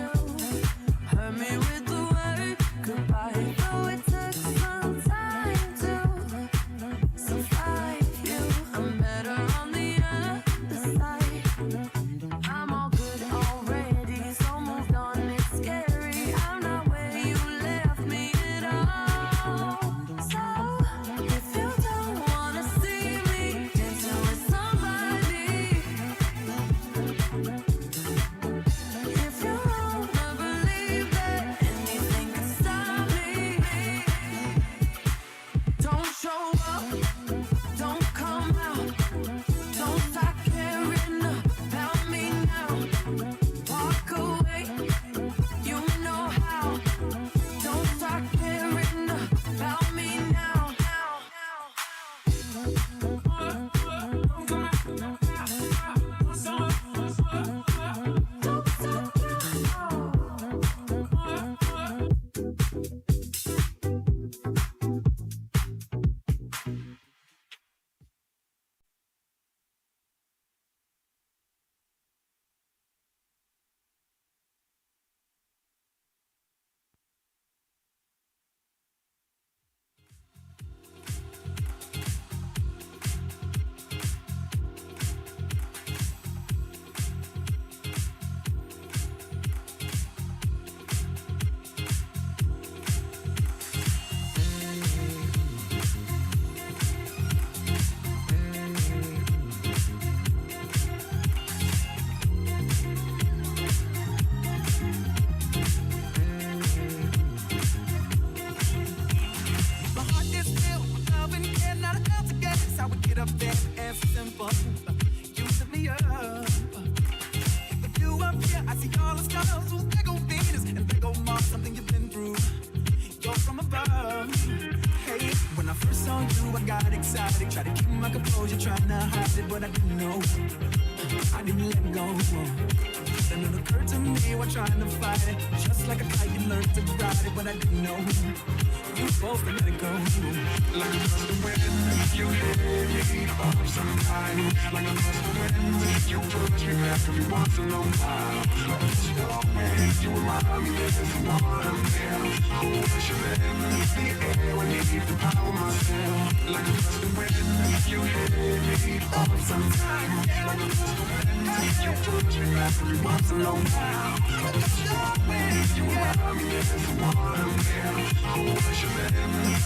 the stars, well, there go Venus, and there go Mars, something you've been through. You're from above. Hey, when I first saw you, I got excited. Tried to keep my composure, trying to hide it, but I didn't know. I didn't let go. Then it occurred to me while trying to fight it. Just like a kite, you learned to ride it, but I didn't know. You both let it go. Like a gust of wind, you hit me up sometime. Like a gust of wind, you push me back every once in a while. Like a gust of wind, you remind me there's someone I'm there. I wish you let the air when you need to power myself. Like a gust of wind, you hit me up sometime. Like a gust of wind, you push me back every once in a while. Like a gust of wind, you remind me there's someone I'm there. I wish you let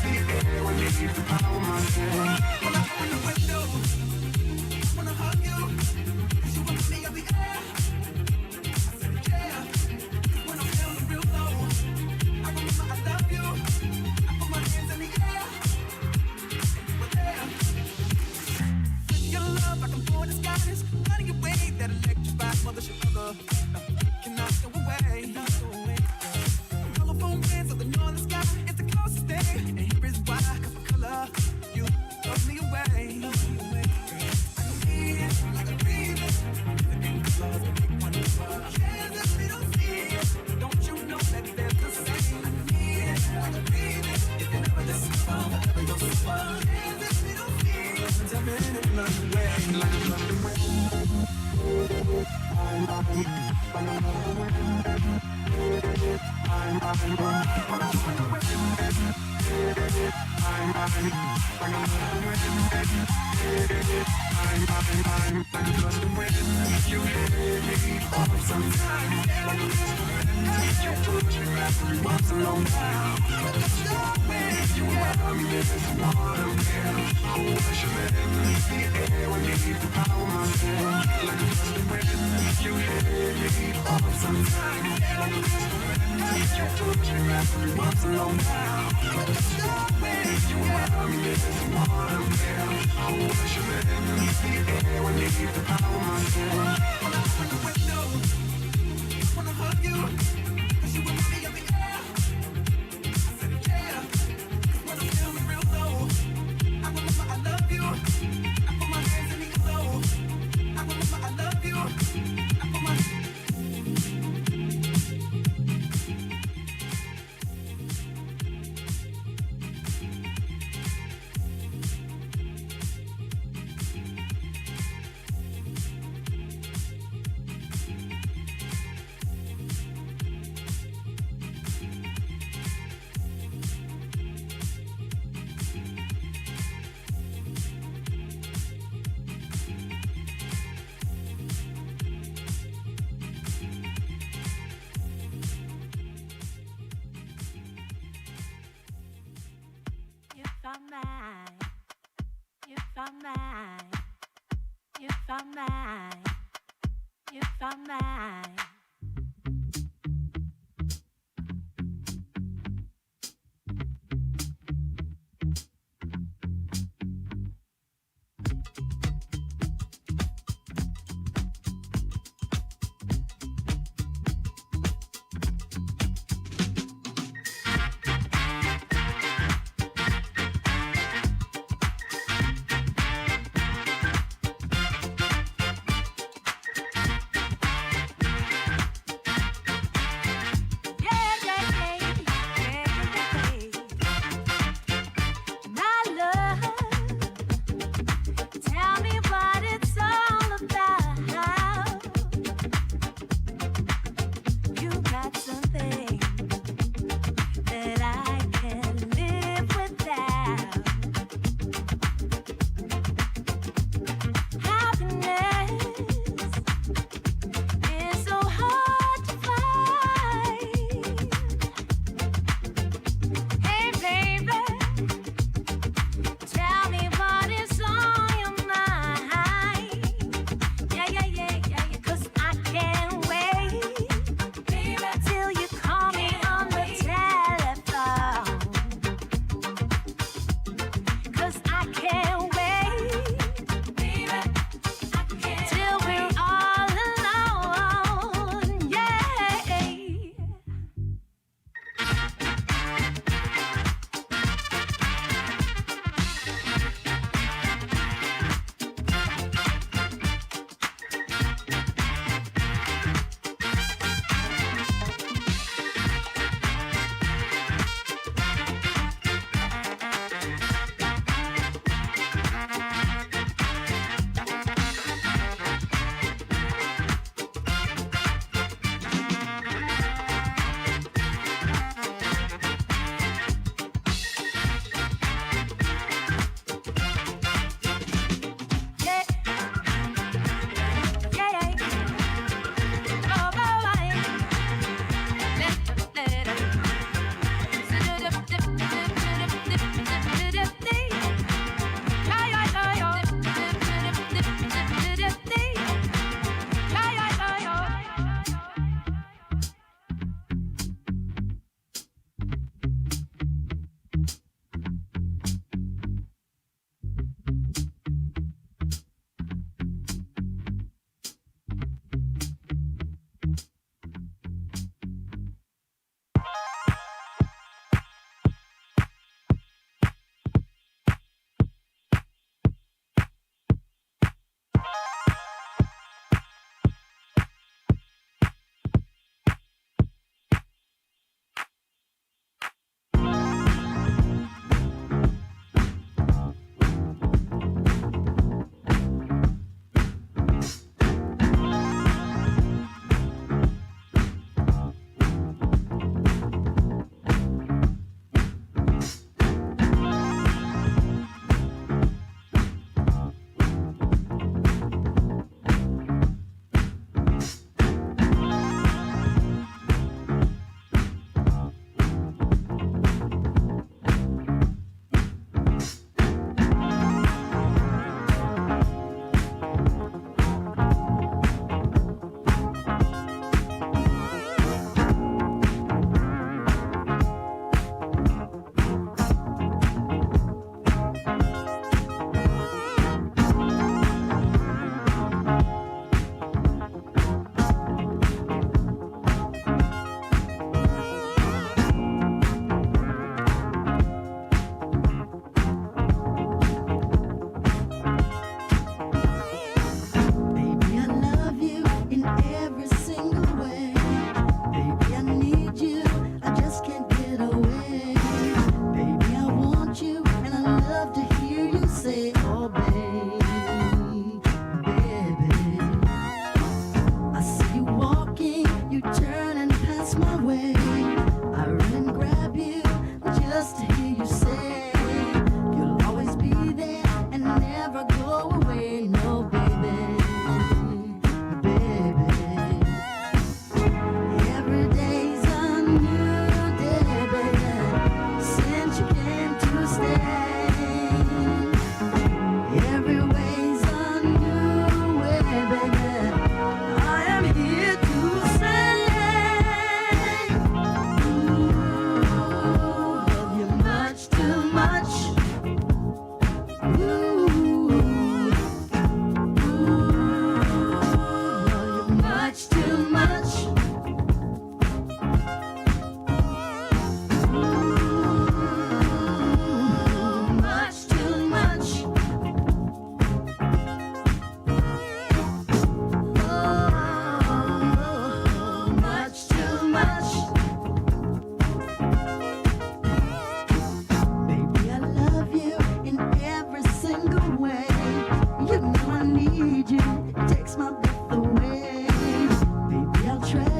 the air when you need to power myself. When I open the window, I wanna hug you, 'cause you remind me of the air. I said yeah, 'cause when I'm feeling real low, I remember I love you. I put my hands in the air, and you were there. With your love, I can pour the skies, running away, that electrified mothership other cannot go away. Telephone bands of the northern sky, it's the closest thing, and here is why, 'cause my color, you love me away. I need it like a breather. The ink claws will make one of us. Cares if we don't see it. Don't you know that they're the same? I need it like a breather. If you're never this far, forever you're so far. Cares if we don't see it. Tell me in another way, like another way.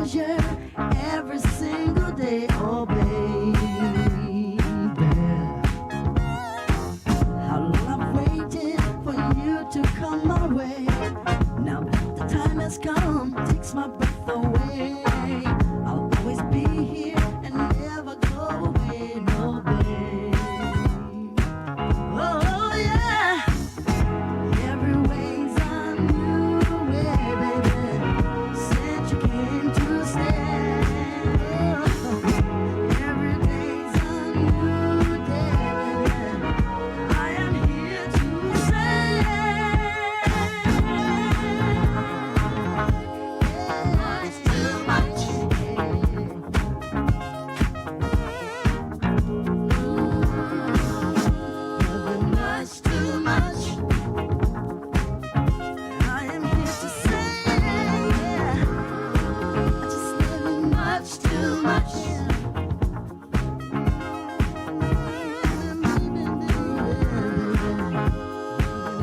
pleasure every single day, oh baby. How long I've waited for you to come my way. Now that the time has come, takes my breath away. I'll always be here and never go away, no babe. Oh yeah, every way's a new way, baby. Since you came to stay, every day's a new day, baby. I am here to say, it's too much. Much too much. I am here to say, I just live much too much.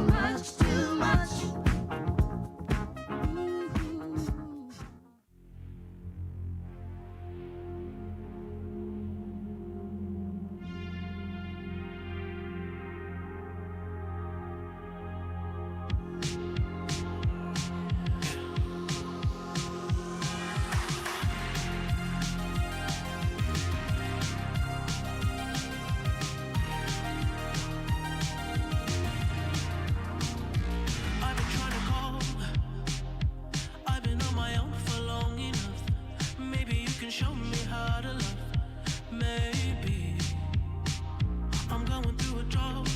Much too much. I've been trying to call. I've been on my own for long enough. Maybe you can show me how to love. Maybe I'm going through a drought.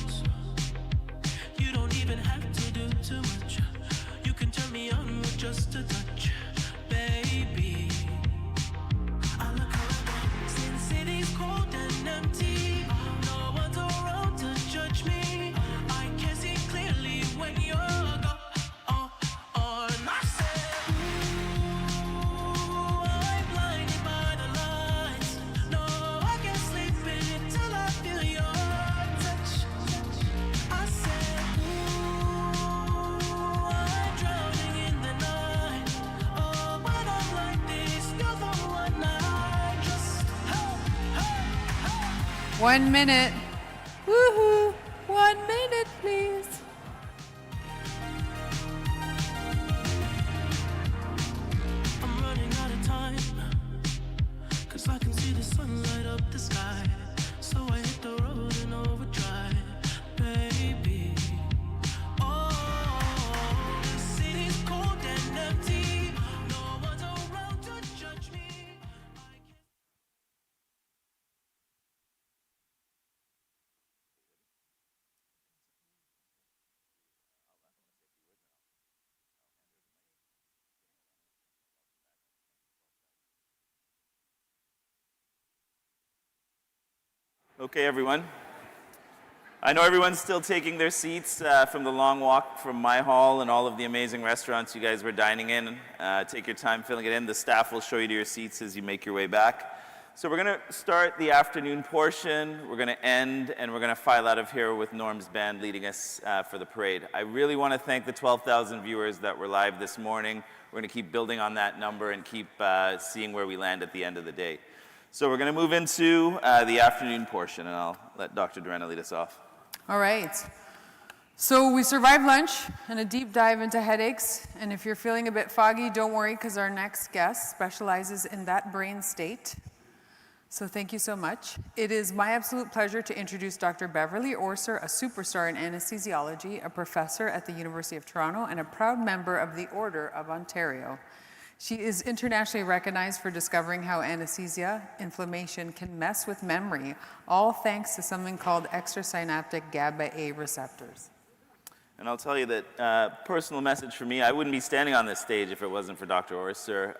You don't even have to do too much. You can turn me on with just a touch, baby. I look around, since city's cold and empty. No one's around to judge me. I can see clearly when you're gone. And I said, ooh, I'm blinded by the lights. No, I can't sleep until I feel your touch. I said, ooh, I'm drowning in the night. Oh, when I'm like this, you're the one I trust. 1 minute. Woohoo! 1 minute, please. I'm running out of time, 'cause I can see the sun light up the sky. So I hit the road in overdrive, baby. Oh, the city's cold and empty. No one's around to judge me. Okay, everyone. I know everyone's still taking their seats from the long walk from my hall and all of the amazing restaurants you guys were dining in. Take your time filling it in. The staff will show you to your seats as you make your way back. So we're going to start the afternoon portion. We're going to end, and we're going to file out of here with Norm's band leading us for the parade. I really want to thank the 12,000 viewers that were live this morning. We're going to keep building on that number and keep seeing where we land at the end of the day. So we're going to move into the afternoon portion, and I'll let Dr. Dorena lead us off. All right. So we survived lunch and a deep dive into headaches. And if you're feeling a bit foggy, don't worry, because our next guest specializes in that brain state. So thank you so much. It is my absolute pleasure to introduce Dr. Beverly Orser, a superstar in anesthesiology, a professor at the University of Toronto, and a proud member of the Order of Ontario. She is internationally recognized for discovering how anesthesia inflammation can mess with memory, all thanks to something called extrasynaptic GABA-A receptors. And I'll tell you that personal message for me, I wouldn't be standing on this stage if it wasn't for Dr. Orser.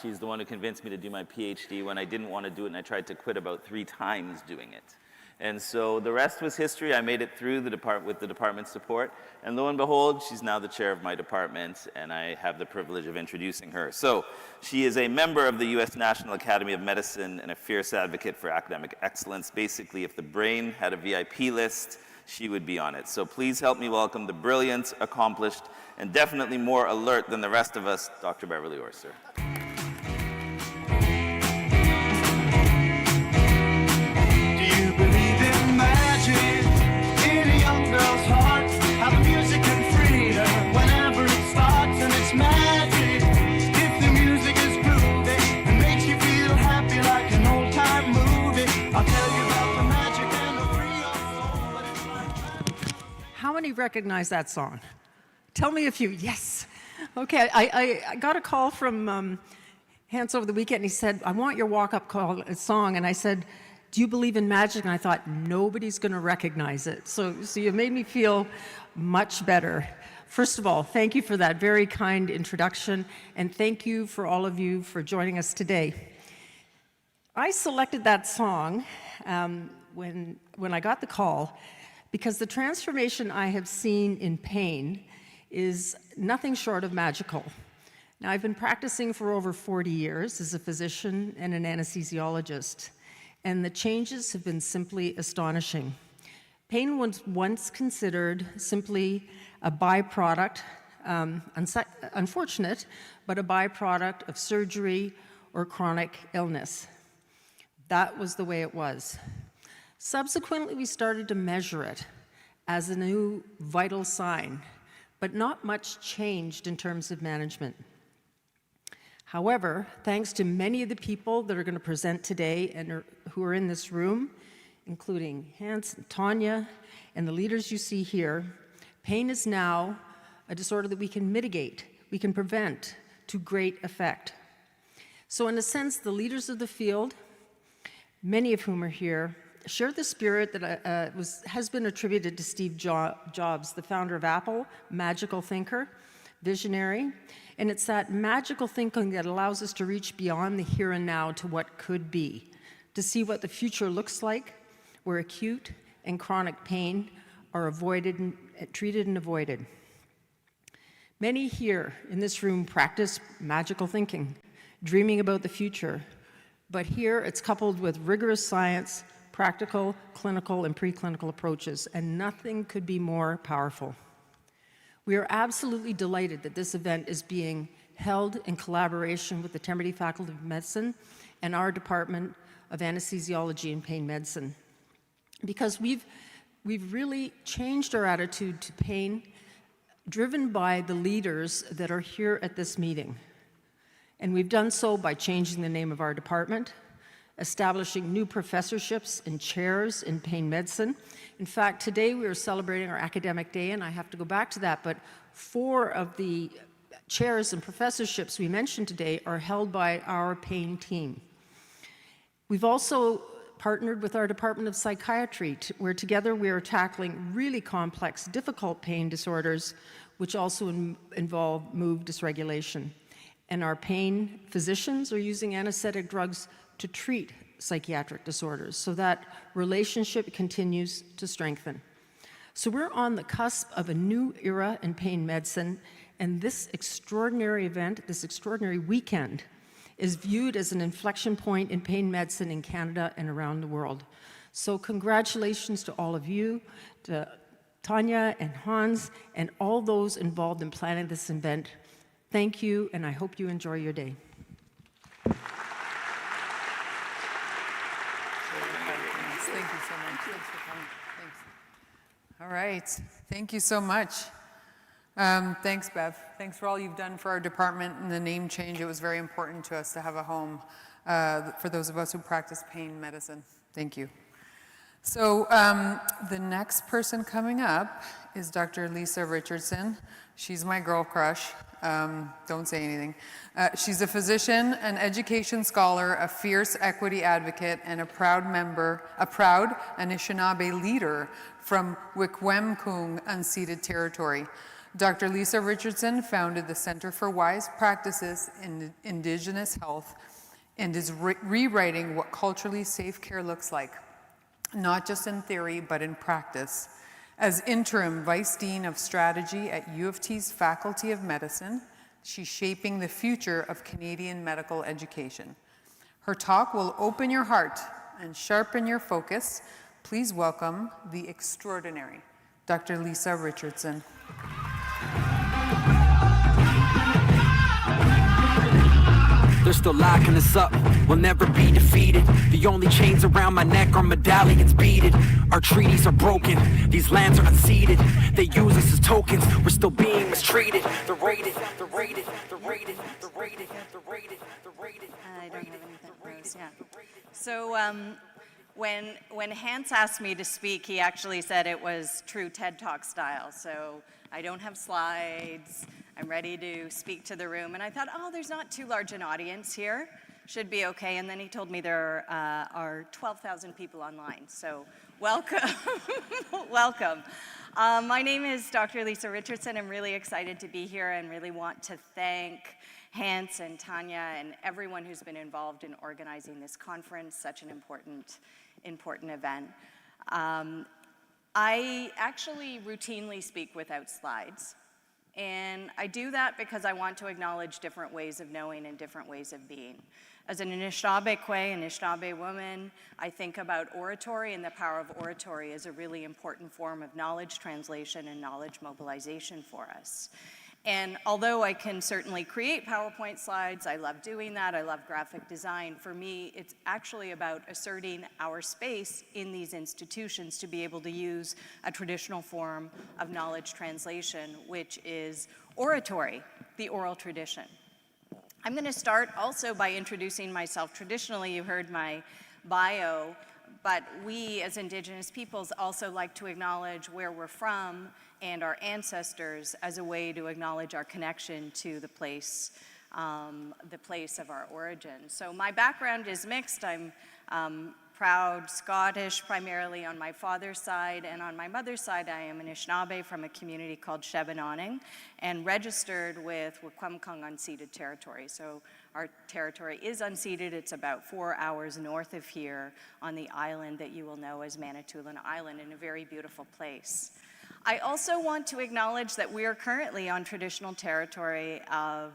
She's the one who convinced me to do my PhD when I didn't want to do it, and I tried to quit about 3 times doing it. And so the rest was history. I made it through with the department's support. And lo and behold, she's now the chair of my department, and I have the privilege of introducing her. So she is a member of the U.S. National Academy of Medicine and a fierce advocate for academic excellence. Basically, if the brain had a VIP list, she would be on it. So please help me welcome the brilliant, accomplished, and definitely more alert than the rest of us, Dr. Beverly Orser. recognize that song? Tell me if you, yes. Okay, I got a call from Hans over the weekend, and he said, I want your walk-up call song. And I said, do you believe in magic? And I thought, nobody's going to recognize it. So you made me feel much better. First of all, thank you for that very kind introduction, and thank you for all of you for joining us today. I selected that song when I got the call because the transformation I have seen in pain is nothing short of magical. Now, I've been practicing for over 40 years as a physician and an anesthesiologist, and the changes have been simply astonishing. Pain was once considered simply a byproduct, unfortunate, but a byproduct of surgery or chronic illness. That was the way it was. Subsequently, we started to measure it as a new vital sign, but not much changed in terms of management. However, thanks to many of the people that are going to present today and who are in this room, including Hans and Tanya and the leaders you see here, pain is now a disorder that we can mitigate, we can prevent to great effect. So in a sense, the leaders of the field, many of whom are here, share the spirit that has been attributed to Steve Jobs, the founder of Apple, magical thinker, visionary. And it's that magical thinking that allows us to reach beyond the here and now to what could be, to see what the future looks like, where acute and chronic pain are avoided and treated and avoided. Many here in this room practice magical thinking, dreaming about the future, but here it's coupled with rigorous science, practical, clinical, and preclinical approaches, and nothing could be more powerful. We are absolutely delighted that this event is being held in collaboration with the Temerity Faculty of Medicine and our Department of Anesthesiology and Pain Medicine, because we've really changed our attitude to pain, driven by the leaders that are here at this meeting. And we've done so by changing the name of our department, establishing new professorships and chairs in pain medicine. In fact, today we are celebrating our academic day, and I have to go back to that, but 4 of the chairs and professorships we mentioned today are held by our pain team. We've also partnered with our Department of Psychiatry, where together we are tackling really complex, difficult pain disorders, which also involve mood dysregulation. And our pain physicians are using anesthetic drugs to treat psychiatric disorders, so that relationship continues to strengthen. So we're on the cusp of a new era in pain medicine, and this extraordinary event, this extraordinary weekend, is viewed as an inflection point in pain medicine in Canada and around the world. So congratulations to all of you, to Tanya and Hans, and all those involved in planning this event. Thank you, and I hope you enjoy your day. Thank you so much. Thanks for coming. Thanks. All right. Thank you so much. Thanks, Bev. Thanks for all you've done for our department and the name change. It was very important to us to have a home for those of us who practice pain medicine. Thank you. So the next person coming up is Dr. Lisa Richardson. She's my girl crush. Don't say anything. She's a physician, an education scholar, a fierce equity advocate, and a proud Anishinaabe leader from Wikwemkung unceded territory. Dr. Lisa Richardson founded the Center for Wise Practices in Indigenous Health and is rewriting what culturally safe care looks like, not just in theory, but in practice. As interim Vice Dean of Strategy at U of T's Faculty of Medicine, she's shaping the future of Canadian medical education. Her talk will open your heart and sharpen your focus. Please welcome the extraordinary Dr. Lisa Richardson. They're still locking us up, we'll never be defeated. The only chains around my neck are medallions beaded. Our treaties are broken, these lands are unceded. They use us as tokens, we're still being mistreated. They're raided, they're raided, they're raided, they're raided, they're raided, they're raided. I don't have anything, Rose, yeah. So when Hans asked me to speak, he actually said it was true TED Talk style. So I don't have slides. I'm ready to speak to the room. And I thought, oh, there's not too large an audience here. Should be okay. And then he told me there are 12,000 people online. So welcome. Welcome. My name is Dr. Lisa Richardson. I'm really excited to be here and really want to thank Hans and Tanya and everyone who's been involved in organizing this conference, such an important event. I actually routinely speak without slides. And I do that because I want to acknowledge different ways of knowing and different ways of being. As an Anishinaabe Kwe, Anishinaabe woman, I think about oratory and the power of oratory as a really important form of knowledge translation and knowledge mobilization for us. And although I can certainly create PowerPoint slides, I love doing that, I love graphic design, for me it's actually about asserting our space in these institutions to be able to use a traditional form of knowledge translation, which is oratory, the oral tradition. I'm going to start also by introducing myself. Traditionally, you heard my bio, but we as Indigenous peoples also like to acknowledge where we're from and our ancestors as a way to acknowledge our connection to the place of our origin. So my background is mixed. I'm proud Scottish, primarily on my father's side, and on my mother's side, I am Anishinaabe from a community called Shebanoning, and registered with Wakwamkong unceded territory. So our territory is unceded. It's about 4 hours north of here on the island that you will know as Manitoulin Island, in a very beautiful place. I also want to acknowledge that we are currently on traditional territory of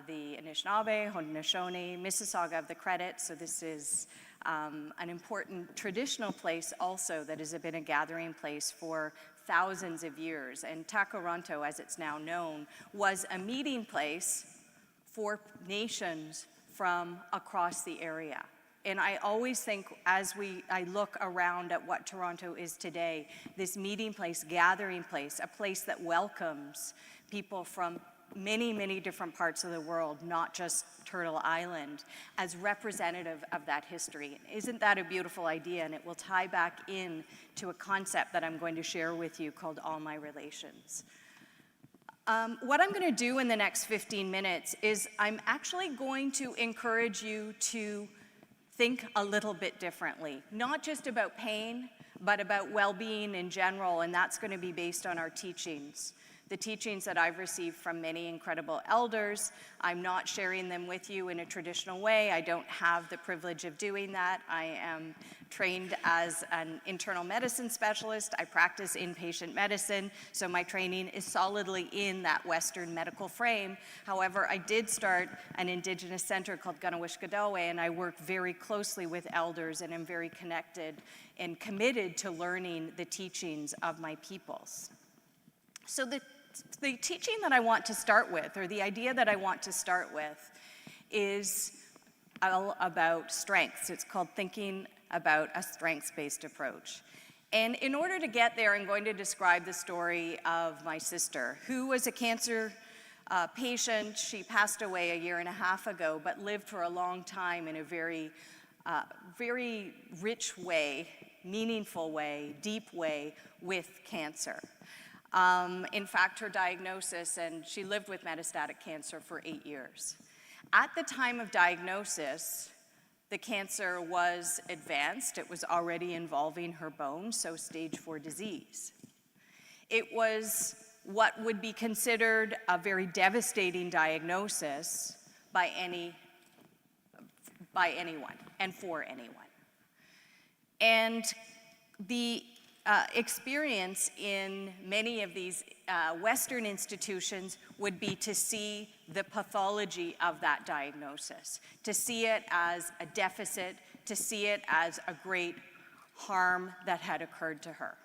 the Anishinaabe, Haudenosaunee, Mississauga of the Credit. So this is an important traditional place also that has been a gathering place for thousands of years. And Takaranto, as it's now known, was a meeting place for nations from across the area. And I always think, as I look around at what Toronto is today, this meeting place, gathering place, a place that welcomes people from many, many different parts of the world, not just Turtle Island, as representative of that history. Isn't that a beautiful idea? And it will tie back in to a concept that I'm going to share with you called All My Relations. What I'm going to do in the next 15 minutes is I'm actually going to encourage you to think a little bit differently, not just about pain, but about well-being in general, and that's going to be based on our teachings. The teachings that I've received from many incredible elders. I'm not sharing them with you in a traditional way. I don't have the privilege of doing that. I am trained as an internal medicine specialist. I practice inpatient medicine, so my training is solidly in that Western medical frame. However, I did start an Indigenous center called Gunawishkadawe, and I work very closely with elders, and am very connected and committed to learning the teachings of my peoples. So the teaching that I want to start with, or the idea that I want to start with, is all about strengths. It's called Thinking About a Strengths-Based Approach. And in order to get there, I'm going to describe the story of my sister, who was a cancer patient. She passed away 1.5 years ago, but lived for a long time in a very rich way, meaningful way, deep way with cancer. In fact, her diagnosis, and she lived with metastatic cancer for 8 years. At the time of diagnosis, the cancer was advanced. It was already involving her bones, so stage 4 disease. It was what would be considered a very devastating diagnosis by anyone and for anyone. And the experience in many of these Western institutions would be to see the pathology of that diagnosis, to see it as a deficit, to see it as a great harm that had occurred to her.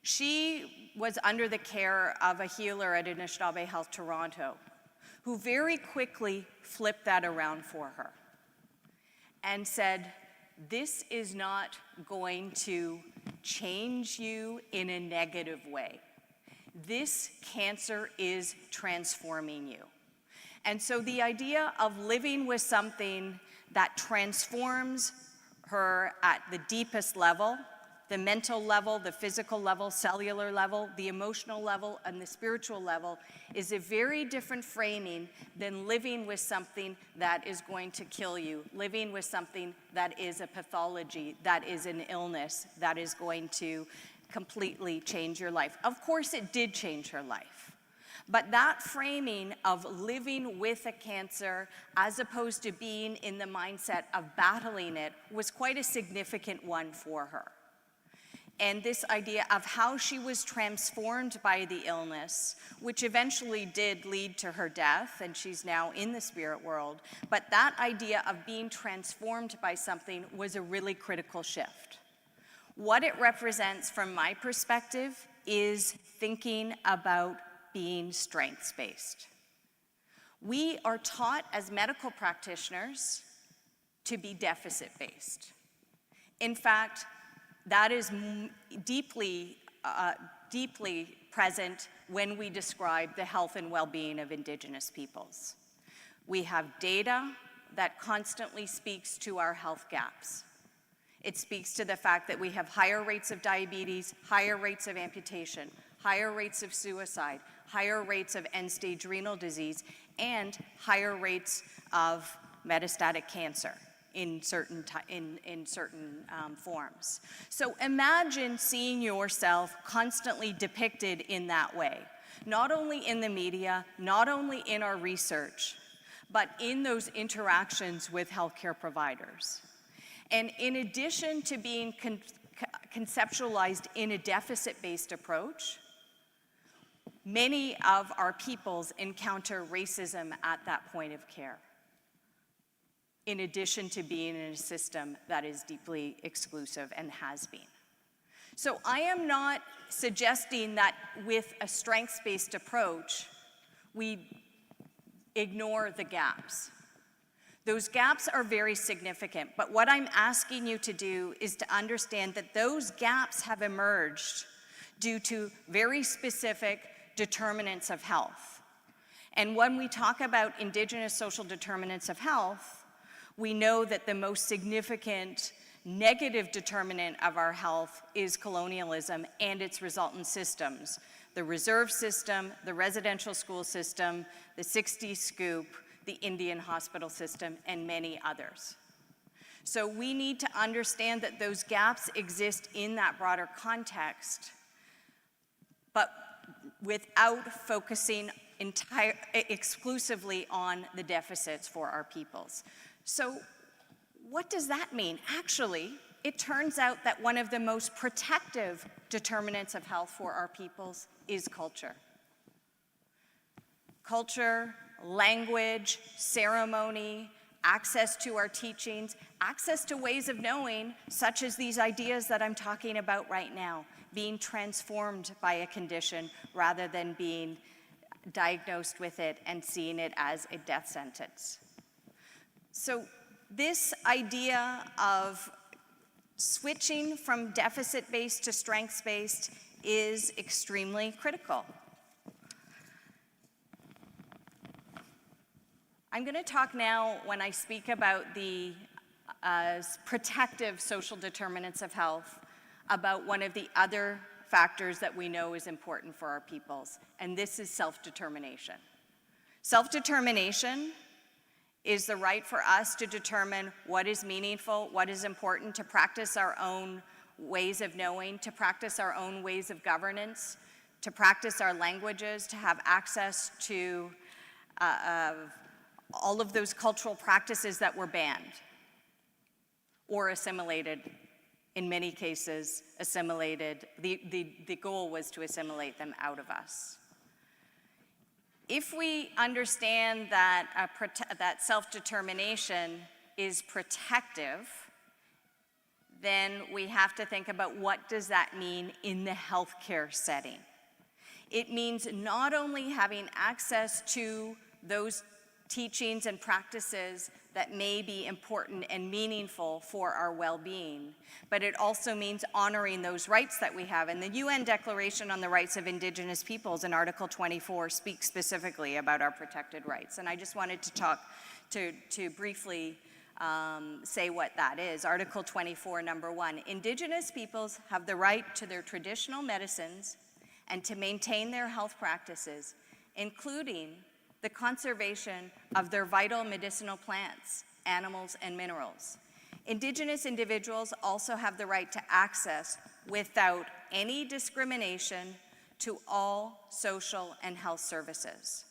She was under the care of a healer at Anishinaabe Health Toronto, who very quickly flipped that around for her and said, "This is not going to change you in a negative way. This cancer is transforming you." And so the idea of living with something that transforms her at the deepest level, the mental level, the physical level, cellular level, the emotional level, and the spiritual level, is a very different framing than living with something that is going to kill you, living with something that is a pathology, that is an illness, that is going to completely change your life. Of course, it did change her life. But that framing of living with a cancer as opposed to being in the mindset of battling it was quite a significant one for her. And this idea of how she was transformed by the illness, which eventually did lead to her death, and she's now in the spirit world, but that idea of being transformed by something was a really critical shift. What it represents from my perspective is thinking about being strengths-based. We are taught as medical practitioners to be deficit-based. In fact, that is deeply present when we describe the health and well-being of Indigenous peoples. We have data that constantly speaks to our health gaps. It speaks to the fact that we have higher rates of diabetes, higher rates of amputation, higher rates of suicide, higher rates of end-stage renal disease, and higher rates of metastatic cancer in certain forms. So imagine seeing yourself constantly depicted in that way, not only in the media, not only in our research, but in those interactions with healthcare providers. And in addition to being conceptualized in a deficit-based approach, many of our peoples encounter racism at that point of care, in addition to being in a system that is deeply exclusive and has been. So I am not suggesting that with a strengths-based approach, we ignore the gaps. Those gaps are very significant, but what I'm asking you to do is to understand that those gaps have emerged due to very specific determinants of health. And when we talk about Indigenous social determinants of health, we know that the most significant negative determinant of our health is colonialism and its resultant systems. The reserve system, the residential school system, the 60 scoop, the Indian hospital system, and many others. So we need to understand that those gaps exist in that broader context, but without focusing exclusively on the deficits for our peoples. So what does that mean? Actually, it turns out that one of the most protective determinants of health for our peoples is culture. Culture, language, ceremony, access to our teachings, access to ways of knowing, such as these ideas that I'm talking about right now, being transformed by a condition rather than being diagnosed with it and seeing it as a death sentence. So this idea of switching from deficit-based to strengths-based is extremely critical. I'm going to talk now, when I speak about the protective social determinants of health, about one of the other factors that we know is important for our peoples, and this is self-determination. Self-determination is the right for us to determine what is meaningful, what is important, to practice our own ways of knowing, to practice our own ways of governance, to practice our languages, to have access to all of those cultural practices that were banned or assimilated. In many cases, assimilated. The goal was to assimilate them out of us. If we understand that, that self-determination is protective, then we have to think about what does that mean in the healthcare setting. It means not only having access to those teachings and practices that may be important and meaningful for our well-being, but it also means honoring those rights that we have. And the UN Declaration on the Rights of Indigenous Peoples in Article 24 speaks specifically about our protected rights. And I just wanted to talk to briefly say what that is. Article 24, number 1, Indigenous peoples have the right to their traditional medicines and to maintain their health practices, including the conservation of their vital medicinal plants, animals, and minerals. Indigenous individuals also have the right to access, without any discrimination, to all social and health services.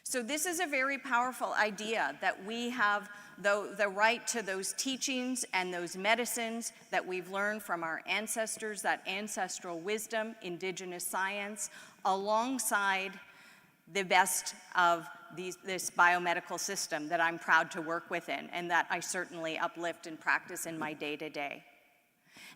So this is a very powerful idea, that we have the right to those teachings and those medicines that we've learned from our ancestors, that ancestral wisdom, Indigenous science, alongside the best of this biomedical system that I'm proud to work within and that I certainly uplift and practice in my day-to-day.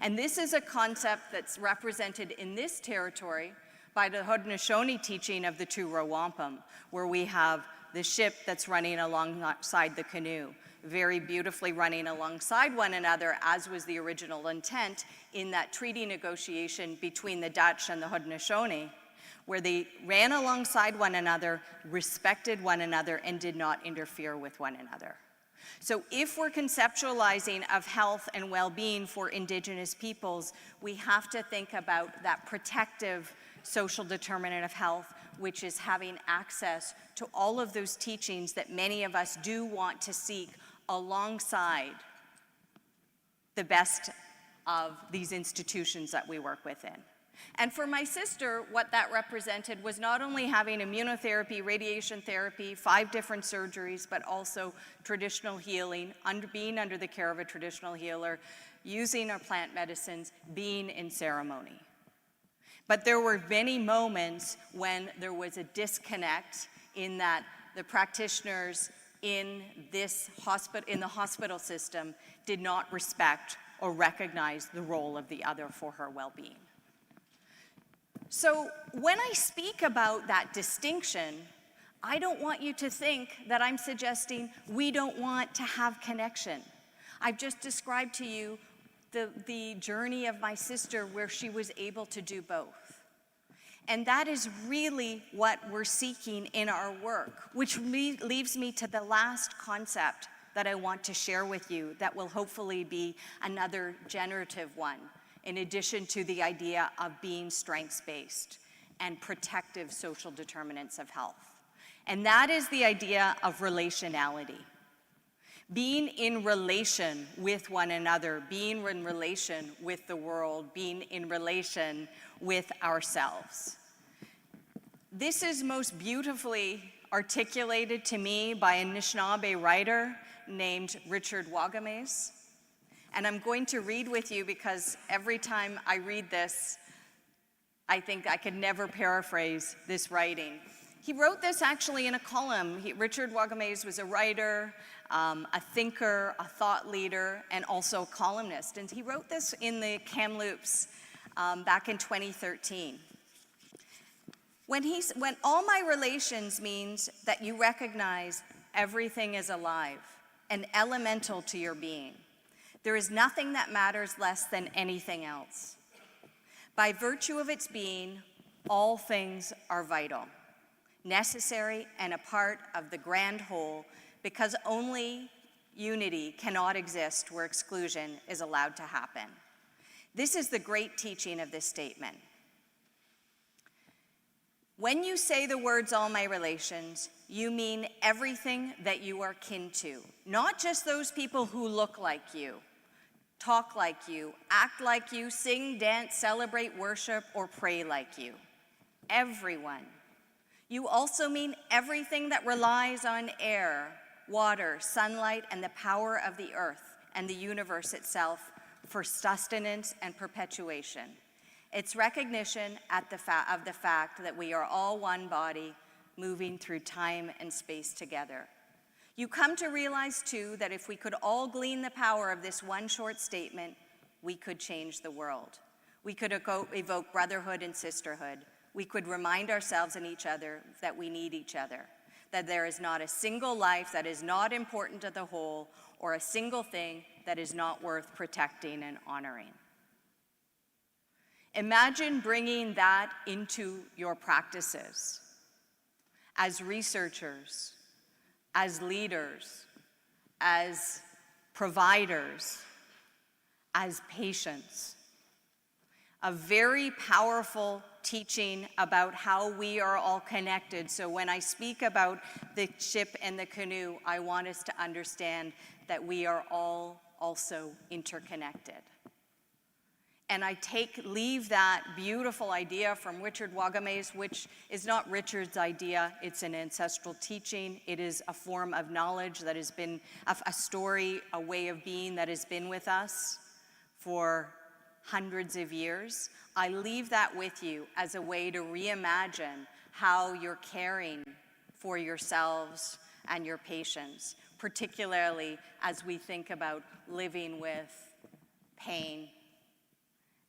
And this is a concept that's represented in this territory by the Haudenosaunee teaching of the True Wampum, where we have the ship that's running alongside the canoe, very beautifully running alongside one another, as was the original intent in that treaty negotiation between the Dutch and the Haudenosaunee, where they ran alongside one another, respected one another, and did not interfere with one another. So if we're conceptualizing of health and well-being for Indigenous peoples, we have to think about that protective social determinant of health, which is having access to all of those teachings that many of us do want to seek alongside the best of these institutions that we work within. And for my sister, what that represented was not only having immunotherapy, radiation therapy, 5 different surgeries, but also traditional healing, being under the care of a traditional healer, using our plant medicines, being in ceremony. But there were many moments when there was a disconnect in that the practitioners in the hospital system did not respect or recognize the role of the other for her well-being. So when I speak about that distinction, I don't want you to think that I'm suggesting we don't want to have connection. I've just described to you the journey of my sister where she was able to do both. And that is really what we're seeking in our work, which leaves me to the last concept that I want to share with you that will hopefully be another generative one, in addition to the idea of being strengths-based and protective social determinants of health. And that is the idea of relationality. Being in relation with one another, being in relation with the world, being in relation with ourselves. This is most beautifully articulated to me by a Anishinaabe writer named Richard Wagamese. And I'm going to read with you because every time I read this, I think I could never paraphrase this writing. He wrote this actually in a column. Richard Wagamese was a writer, a thinker, a thought leader, and also a columnist. And he wrote this in the Kamloops back in 2013. When all my relations means that you recognize everything is alive and elemental to your being. There is nothing that matters less than anything else. By virtue of its being, all things are vital, necessary, and a part of the grand whole, because only unity cannot exist where exclusion is allowed to happen. This is the great teaching of this statement. When you say the words all my relations, you mean everything that you are kin to, not just those people who look like you, talk like you, act like you, sing, dance, celebrate, worship, or pray like you. Everyone. You also mean everything that relies on air, water, sunlight, and the power of the earth and the universe itself for sustenance and perpetuation. It's recognition of the fact that we are all one body moving through time and space together. You come to realize, too, that if we could all glean the power of this one short statement, we could change the world. We could evoke brotherhood and sisterhood. We could remind ourselves and each other that we need each other, that there is not a single life that is not important to the whole, or a single thing that is not worth protecting and honoring. Imagine bringing that into your practices as researchers, as leaders, as providers, as patients. A very powerful teaching about how we are all connected. So when I speak about the ship and the canoe, I want us to understand that we are all also interconnected. And I leave that beautiful idea from Richard Wagamese, which is not Richard's idea, it's an ancestral teaching. It is a form of knowledge that has been, a story, a way of being that has been with us for hundreds of years. I leave that with you as a way to reimagine how you're caring for yourselves and your patients, particularly as we think about living with pain.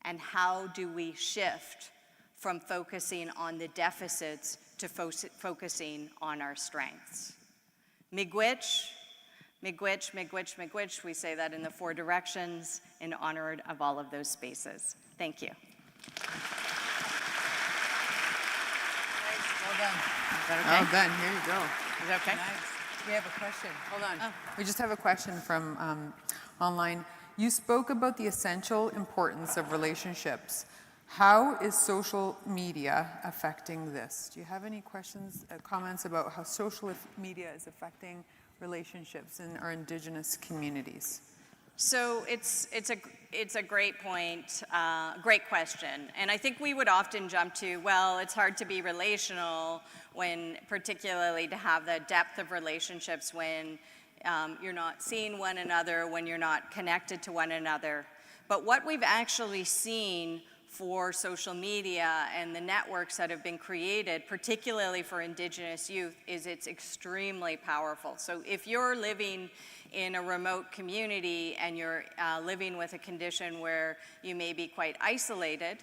And how do we shift from focusing on the deficits to focusing on our strengths? Miigwech, miigwech, miigwech, miigwech. We say that in the 4 directions in honor of all of those spaces. Thank you. Well done. Is that okay? Well done. Here you go. Is that okay? Nice. We have a question. Hold on. We just have a question from online. You spoke about the essential importance of relationships. How is social media affecting this? Do you have any questions, comments about how social media is affecting relationships in our Indigenous communities? So it's a great point, great question. And I think we would often jump to, well, it's hard to be relational when, particularly to have the depth of relationships when you're not seeing one another, when you're not connected to one another. But what we've actually seen for social media and the networks that have been created, particularly for Indigenous youth, is it's extremely powerful. So if you're living in a remote community and you're living with a condition where you may be quite isolated,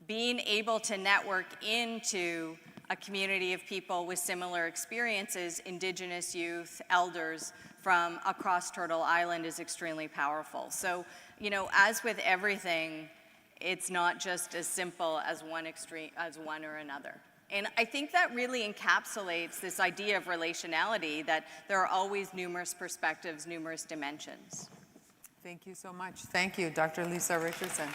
being able to network into a community of people with similar experiences, Indigenous youth, elders from across Turtle Island, is extremely powerful. So, you know, as with everything, it's not just as simple as one extreme, as one or another. And I think that really encapsulates this idea of relationality, that there are always numerous perspectives, numerous dimensions. Thank you so much. Thank you, Dr. Lisa Richardson.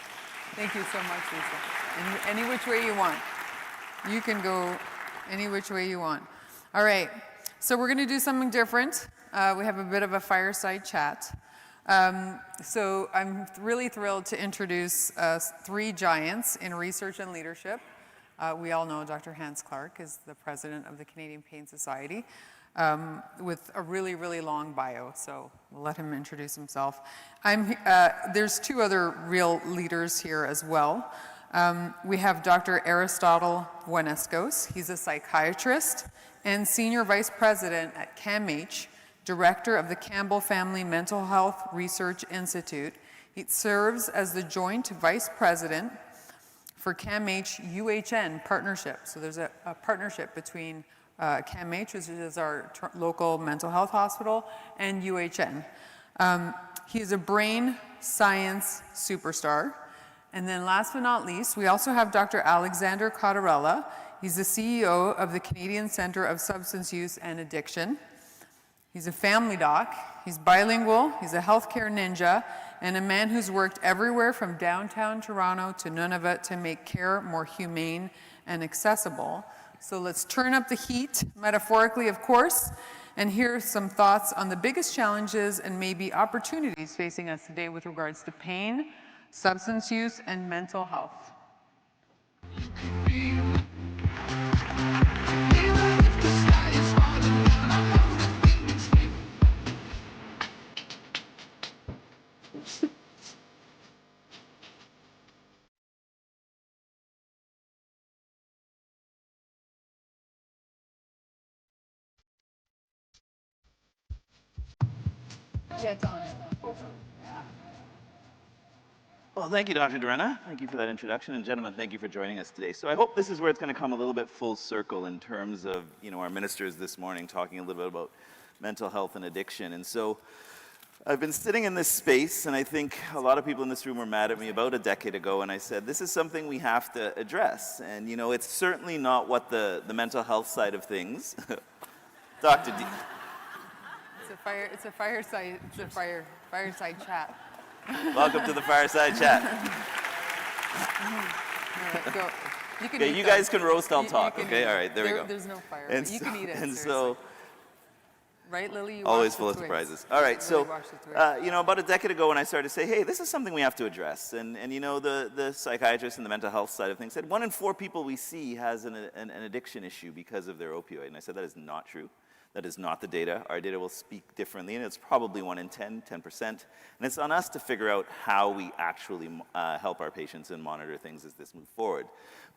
Thank you so much, Lisa. Any which way you want. You can go any which way you want. All right, so we're gonna do something different. We have a bit of a fireside chat. So I'm really thrilled to introduce 3 giants in research and leadership. We all know Dr. Hans Clark is the president of the Canadian Pain Society with a really, really long bio, so we'll let him introduce himself. There's 2 other real leaders here as well. We have Dr. Aristotle Buenescos. He's a psychiatrist and senior vice president at CAMH, director of the Campbell Family Mental Health Research Institute. He serves as the joint vice president for CAMH UHN partnership. So there's a partnership between CAMH, which is our local mental health hospital, and UHN. He's a brain science superstar. And then last but not least, we also have Dr. Alexander Cottarella. He's the CEO of the Canadian Centre of Substance Use and Addiction. He's a family doc, he's bilingual, he's a healthcare ninja, and a man who's worked everywhere from downtown Toronto to Nunavut to make care more humane and accessible. So let's turn up the heat, metaphorically of course, and hear some thoughts on the biggest challenges and maybe opportunities facing us today with regards to pain, substance use, and mental health. Well, thank you, Dr. Dorena. Thank you for that introduction. And gentlemen, thank you for joining us today. So I hope this is where it's going to come a little bit full circle in terms of, you know, our ministers this morning talking a little bit about mental health and addiction. And so I've been sitting in this space, and I think a lot of people in this room were mad at me about a decade ago, and I said, this is something we have to address. And, you know, it's certainly not what the mental health side of things, Dr. D. fireside chat. Welcome to the fireside chat. Go. You can Okay, eat you them. guys can roast, I'll You talk. can Okay, eat all right, there we them. go. There's no fire. And but you so- can eat it. And seriously. so, right, Lily? You always watched full the of twins. surprises. All right, You so really watched the twins. about a decade ago, when I started to say, hey, this is something we have to address, and the psychiatrists and the mental health side of things said 1 in 4 people we see has an addiction issue because of their opioid, and I said that is not true. That is not the data. Our data will speak differently, and it's probably 1 in 10%. And it's on us to figure out how we actually help our patients and monitor things as this moves forward.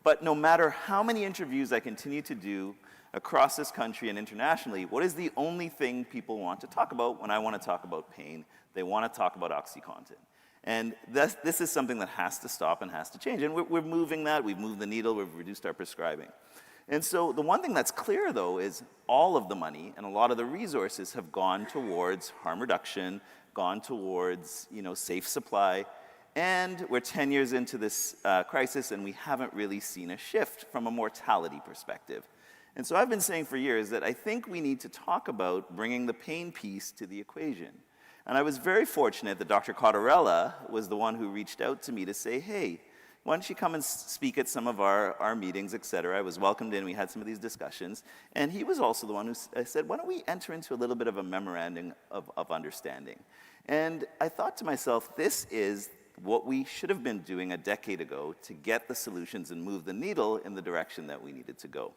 But no matter how many interviews I continue to do across this country and internationally, what is the only thing people want to talk about when I want to talk about pain? They want to talk about OxyContin. And this is something that has to stop and has to change. And we're moving that. We've moved the needle. We've reduced our prescribing. And so the one thing that's clear, though, is all of the money and a lot of the resources have gone towards harm reduction, gone towards safe supply, and we're 10 years into this crisis, and we haven't really seen a shift from a mortality perspective. And so I've been saying for years that I think we need to talk about bringing the pain piece to the equation. And I was very fortunate that Dr. Cottarella was the one who reached out to me to say, hey, why don't you come and speak at some of our meetings, et cetera. I was welcomed in, we had some of these discussions. And he was also the one who said, why don't we enter into a little bit of a memorandum of understanding? And I thought to myself, this is what we should have been doing a decade ago to get the solutions and move the needle in the direction that we needed to go.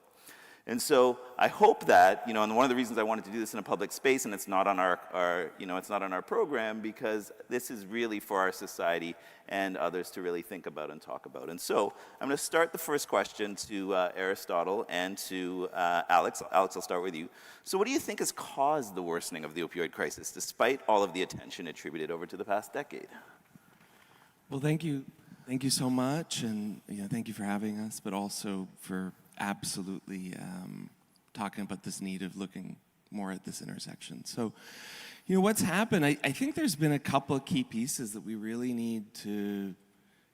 And so I hope that, and one of the reasons I wanted to do this in a public space, and it's not on it's not on our program, because this is really for our society and others to really think about and talk about. And so I'm going to start the first question to Aristotle and to Alex. Alex, I'll start with you. So what do you think has caused the worsening of the opioid crisis, despite all of the attention attributed over to the past decade? Well, thank you so much, and thank you for having us, but also for absolutely talking about this need of looking more at this intersection. So, what's happened, I think there's been a couple of key pieces that we really need to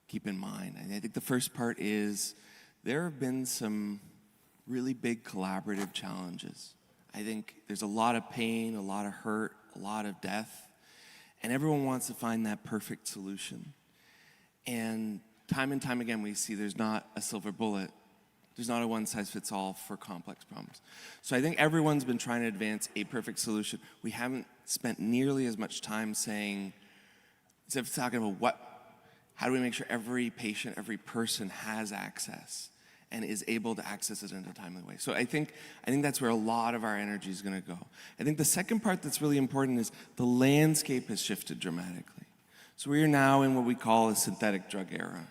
keep in mind. And I think the first part is there have been some really big collaborative challenges. I think there's a lot of pain, a lot of hurt, a lot of death, and everyone wants to find that perfect solution. And time again, we see there's not a silver bullet. There's not a one-size-fits-all for complex problems. So I think everyone's been trying to advance a perfect solution. We haven't spent nearly as much time saying, instead of talking about how do we make sure every patient, every person has access and is able to access it in a timely way. So I think that's where a lot of our energy is going to go. I think the second part that's really important is the landscape has shifted dramatically. So we are now in what we call a synthetic drug era.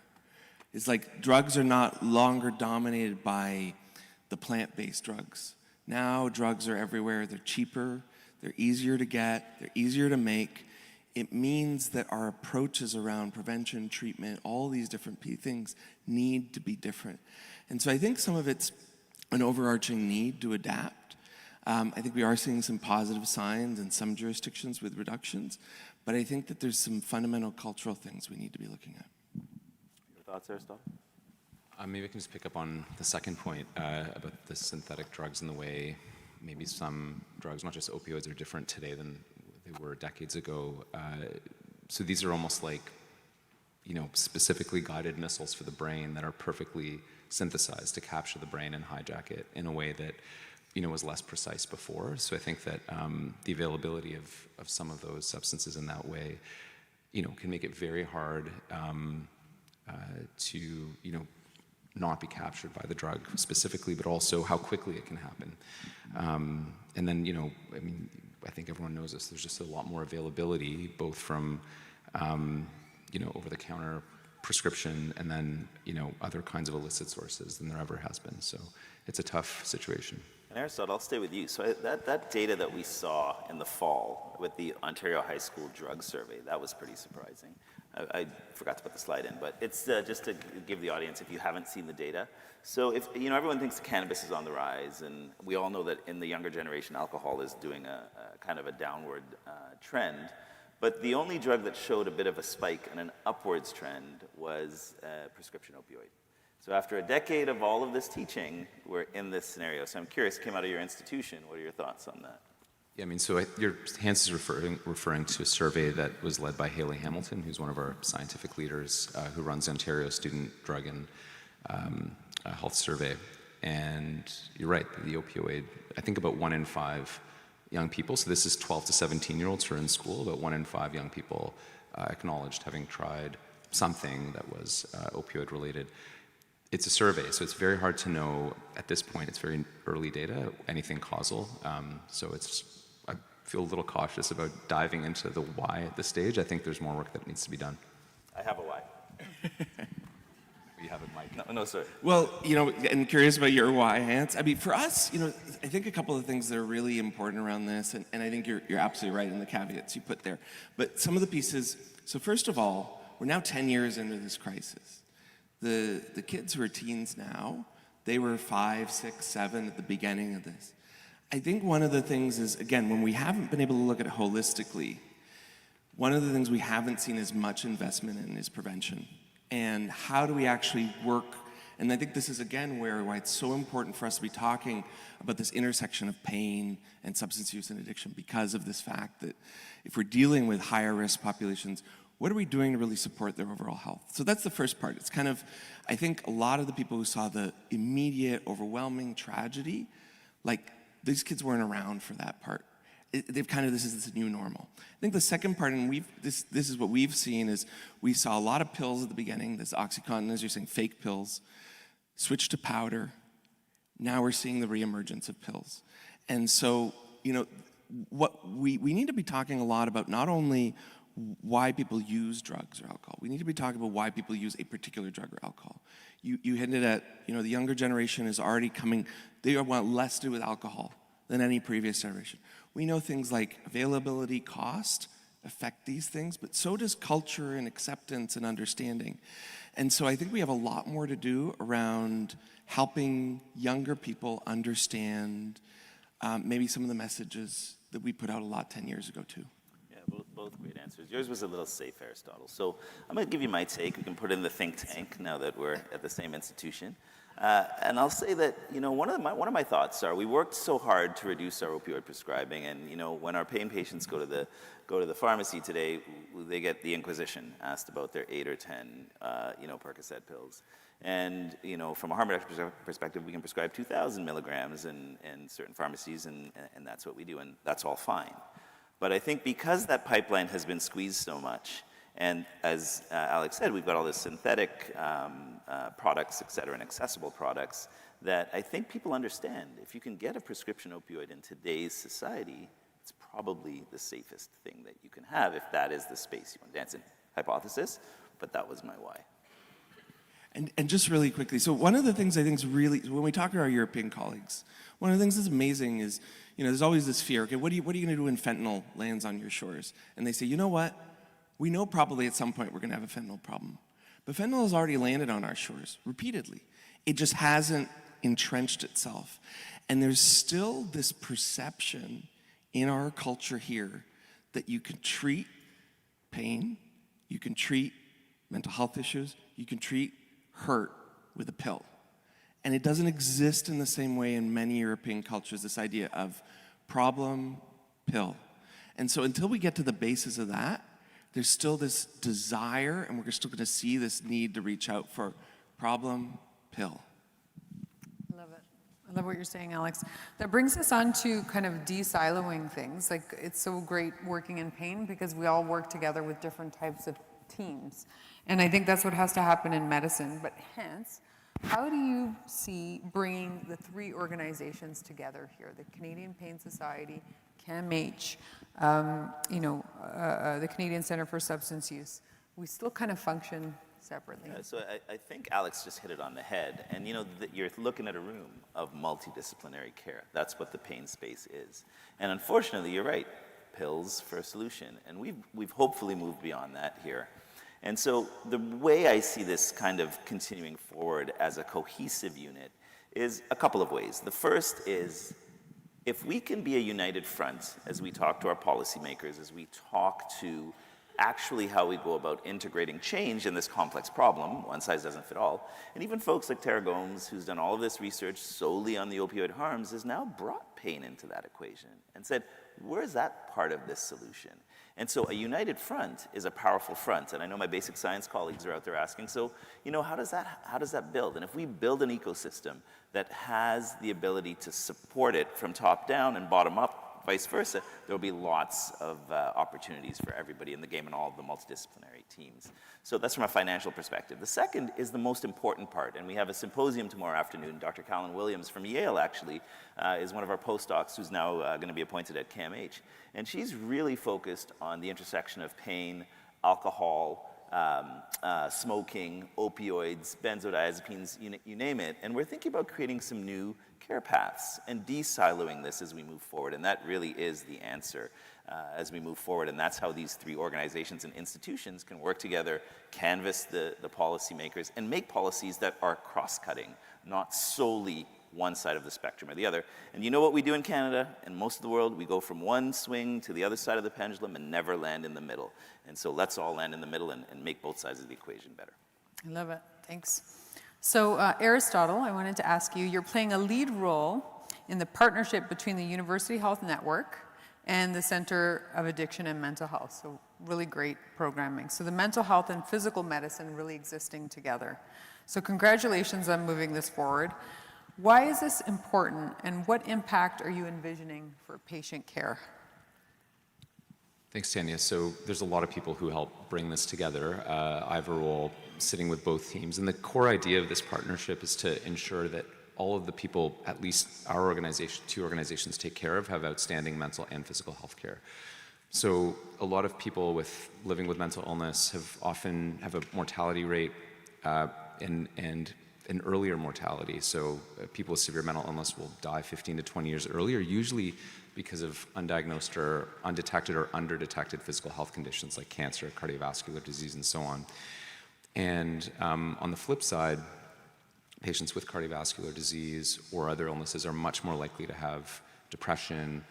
It's like drugs are not longer dominated by the plant-based drugs. Now drugs are everywhere. They're cheaper, they're easier to get, they're easier to make. It means that our approaches around prevention, treatment, all these different things need to be different. And so I think some of it's an overarching need to adapt. I think we are seeing some positive signs in some jurisdictions with reductions, but I think that there's some fundamental cultural things we need to be looking at. Thoughts, Aristotle? Maybe I can just pick up on the second point about the synthetic drugs and the way maybe some drugs, not just opioids, are different today than they were decades ago. So these are almost like, specifically guided missiles for the brain that are perfectly synthesized to capture the brain and hijack it in a way that, was less precise before. So I think that the availability of some of those substances in that way, can make it very hard to not be captured by the drug specifically, but also how quickly it can happen. And then I think everyone knows this. There's just a lot more availability, both from over-the-counter prescription and then other kinds of illicit sources than there ever has been. So it's a tough situation. And Aristotle, I'll stay with you. So that data that we saw in the fall with the Ontario High School Drug Survey, that was pretty surprising. I forgot to put the slide in, but it's just to give the audience, if you haven't seen the data. So if everyone thinks cannabis is on the rise, and we all know that in the younger generation, alcohol is doing a kind of a downward trend. But the only drug that showed a bit of a spike and an upwards trend was prescription opioid. So after a decade of all of this teaching, we're in this scenario. So I'm curious, it came out of your institution. What are your thoughts on that? Yeah, I mean, so Hans is referring to a survey that was led by Haley Hamilton, who's one of our scientific leaders, who runs Ontario Student Drug and Health Survey. And you're right, the opioid, I think about 1 in 5 young people, so this is 12 to 17-year-olds who are in school, about 1 in 5 young people acknowledged having tried something that was opioid related. It's a survey, so it's very hard to know at this point. It's very early data, anything causal. So I feel a little cautious about diving into the why at this stage. I think there's more work that needs to be done. I have a why. You have it, Mike. No, sorry. Well, and curious about your why, Hans. I mean, for us, I think a couple of things that are really important around this, and I think you're absolutely right in the caveats you put there. But some of the pieces, so first of all, we're now 10 years into this crisis. The kids who are teens now, they were 5, 6, 7 at the beginning of this. I think one of the things is, again, when we haven't been able to look at it holistically, one of the things we haven't seen as much investment in is prevention. And how do we actually work? And I think this is, again, why it's so important for us to be talking about this intersection of pain and substance use and addiction, because of this fact that if we're dealing with higher risk populations, what are we doing to really support their overall health? So that's the first part. It's kind of, I think a lot of the people who saw the immediate, overwhelming tragedy, like these kids weren't around for that part. They've kind of, this is the new normal. I think the second part, and this is what we've seen, is we saw a lot of pills at the beginning, this OxyContin, as you're saying, fake pills, switch to powder. Now we're seeing the reemergence of pills. And so, what we need to be talking a lot about, not only why people use drugs or alcohol. We need to be talking about why people use a particular drug or alcohol. You hinted at, the younger generation is already coming, they want less to do with alcohol than any previous generation. We know things like availability, cost affect these things, but so does culture and acceptance and understanding. And so I think we have a lot more to do around helping younger people understand maybe some of the messages that we put out a lot 10 years ago too. Both great answers. Yours was a little safe, Aristotle. So I'm going to give you my take. We can put it in the think tank now that we're at the same institution. And I'll say that, one of my thoughts are we worked so hard to reduce our opioid prescribing, and when our pain patients go to the pharmacy today, they get the Inquisition asked about their 8 or 10 Percocet pills. And from a harm reduction perspective, we can prescribe 2,000 milligrams in certain pharmacies, and that's what we do, and that's all fine. But I think because that pipeline has been squeezed so much, and as Alex said, we've got all this synthetic products, et cetera, and accessible products, that I think people understand. If you can get a prescription opioid in today's society, it's probably the safest thing that you can have, if that is the space you want to dance in. Hypothesis, but that was my why. And just really quickly, so one of the things I think is really, when we talk to our European colleagues, one of the things that's amazing is, there's always this fear, okay, what are you going to do when fentanyl lands on your shores? And they say, you know what? We know probably at some point we're going to have a fentanyl problem. But fentanyl has already landed on our shores repeatedly. It just hasn't entrenched itself. And there's still this perception in our culture here that you can treat pain, you can treat mental health issues, you can treat hurt with a pill. And it doesn't exist in the same way in many European cultures, this idea of problem, pill. And so until we get to the basis of that, there's still this desire, and we're still going to see this need to reach out for problem, pill. Love it. I love what you're saying, Alex. That brings us on to kind of de-siloing things. Like, it's so great working in pain because we all work together with different types of teams. And I think that's what has to happen in medicine. But hence, how do you see bringing the 3 organizations together here, the Canadian Pain Society, CAMH, the Canadian Centre for Substance Use? We still kind of function separately. So I think Alex just hit it on the head. And you're looking at a room of multidisciplinary care. That's what the pain space is. And unfortunately, you're right, pills for a solution. And we've hopefully moved beyond that here. And so the way I see this kind of continuing forward as a cohesive unit is a couple of ways. The first is, if we can be a united front as we talk to our policymakers, as we talk to actually how we go about integrating change in this complex problem. One size doesn't fit all. And even folks like Tara Gomes, who's done all of this research solely on the opioid harms, has now brought pain into that equation and said, where's that part of this solution? And so a united front is a powerful front. And I know my basic science colleagues are out there asking, so, you know, how does that build? And if we build an ecosystem that has the ability to support it from top down and bottom up, vice versa, there will be lots of opportunities for everybody in the game and all of the multidisciplinary teams. So that's from a financial perspective. The second is the most important part, and we have a symposium tomorrow afternoon. Dr. Callan Williams from Yale, actually, is one of our postdocs who's now going to be appointed at CAMH. And she's really focused on the intersection of pain, alcohol, smoking, opioids, benzodiazepines, you name it. And we're thinking about creating some new care paths and de-siloing this as we move forward. And that really is the answer as we move forward. And that's how these three organizations and institutions can work together, canvass the policymakers, and make policies that are cross-cutting, not solely one side of the spectrum or the other. And you know what we do in Canada and most of the world? We go from one swing to the other side of the pendulum and never land in the middle. And so let's all land in the middle and make both sides of the equation better. I love it. Thanks. So Aristotle, I wanted to ask you, you're playing a lead role in the partnership between the University Health Network and the Center of Addiction and Mental Health. So really great programming. So the mental health and physical medicine really existing together. So congratulations on moving this forward. Why is this important, and what impact are you envisioning for patient care? Thanks, Tanya. So there's a lot of people who help bring this together. I have a role sitting with both teams, and the core idea of this partnership is to ensure that all of the people, at least our organization, two organizations take care of, have outstanding mental and physical health care. So a lot of people living with mental illness often have a mortality rate and an earlier mortality. So people with severe mental illness will die 15 to 20 years earlier, usually because of undiagnosed or undetected or underdetected physical health conditions like cancer, cardiovascular disease, and so on. And on the flip side, patients with cardiovascular disease or other illnesses are much more likely to have depression,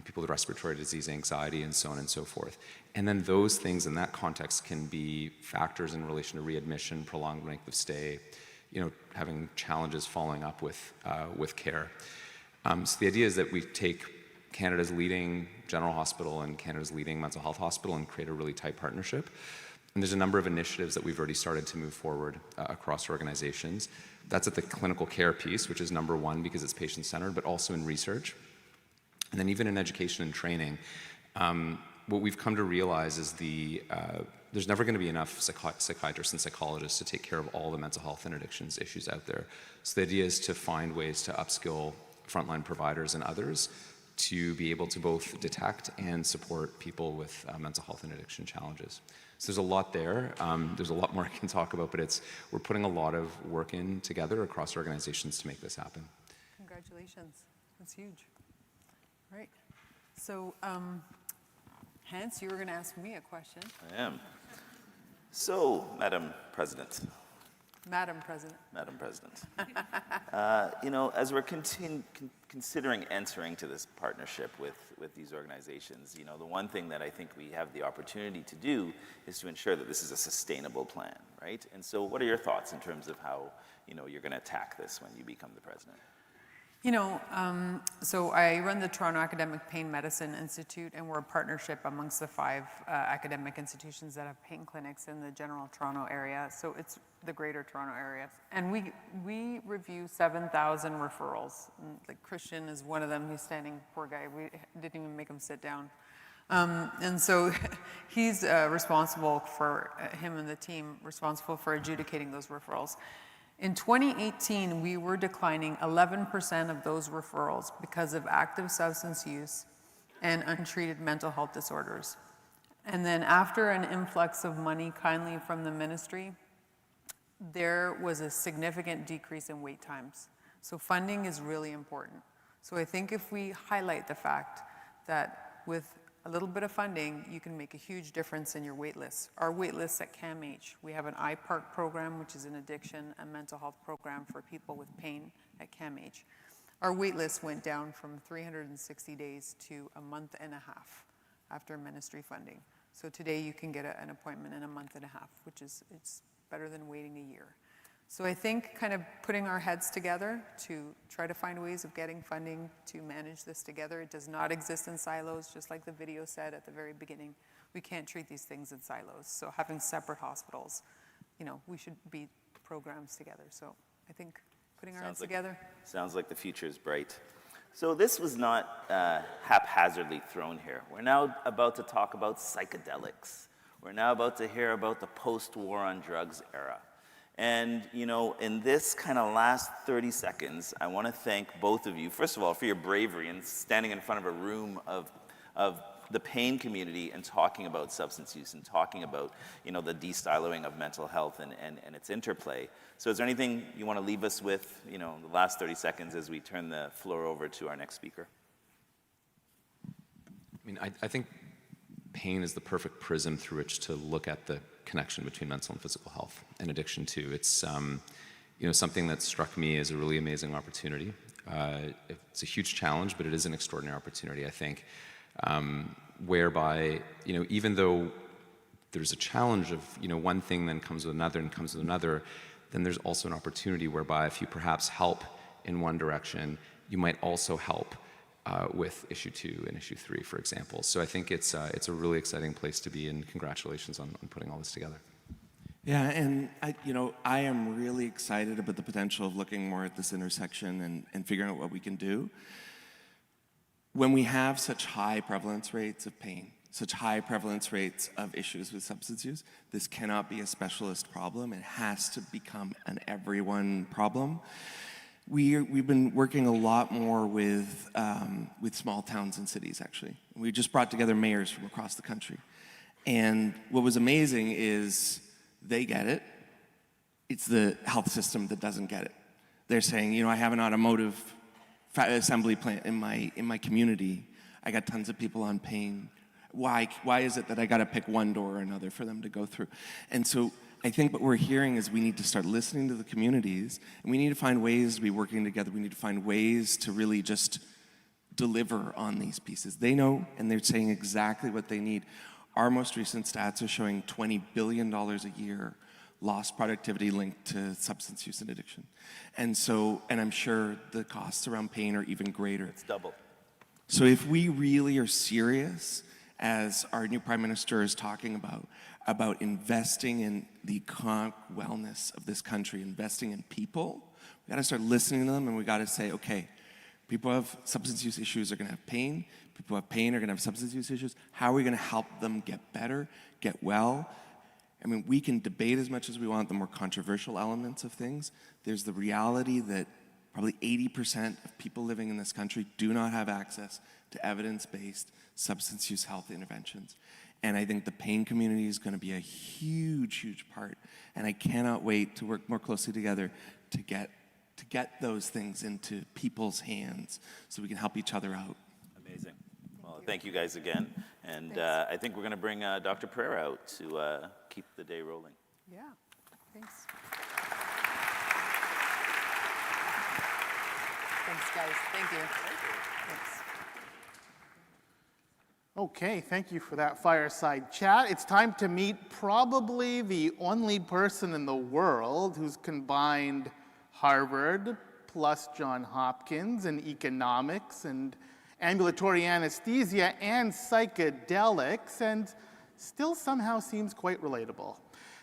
people with respiratory disease, anxiety, and so on and so forth. And then those things in that context can be factors in relation to readmission, prolonged length of stay, having challenges following up with care. So the idea is that we take Canada's leading general hospital and Canada's leading mental health hospital and create a really tight partnership. And there's a number of initiatives that we've already started to move forward across organizations. That's at the clinical care piece, which is number one because it's patient-centered, but also in research. And then even in education and training, what we've come to realize is there's never going to be enough psychiatrists and psychologists to take care of all the mental health and addictions issues out there. So the idea is to find ways to upskill frontline providers and others to be able to both detect and support people with mental health and addiction challenges. So there's a lot there. There's a lot more I can talk about, but we're putting a lot of work in together across organizations to make this happen. Congratulations. That's huge. Right. So, Hans, you were going to ask me a question. I am. So, Madam President. Madam President. Madam President. As we're considering entering to this partnership with these organizations, the one thing that I think we have the opportunity to do is to ensure that this is a sustainable plan, right? And so what are your thoughts in terms of how, you're going to attack this when you become the president? So I run the Toronto Academic Pain Medicine Institute, and we're a partnership amongst the 5 academic institutions that have pain clinics in the general Toronto area. So it's the greater Toronto area. And we review 7,000 referrals. Like Christian is one of them. He's standing, poor guy. We didn't even make him sit down. And so he's responsible for, him and the team, responsible for adjudicating those referrals. In 2018, we were declining 11% of those referrals because of active substance use and untreated mental health disorders. And then after an influx of money kindly from the ministry, there was a significant decrease in wait times. So funding is really important. So I think if we highlight the fact that with a little bit of funding, you can make a huge difference in your wait lists. Our wait lists at CAMH, we have an IPARC program, which is an addiction and mental health program for people with pain at CAMH. Our wait list went down from 360 days to a month and a half after ministry funding. So today you can get an appointment in a month and a half, which is it's better than waiting a year. So I think kind of putting our heads together to try to find ways of getting funding to manage this together. It does not exist in silos, just like the video said at the very beginning. We can't treat these things in silos. So having separate hospitals, you know, we should be programs together. So I think putting our heads together. Sounds like the future is bright. So this was not haphazardly thrown here. We're now about to talk about psychedelics. We're now about to hear about the post-war on drugs era. And, you know, in this kind of last 30 seconds, I want to thank both of you, first of all, for your bravery in standing in front of a room of the pain community and talking about substance use and talking about, you know, the de-siloing of mental health and its interplay. So is there anything you want to leave us with, you know, the last 30 seconds as we turn the floor over to our next speaker? I mean, I think pain is the perfect prism through which to look at the connection between mental and physical health and addiction too. It's you know, something that struck me as a really amazing opportunity. It's a huge challenge, but it is an extraordinary opportunity, I think, whereby, you know, even though there's a challenge of, you know, one thing then comes with another and comes with another, then there's also an opportunity whereby if you perhaps help in one direction, you might also help with issue 2 and issue 3, for example. So I think it's a really exciting place to be, and congratulations on putting all this together. Yeah, and I am really excited about the potential of looking more at this intersection and figuring out what we can do. When we have such high prevalence rates of pain, such high prevalence rates of issues with substance use, this cannot be a specialist problem. It has to become an everyone problem. We've been working a lot more with small towns and cities, actually. We just brought together mayors from across the country. And what was amazing is they get it. It's the health system that doesn't get it. They're saying, you know, I have an automotive assembly plant in my community. I got tons of people on pain. Why is it that I got to pick one door or another for them to go through? And so I think what we're hearing is we need to start listening to the communities, and we need to find ways to be working together. We need to find ways to really just deliver on these pieces. They know, and they're saying exactly what they need. Our most recent stats are showing $20 billion a year lost productivity linked to substance use and addiction. And I'm sure the costs around pain are even greater. It's double. So if we really are serious, as our new Prime Minister is talking about investing in the economic wellness of this country, investing in people, we gotta start listening to them, and we gotta say, okay, people who have substance use issues are gonna have pain, people who have pain are gonna have substance use issues. How are we gonna help them get better, get well? I mean, we can debate as much as we want the more controversial elements of things. There's the reality that probably 80% of people living in this country do not have access to evidence-based substance use health interventions. And I think the pain community is going to be a huge, huge part. And I cannot wait to work more closely together to get those things into people's hands so we can help each other out. Amazing. Well, thank you guys again. And I think we're going to bring Dr. Pereira out to keep the day rolling. Yeah, thanks. Thanks, guys. Thank you. Thanks. Okay, thank you for that fireside chat. It's time to meet probably the only person in the world who's combined Harvard plus Johns Hopkins and economics and ambulatory anesthesia and psychedelics, and still somehow seems quite relatable.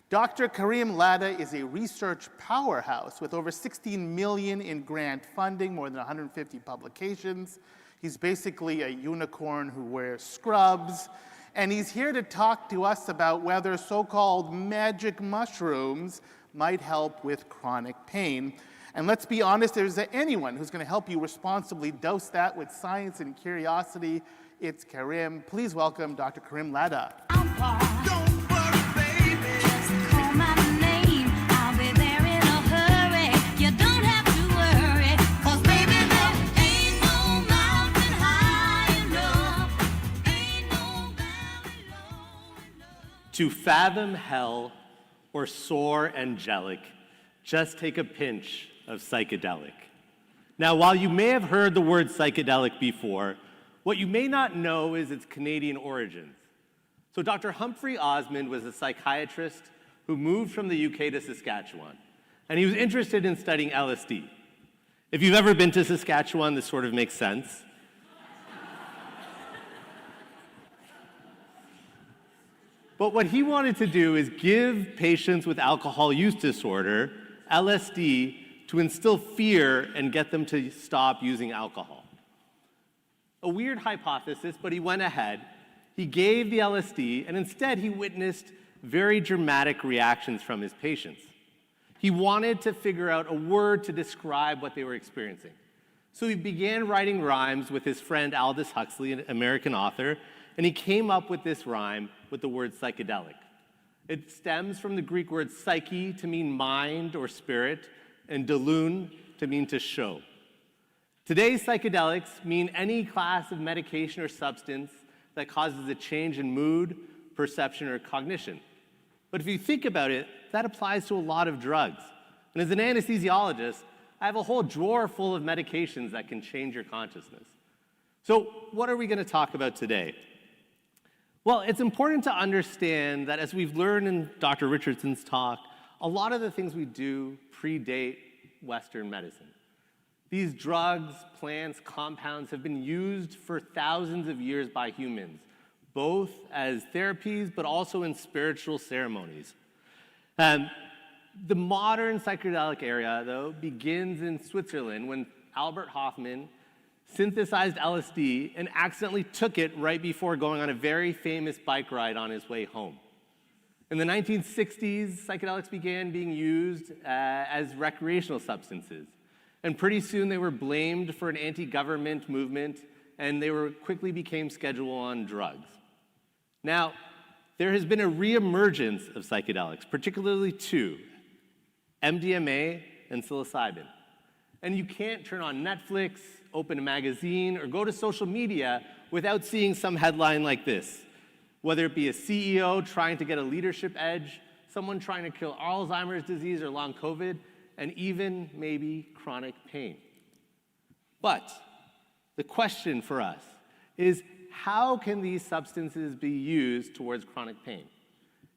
Dr. Karim Ladha is a research powerhouse with over $16 million in grant funding, more than 150 publications. He's basically a unicorn who wears scrubs, and he's here to talk to us about whether so-called magic mushrooms might help with chronic pain. And let's be honest, if there's anyone who's going to help you responsibly dose that with science and curiosity, it's Karim. Please welcome Dr. Karim Ladha. To fathom hell or soar angelic, just take a pinch of psychedelic. Now, while you may have heard the word psychedelic before, what you may not know is its Canadian origins. So Dr. Humphrey Osmond was a psychiatrist who moved from the UK to Saskatchewan, and he was interested in studying LSD. If you've ever been to Saskatchewan, this sort of makes sense. But what he wanted to do is give patients with alcohol use disorder LSD to instill fear and get them to stop using alcohol. A weird hypothesis, but he went ahead. He gave the LSD, and instead he witnessed very dramatic reactions from his patients. He wanted to figure out a word to describe what they were experiencing. So he began writing rhymes with his friend Aldous Huxley, an American author, and he came up with this rhyme with the word psychedelic. It stems from the Greek word psyche to mean mind or spirit, and delune to mean to show. Today, psychedelics mean any class of medication or substance that causes a change in mood, perception, or cognition. But if you think about it, that applies to a lot of drugs. And as an anesthesiologist, I have a whole drawer full of medications that can change your consciousness. So what are we going to talk about today? Well, it's important to understand that as we've learned in Dr. Richardson's talk, a lot of the things we do predate Western medicine. These drugs, plants, compounds have been used for thousands of years by humans, both as therapies, but also in spiritual ceremonies. The modern psychedelic era, though, begins in Switzerland when Albert Hofmann synthesized LSD and accidentally took it right before going on a very famous bike ride on his way home. In the 1960s, psychedelics began being used as recreational substances. And pretty soon they were blamed for an anti-government movement, and they quickly became Schedule I drugs. Now, there has been a reemergence of psychedelics, particularly two, MDMA and psilocybin. And you can't turn on Netflix, open a magazine, or go to social media without seeing some headline like this, whether it be a CEO trying to get a leadership edge, someone trying to kill Alzheimer's disease or long COVID, and even maybe chronic pain. But the question for us is, how can these substances be used towards chronic pain?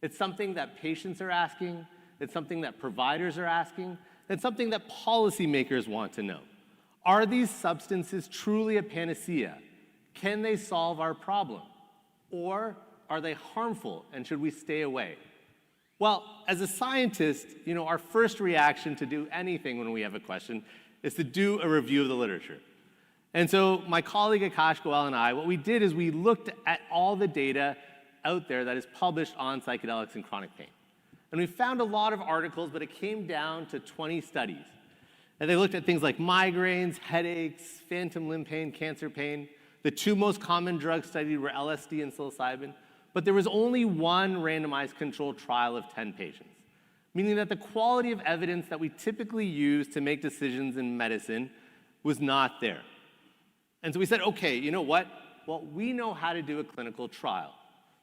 It's something that patients are asking, it's something that providers are asking, it's something that policymakers want to know. Are these substances truly a panacea? Can they solve our problem? Or are they harmful, and should we stay away? Well, as a scientist, our first reaction to do anything when we have a question is to do a review of the literature. And so my colleague Akash Goel and I, what we did is we looked at all the data out there that is published on psychedelics and chronic pain. And we found a lot of articles, but it came down to 20 studies. And they looked at things like migraines, headaches, phantom limb pain, cancer pain. The two most common drugs studied were LSD and psilocybin. But there was only one randomized controlled trial of 10 patients, meaning that the quality of evidence that we typically use to make decisions in medicine was not there. And so we said, okay, you know what? Well, we know how to do a clinical trial.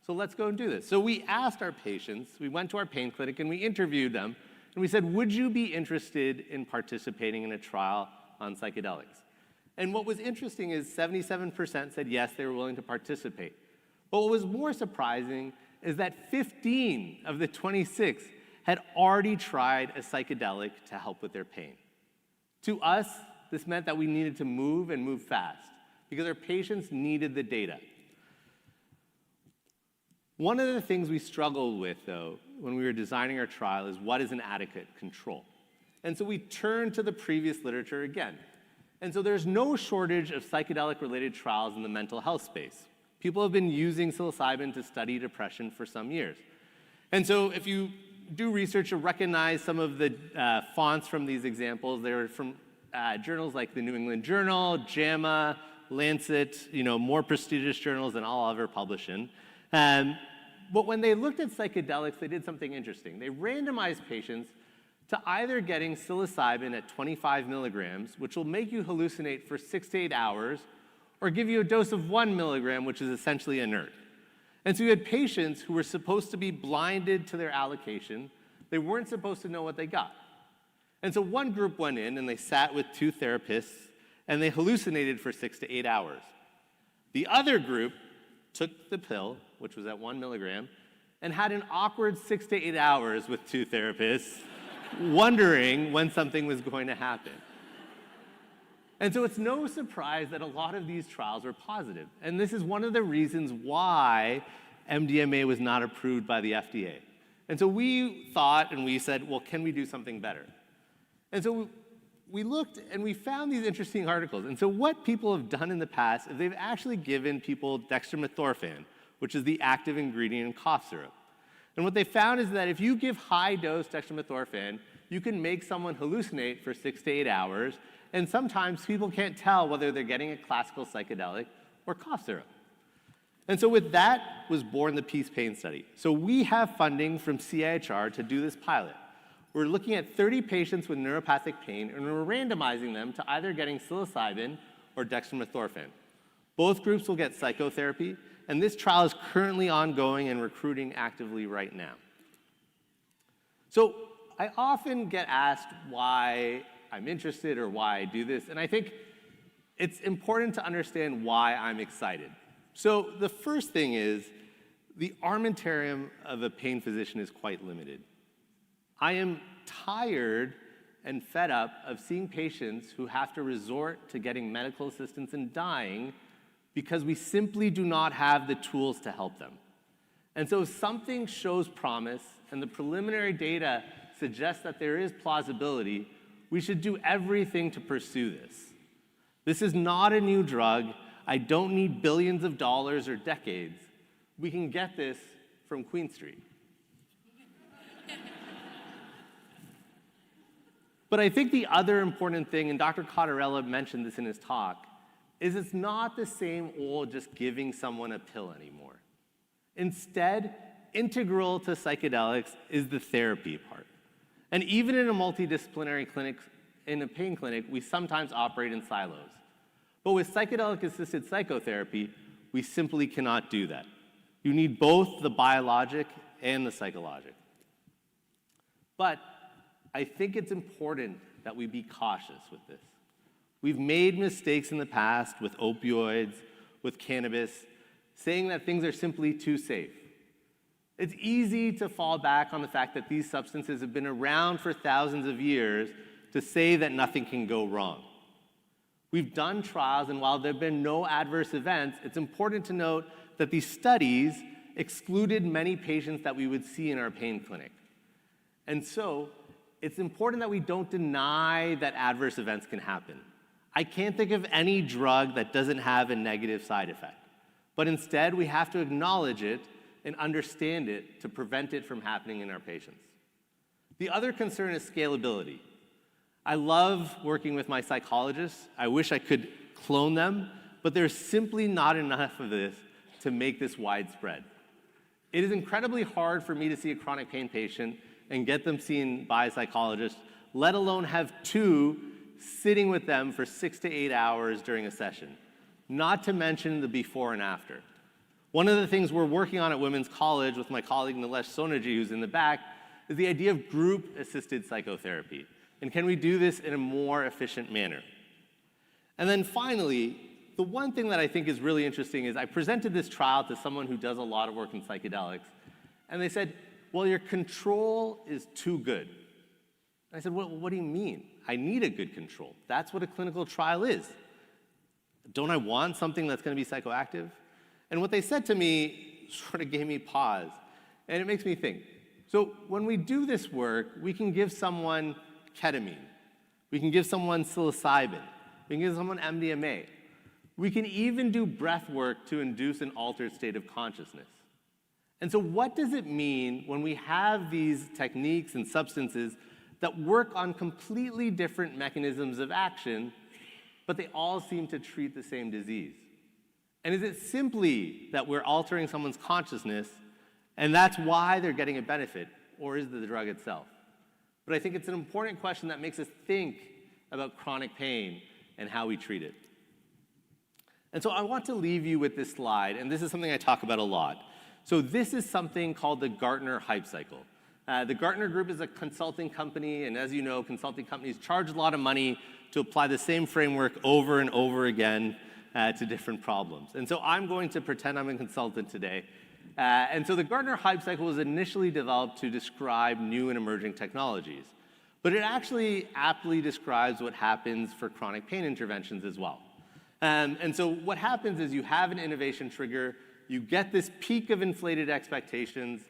So let's go and do this. So we asked our patients, we went to our pain clinic and we interviewed them, and we said, would you be interested in participating in a trial on psychedelics? And what was interesting is 77% said yes, they were willing to participate. But what was more surprising is that 15 of the 26 had already tried a psychedelic to help with their pain. To us, this meant that we needed to move and move fast because our patients needed the data. One of the things we struggled with, though, when we were designing our trial is what is an adequate control? And so we turned to the previous literature again. And so there's no shortage of psychedelic-related trials in the mental health space. People have been using psilocybin to study depression for some years. And so if you do research or recognize some of the fonts from these examples, they're from journals like the New England Journal, JAMA, Lancet, more prestigious journals than I'll ever publish in. But when they looked at psychedelics, they did something interesting. They randomized patients to either getting psilocybin at 25 milligrams, which will make you hallucinate for 6 to 8 hours, or give you a dose of 1 milligram, which is essentially inert. And so you had patients who were supposed to be blinded to their allocation. They weren't supposed to know what they got. And so one group went in and they sat with 2 therapists and they hallucinated for 6 to 8 hours. The other group took the pill, which was at 1 milligram, and had an awkward 6 to 8 hours with 2 therapists, wondering when something was going to happen. And so it's no surprise that a lot of these trials were positive. And this is one of the reasons why MDMA was not approved by the FDA. And so we thought and we said, well, can we do something better? And so we looked and we found these interesting articles. And so what people have done in the past is they've actually given people dextromethorphan, which is the active ingredient in cough syrup. And what they found is that if you give high-dose dextromethorphan, you can make someone hallucinate for 6 to 8 hours, and sometimes people can't tell whether they're getting a classical psychedelic or cough syrup. And so with that was born the Peace Pain Study. So we have funding from CIHR to do this pilot. We're looking at 30 patients with neuropathic pain, and we're randomizing them to either getting psilocybin or dextromethorphan. Both groups will get psychotherapy, and this trial is currently ongoing and recruiting actively right now. So I often get asked why I'm interested or why I do this, and I think it's important to understand why I'm excited. So the first thing is the armamentarium of a pain physician is quite limited. I am tired and fed up of seeing patients who have to resort to getting medical assistance and dying because we simply do not have the tools to help them. And so if something shows promise and the preliminary data suggests that there is plausibility, we should do everything to pursue this. This is not a new drug. I don't need billions of dollars or decades. We can get this from Queen Street. But I think the other important thing, and Dr. Cottarella mentioned this in his talk, is it's not the same old just giving someone a pill anymore. Instead, integral to psychedelics is the therapy part. And even in a multidisciplinary clinic, in a pain clinic, we sometimes operate in silos. But with psychedelic-assisted psychotherapy, we simply cannot do that. You need both the biologic and the psychologic. But I think it's important that we be cautious with this. We've made mistakes in the past with opioids, with cannabis, saying that things are simply too safe. It's easy to fall back on the fact that these substances have been around for thousands of years to say that nothing can go wrong. We've done trials, and while there have been no adverse events, it's important to note that these studies excluded many patients that we would see in our pain clinic. And so, it's important that we don't deny that adverse events can happen. I can't think of any drug that doesn't have a negative side effect. But instead, we have to acknowledge it and understand it to prevent it from happening in our patients. The other concern is scalability. I love working with my psychologists. I wish I could clone them, but there's simply not enough of this to make this widespread. It is incredibly hard for me to see a chronic pain patient and get them seen by a psychologist, let alone have 2 sitting with them for 6 to 8 hours during a session, not to mention the before and after. One of the things we're working on at Women's College with my colleague Nilesh Sonerji, who's in the back, is the idea of group-assisted psychotherapy. And can we do this in a more efficient manner? And then finally, the one thing that I think is really interesting is I presented this trial to someone who does a lot of work in psychedelics, and they said, well, your control is too good. And I said, well, what do you mean? I need a good control. That's what a clinical trial is. Don't I want something that's going to be psychoactive? And what they said to me sort of gave me pause, and it makes me think. So when we do this work, we can give someone ketamine. We can give someone psilocybin. We can give someone MDMA. We can even do breath work to induce an altered state of consciousness. And so what does it mean when we have these techniques and substances that work on completely different mechanisms of action, but they all seem to treat the same disease? And is it simply that we're altering someone's consciousness and that's why they're getting a benefit, or is it the drug itself? But I think it's an important question that makes us think about chronic pain and how we treat it. And so I want to leave you with this slide, and this is something I talk about a lot. So this is something called the Gartner Hype Cycle. The Gartner Group is a consulting company, and as you know, consulting companies charge a lot of money to apply the same framework over and over again. to different problems. And so I'm going to pretend I'm a consultant today. And so the Gartner Hype Cycle was initially developed to describe new and emerging technologies. But it actually aptly describes what happens for chronic pain interventions as well. And so what happens is you have an innovation trigger, you get this peak of inflated expectations,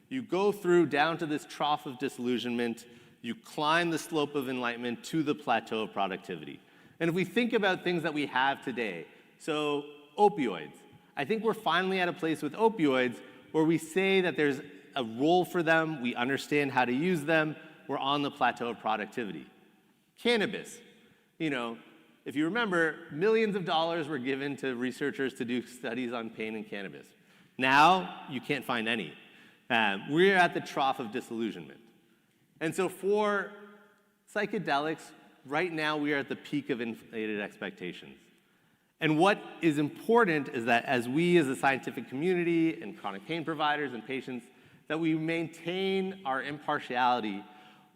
you go through down to this trough of disillusionment, you climb the slope of enlightenment to the plateau of productivity. And if we think about things that we have today, so opioids, I think we're finally at a place with opioids where we say that there's a role for them, we understand how to use them, we're on the plateau of productivity. Cannabis, if you remember, millions of dollars were given to researchers to do studies on pain in cannabis. Now, you can't find any. We're at the trough of disillusionment. And so for psychedelics, right now we are at the peak of inflated expectations. And what is important is that as we as a scientific community and chronic pain providers and patients, that we maintain our impartiality,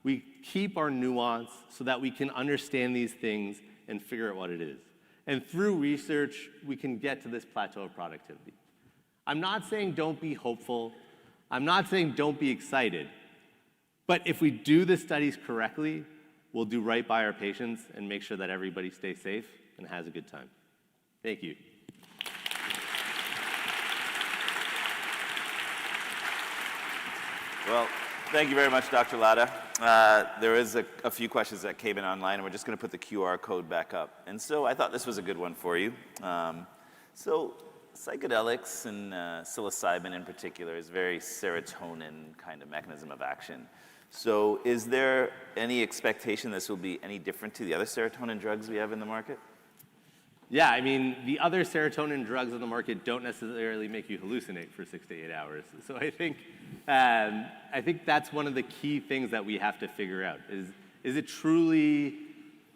we keep our nuance so that we can understand these things and figure out what it is. And through research, we can get to this plateau of productivity. I'm not saying don't be hopeful. I'm not saying don't be excited. But if we do the studies correctly, we'll do right by our patients and make sure that everybody stays safe and has a good time. Thank you. Well, thank you very much, Dr. Latta. There is a few questions that came in online, and we're just going to put the QR code back up. And so I thought this was a good one for you. So psychedelics and psilocybin in particular is very serotonin kind of mechanism of action. So is there any expectation this will be any different to the other serotonin drugs we have in the market? Yeah, I mean, the other serotonin drugs on the market don't necessarily make you hallucinate for 6 to 8 hours. So I think that's one of the key things that we have to figure out is it truly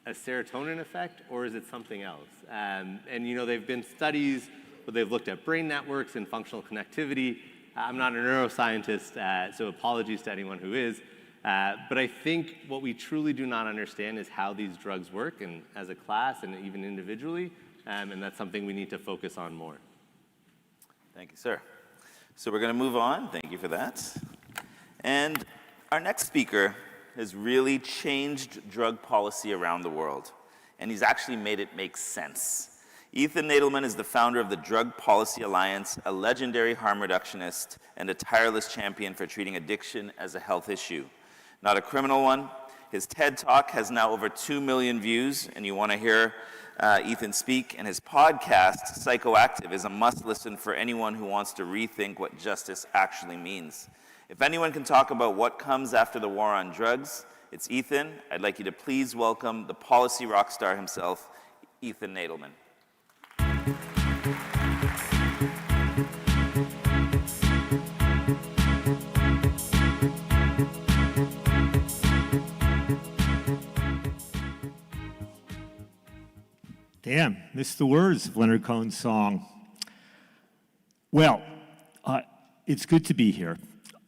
a serotonin effect or is it something else? And they've been studies where they've looked at brain networks and functional connectivity. I'm not a neuroscientist, so apologies to anyone who is. But I think what we truly do not understand is how these drugs work, and as a class and even individually, and that's something we need to focus on more. Thank you, sir. So we're going to move on. Thank you for that. And our next speaker has really changed drug policy around the world, and he's actually made it make sense. Ethan Nadelmann is the founder of the Drug Policy Alliance, a legendary harm reductionist, and a tireless champion for treating addiction as a health issue. Not a criminal one. His TED Talk has now over 2 million views, and you want to hear Ethan speak. And his podcast, Psychoactive, is a must-listen for anyone who wants to rethink what justice actually means. If anyone can talk about what comes after the war on drugs, it's Ethan. I'd like you to please welcome the policy rock star himself, Ethan Nadelmann. Damn, missed the words of Leonard Cohen's song. Well, it's good to be here.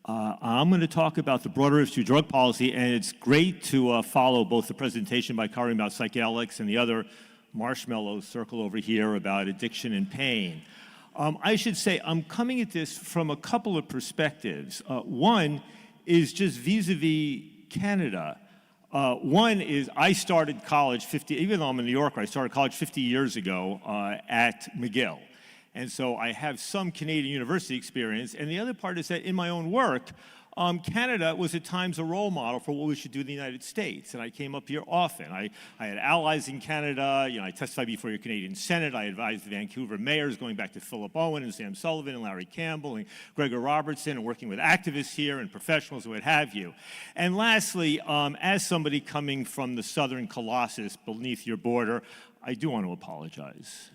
I'm going to talk about the broader issue of drug policy, and it's great to follow both the presentation by Karim about psychedelics and the other marshmallow circle over here about addiction and pain. I should say I'm coming at this from a couple of perspectives. One is just vis-a-vis Canada. One is I started college even though I'm a New Yorker, I started college 50 years ago at McGill. And so I have some Canadian university experience. And the other part is that in my own work, Canada was at times a role model for what we should do in the United States. And I came up here often. I had allies in Canada. I testified before your Canadian Senate. I advised the Vancouver mayors, going back to Philip Owen and Sam Sullivan and Larry Campbell and Gregor Robertson, and working with activists here and professionals and what have you. And lastly, as somebody coming from the southern Colossus beneath your border, I do want to apologize.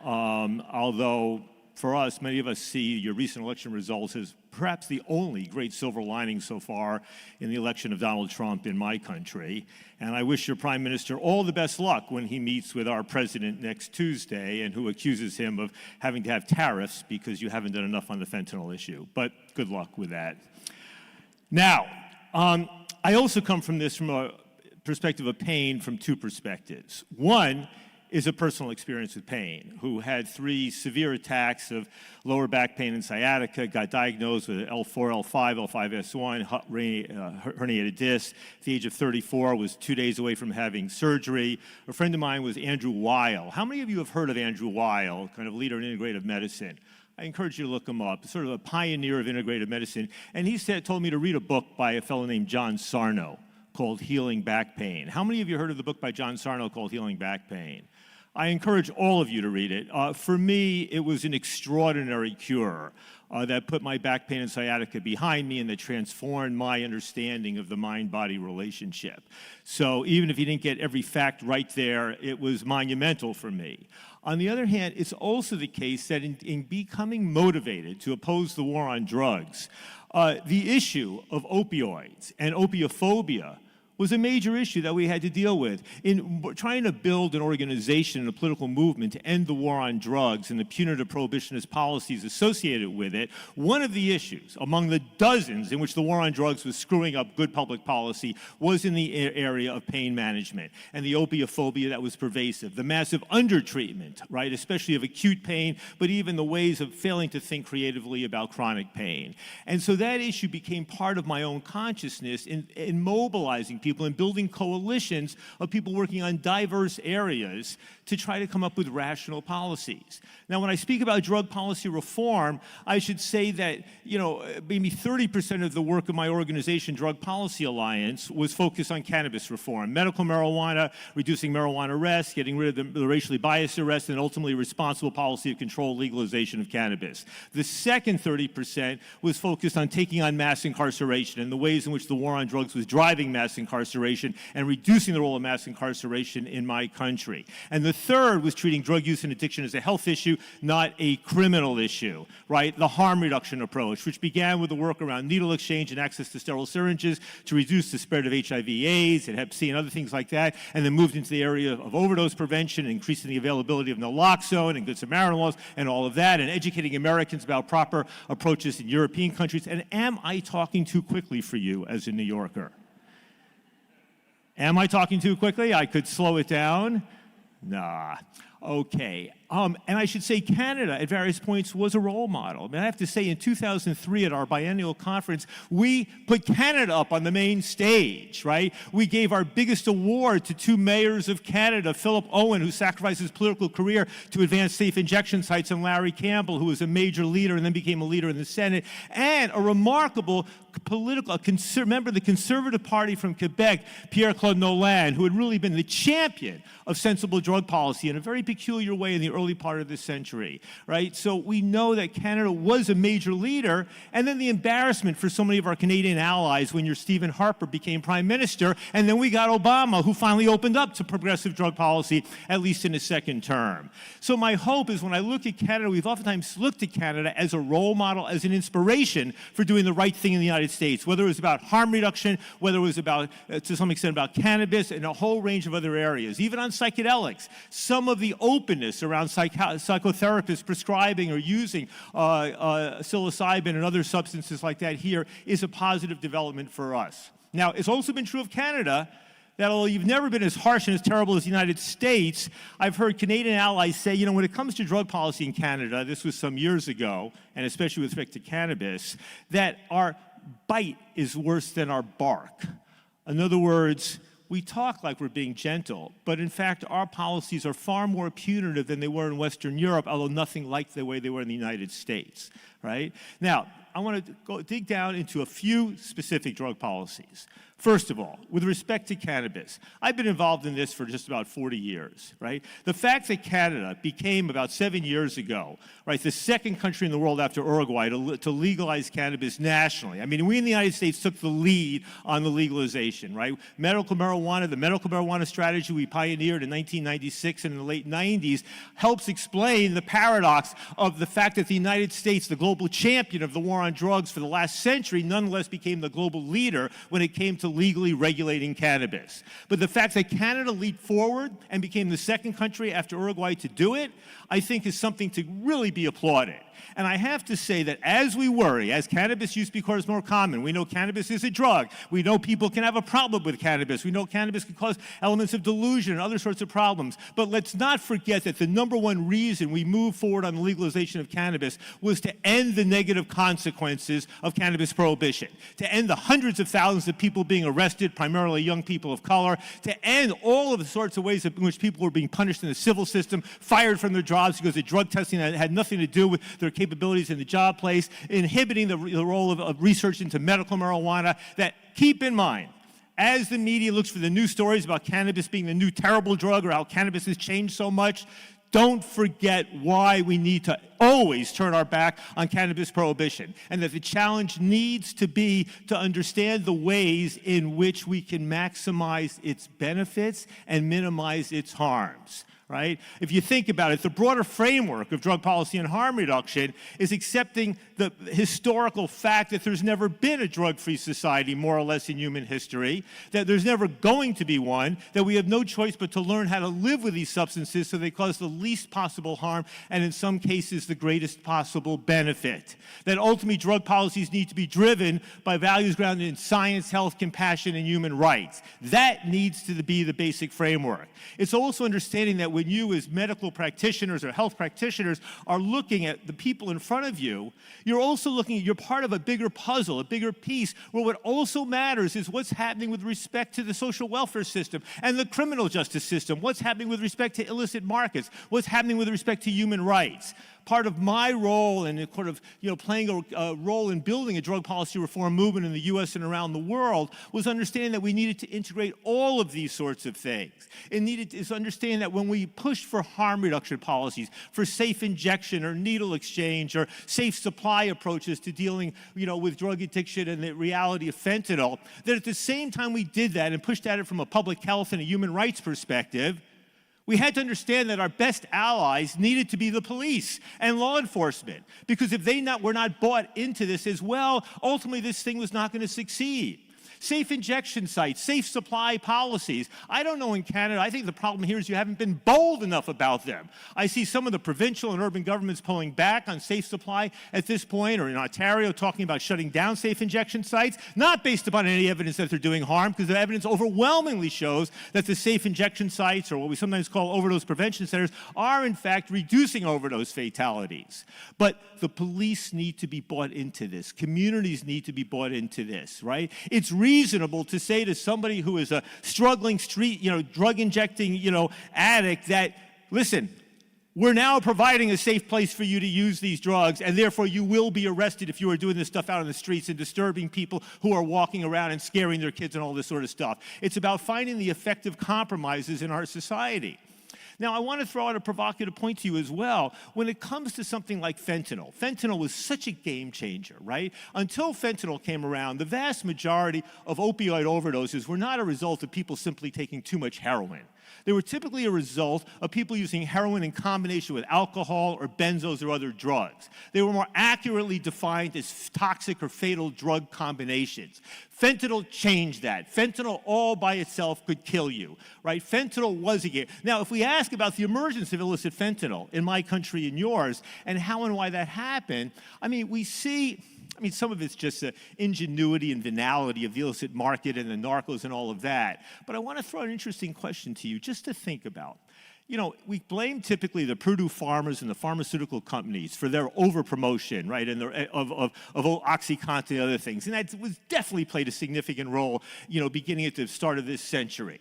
Although for us, many of us see your recent election results as perhaps the only great silver lining so far in the election of Donald Trump in my country. And I wish your Prime Minister all the best luck when he meets with our president next Tuesday and who accuses him of having to have tariffs because you haven't done enough on the fentanyl issue. But good luck with that. Now, I also come from this from a perspective of pain from two perspectives. One is a personal experience with pain, who had 3 severe attacks of lower back pain and sciatica, got diagnosed with L4, L5, L5S1, herniated disc. At the age of 34, was 2 days away from having surgery. A friend of mine was Andrew Weil. How many of you have heard of Andrew Weil, kind of leader in integrative medicine? I encourage you to look him up, sort of a pioneer of integrative medicine. And he told me to read a book by a fellow named John Sarno called Healing Back Pain. How many of you heard of the book by John Sarno called Healing Back Pain? I encourage all of you to read it. For me, it was an extraordinary cure that put my back pain and sciatica behind me and that transformed my understanding of the mind-body relationship. So even if you didn't get every fact right there, it was monumental for me. On the other hand, it's also the case that in becoming motivated to oppose the war on drugs, the issue of opioids and opiophobia was a major issue that we had to deal with. In trying to build an organization and a political movement to end the war on drugs and the punitive prohibitionist policies associated with it, one of the issues among the dozens in which the war on drugs was screwing up good public policy was in the area of pain management and the opiophobia that was pervasive, the massive undertreatment, right, especially of acute pain, but even the ways of failing to think creatively about chronic pain. And so that issue became part of my own consciousness in mobilizing people and building coalitions of people working on diverse areas to try to come up with rational policies. Now, when I speak about drug policy reform, I should say that, maybe 30% of the work of my organization, Drug Policy Alliance, was focused on cannabis reform, medical marijuana, reducing marijuana arrests, getting rid of the racially biased arrests, and ultimately responsible policy of controlled legalization of cannabis. The second 30% was focused on taking on mass incarceration and the ways in which the war on drugs was driving mass incarceration and reducing the role of mass incarceration in my country. And the third was treating drug use and addiction as a health issue, not a criminal issue, right? The harm reduction approach, which began with the work around needle exchange and access to sterile syringes to reduce the spread of HIV/AIDS and Hep C and other things like that, and then moved into the area of overdose prevention, increasing the availability of naloxone and Good Samaritan laws and all of that, and educating Americans about proper approaches in European countries. And am I talking too quickly for you as a New Yorker? Am I talking too quickly? I could slow it down. Nah. Okay. And I should say Canada at various points was a role model. I mean, I have to say in 2003 at our biennial conference, we put Canada up on the main stage, right? We gave our biggest award to 2 mayors of Canada, Philip Owen, who sacrificed his political career to advance safe injection sites, and Larry Campbell, who was a major leader and then became a leader in the Senate, and a remarkable member of the Conservative Party from Quebec, Pierre-Claude Nolan, who had really been the champion of sensible drug policy in a very peculiar way in the early part of this century, right? So we know that Canada was a major leader, and then the embarrassment for so many of our Canadian allies when your Stephen Harper became Prime Minister, and then we got Obama, who finally opened up to progressive drug policy, at least in his second term. So my hope is when I look at Canada, we've oftentimes looked at Canada as a role model, as an inspiration for doing the right thing in the United States, whether it was about harm reduction, whether it was about, to some extent, about cannabis and a whole range of other areas. Even on psychedelics, some of the openness around psychotherapists prescribing or using psilocybin and other substances like that here is a positive development for us. Now, it's also been true of Canada that although you've never been as harsh and as terrible as the United States, I've heard Canadian allies say, when it comes to drug policy in Canada, this was some years ago, and especially with respect to cannabis, that our bite is worse than our bark. In other words, we talk like we're being gentle, but in fact, our policies are far more punitive than they were in Western Europe, although nothing like the way they were in the United States, right? Now, I want to dig down into a few specific drug policies. First of all, with respect to cannabis, I've been involved in this for just about 40 years, right? The fact that Canada became about 7 years ago, right, the second country in the world after Uruguay to legalize cannabis nationally. I mean, we in the United States took the lead on the legalization, right? Medical marijuana, the medical marijuana strategy we pioneered in 1996 and in the late 90s helps explain the paradox of the fact that the United States, the global champion of the war on drugs for the last century, nonetheless became the global leader when it came to legally regulating cannabis. But the fact that Canada leaped forward and became the second country after Uruguay to do it, I think is something to really be applauded. And I have to say that as we worry, as cannabis use becomes more common, we know cannabis is a drug. We know people can have a problem with cannabis. We know cannabis can cause elements of delusion and other sorts of problems. But let's not forget that the number one reason we moved forward on the legalization of cannabis was to end the negative consequences of cannabis prohibition, to end the hundreds of thousands of people being arrested, primarily young people of color, to end all of the sorts of ways in which people were being punished in the civil system, fired from their jobs because of drug testing that had nothing to do with their capabilities in the job place, inhibiting the role of research into medical marijuana. That, keep in mind, as the media looks for the new stories about cannabis being the new terrible drug or how cannabis has changed so much, don't forget why we need to always turn our back on cannabis prohibition, and that the challenge needs to be to understand the ways in which we can maximize its benefits and minimize its harms. Right? If you think about it, the broader framework of drug policy and harm reduction is accepting the historical fact that there's never been a drug-free society, more or less, in human history, that there's never going to be one, that we have no choice but to learn how to live with these substances so they cause the least possible harm and, in some cases, the greatest possible benefit. That ultimately drug policies need to be driven by values grounded in science, health, compassion, and human rights. That needs to be the basic framework. It's also understanding that when you as medical practitioners or health practitioners are looking at the people in front of you, you're also looking at, you're part of a bigger puzzle, a bigger piece, where what also matters is what's happening with respect to the social welfare system and the criminal justice system, what's happening with respect to illicit markets, what's happening with respect to human rights. Part of my role and sort of, playing a role in building a drug policy reform movement in the U.S. and around the world was understanding that we needed to integrate all of these sorts of things. It needed to understand that when we push for harm reduction policies, for safe injection or needle exchange or safe supply approaches to dealing, with drug addiction and the reality of fentanyl, that at the same time we did that and pushed at it from a public health and a human rights perspective, we had to understand that our best allies needed to be the police and law enforcement, because if they were not bought into this as well, ultimately this thing was not going to succeed. Safe injection sites, safe supply policies. I don't know in Canada, I think the problem here is you haven't been bold enough about them. I see some of the provincial and urban governments pulling back on safe supply at this point, or in Ontario talking about shutting down safe injection sites, not based upon any evidence that they're doing harm, because the evidence overwhelmingly shows that the safe injection sites, or what we sometimes call overdose prevention centers, are in fact reducing overdose fatalities. But the police need to be bought into this. Communities need to be bought into this, right? It's reasonable to say to somebody who is a struggling street, drug injecting, addict that, listen, we're now providing a safe place for you to use these drugs, and therefore you will be arrested if you are doing this stuff out on the streets and disturbing people who are walking around and scaring their kids and all this sort of stuff. It's about finding the effective compromises in our society. Now, I want to throw out a provocative point to you as well. When it comes to something like fentanyl, fentanyl was such a game changer, right? Until fentanyl came around, the vast majority of opioid overdoses were not a result of people simply taking too much heroin. They were typically a result of people using heroin in combination with alcohol or benzos or other drugs. They were more accurately defined as toxic or fatal drug combinations. Fentanyl changed that. Fentanyl all by itself could kill you, right? Fentanyl was a game. Now, if we ask about the emergence of illicit fentanyl in my country and yours, and how and why that happened, we see, some of it's just the ingenuity and venality of the illicit market and the narcos and all of that. But I want to throw an interesting question to you just to think about. We blame typically the Purdue farmers and the pharmaceutical companies for their overpromotion, right, and of OxyContin and other things. And that was definitely played a significant role, beginning at the start of this century.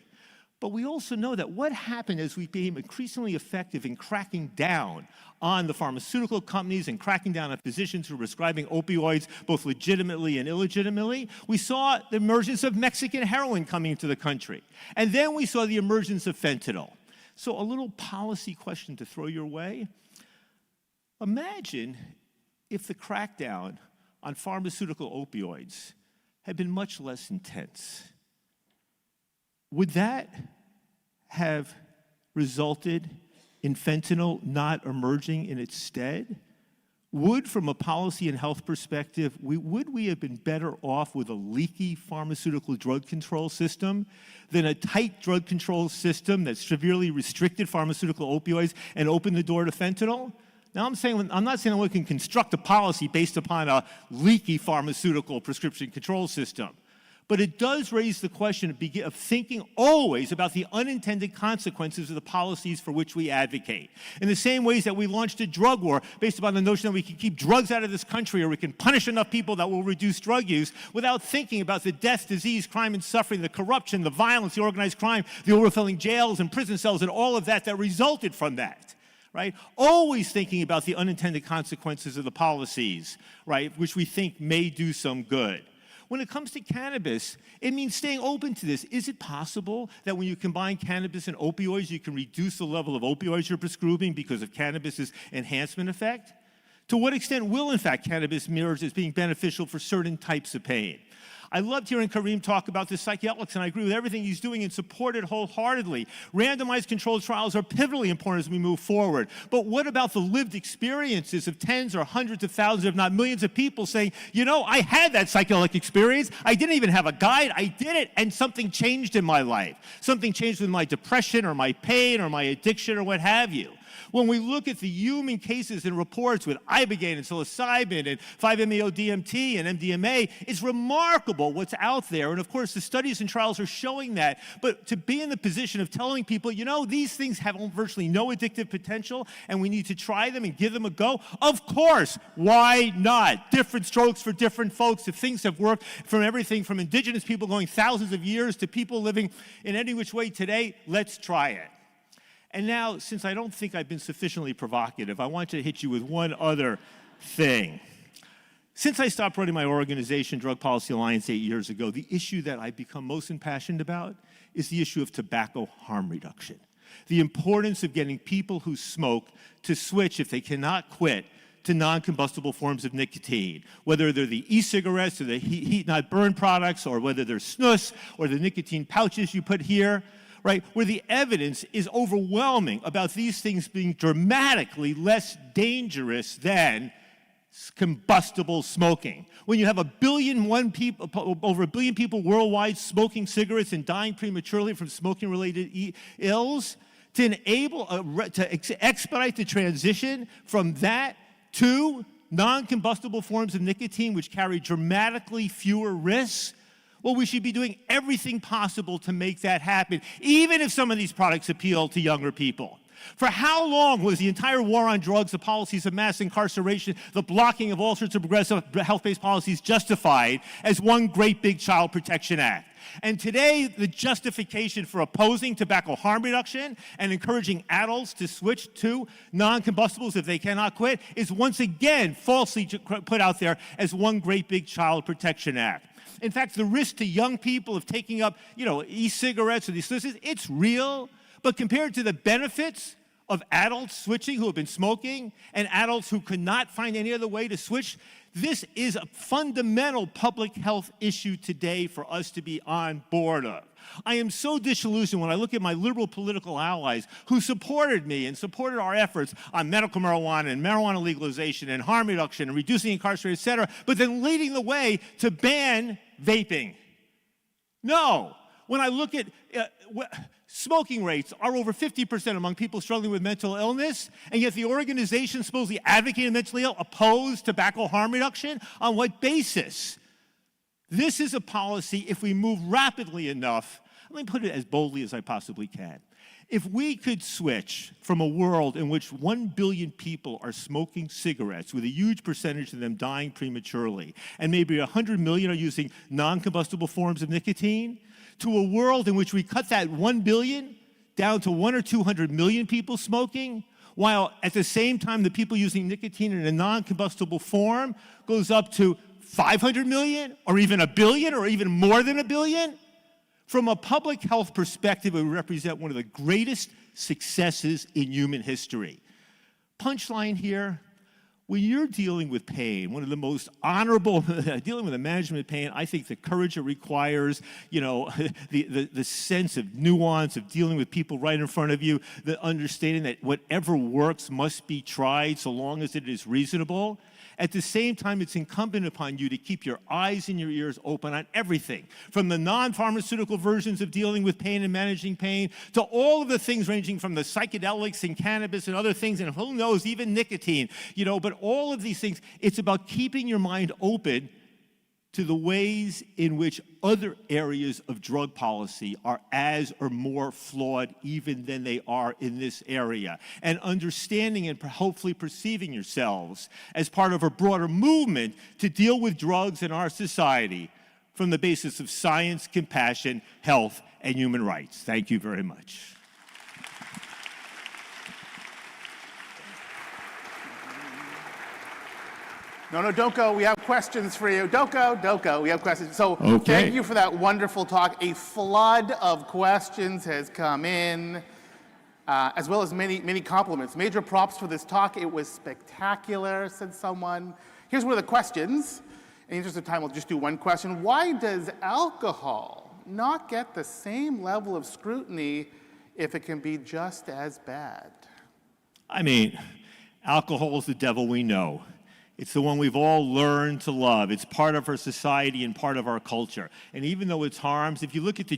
But we also know that what happened as we became increasingly effective in cracking down on the pharmaceutical companies and cracking down on physicians who were prescribing opioids, both legitimately and illegitimately, we saw the emergence of Mexican heroin coming into the country. And then we saw the emergence of fentanyl. So a little policy question to throw your way. Imagine if the crackdown on pharmaceutical opioids had been much less intense. Would that have resulted in fentanyl not emerging in its stead? Would, from a policy and health perspective, would we have been better off with a leaky pharmaceutical drug control system than a tight drug control system that severely restricted pharmaceutical opioids and opened the door to fentanyl? Now, I'm not saying we can construct a policy based upon a leaky pharmaceutical prescription control system. But it does raise the question of thinking always about the unintended consequences of the policies for which we advocate. In the same ways that we launched a drug war based upon the notion that we can keep drugs out of this country or we can punish enough people that will reduce drug use without thinking about the death, disease, crime, and suffering, the corruption, the violence, the organized crime, the overfilling jails and prison cells, and all of that resulted from that. Right? Always thinking about the unintended consequences of the policies, right, which we think may do some good. When it comes to cannabis, it means staying open to this. Is it possible that when you combine cannabis and opioids, you can reduce the level of opioids you're prescribing because of cannabis's enhancement effect? To what extent will, in fact, cannabis emerge as being beneficial for certain types of pain? I loved hearing Kareem talk about the psychedelics, and I agree with everything he's doing and support it wholeheartedly. Randomized controlled trials are pivotally important as we move forward. But what about the lived experiences of tens or hundreds of thousands, if not millions of people saying, you know, I had that psychedelic experience. I didn't even have a guide. I did it, and something changed in my life. Something changed with my depression or my pain or my addiction or what have you. When we look at the human cases and reports with ibogaine and psilocybin and 5-MeO-DMT and MDMA, it's remarkable what's out there. And of course, the studies and trials are showing that. But to be in the position of telling people, you know, these things have virtually no addictive potential and we need to try them and give them a go, of course, why not? Different strokes for different folks. If things have worked from everything from indigenous people going thousands of years to people living in any which way today, let's try it. And now, since I don't think I've been sufficiently provocative, I want to hit you with one other thing. Since I stopped running my organization, Drug Policy Alliance, 8 years ago, the issue that I've become most impassioned about is the issue of tobacco harm reduction. The importance of getting people who smoke to switch, if they cannot quit, to non-combustible forms of nicotine, whether they're the e-cigarettes or the heat-not-burn products, or whether they're snus or the nicotine pouches you put here, right, where the evidence is overwhelming about these things being dramatically less dangerous than combustible smoking. When you have over 1 billion people worldwide smoking cigarettes and dying prematurely from smoking-related ills, to enable, to expedite the transition from that to non-combustible forms of nicotine, which carry dramatically fewer risks, well, we should be doing everything possible to make that happen, even if some of these products appeal to younger people. For how long was the entire war on drugs, the policies of mass incarceration, the blocking of all sorts of progressive health-based policies justified as one great big child protection act? And today, the justification for opposing tobacco harm reduction and encouraging adults to switch to non-combustibles if they cannot quit is once again falsely put out there as one great big child protection act. In fact, the risk to young people of taking up, e-cigarettes or these things, it's real. But compared to the benefits of adults switching who have been smoking and adults who could not find any other way to switch, this is a fundamental public health issue today for us to be on board of. I am so disillusioned when I look at my liberal political allies who supported me and supported our efforts on medical marijuana and marijuana legalization and harm reduction and reducing incarceration, et cetera, but then leading the way to ban vaping. No. When I look at smoking rates are over 50% among people struggling with mental illness, and yet the organization supposedly advocating mentally ill oppose tobacco harm reduction? On what basis? This is a policy, if we move rapidly enough, let me put it as boldly as I possibly can. If we could switch from a world in which 1 billion people are smoking cigarettes, with a huge percentage of them dying prematurely, and maybe 100 million are using non-combustible forms of nicotine, to a world in which we cut that 1 billion down to 100 or 200 million people smoking, while at the same time the people using nicotine in a non-combustible form goes up to 500 million, or even 1 billion, or even more than 1 billion? From a public health perspective, it would represent one of the greatest successes in human history. Punchline here, when you're dealing with pain, one of the most honorable, dealing with the management of pain, I think the courage it requires, the sense of nuance of dealing with people right in front of you, the understanding that whatever works must be tried so long as it is reasonable. At the same time, it's incumbent upon you to keep your eyes and your ears open on everything, from the non-pharmaceutical versions of dealing with pain and managing pain, to all of the things ranging from the psychedelics and cannabis and other things, and who knows, even nicotine, but all of these things, it's about keeping your mind open to the ways in which other areas of drug policy are as or more flawed even than they are in this area, and understanding and hopefully perceiving yourselves as part of a broader movement to deal with drugs in our society from the basis of science, compassion, health, and human rights. Thank you very much. No, don't go. We have questions for you. Don't go. We have questions. So Okay. Thank you for that wonderful talk. A flood of questions has come in, as well as many compliments. Major props for this talk. It was spectacular, said someone. Here's one of the questions. In the interest of time, we'll just do one question. Why does alcohol not get the same level of scrutiny if it can be just as bad? I mean, alcohol is the devil we know. It's the one we've all learned to love. It's part of our society and part of our culture. And even though it's harms, if you look at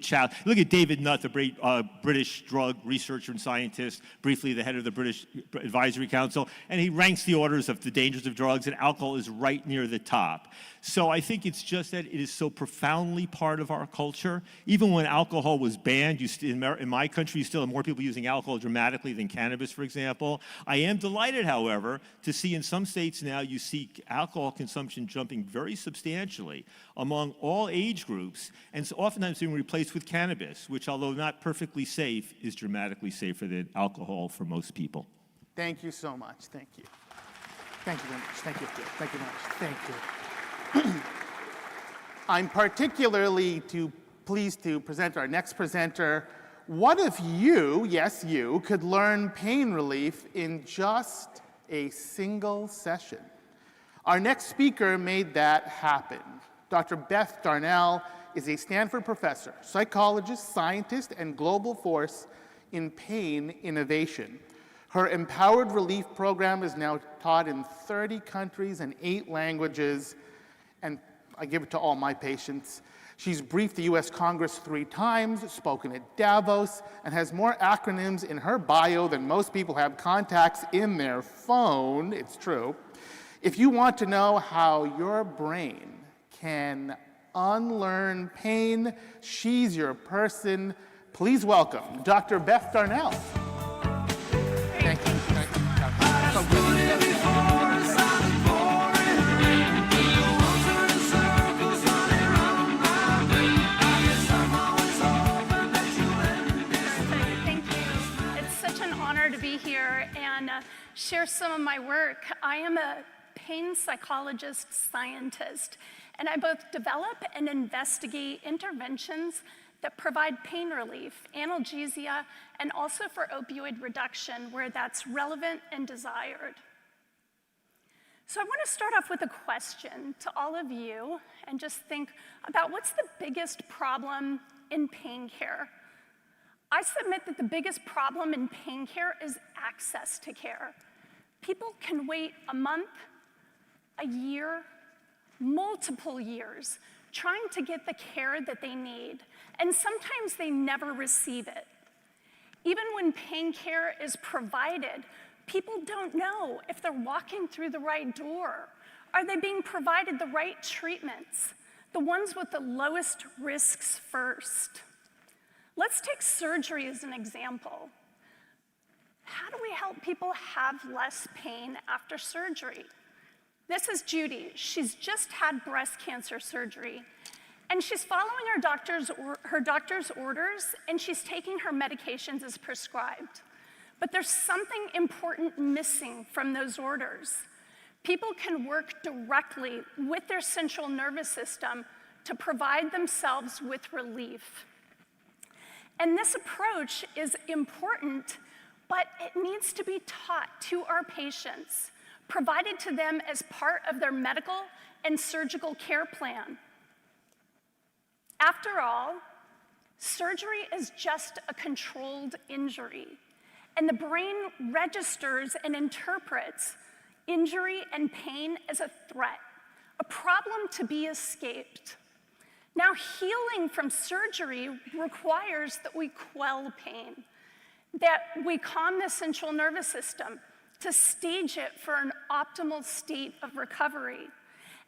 look at David Nutt, the great British drug researcher and scientist, briefly the head of the British Advisory Council, and he ranks the orders of the dangers of drugs, and alcohol is right near the top. So I think it's just that it is so profoundly part of our culture. Even when alcohol was banned, in my country, you still have more people using alcohol dramatically than cannabis, for example. I am delighted, however, to see in some states now you see alcohol consumption jumping very substantially among all age groups, and so oftentimes being replaced with cannabis, which, although not perfectly safe, is dramatically safer than alcohol for most people. Thank you so much. Thank you. Thank you very much. Thank you. Thank you very much. Thank you. I'm particularly pleased to present our next presenter. What if you, yes you, could learn pain relief in just a single session? Our next speaker made that happen. Dr. Beth Darnell is a Stanford professor, psychologist, scientist, and global force in pain innovation. Her Empowered Relief program is now taught in 30 countries and 8 languages, and I give it to all my patients. She's briefed the US Congress 3 times, spoken at Davos, and has more acronyms in her bio than most people have contacts in their phone. It's true. If you want to know how your brain can unlearn pain, she's your person. Please welcome Dr. Beth Darnell. Thank you. To be here and share some of my work. I am a pain psychologist scientist, and I both develop and investigate interventions that provide pain relief, analgesia, and also for opioid reduction where that's relevant and desired. So I want to start off with a question to all of you and just think about what's the biggest problem in pain care. I submit that the biggest problem in pain care is access to care. People can wait a month, a year, multiple years trying to get the care that they need, and sometimes they never receive it. Even when pain care is provided, people don't know if they're walking through the right door. Are they being provided the right treatments, the ones with the lowest risks first? Let's take surgery as an example. How do we help people have less pain after surgery? This is Judy. She's just had breast cancer surgery, and she's following her doctor's orders, and she's taking her medications as prescribed. But there's something important missing from those orders. People can work directly with their central nervous system to provide themselves with relief. And this approach is important, but it needs to be taught to our patients, provided to them as part of their medical and surgical care plan. After all, surgery is just a controlled injury, and the brain registers and interprets injury and pain as a threat, a problem to be escaped. Now, healing from surgery requires that we quell pain, that we calm the central nervous system to stage it for an optimal state of recovery.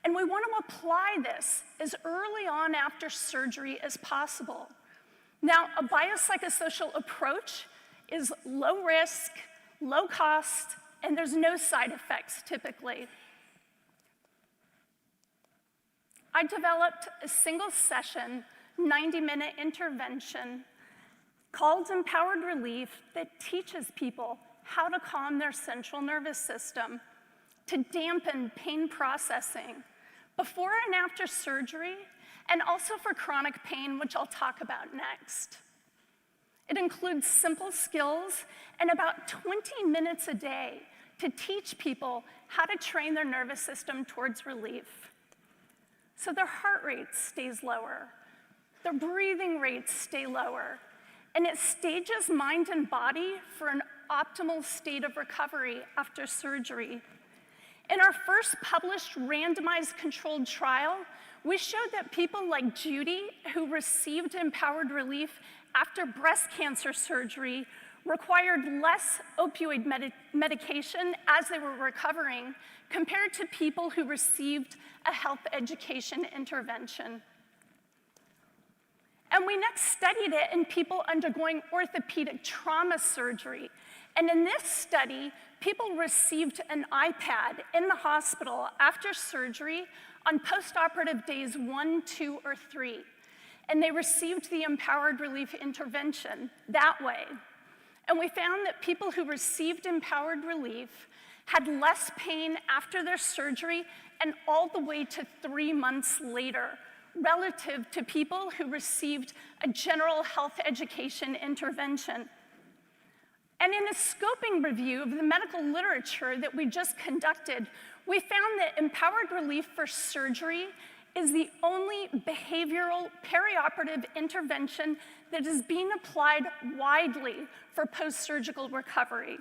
And we want to apply this as early on after surgery as possible. Now, a biopsychosocial approach is low risk, low cost, and there's no side effects typically. I developed a single session, 90-minute intervention called Empowered Relief that teaches people how to calm their central nervous system, to dampen pain processing before and after surgery, and also for chronic pain, which I'll talk about next. It includes simple skills and about 20 minutes a day to teach people how to train their nervous system towards relief. So their heart rate stays lower, their breathing rates stay lower, and it stages mind and body for an optimal state of recovery after surgery. In our first published randomized controlled trial, we showed that people like Judy, who received Empowered Relief after breast cancer surgery, required less opioid medication as they were recovering compared to people who received a health education intervention. And we next studied it in people undergoing orthopedic trauma surgery. And in this study, people received an iPad in the hospital after surgery on postoperative days 1, 2, or 3. And they received the Empowered Relief intervention that way. And we found that people who received Empowered Relief had less pain after their surgery and all the way to 3 months later, relative to people who received a general health education intervention. And in a scoping review of the medical literature that we just conducted, we found that Empowered Relief for surgery is the only behavioral perioperative intervention that is being applied widely for post-surgical recovery.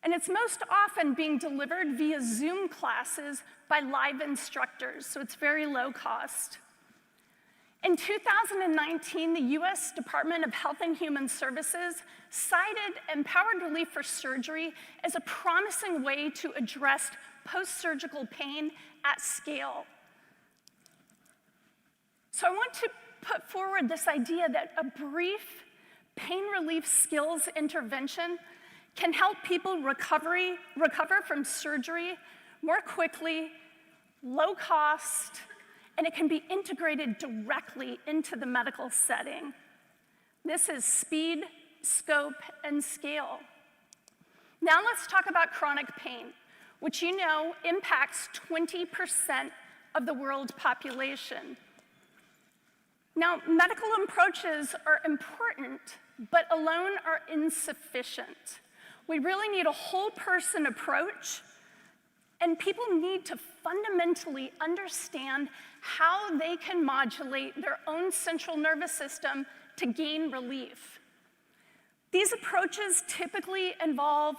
And it's most often being delivered via Zoom classes by live instructors, so it's very low cost. In 2019, the US Department of Health and Human Services cited Empowered Relief for surgery as a promising way to address post-surgical pain at scale. So I want to put forward this idea that a brief pain relief skills intervention can help people recover from surgery more quickly, low cost, and it can be integrated directly into the medical setting. This is speed, scope, and scale. Now let's talk about chronic pain, which you know impacts 20% of the world population. Now, medical approaches are important, but alone are insufficient. We really need a whole person approach, and people need to fundamentally understand how they can modulate their own central nervous system to gain relief. These approaches typically involve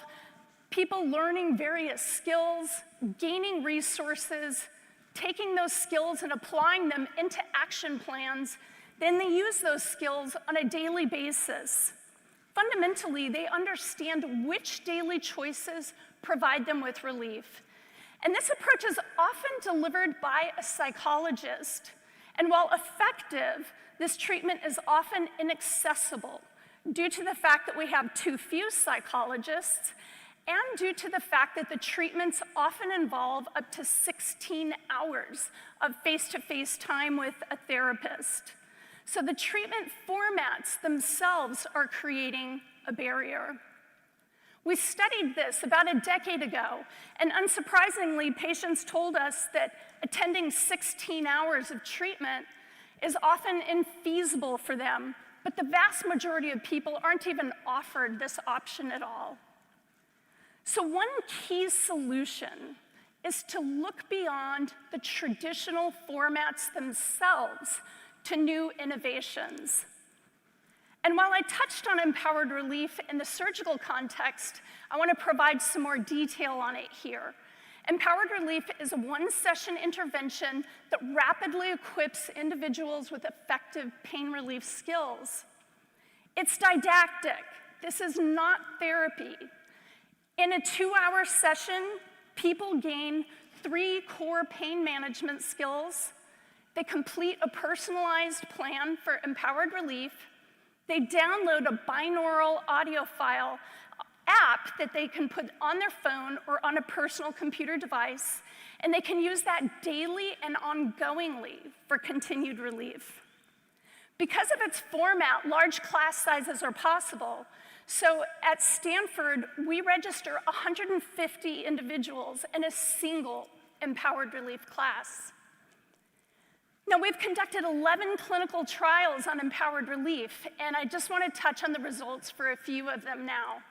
people learning various skills, gaining resources, taking those skills and applying them into action plans. Then they use those skills on a daily basis. Fundamentally, they understand which daily choices provide them with relief. And this approach is often delivered by a psychologist. And while effective, this treatment is often inaccessible due to the fact that we have too few psychologists and due to the fact that the treatments often involve up to 16 hours of face-to-face time with a therapist. So the treatment formats themselves are creating a barrier. We studied this about a decade ago, and unsurprisingly, patients told us that attending 16 hours of treatment is often infeasible for them, but the vast majority of people aren't even offered this option at all. So one key solution is to look beyond the traditional formats themselves to new innovations. And while I touched on Empowered Relief in the surgical context, I want to provide some more detail on it here. Empowered Relief is a one-session intervention that rapidly equips individuals with effective pain relief skills. It's didactic. This is not therapy. In a 2-hour session, people gain 3 core pain management skills. They complete a personalized plan for Empowered Relief. They download a binaural audio file app that they can put on their phone or on a personal computer device, and they can use that daily and ongoingly for continued relief. Because of its format, large class sizes are possible. So at Stanford, we register 150 individuals in a single Empowered Relief class. Now, we've conducted 11 clinical trials on Empowered Relief, and I just want to touch on the results for a few of them now.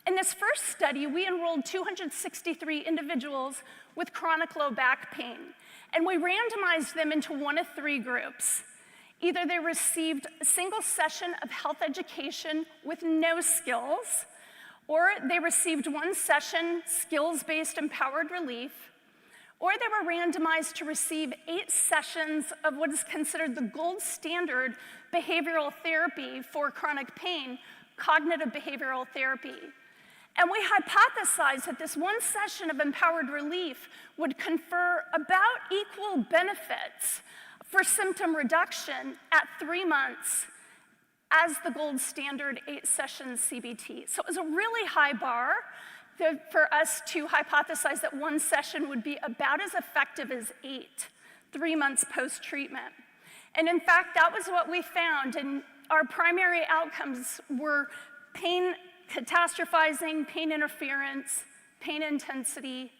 In this first study, we enrolled 263 individuals with chronic low back pain, and we randomized them into one of 3 groups. Either they received a single session of health education with no skills, or they received 1 session skills-based Empowered Relief, or they were randomized to receive 8 sessions of what is considered the gold standard behavioral therapy for chronic pain, cognitive behavioral therapy. And we hypothesized that this 1 session of Empowered Relief would confer about equal benefits for symptom reduction at 3 months as the gold standard 8-session CBT. So it was a really high bar for us to hypothesize that 1 session would be about as effective as 8, 3 months post-treatment. And in fact, that was what we found. And our primary outcomes were pain catastrophizing, pain interference, pain intensity,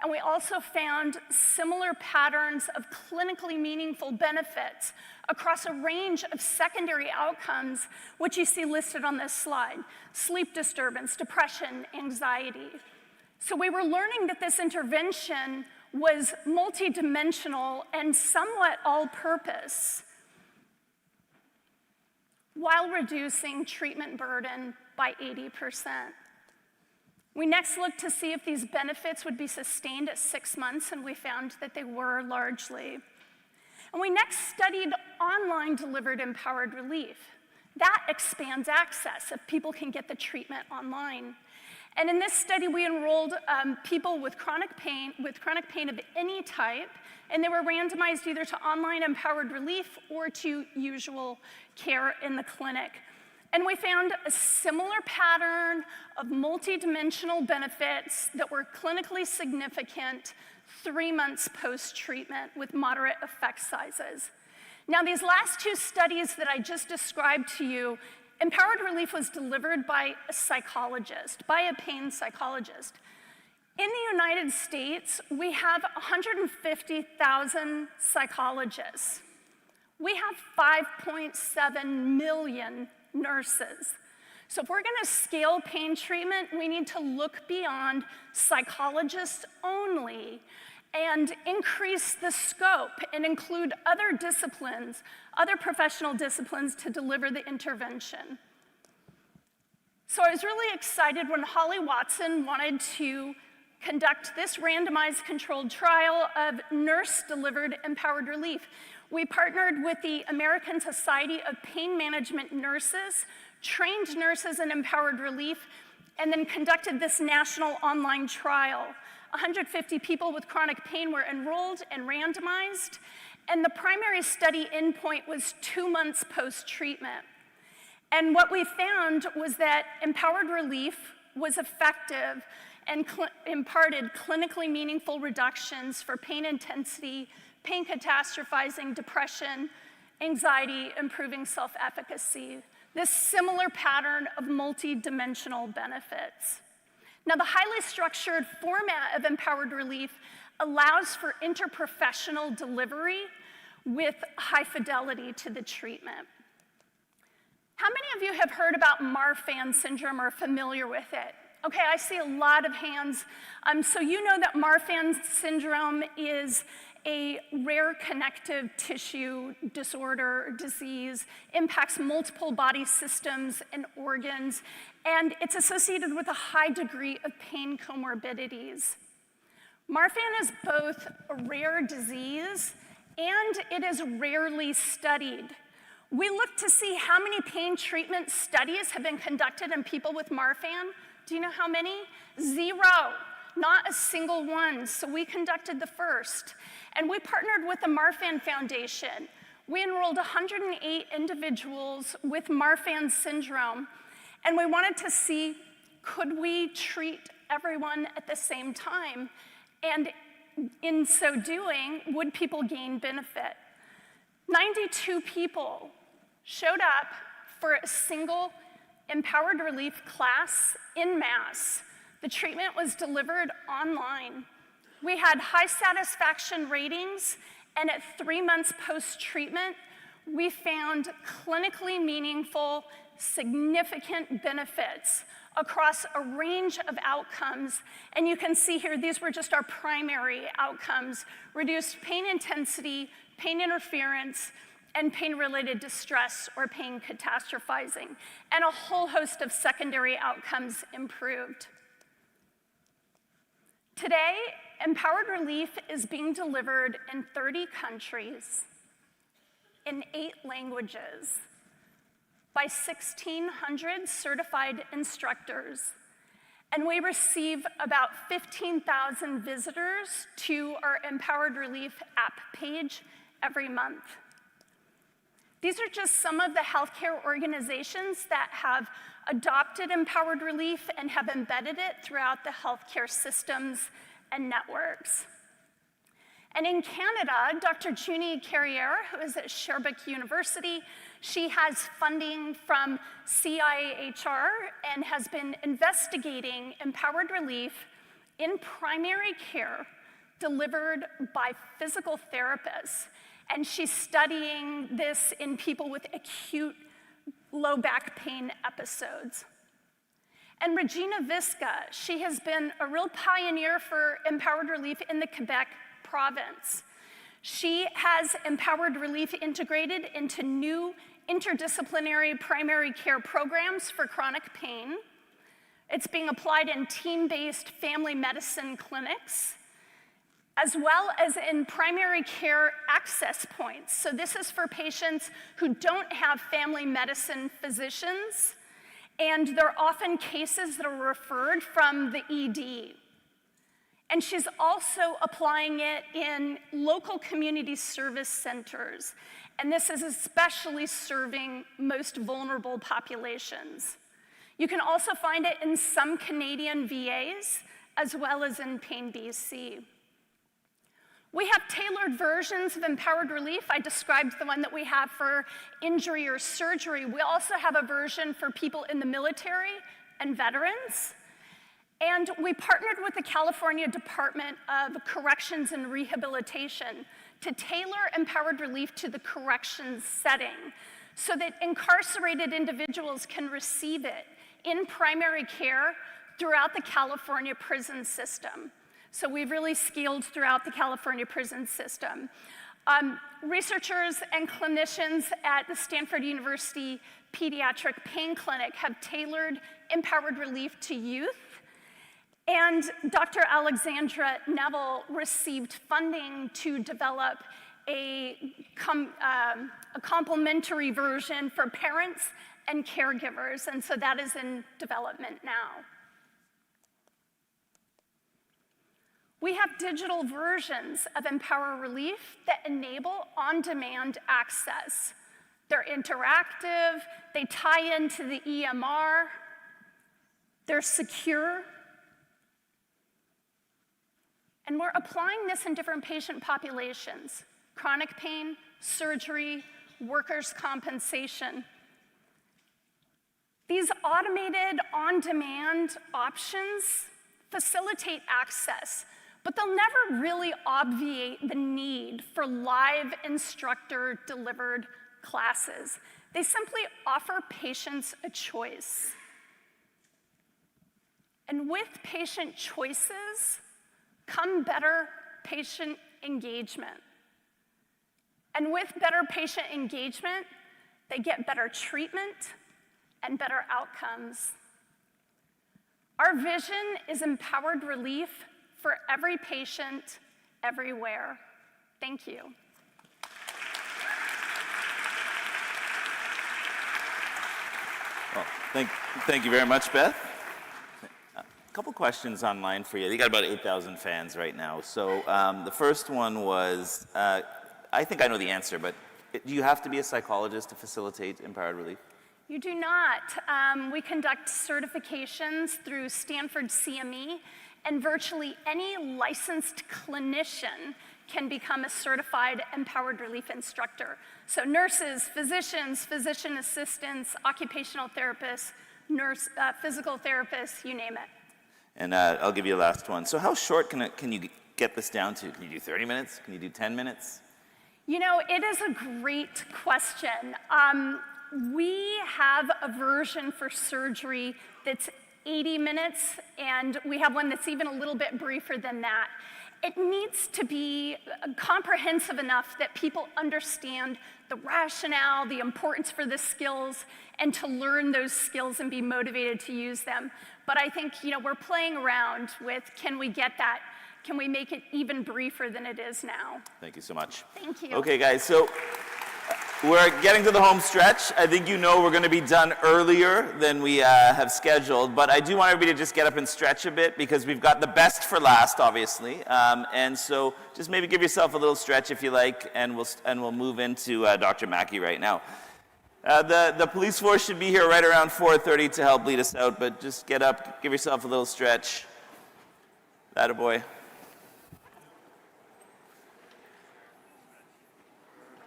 and we also found similar patterns of clinically meaningful benefits across a range of secondary outcomes, which you see listed on this slide: sleep disturbance, depression, anxiety. So we were learning that this intervention was multidimensional and somewhat all-purpose, while reducing treatment burden by 80%. We next looked to see if these benefits would be sustained at 6 months, and we found that they were largely. And we next studied online delivered Empowered Relief. That expands access if people can get the treatment online. And in this study, we enrolled people with chronic pain of any type, and they were randomized either to online Empowered Relief or to usual care in the clinic. And we found a similar pattern of multidimensional benefits that were clinically significant 3 months post-treatment with moderate effect sizes. Now, these last 2 studies that I just described to you, Empowered Relief was delivered by a psychologist, by a pain psychologist. In the United States, we have 150,000 psychologists. We have 5.7 million nurses. So if we're going to scale pain treatment, we need to look beyond psychologists only and increase the scope and include other disciplines, other professional disciplines to deliver the intervention. So I was really excited when Holly Watson wanted to conduct this randomized controlled trial of nurse-delivered Empowered Relief. We partnered with the American Society of Pain Management Nurses, trained nurses in Empowered Relief, and then conducted this national online trial. 150 people with chronic pain were enrolled and randomized, and the primary study endpoint was 2 months post-treatment. And what we found was that Empowered Relief was effective and imparted clinically meaningful reductions for pain intensity, pain catastrophizing, depression, anxiety, improving self-efficacy. This similar pattern of multi-dimensional benefits. Now, the highly structured format of Empowered Relief allows for interprofessional delivery with high fidelity to the treatment. How many of you have heard about Marfan syndrome or are familiar with it? Okay, I see a lot of hands. So you know that Marfan syndrome is a rare connective tissue disorder or disease, impacts multiple body systems and organs, and it's associated with a high degree of pain comorbidities. Marfan is both a rare disease and it is rarely studied. We look to see how many pain treatment studies have been conducted in people with Marfan. Do you know how many? 0, not a single one. So we conducted the first. And we partnered with the Marfan Foundation. We enrolled 108 individuals with Marfan syndrome. And we wanted to see, could we treat everyone at the same time? And in so doing, would people gain benefit? 92 people showed up for a single Empowered Relief class en masse. The treatment was delivered online. We had high satisfaction ratings, and at 3 months post-treatment, we found clinically meaningful, significant benefits across a range of outcomes. And you can see here, these were just our primary outcomes: reduced pain intensity, pain interference, and pain-related distress or pain catastrophizing. And a whole host of secondary outcomes improved. Today, Empowered Relief is being delivered in 30 countries, in 8 languages, by 1,600 certified instructors. And we receive about 15,000 visitors to our Empowered Relief app page every month. These are just some of the healthcare organizations that have adopted Empowered Relief and have embedded it throughout the healthcare systems and networks. And in Canada, Dr. Junie Carrière, who is at Sherbrooke University, she has funding from CIHR and has been investigating Empowered Relief in primary care delivered by physical therapists. And she's studying this in people with acute low back pain episodes. And Regina Visca, she has been a real pioneer for Empowered Relief in the Quebec province. She has Empowered Relief integrated into new interdisciplinary primary care programs for chronic pain. It's being applied in team-based family medicine clinics, as well as in primary care access points. So this is for patients who don't have family medicine physicians, and they're often cases that are referred from the ED. And she's also applying it in local community service centers. And this is especially serving most vulnerable populations. You can also find it in some Canadian VAs, as well as in Pain BC. We have tailored versions of Empowered Relief. I described the one that we have for injury or surgery. We also have a version for people in the military and veterans. And we partnered with the California Department of Corrections and Rehabilitation to tailor Empowered Relief to the corrections setting so that incarcerated individuals can receive it in primary care throughout the California prison system. So we've really scaled throughout the California prison system. Researchers and clinicians at the Stanford University Pediatric Pain Clinic have tailored Empowered Relief to youth. And Dr. Alexandra Neville received funding to develop a complementary version for parents and caregivers, and so that is in development now. We have digital versions of Empower Relief that enable on-demand access. They're interactive, they tie into the EMR, they're secure, and we're applying this in different patient populations: chronic pain, surgery, workers' compensation. These automated on-demand options facilitate access, but they'll never really obviate the need for live instructor-delivered classes. They simply offer patients a choice. And with patient choices come better patient engagement. And with better patient engagement, they get better treatment and better outcomes. Our vision is Empowered Relief for every patient, everywhere. Thank you. Well, thank you very much, Beth. A couple questions online for you. You got about 8,000 fans right now. So the first one was, I think I know the answer, but do you have to be a psychologist to facilitate empowered relief? You do not. We conduct certifications through Stanford CME, and virtually any licensed clinician can become a certified empowered relief instructor. So nurses, physicians, physician assistants, occupational therapists, physical therapists, you name it. And I'll give you a last one. So how short can you get this down to? Can you do 30 minutes? Can you do 10 minutes? You know, it is a great question. We have a version for surgery that's 80 minutes, and we have one that's even a little bit briefer than that. It needs to be comprehensive enough that people understand the rationale, the importance for the skills, and to learn those skills and be motivated to use them. But I think, you know, we're playing around with, can we get that? Can we make it even briefer than it is now? Thank you so much. Thank you. Okay, guys, so we're getting to the home stretch. I think you know we're going to be done earlier than we have scheduled, but I do want everybody to just get up and stretch a bit because we've got the best for last, obviously. And so just maybe give yourself a little stretch if you like, and we'll move into Dr. Mackey right now. The police force should be here right around 4:30 to help lead us out, but just get up, give yourself a little stretch. Atta boy.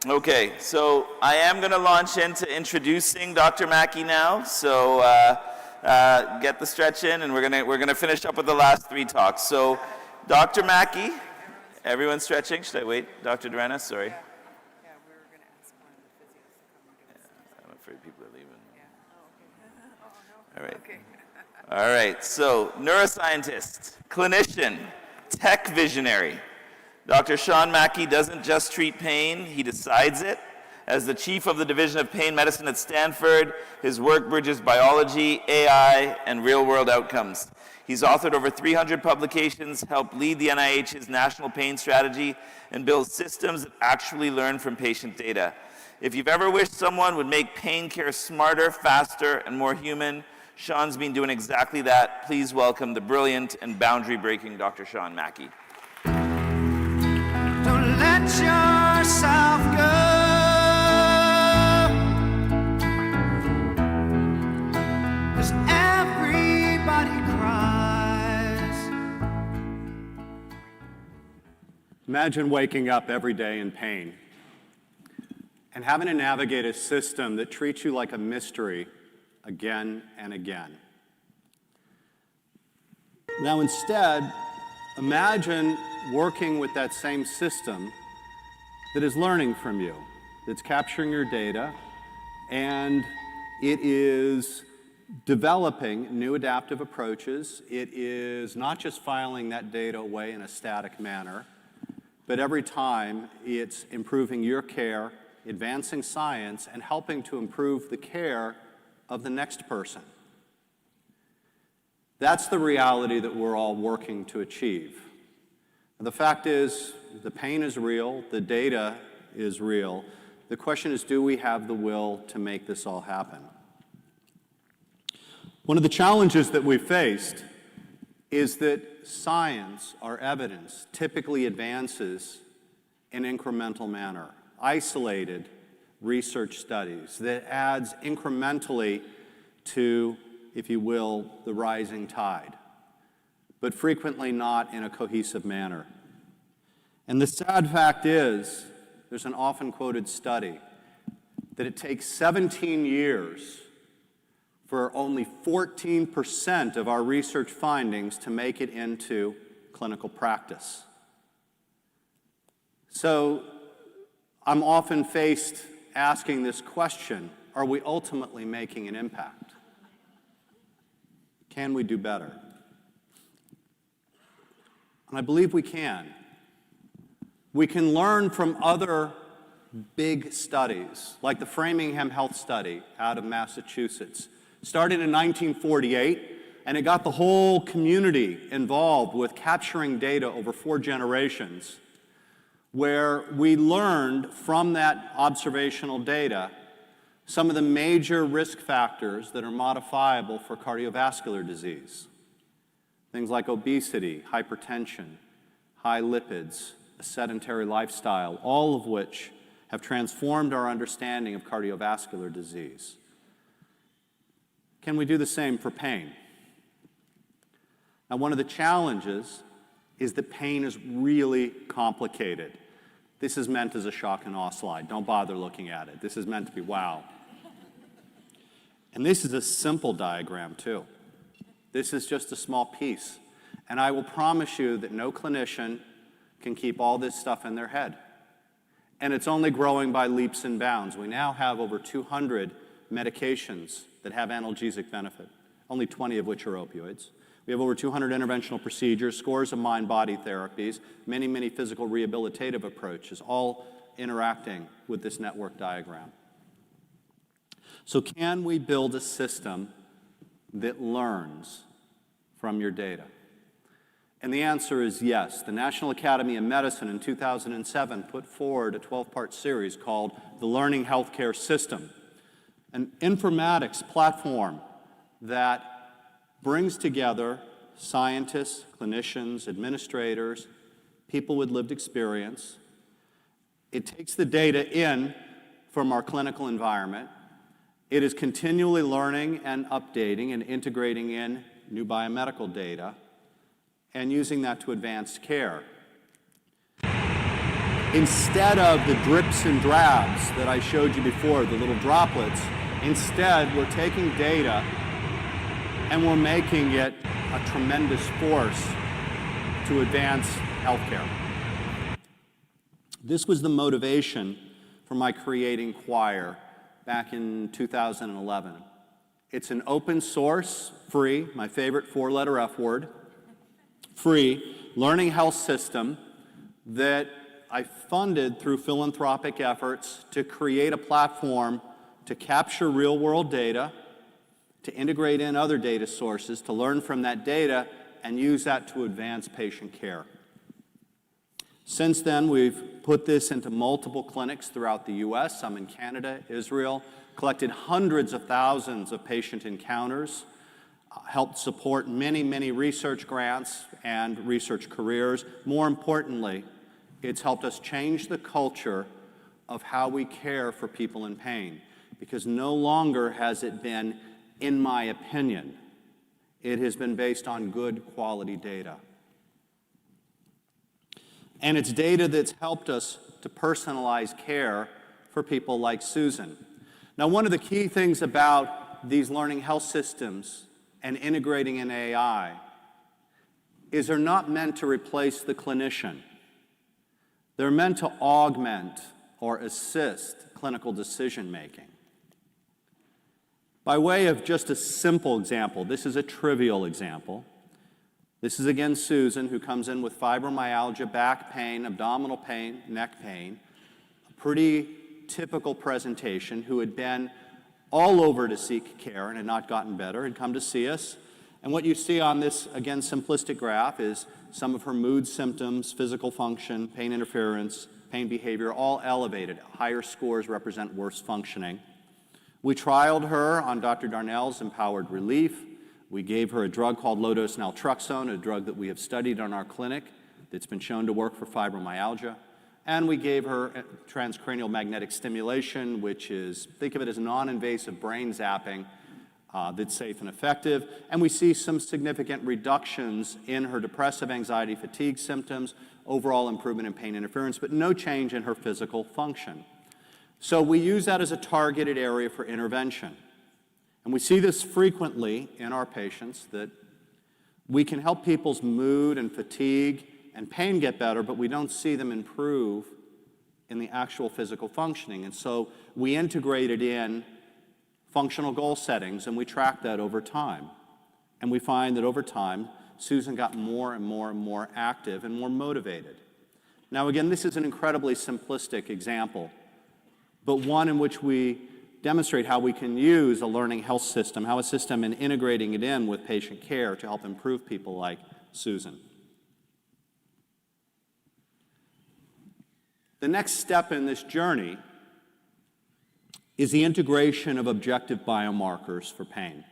Okay, so I am going to launch into introducing Dr. Mackey now. So get the stretch in, and we're gonna finish up with the last three talks. So, Dr. Mackey, everyone stretching. Should I wait, Dr. Durena? Sorry. Yeah, we were going to ask one of the physios to come and give us. I'm afraid people are leaving. Yeah. Oh, no. All right. Okay. All right. So, neuroscientist, clinician, tech visionary. Dr. Sean Mackey doesn't just treat pain, he decides it. As the chief of the Division of Pain Medicine at Stanford, his work bridges biology, AI, and real-world outcomes. He's authored over 300 publications, helped lead the NIH's National Pain Strategy, and build systems that actually learn from patient data. If you've ever wished someone would make pain care smarter, faster, and more human, Sean's been doing exactly that. Please welcome the brilliant and boundary-breaking Dr. Sean Mackey. Don't let yourself go. 'Cause everybody cries. Imagine waking up every day in pain and having to navigate a system that treats you like a mystery again and again. Now instead, imagine working with that same system that is learning from you, that's capturing your data, and it is developing new adaptive approaches. It is not just filing that data away in a static manner, but every time it's improving your care, advancing science, and helping to improve the care of the next person. That's the reality that we're all working to achieve. The fact is, the pain is real, the data is real. The question is, do we have the will to make this all happen? One of the challenges that we faced is that science, our evidence, typically advances in incremental manner, isolated research studies that adds incrementally to, if you will, the rising tide, but frequently not in a cohesive manner. And the sad fact is, there's an often quoted study that it takes 17 years for only 14% of our research findings to make it into clinical practice. So I'm often faced asking this question, are we ultimately making an impact? Can we do better? And I believe we can. We can learn from other big studies, like the Framingham Health Study out of Massachusetts. Started in 1948, And it got the whole community involved with capturing data over 4 generations, where we learned from that observational data some of the major risk factors that are modifiable for cardiovascular disease. Things like obesity, hypertension, high lipids, a sedentary lifestyle, all of which have transformed our understanding of cardiovascular disease. Can we do the same for pain? Now, one of the challenges is that pain is really complicated. This is meant as a shock and awe slide. Don't bother looking at it. This is meant to be wow. And this is a simple diagram, too. This is just a small piece. And I will promise you that no clinician can keep all this stuff in their head. And it's only growing by leaps and bounds. We now have over 200 medications that have analgesic benefit, only 20 of which are opioids. We have over 200 interventional procedures, scores of mind-body therapies, many, many physical rehabilitative approaches, all interacting with this network diagram. So can we build a system that learns from your data? And the answer is yes. The National Academy of Medicine in 2007 put forward a 12-part series called The Learning Healthcare System, an informatics platform that brings together scientists, clinicians, administrators, people with lived experience. It takes the data in from our clinical environment. It is continually learning and updating and integrating in new biomedical data and using that to advance care. Instead of the drips and drabs that I showed you before, the little droplets, instead we're taking data and we're making it a tremendous force to advance healthcare. This was the motivation for my creating Choir back in 2011. It's an open source, free, my favorite 4-letter F word, free learning health system that I funded through philanthropic efforts to create a platform to capture real-world data, to integrate in other data sources, to learn from that data, and use that to advance patient care. Since then, we've put this into multiple clinics throughout the US, some in Canada, Israel, collected hundreds of thousands of patient encounters, helped support many, many research grants and research careers. More importantly, it's helped us change the culture of how we care for people in pain, because no longer has it been, in my opinion, it has been based on good quality data. And it's data that's helped us to personalize care for people like Susan. Now, one of the key things about these learning health systems and integrating in AI is they're not meant to replace the clinician. They're meant to augment or assist clinical decision making. By way of just a simple example, this is a trivial example. This is again Susan, who comes in with fibromyalgia, back pain, abdominal pain, neck pain, a pretty typical presentation, who had been all over to seek care and had not gotten better, had come to see us. And what you see on this, again, simplistic graph is some of her mood symptoms, physical function, pain interference, pain behavior, all elevated. Higher scores represent worse functioning. We trialed her on Dr. Darnell's Empowered Relief. We gave her a drug called low-dose naltrexone, a drug that we have studied in our clinic that's been shown to work for fibromyalgia. And we gave her transcranial magnetic stimulation, which is, think of it as non-invasive brain zapping that's safe and effective. And we see some significant reductions in her depressive anxiety fatigue symptoms, overall improvement in pain interference, but no change in her physical function. So we use that as a targeted area for intervention. And we see this frequently in our patients, that we can help people's mood and fatigue and pain get better, but we don't see them improve in the actual physical functioning. And so we integrated in functional goal settings, and we track that over time. And we find that over time, Susan got more and more and more active and more motivated. Now again, this is an incredibly simplistic example, but one in which we demonstrate how we can use a learning health system, how a system and integrating it in with patient care to help improve people like Susan. The next step in this journey is the integration of objective biomarkers for pain.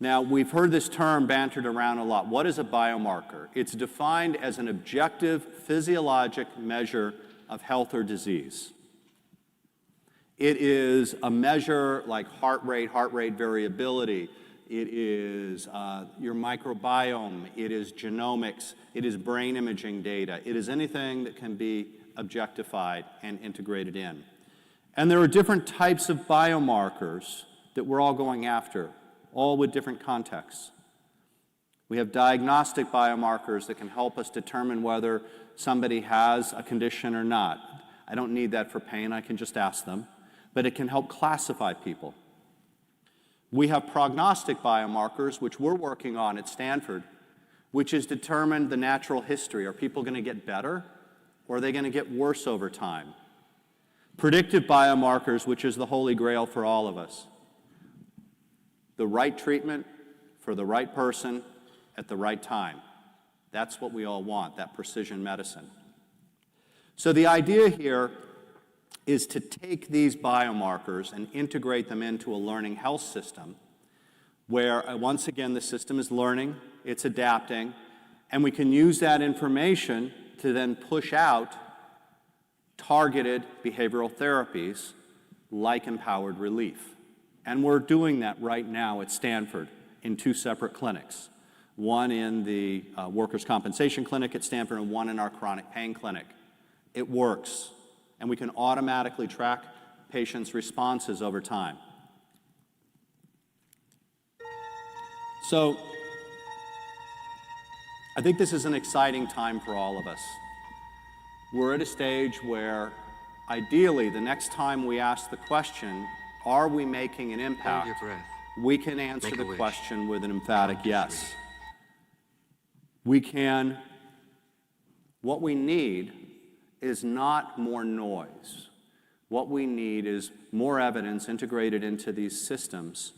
Now, we've heard this term bantered around a lot. What is a biomarker? It's defined as an objective physiologic measure of health or disease. It is a measure like heart rate variability. It is your microbiome. It is genomics. It is brain imaging data. It is anything that can be objectified and integrated in. And there are different types of biomarkers that we're all going after, all with different contexts. We have diagnostic biomarkers that can help us determine whether somebody has a condition or not. I don't need that for pain, I can just ask them. But it can help classify people. We have prognostic biomarkers, which we're working on at Stanford, which has determined the natural history. Are people going to get better, or are they going to get worse over time? Predictive biomarkers, which is the holy grail for all of us. The right treatment for the right person at the right time. That's what we all want, that precision medicine. So the idea here is to take these biomarkers and integrate them into a learning health system where, once again, the system is learning, it's adapting, and we can use that information to then push out targeted behavioral therapies like empowered relief. And we're doing that right now at Stanford in 2 separate clinics. One in the workers' compensation clinic at Stanford and one in our chronic pain clinic. It works. And we can automatically track patients' responses over time. So, I think this is an exciting time for all of us. We're at a stage where, ideally, the next time we ask the question, are we making an impact? Hold your breath. We can answer Make a the wish. question with an emphatic yes. We can, what we need is not more noise. What we need is more evidence integrated into these systems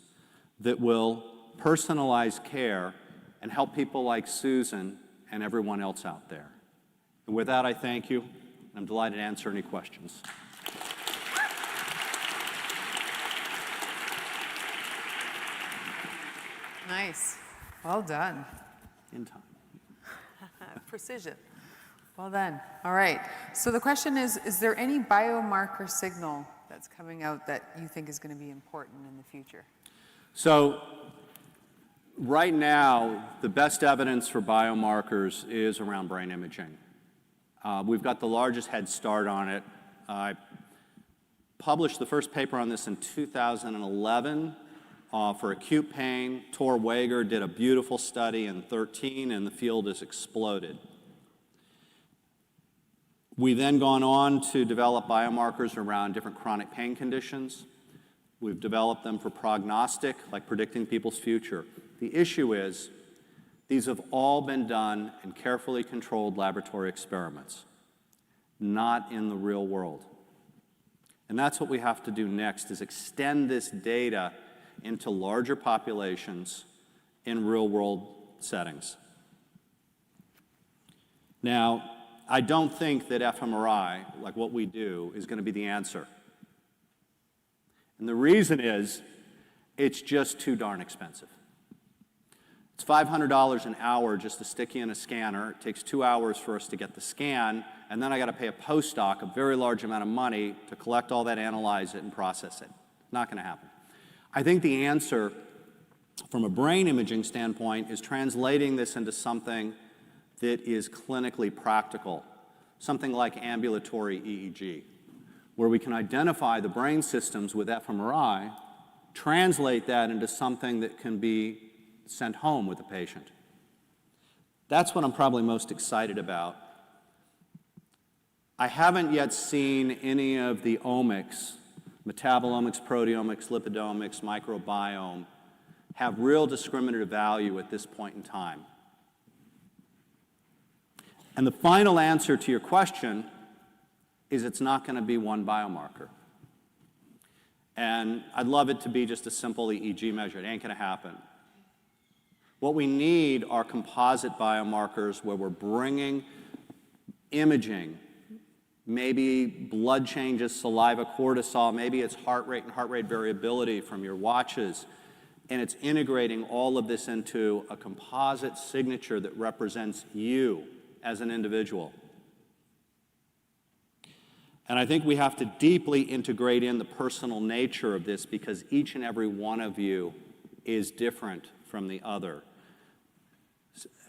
that will personalize care and help people like Susan and everyone else out there. And with that, I thank you. I'm delighted to answer any questions. Nice. Well done. In time. Precision. Well done. All right. So the question is there any biomarker signal that's coming out that you think is going to be important in the future? So, right now, the best evidence for biomarkers is around brain imaging. We've got the largest head start on it. I published the first paper on this in 2011 for acute pain. Tor Wager did a beautiful study in 2013, and the field has exploded. We've then gone on to develop biomarkers around different chronic pain conditions. We've developed them for prognostic, like predicting people's future. The issue is, these have all been done in carefully controlled laboratory experiments, not in the real world. And that's what we have to do next, is extend this data into larger populations in real-world settings. Now, I don't think that fMRI, like what we do, is going to be the answer. And the reason is, it's just too darn expensive. It's $500 an hour just to stick you in a scanner. It takes 2 hours for us to get the scan, and then I got to pay a postdoc a very large amount of money to collect all that, analyze it, and process it. Not going to happen. I think the answer, from a brain imaging standpoint, is translating this into something that is clinically practical, something like ambulatory EEG, where we can identify the brain systems with fMRI, translate that into something that can be sent home with the patient. That's what I'm probably most excited about. I haven't yet seen any of the omics, metabolomics, proteomics, lipidomics, microbiome, have real discriminative value at this point in time. And the final answer to your question is it's not going to be one biomarker. And I'd love it to be just a simple EEG measure. It ain't gonna happen. What we need are composite biomarkers where we're bringing imaging, maybe blood changes, saliva, cortisol, maybe it's heart rate and heart rate variability from your watches, and it's integrating all of this into a composite signature that represents you as an individual. And I think we have to deeply integrate in the personal nature of this because each and every one of you is different from the other.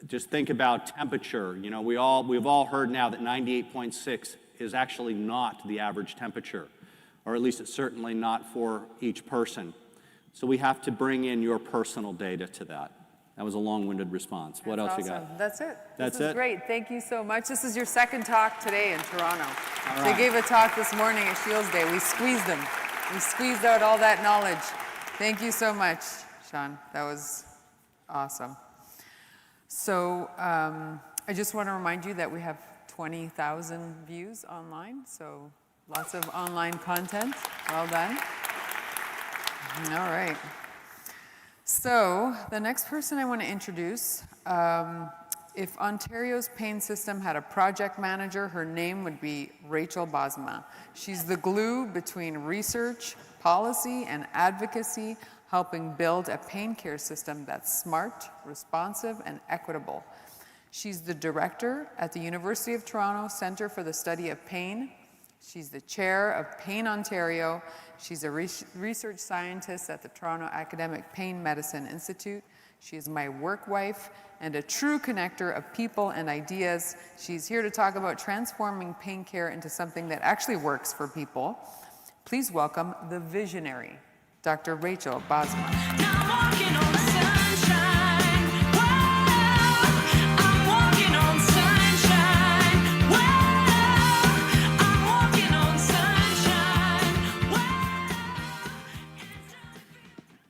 Just think about temperature. You know, we've all heard now that 98.6 is actually not the average temperature, or at least it's certainly not for each person. So we have to bring in your personal data to that. That was a long-winded response. What else you got? That's it. That's This is it? great. Thank you so much. This is your second talk today in Toronto. All They right. gave a talk this morning at Shields Day. We squeezed them. We squeezed out all that knowledge. Thank you so much, Sean. That was awesome. So I just want to remind you that we have 20,000 views online, so lots of online content. Well done. All right. So the next person I want to introduce, if Ontario's pain system had a project manager, her name would be Rachel Bosma. She's the glue between research, policy, and advocacy, helping build a pain care system that's smart, responsive, and equitable. She's the director at the University of Toronto Centre for the Study of Pain. She's the chair of Pain Ontario. She's a research scientist at the Toronto Academic Pain Medicine Institute. She is my work wife and a true connector of people and ideas. She's here to talk about transforming pain care into something that actually works for people. Please welcome the visionary, Dr. Rachel Bosma.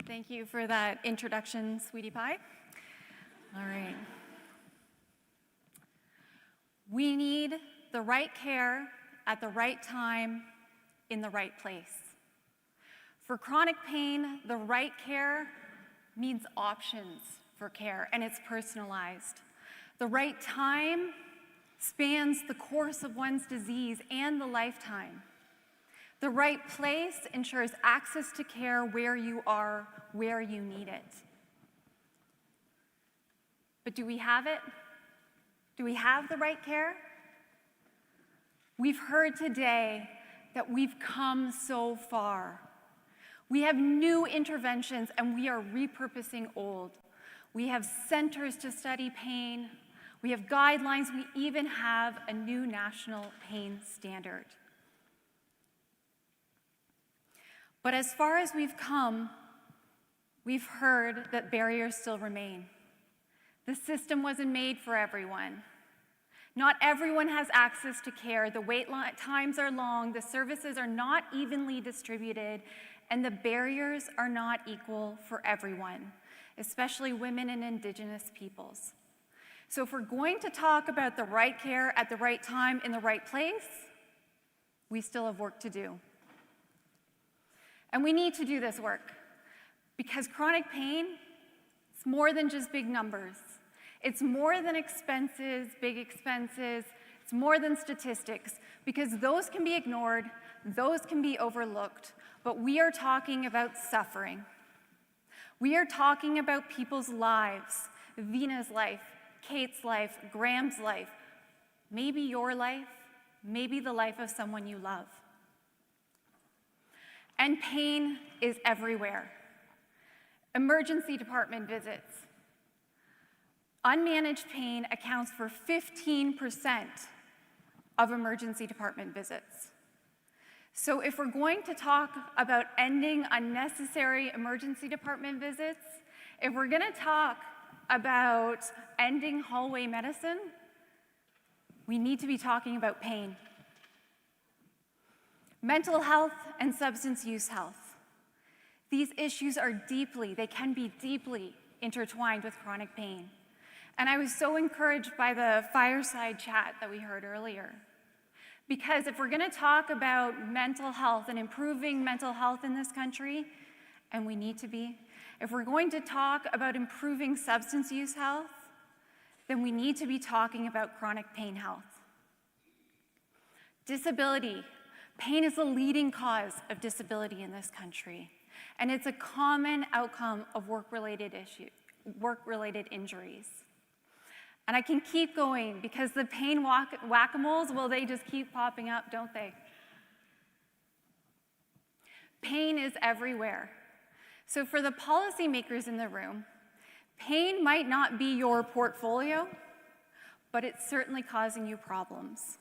Thank you for that introduction, sweetie pie. All right. We need the right care at the right time in the right place. For chronic pain, the right care means options for care, and it's personalized. The right time spans the course of one's disease and the lifetime. The right place ensures access to care where you are, where you need it. But do we have it? Do we have the right care? We've heard today that we've come so far. We have new interventions and we are repurposing old. We have centers to study pain. We have guidelines. We even have a new national pain standard. But as far as we've come, we've heard that barriers still remain. The system wasn't made for everyone. Not everyone has access to care. The wait times are long, the services are not evenly distributed, and the barriers are not equal for everyone, especially women and Indigenous peoples. So if we're going to talk about the right care at the right time in the right place, we still have work to do. And we need to do this work because chronic pain, it's more than just big numbers. It's more than expenses, big expenses. It's more than statistics because those can be ignored, those can be overlooked, but we are talking about suffering. We are talking about people's lives, Vina's life, Kate's life, Graham's life, maybe your life, maybe the life of someone you love. And pain is everywhere. Emergency department visits. Unmanaged pain accounts for 15% of emergency department visits. So if we're going to talk about ending unnecessary emergency department visits, if we're going to talk about ending hallway medicine, we need to be talking about pain. Mental health and substance use health. These issues are they can be deeply intertwined with chronic pain. And I was so encouraged by the fireside chat that we heard earlier. Because if we're going to talk about mental health and improving mental health in this country, and we need to be, if we're going to talk about improving substance use health, then we need to be talking about chronic pain health. Disability. Pain is the leading cause of disability in this country, and it's a common outcome of work-related injuries. And I can keep going because the pain whack-a-moles, well, they just keep popping up, don't they? Pain is everywhere. So for the policymakers in the room, pain might not be your portfolio, but it's certainly causing you problems.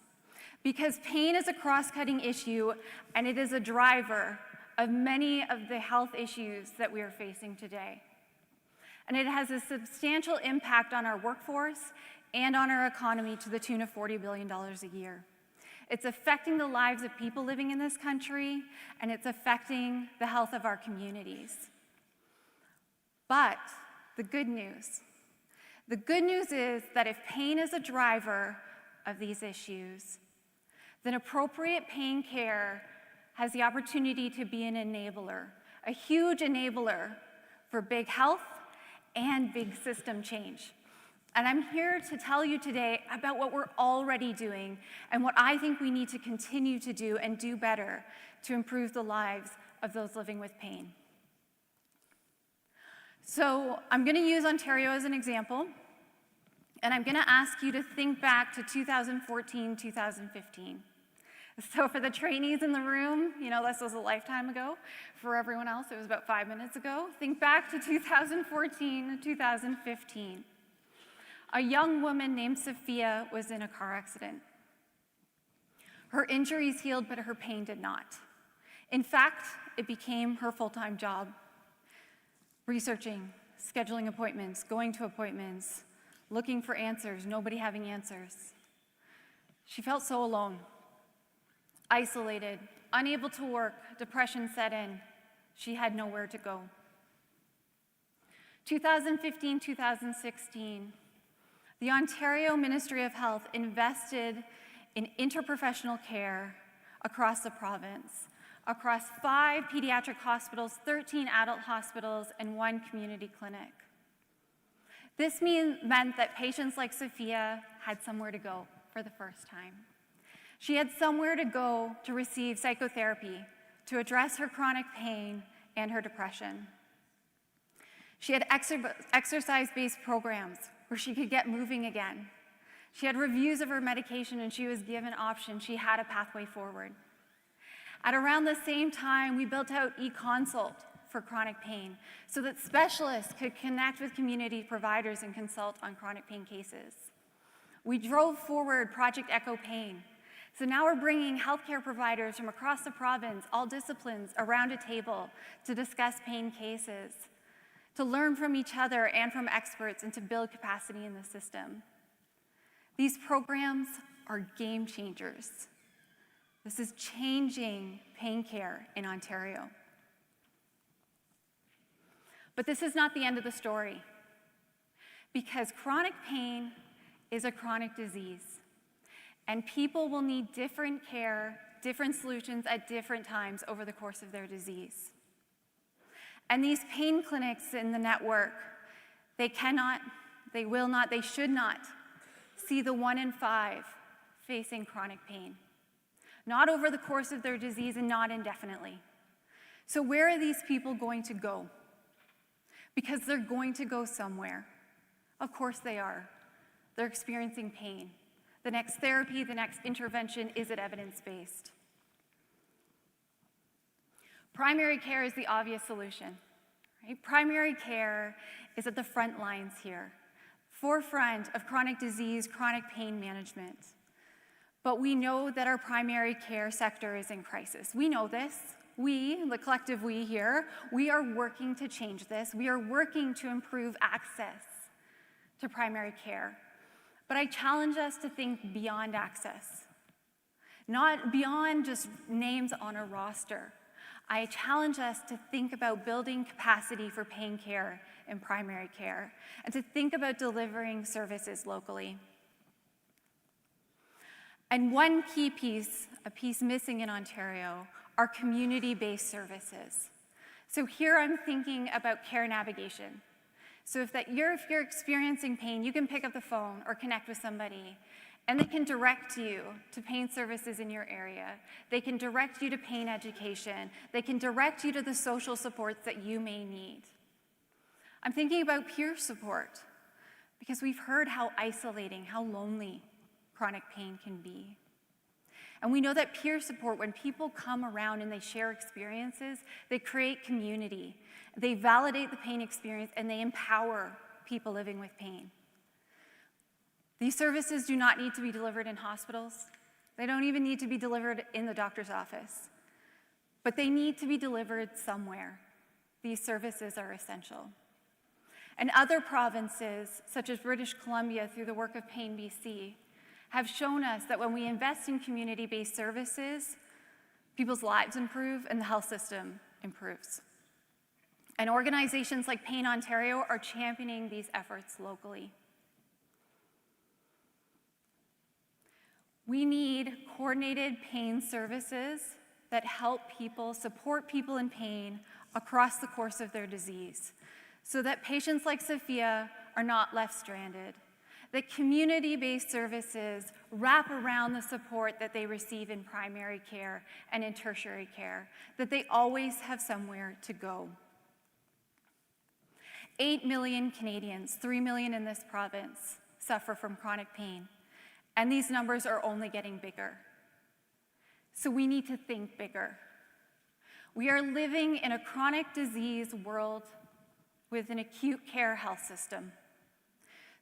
Because pain is a cross-cutting issue, and it is a driver of many of the health issues that we are facing today. And it has a substantial impact on our workforce and on our economy to the tune of $40 billion a year. It's affecting the lives of people living in this country, and it's affecting the health of our communities. But the good news is that if pain is a driver of these issues, then appropriate pain care has the opportunity to be an enabler, a huge enabler for big health and big system change. And I'm here to tell you today about what we're already doing and what I think we need to continue to do and do better to improve the lives of those living with pain. So I'm going to use Ontario as an example, and I'm going to ask you to think back to 2014, 2015. So for the trainees in the room, you know, this was a lifetime ago. For everyone else, it was about 5 minutes ago. Think back to 2014, 2015. A young woman named Sophia was in a car accident. Her injuries healed, but her pain did not. In fact, it became her full-time job. Researching, scheduling appointments, going to appointments, looking for answers, nobody having answers. She felt so alone. Isolated, unable to work, depression set in. She had nowhere to go. 2015, 2016, the Ontario Ministry of Health invested in interprofessional care across the province, across 5 pediatric hospitals, 13 adult hospitals, and 1 community clinic. This meant that patients like Sophia had somewhere to go for the first time. She had somewhere to go to receive psychotherapy to address her chronic pain and her depression. She had exercise-based programs where she could get moving again. She had reviews of her medication, and she was given options. She had a pathway forward. At around the same time, we built out eConsult for chronic pain so that specialists could connect with community providers and consult on chronic pain cases. We drove forward Project Echo Pain. So now we're bringing healthcare providers from across the province, all disciplines, around a table to discuss pain cases, to learn from each other and from experts, and to build capacity in the system. These programs are game changers. This is changing pain care in Ontario. But this is not the end of the story, because chronic pain is a chronic disease. And people will need different care, different solutions at different times over the course of their disease. And these pain clinics in the network, they cannot, they will not, they should not see the 1 in 5 facing chronic pain. Not over the course of their disease and not indefinitely. So where are these people going to go? Because they're going to go somewhere. Of course they are. They're experiencing pain. The next therapy, the next intervention, is it evidence-based? Primary care is the obvious solution. Right? Primary care is at the front lines here, forefront of chronic disease, chronic pain management. But we know that our primary care sector is in crisis. We know this. We, the collective we here, we are working to change this. We are working to improve access to primary care. But I challenge us to think beyond access, not beyond just names on a roster. I challenge us to think about building capacity for pain care in primary care, and to think about delivering services locally. And one key piece, a piece missing in Ontario, are community-based services. So here I'm thinking about care navigation. So if you're experiencing pain, you can pick up the phone or connect with somebody, and they can direct you to pain services in your area. They can direct you to pain education. They can direct you to the social supports that you may need. I'm thinking about peer support, because we've heard how isolating, how lonely chronic pain can be. And we know that peer support, when people come around and they share experiences, they create community. They validate the pain experience, and they empower people living with pain. These services do not need to be delivered in hospitals. They don't even need to be delivered in the doctor's office. But they need to be delivered somewhere. These services are essential. And other provinces, such as British Columbia through the work of Pain BC, have shown us that when we invest in community-based services, people's lives improve and the health system improves. And organizations like Pain Ontario are championing these efforts locally. We need coordinated pain services that help people, support people in pain across the course of their disease, so that patients like Sophia are not left stranded, that community-based services wrap around the support that they receive in primary care and in tertiary care, that they always have somewhere to go. 8 million Canadians, 3 million in this province, suffer from chronic pain, and these numbers are only getting bigger. So we need to think bigger. We are living in a chronic disease world with an acute care health system.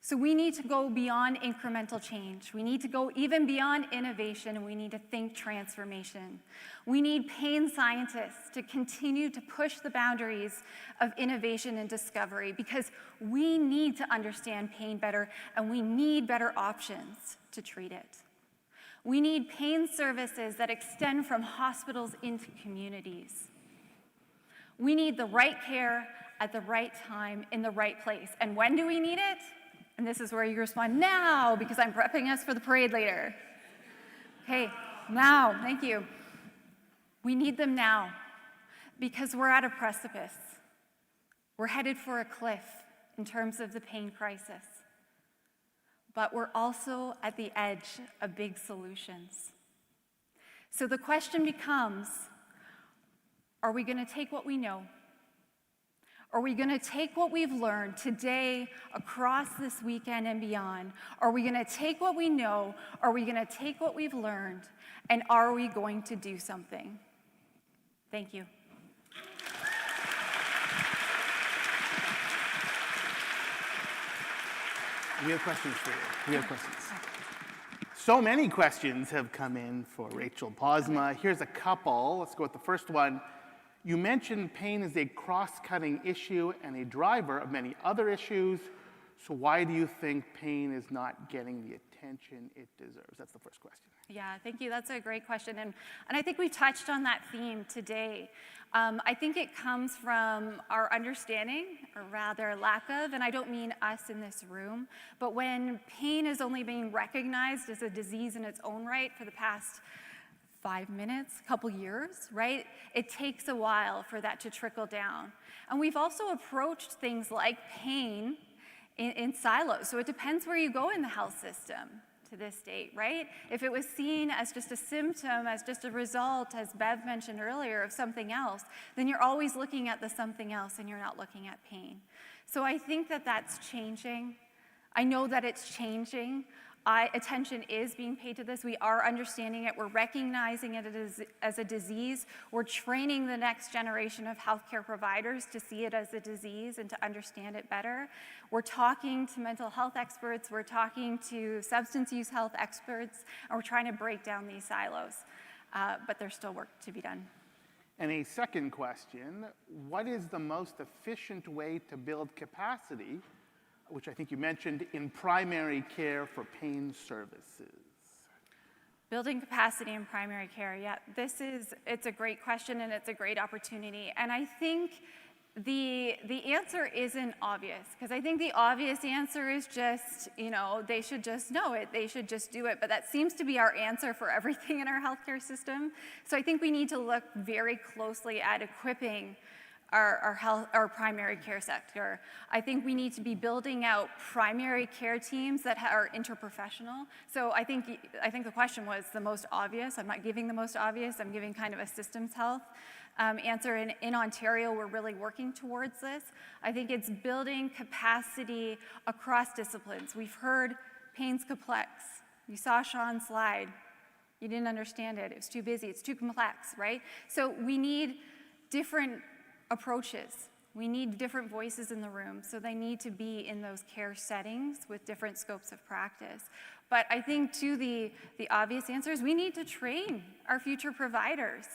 So we need to go beyond incremental change. We need to go even beyond innovation, and we need to think transformation. We need pain scientists to continue to push the boundaries of innovation and discovery, because we need to understand pain better, and we need better options to treat it. We need pain services that extend from hospitals into communities. We need the right care at the right time in the right place. And when do we need it? And this is where you respond, now, because I'm prepping us for the parade later. Okay, now, thank you. We need them now, because we're at a precipice. We're headed for a cliff in terms of the pain crisis. But we're also at the edge of big solutions. So the question becomes, are we going to take what we know? Are we going to take what we've learned today, across this weekend and beyond? Are we going to take what we know? Are we going to take what we've learned? And are we going to do something? Thank you. We have questions for you. We have questions. So many questions have come in for Rachel Posma. Here's a couple. Let's go with the first one. You mentioned pain is a cross-cutting issue and a driver of many other issues. So why do you think pain is not getting the attention it deserves? That's the first question. Yeah, thank you. That's a great question. And I think we touched on that theme today. I think it comes from our understanding, or rather lack of, and I don't mean us in this room, but when pain is only being recognized as a disease in its own right for the past 5 minutes, a couple years, right? It takes a while for that to trickle down. And we've also approached things like pain in silos. So it depends where you go in the health system to this date, right? If it was seen as just a symptom, as just a result, as Bev mentioned earlier, of something else, then you're always looking at the something else and you're not looking at pain. So I think that that's changing. I know that it's changing. Attention is being paid to this. We are understanding it. We're recognizing it as a disease. We're training the next generation of healthcare providers to see it as a disease and to understand it better. We're talking to mental health experts. We're talking to substance use health experts, and we're trying to break down these silos. But there's still work to be done. And a second question, what is the most efficient way to build capacity, which I think you mentioned, in primary care for pain services? Building capacity in primary care, yeah, it's a great question and it's a great opportunity. And I think The answer isn't obvious, because I think the obvious answer is just, they should just know it, they should just do it, but that seems to be our answer for everything in our healthcare system. So I think we need to look very closely at equipping our primary care sector. I think we need to be building out primary care teams that are interprofessional. So I think the question was the most obvious. I'm not giving the most obvious, I'm giving kind of a systems health answer. In Ontario, we're really working towards this. I think it's building capacity across disciplines. We've heard pain's complex. You saw Sean's slide. You didn't understand it. It was too busy. It's too complex, right? So we need different approaches. We need different voices in the room. So they need to be in those care settings with different scopes of practice. But I think, too, the obvious answer is we need to train our future providers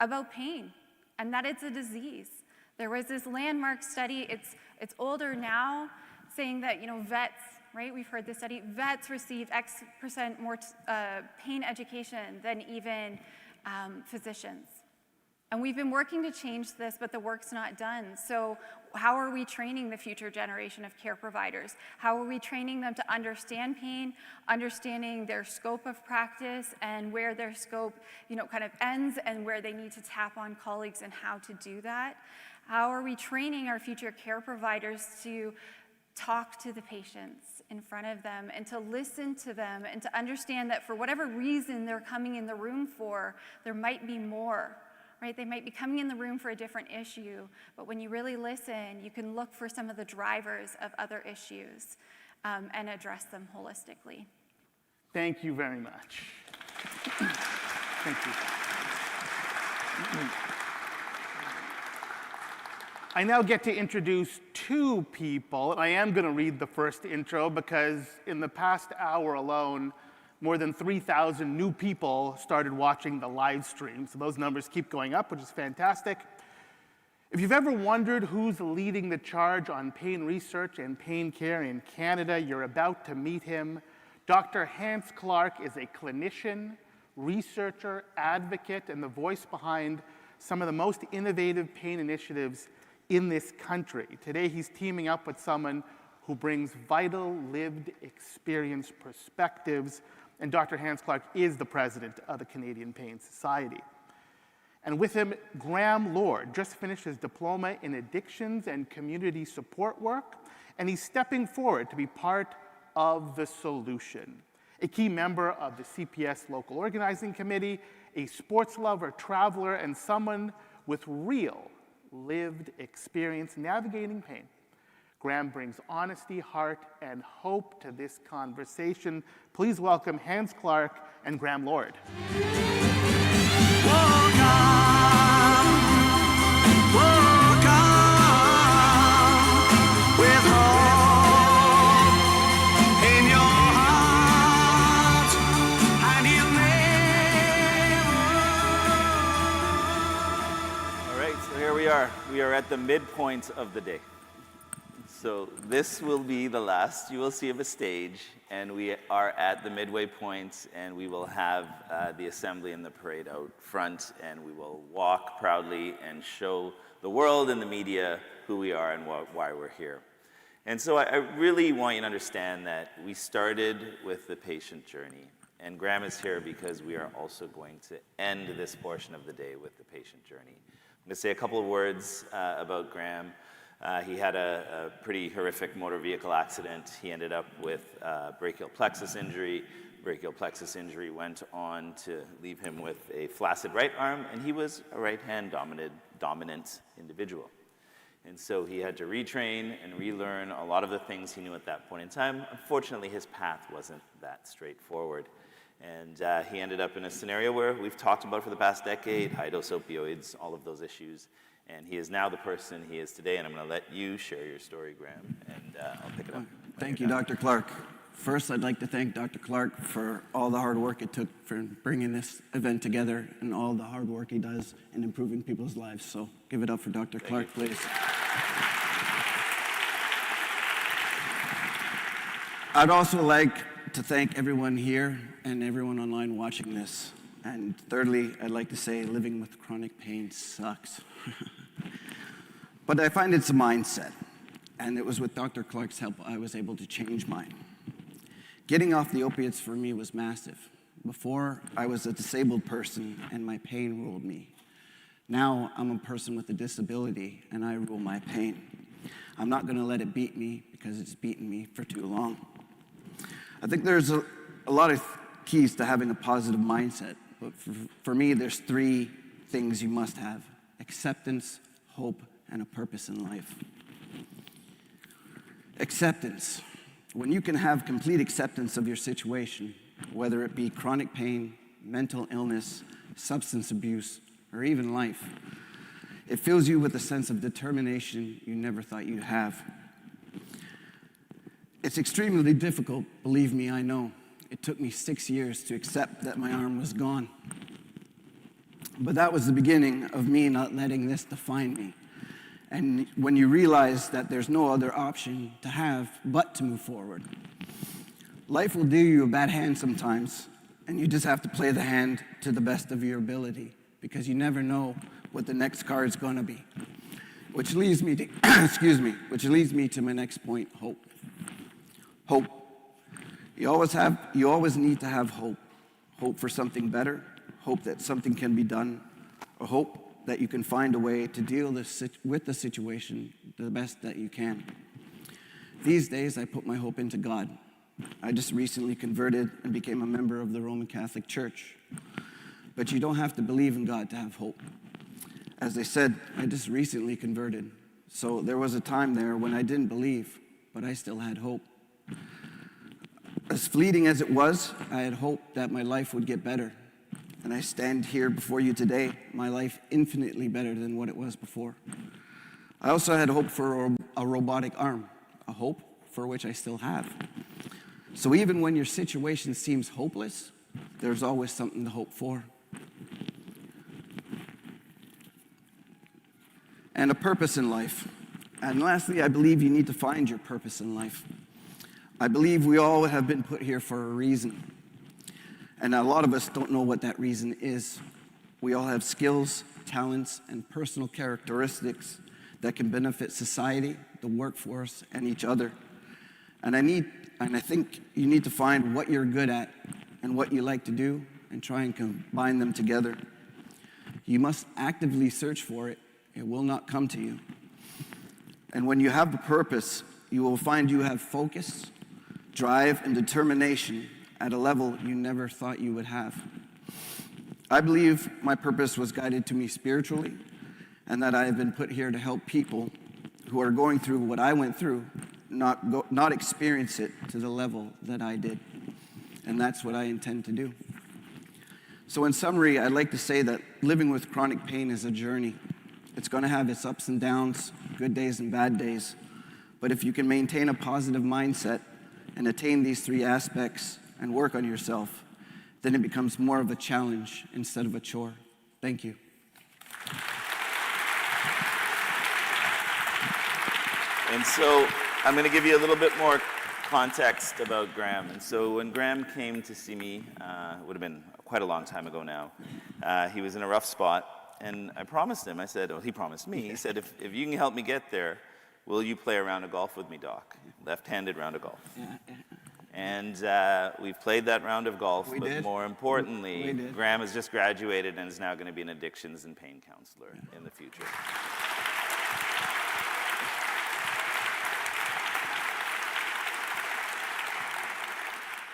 about pain and that it's a disease. There was this landmark study, it's older now, saying that vets, right? We've heard this study, vets received X% more pain education than even physicians. And we've been working to change this, but the work's not done. So how are we training the future generation of care providers? How are we training them to understand pain, understanding their scope of practice and where their scope, kind of ends and where they need to tap on colleagues and how to do that? How are we training our future care providers to talk to the patients in front of them and to listen to them and to understand that for whatever reason they're coming in the room for, there might be more. Right? They might be coming in the room for a different issue, but when you really listen, you can look for some of the drivers of other issues and address them holistically. Thank you very much. Thank you. I now get to introduce two people. I am going to read the first intro because in the past hour alone, more than 3,000 new people started watching the live stream. So those numbers keep going up, which is fantastic. If you've ever wondered who's leading the charge on pain research and pain care in Canada, you're about to meet him. Dr. Hans Clark is a clinician, researcher, advocate, and the voice behind some of the most innovative pain initiatives in this country. Today, he's teaming up with someone who brings vital, lived experience perspectives. And Dr. Hans Clark is the president of the Canadian Pain Society. And with him, Graham Lord just finished his diploma in addictions and community support work, and he's stepping forward to be part of the solution. A key member of the CPS Local Organizing Committee, a sports lover, traveler, and someone with real lived experience navigating pain. Graham brings honesty, heart, and hope to this conversation. Please welcome Hans Clark and Graham Lord. All right, so here we are. We are at the midpoint of the day. So this will be the last you will see of a stage, and we are at the midway point, and we will have the assembly and the parade out front, and we will walk proudly and show the world and the media who we are and why we're here. And so I really want you to understand that we started with the patient journey, and Graham is here because we are also going to end this portion of the day with the patient journey. I'm going to say a couple of words about Graham. He had a pretty horrific motor vehicle accident. He ended up with brachial plexus injury. Brachial plexus injury went on to leave him with a flaccid right arm, and he was a right-hand dominant individual. And so he had to retrain and relearn a lot of the things he knew at that point in time. Unfortunately, his path wasn't that straightforward. And he ended up in a scenario where we've talked about for the past decade, high-dose opioids, all of those issues. And he is now the person he is today, and I'm going to let you share your story, Graham, and I'll pick it up. Thank you, Dr. Clark. First, I'd like to thank Dr. Clark for all the hard work it took for bringing this event together and all the hard work he does in improving people's lives. So give it up for Dr. Clark, please. I'd also like to thank everyone here and everyone online watching this. And thirdly, I'd like to say living with chronic pain sucks. But I find it's a mindset. And it was with Dr. Clark's help I was able to change mine. Getting off the opiates for me was massive. Before, I was a disabled person and my pain ruled me. Now, I'm a person with a disability and I rule my pain. I'm not going to let it beat me because it's beaten me for too long. I think there's a lot of keys to having a positive mindset, but for me, there's 3 things you must have: acceptance, hope, and a purpose in life. Acceptance. When you can have complete acceptance of your situation, whether it be chronic pain, mental illness, substance abuse, or even life, it fills you with a sense of determination you never thought you'd have. It's extremely difficult, believe me, I know. It took me 6 years to accept that my arm was gone. But that was the beginning of me not letting this define me. And when you realize that there's no other option to have but to move forward. Life will do you a bad hand sometimes, and you just have to play the hand to the best of your ability, because you never know what the next card's gonna be. Which leads me to, which leads me to my next point, hope. Hope. You always need to have hope. Hope for something better, hope that something can be done, or hope that you can find a way to deal with the situation the best that you can. These days, I put my hope into God. I just recently converted and became a member of the Roman Catholic Church. But you don't have to believe in God to have hope. As I said, I just recently converted. So there was a time there when I didn't believe, but I still had hope. As fleeting as it was, I had hope that my life would get better. And I stand here before you today, my life infinitely better than what it was before. I also had hope for a robotic arm, a hope for which I still have. So even when your situation seems hopeless, there's always something to hope for. And a purpose in life. And lastly, I believe you need to find your purpose in life. I believe we all have been put here for a reason. And a lot of us don't know what that reason is. We all have skills, talents, and personal characteristics that can benefit society, the workforce, and each other. And I think you need to find what you're good at and what you like to do and try and combine them together. You must actively search for it. It will not come to you. And when you have the purpose, you will find you have focus, drive, and determination at a level you never thought you would have. I believe my purpose was guided to me spiritually, and that I have been put here to help people who are going through what I went through, not experience it to the level that I did. And that's what I intend to do. So in summary, I'd like to say that living with chronic pain is a journey. It's going to have its ups and downs, good days and bad days. But if you can maintain a positive mindset and attain these 3 aspects and work on yourself, then it becomes more of a challenge instead of a chore. Thank you. And so I'm going to give you a little bit more context about Graham. And so when Graham came to see me, it would have been quite a long time ago now, he was in a rough spot. And I promised him, I said, well, he promised me, he said, if you can help me get there, will you play a round of golf with me, Doc? Left-handed round of golf. And we've played that round of golf, but more importantly, Graham has just graduated and is now going to be an addictions and pain counselor in the future.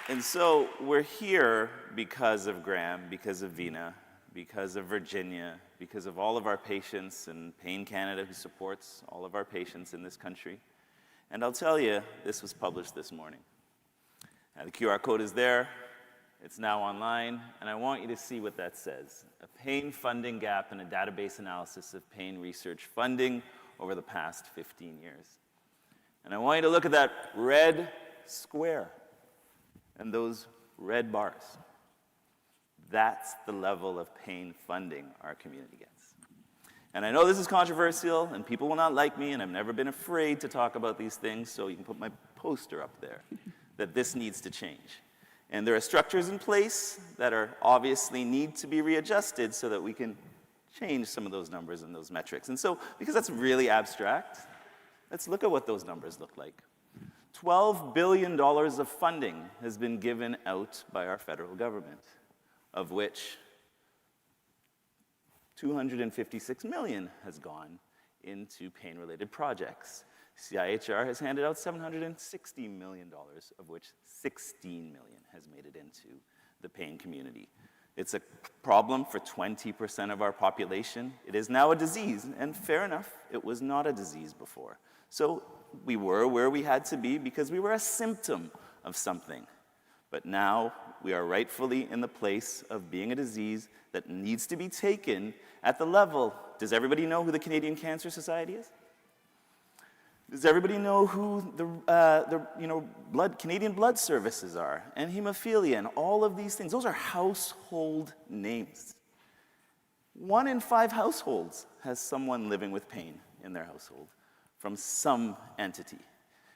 And so we're here because of Graham, because of Vina, because of Virginia, because of all of our patients and Pain Canada, who supports all of our patients in this country. And I'll tell you, this was published this morning. The QR code is there. It's now online, and I want you to see what that says. A pain funding gap and a database analysis of pain research funding over the past 15 years. And I want you to look at that red square and those red bars. That's the level of pain funding our community gets. And I know this is controversial, and people will not like me, and I've never been afraid to talk about these things, so you can put my poster up there, that this needs to change. And there are structures in place that are obviously need to be readjusted so that we can change some of those numbers and those metrics. And so, because that's really abstract, let's look at what those numbers look like. $12 billion of funding has been given out by our federal government, of which $256 million has gone into pain-related projects. CIHR has handed out $760 million, of which $16 million has made it into the pain community. It's a problem for 20% of our population. It is now a disease, and fair enough, it was not a disease before. So we were where we had to be because we were a symptom of something. But now we are rightfully in the place of being a disease that needs to be taken at the level. Does everybody know who the Canadian Cancer Society is? Does everybody know who the Canadian Blood Services are, and hemophilia, and all of these things? Those are household names. 1 in 5 households has someone living with pain in their household from some entity.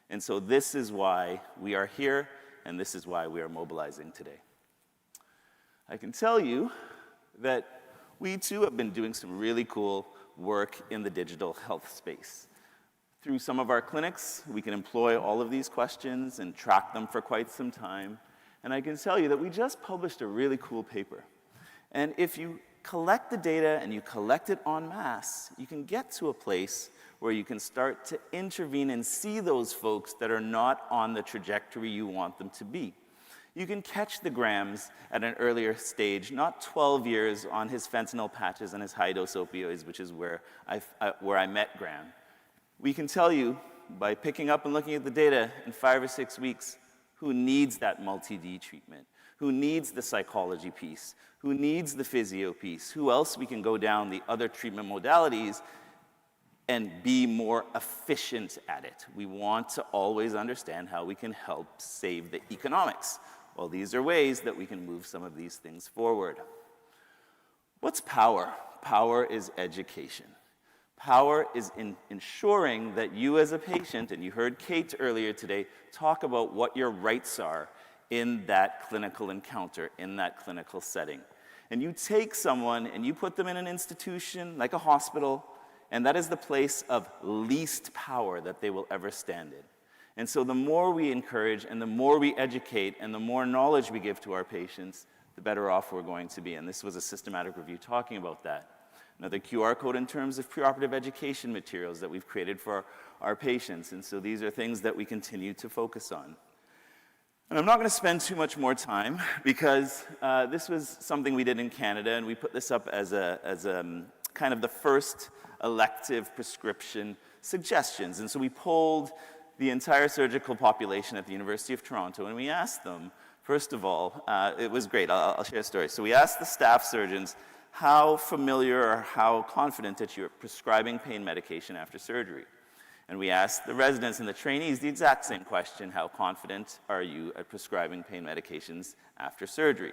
And so this is why we are here, and this is why we are mobilizing today. I can tell you that we too have been doing some really cool work in the digital health space. Through some of our clinics, we can employ all of these questions and track them for quite some time. And I can tell you that we just published a really cool paper. And if you collect the data and you collect it en masse, you can get to a place where you can start to intervene and see those folks that are not on the trajectory you want them to be. You can catch the Grams at an earlier stage, not 12 years on his fentanyl patches and his high-dose opioids, which is where I met Graham. We can tell you, by picking up and looking at the data in 5 or 6 weeks, who needs that multi-D treatment, who needs the psychology piece, who needs the physio piece, who else we can go down the other treatment modalities and be more efficient at it. We want to always understand how we can help save the economics. Well, these are ways that we can move some of these things forward. What's power? Power is education. Power is in ensuring that you as a patient, and you heard Kate earlier today talk about what your rights are in that clinical encounter, in that clinical setting. And you take someone and you put them in an institution like a hospital, and that is the place of least power that they will ever stand in. And so the more we encourage and the more we educate and the more knowledge we give to our patients, the better off we're going to be. And this was a systematic review talking about that. Another QR code in terms of preoperative education materials that we've created for our patients. And so these are things that we continue to focus on. And I'm not going to spend too much more time because this was something we did in Canada, and we put this up as kind of the first elective prescription suggestions. And so we polled the entire surgical population at the University of Toronto, and we asked them, first of all, it was great, I'll share a story. So we asked the staff surgeons how familiar or how confident that you're prescribing pain medication after surgery. And we asked the residents and the trainees the exact same question: how confident are you at prescribing pain medications after surgery?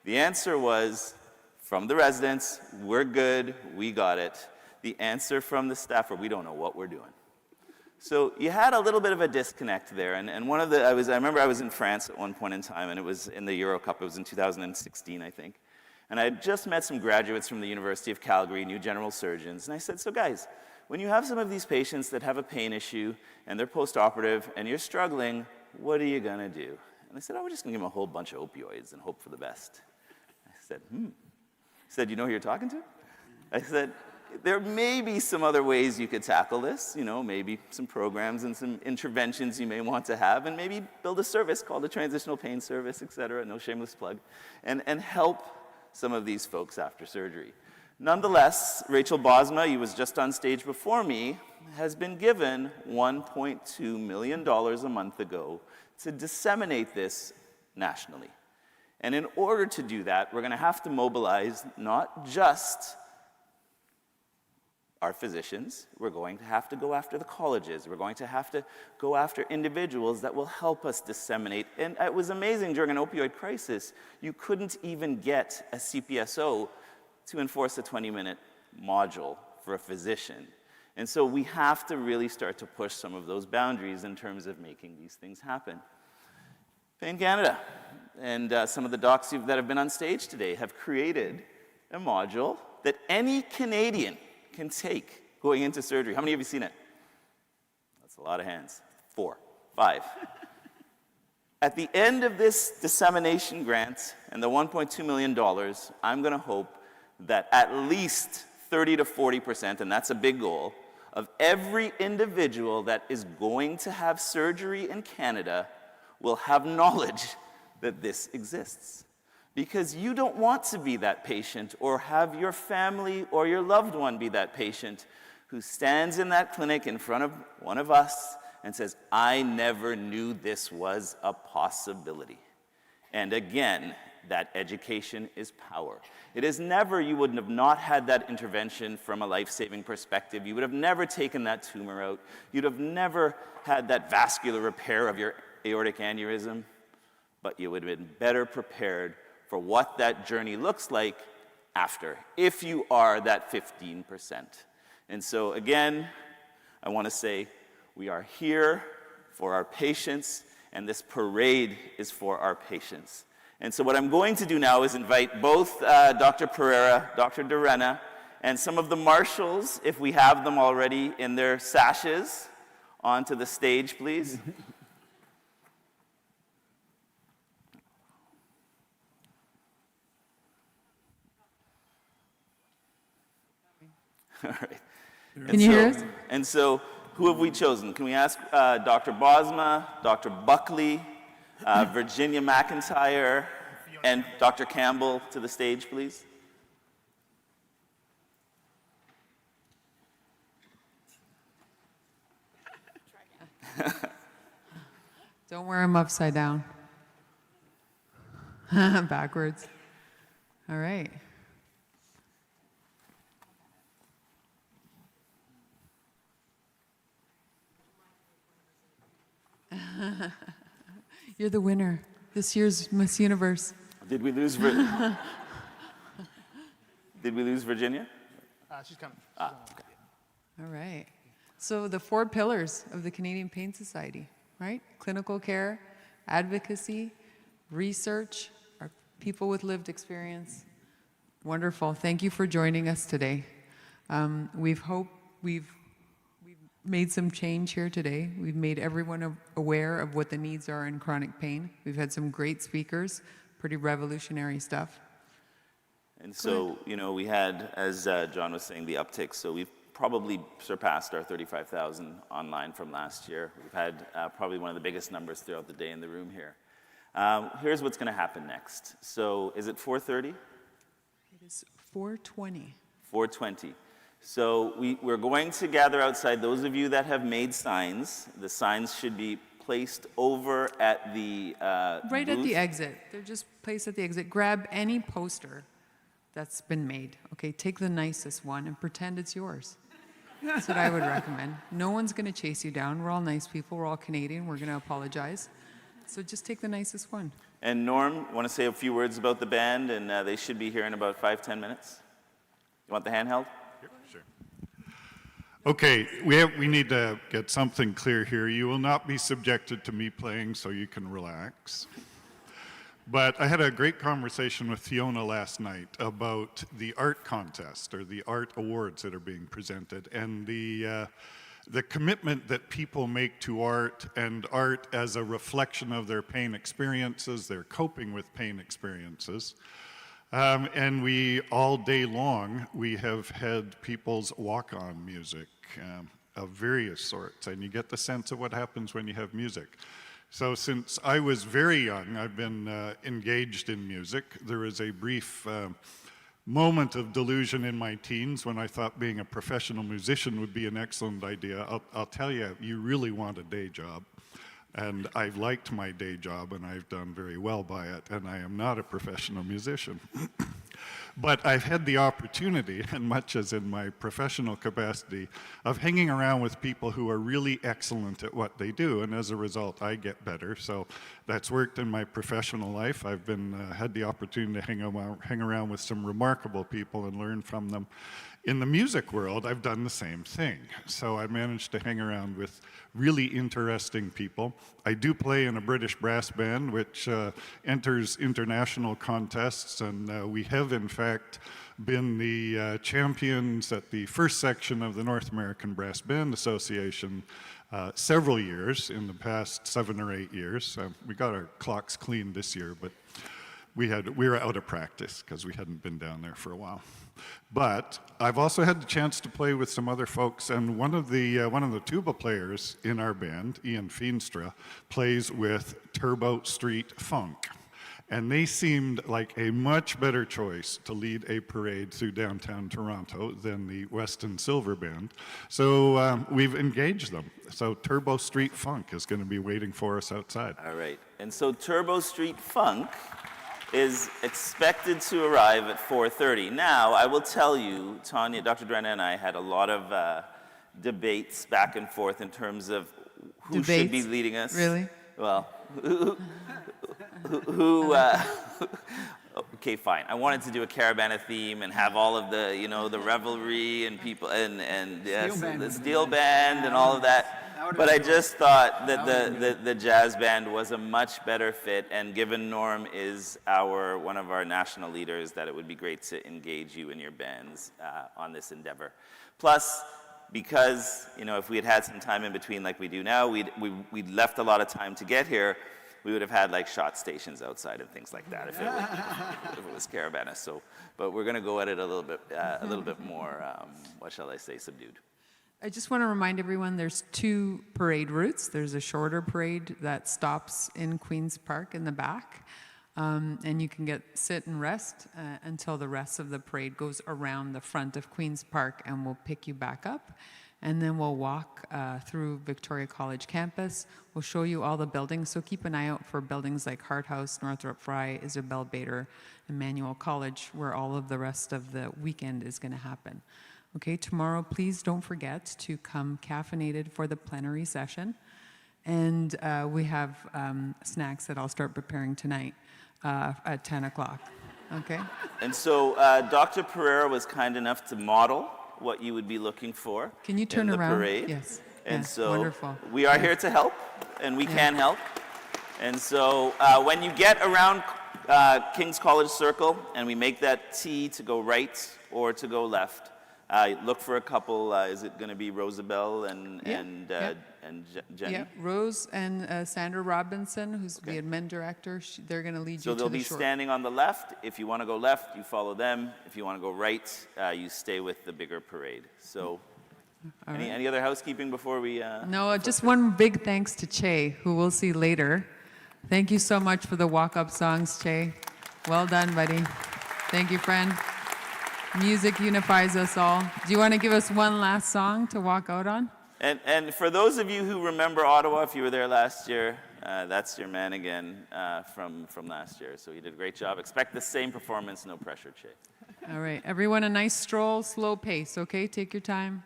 The answer was, from the residents, we're good, we got it. The answer from the staff were, we don't know what we're doing. So you had a little bit of a disconnect there. And one of the, I remember I was in France at one point in time, and it was in the Euro Cup. It was in 2016, I think. And I had just met some graduates from the University of Calgary, new general surgeons, and I said, so guys, when you have some of these patients that have a pain issue and they're post-operative and you're struggling, what are you gonna do? And they said, oh, we're just gonna give them a whole bunch of opioids and hope for the best. I said, He said, you know who you're talking to? I said, there may be some other ways you could tackle this, maybe some programs and some interventions you may want to have, and maybe build a service called a transitional pain service, et cetera, no shameless plug, and help some of these folks after surgery. Nonetheless, Rachel Bosma, who was just on stage before me, has been given $1.2 million a month ago to disseminate this nationally. And in order to do that, we're going to have to mobilize not just our physicians, we're going to have to go after the colleges, we're going to have to go after individuals that will help us disseminate. And it was amazing during an opioid crisis, you couldn't even get a CPSO to enforce a 20-minute module for a physician. And so we have to really start to push some of those boundaries in terms of making these things happen. Pain Canada and some of the docs that have been on stage today have created a module that any Canadian can take going into surgery. How many of you seen it? That's a lot of hands. 4, 5. At the end of this dissemination grant and the $1.2 million, I'm going to hope that at least 30 to 40%, and that's a big goal, of every individual that is going to have surgery in Canada will have knowledge that this exists. Because you don't want to be that patient or have your family or your loved one be that patient who stands in that clinic in front of one of us and says, I never knew this was a possibility. And again, that education is power. It is never, you would have not had that intervention from a life-saving perspective. You would have never taken that tumor out. You'd have never had that vascular repair of your aortic aneurysm, but you would have been better prepared for what that journey looks like after, if you are that 15%. And so again, I want to say we are here for our patients, and this parade is for our patients. And so what I'm going to do now is invite both Dr. Pereira, Dr. Derena, and some of the marshals, if we have them already in their sashes, onto the stage, please. All right. Can you hear us? And so, who have we chosen? Can we ask Dr. Bosma, Dr. Buckley, Virginia McIntyre, and Dr. Campbell to the stage, please? Don't wear them upside down. Backwards. All right. You're the winner. This year's Miss Universe. Did we lose Did we lose Virginia? She's coming. All right. So the 4 pillars of the Canadian Pain Society, right? Clinical care, advocacy, research, our people with lived experience. Wonderful. Thank you for joining us today. We've made some change here today. We've made everyone aware of what the needs are in chronic pain. We've had some great speakers, pretty revolutionary stuff. And so, you know, we had, as John was saying, the uptick. So we've probably surpassed our 35,000 online from last year. We've had probably one of the biggest numbers throughout the day in the room here. Here's what's going to happen next. So is it 4:30? It is 4:20. 4:20. So we're going to gather outside. Those of you that have made signs, the signs should be placed over at the Right at booth. the exit. They're just placed at the exit. Grab any poster that's been made. Okay, take the nicest one and pretend it's yours. That's what I would recommend. No one's going to chase you down. We're all nice people. We're all Canadian. We're going to apologize. So just take the nicest one. And Norm, want to say a few words about the band, and they should be here in about 5-10 minutes. You want the handheld? Sure. Okay, we need to get something clear here. You will not be subjected to me playing, so you can relax. But I had a great conversation with Fiona last night about the art contest, or the art awards that are being presented, and the commitment that people make to art, and art as a reflection of their pain experiences, their coping with pain experiences. And we, all day long, we have had people's walk-on music of various sorts, and you get the sense of what happens when you have music. So since I was very young, I've been engaged in music. There was a brief moment of delusion in my teens when I thought being a professional musician would be an excellent idea. I'll tell you, you really want a day job. And I've liked my day job, and I've done very well by it, and I am not a professional musician. But I've had the opportunity, and much as in my professional capacity, of hanging around with people who are really excellent at what they do, and as a result, I get better. So that's worked in my professional life. I've had the opportunity to hang around with some remarkable people and learn from them. In the music world, I've done the same thing. So I managed to hang around with really interesting people. I do play in a British brass band, which enters international contests, and we have, in fact, fact, been the champions at the first section of the North American Brass Band Association several years, in the past 7 or 8 years. We got our clocks cleaned this year, but we were out of practice because we hadn't been down there for a while. But I've also had the chance to play with some other folks, and one of the tuba players in our band, Ian Feenstra, plays with Turbo Street Funk. And they seemed like a much better choice to lead a parade through downtown Toronto than the Weston Silver Band. So we've engaged them. So Turbo Street Funk is going to be waiting for us outside. All right. And so Turbo Street Funk is expected to arrive at 4:30. Now, I will tell you, Tanya, Dr. Drenna and I had a lot of debates back and forth in terms of who should be leading us. Really? Well, okay, fine. I wanted to do a Caravana theme and have all of the, the revelry and people and yes, the steel band and all of that. But I just thought that the jazz band was a much better fit, and given Norm is one of our national leaders, that it would be great to engage you and your bands on this endeavor. Plus, because if we had had some time in between like we do now, we'd left a lot of time to get here. We would have had like shot stations outside and things like that if it was Caravana. So, but we're going to go at it a little bit more, what shall I say, subdued. I just want to remind everyone there's 2 parade routes. There's a shorter parade that stops in Queen's Park in the back, and you can sit and rest until the rest of the parade goes around the front of Queen's Park, and we'll pick you back up. And then we'll walk through Victoria College campus. We'll show you all the buildings, so keep an eye out for buildings like Hart House, Northrop Frye, Isabel Bader, Emmanuel College, where all of the rest of the weekend is going to happen. Okay, tomorrow, please don't forget to come caffeinated for the plenary session. And we have snacks that I'll start preparing tonight at 10 o'clock, okay? And so Dr. Pereira was kind enough to model what you would be looking for. Can you turn in the around? Parade. Yes. And yes, so wonderful. we are here to help, and we can help. And so when you get around King's College Circle, and we make that T to go right or to go left, look for a couple. Is it going to be Rosabelle and Jenny? Yeah, Rose and Sandra Robinson, who's the admin director. They're going to lead you to the So they'll be standing on the left. If you want to go left, you follow them. If you want to go right, you stay with the bigger parade. So any other housekeeping before we... No, just one big thanks to Che, who we'll see later. Thank you so much for the walk-up songs, Che. Well done, buddy. Thank you, friend. Music unifies us all. Do you want to give us one last song to walk out on? And for those of you who remember Ottawa, if you were there last year, that's your man again from last year. So he did a great job. Expect the same performance, no pressure, Che. All right, everyone, a nice stroll, slow pace, okay? Take your time.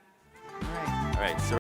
All right, so